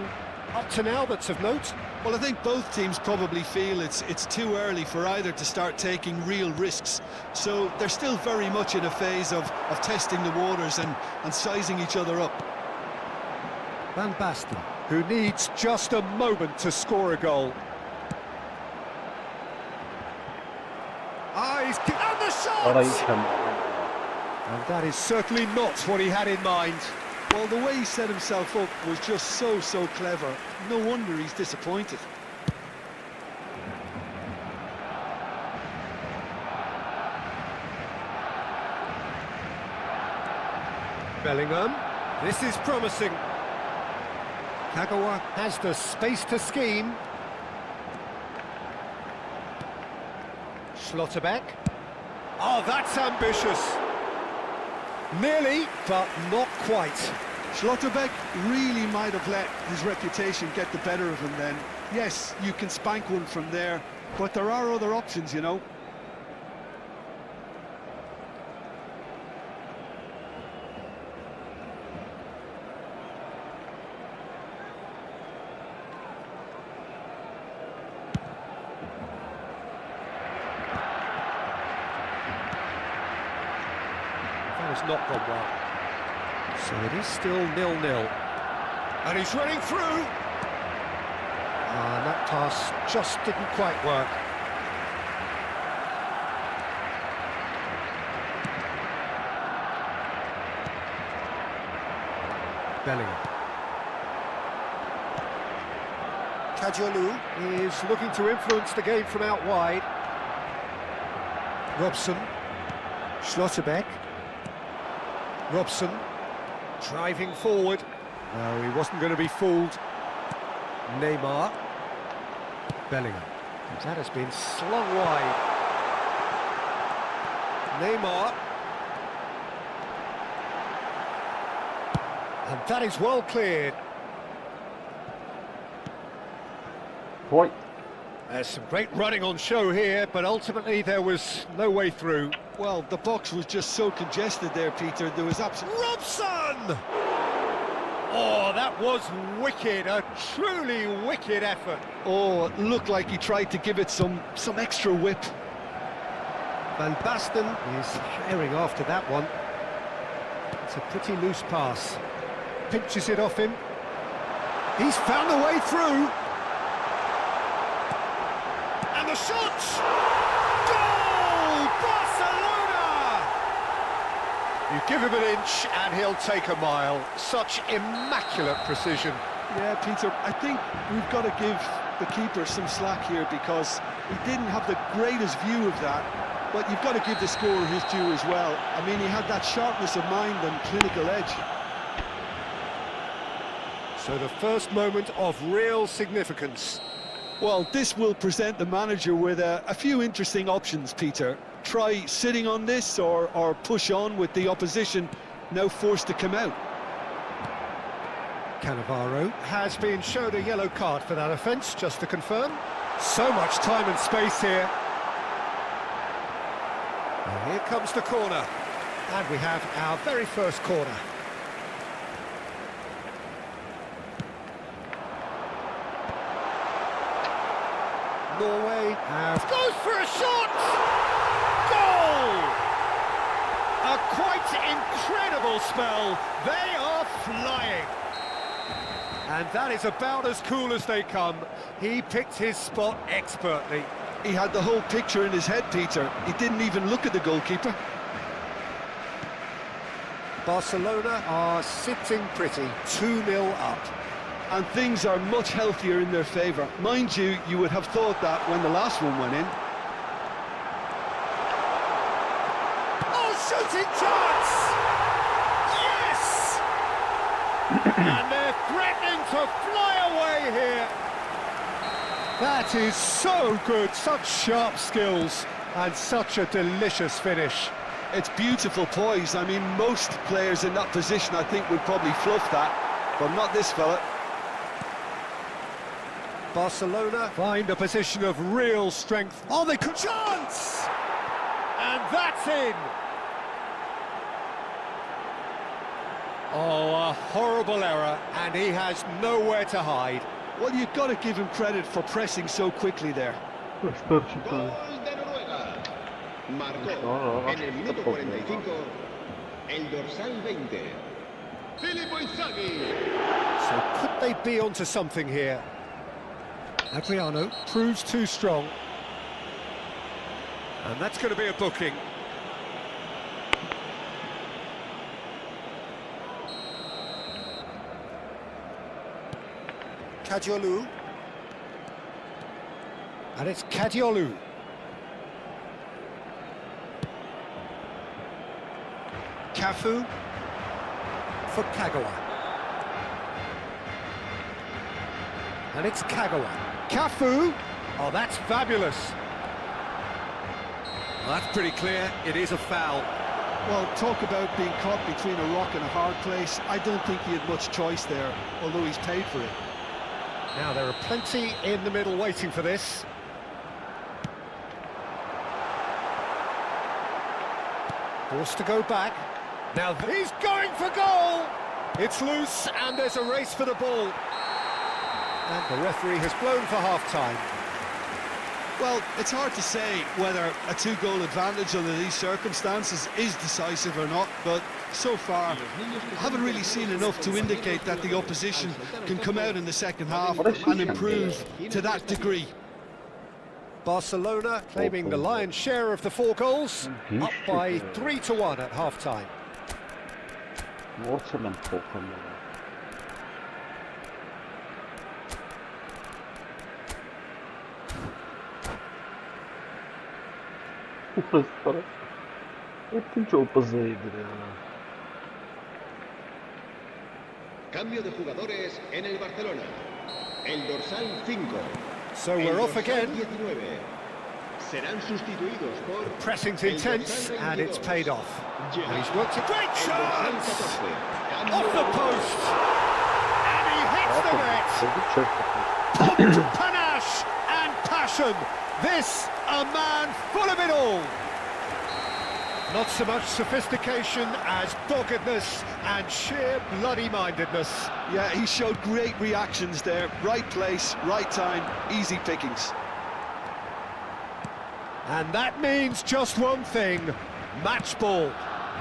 up to now that's of note? Well, I think both teams probably feel it's too early for either to start taking real risks. So they're still very much in a phase of testing the waters and sizing each other up. Van Basten, who needs just a moment to score a goal. Ah, he's... And the shot! And that is certainly not what he had in mind. Well, the way he set himself up was just so clever. No wonder he's disappointed. Bellingham, this is promising. Kagawa has the space to scheme. Schlotterbeck. Oh, that's ambitious. Nearly, but not quite. Schlotterbeck really might have let his reputation get the better of him then. Yes, you can spank one from there, but there are other options, you know. That has not gone well. So it is still 0-0. And he's running through. And that pass just didn't quite work. Bellingham. Kadiolu is looking to influence the game from out wide. Robson. Schlotterbeck. Robson. Driving forward. No, he wasn't going to be fooled. Neymar. Bellingham. That has been slung wide. Neymar. And that is well cleared. Boy. There's some great running on show here, but ultimately there was no way through. Well, the box was just so congested there, Peter. There was absolutely... Robson! Oh, that was wicked, a truly wicked effort. Oh, it looked like he tried to give it some extra whip. Van Basten is herring after that one. It's a pretty loose pass. Pinches it off him. He's found a way through. And the shot! Goal! Barcelona! You give him an inch and he'll take a mile. Such immaculate precision. Yeah, Peter, I think we've got to give the keeper some slack here because he didn't have the greatest view of that. But you've got to give the scorer his due as well. I mean, he had that sharpness of mind and clinical edge. So the first moment of real significance. Well, this will present the manager with a few interesting options, Peter. Try sitting on this or push on with the opposition now forced to come out. Cannavaro has been shown a yellow card for that offence, just to confirm. So much time and space here. And here comes the corner. And we have our very first corner. Norway goes for a shot! Goal! A quite incredible spell. They are flying. And that is about as cool as they come. He picked his spot expertly. He had the whole picture in his head, Peter. He didn't even look at the goalkeeper. Barcelona are sitting pretty, 2-0 up. And things are much healthier in their favour. Mind you, you would have thought that when the last one went in. Oh, shooting chance! Yes! And they're threatening to fly away here. That is so good, such sharp skills, and such a delicious finish. It's beautiful poise. I mean, most players in that position, I think, would probably fluff that, but not this fella. Barcelona find a position of real strength. Oh, they could chance! And that's in! Oh, a horrible error, and he has nowhere to hide. Well, you've got to give him credit for pressing so quickly there. Gol de Noruega. Marcó en el minuto 45 el dorsal 20. Filippo Inzaghi. So could they be onto something here? Adriano proves too strong. And that's going to be a booking. Kadiolu. And it's Kadiolu. Cafu for Kagawa. And it's Kagawa. Cafu! Oh, that's fabulous. That's pretty clear, it is a foul. Well, talk about being caught between a rock and a hard place. I don't think he had much choice there, although he's paid for it. Now there are plenty in the middle waiting for this. Forced to go back. Now he's going for goal! It's loose and there's a race for the ball. And the referee has blown for half-time. Well, it's hard to say whether a two-goal advantage under these circumstances is decisive or not, but so far I haven't really seen enough to indicate that the opposition can come out in the second half and improve to that degree. Barcelona claiming the lion's share of the 4 goals, up by 3-1 at half-time. Cambio de jugadores en el Barcelona. El dorsal 5. So we're off again. 19 serán sustituidos por Pressing's intense and it's paid off. And he's worked a great chance! Off the post! And he hits the net! Panache and passion! This, a man full of it all! Not so much sophistication as doggedness and sheer bloody-mindedness. Yeah, he showed great reactions there. Right place, right time, easy pickings. And that means just one thing, match ball.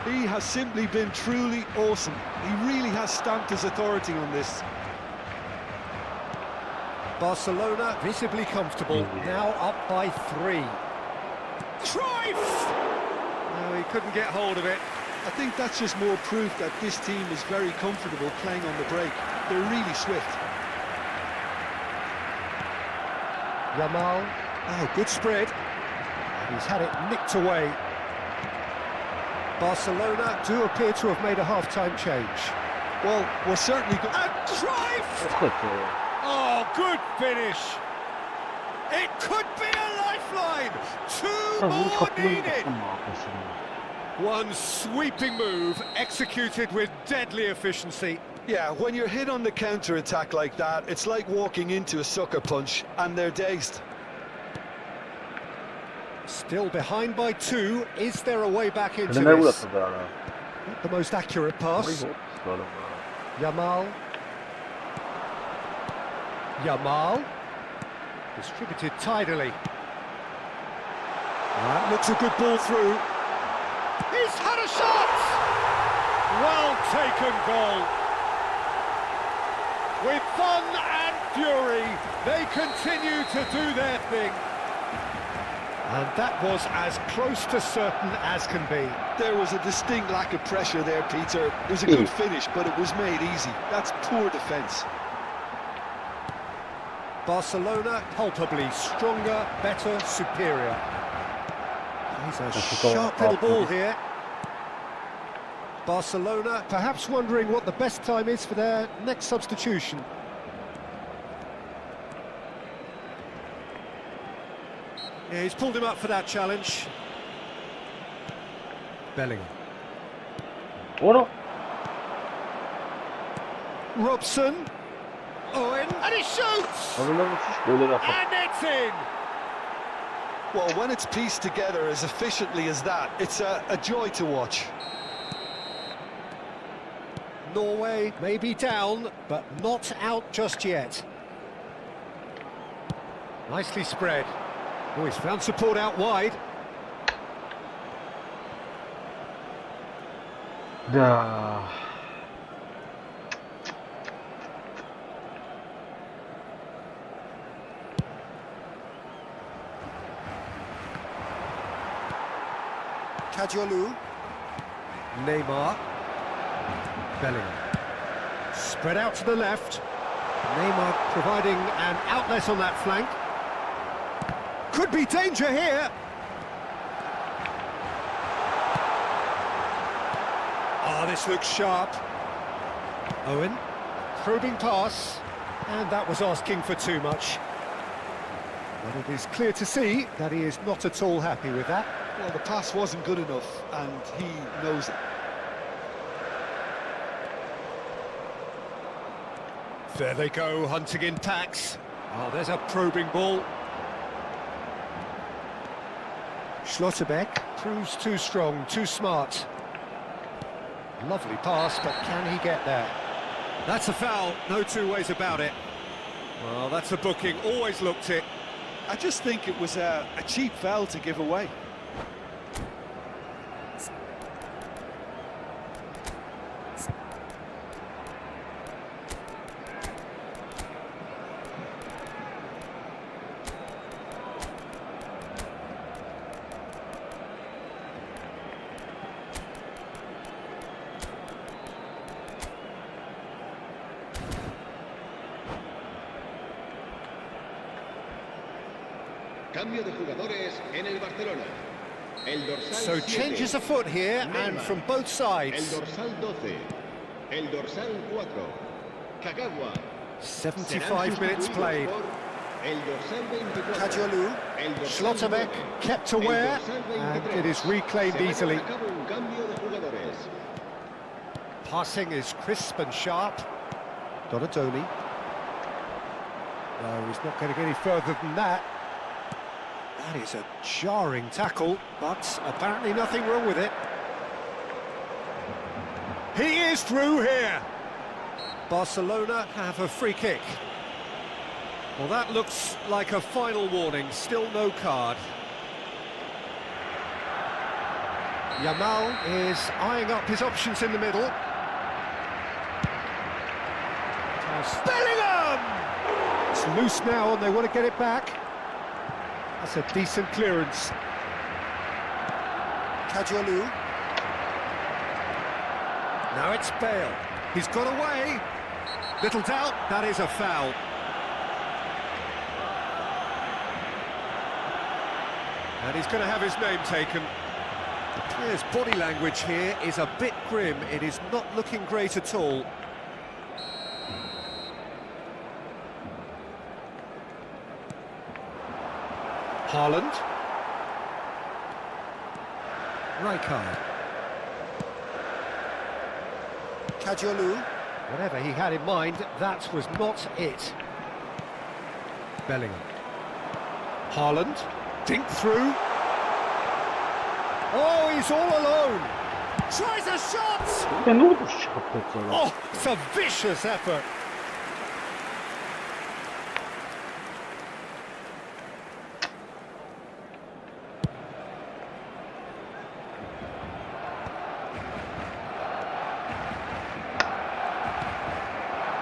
He has simply been truly awesome. He really has stamped his authority on this. Barcelona visibly comfortable, now up by 3. Cruyff! No, he couldn't get hold of it. I think that's just more proof that this team is very comfortable playing on the break. They're really swift. Yamal, oh, good spread. And he's had it nicked away. Barcelona do appear to have made a half-time change. Well, we're certainly good. And Cruyff! Oh, good finish! It could be a lifeline! 2 more needed! One sweeping move, executed with deadly efficiency. Yeah, when you're hit on the counter-attack like that, it's like walking into a sucker punch, and they're dazed. Still behind by 2, is there a way back into this? Not the most accurate pass. Yamal. Yamal. Distributed tidily. That looks a good ball through. He's had a shot! Well taken goal. With fun and fury, they continue to do their thing. And that was as close to certain as can be. There was a distinct lack of pressure there, Peter. It was a good finish, but it was made easy. That's poor defence. Barcelona palpably stronger, better, superior. He's a sharp little ball here. Barcelona perhaps wondering what the best time is for their next substitution. Yeah, he's pulled him up for that challenge. Bellingham. Robson. Owen, and he shoots! And it's in! Well, when it's pieced together as efficiently as that, it's a joy to watch. Norway may be down, but not out just yet. Nicely spread. Oh, he's found support out wide. Kajolu. Neymar. Bellingham. Spread out to the left. Neymar providing an outlet on that flank. Could be danger here. Oh, this looks sharp. Owen. Probing pass. And that was asking for too much. But it is clear to see that he is not at all happy with that. Well, the pass wasn't good enough, and he knows it. There they go, hunting in packs. Oh, there's a probing ball. Schlotterbeck proves too strong, too smart. Lovely pass, but can he get there? That's a foul, no two ways about it. Well, that's a booking, always looked it. I just think it was a cheap foul to give away. Cambio de jugadores en el Barcelona. El dorsal So 7, changes afoot here, and Neymar. from both El sides. dorsal 12. El dorsal 4. Kagawa. 75 minutes Serán played. sustituidos por El dorsal 24. Kajolu, El dorsal Schlotterbeck 9. kept El aware, dorsal and 23. it is reclaimed Se va a easily. llevar a cabo un cambio de jugadores. Passing is crisp and sharp. Donatoni. No, he's not going to get any further than that. That is a jarring tackle, but apparently nothing wrong with it. He is through here. Barcelona have a free kick. Well, that looks like a final warning, still no card. Yamal is eyeing up his options in the middle. Bellingham! It's loose now and they want to get it back. That's a decent clearance. Kajolu. Now it's Bale. He's got away. Little doubt, that is a foul. And he's going to have his name taken. The player's body language here is a bit grim. It is not looking great at all. Haaland. Rijkaard. Kajolu. Whatever he had in mind, that was not it. Bellingham. Haaland. Dink through. Oh, he's all alone. Tries a shot! Ben ne oldu şu şapkası? Oh, it's a vicious effort.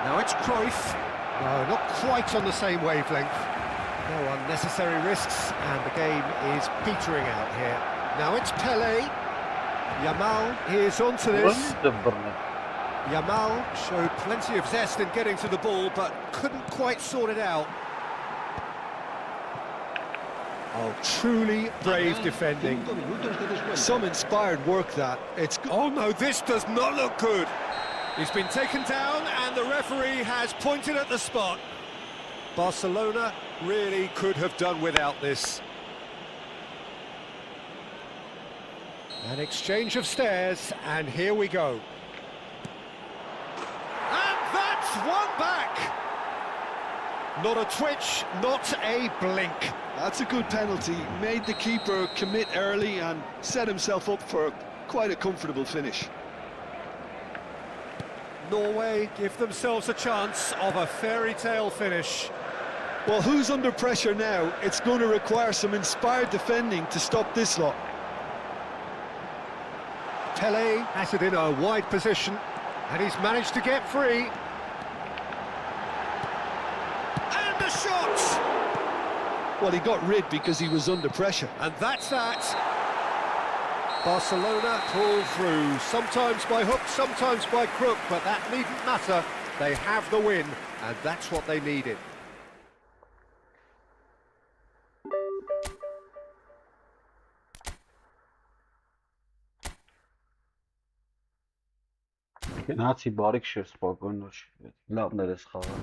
Now it's Cruyff. No, not quite on the same wavelength. No unnecessary risks, and the game is petering out here. Now it's Pele. Yamal is onto this. Yamal showed plenty of zest in getting to the ball, but couldn't quite sort it out. Oh, truly brave defending. 5 minutos de descuento. Some inspired work that. Oh no, this does not look good. He's been taken down and the referee has pointed at the spot. Barcelona really could have done without this. An exchange of stares, and here we go. And that's one back! Not a twitch, not a blink. That's a good penalty. Made the keeper commit early and set himself up for quite a comfortable finish. Norway give themselves a chance of a fairy tale finish. Well, who's under pressure now? It's going to require some inspired defending to stop this lot. Pele has it in a wide position, and he's managed to get free. And a shot! Well, he got rid because he was under pressure. And that's that. Barcelona pull through, sometimes by hook, sometimes by crook, but that needn't matter. They have the win, and that's what they needed. Գնացի բարիք շեշ սպокойно լավներ ես խաղալ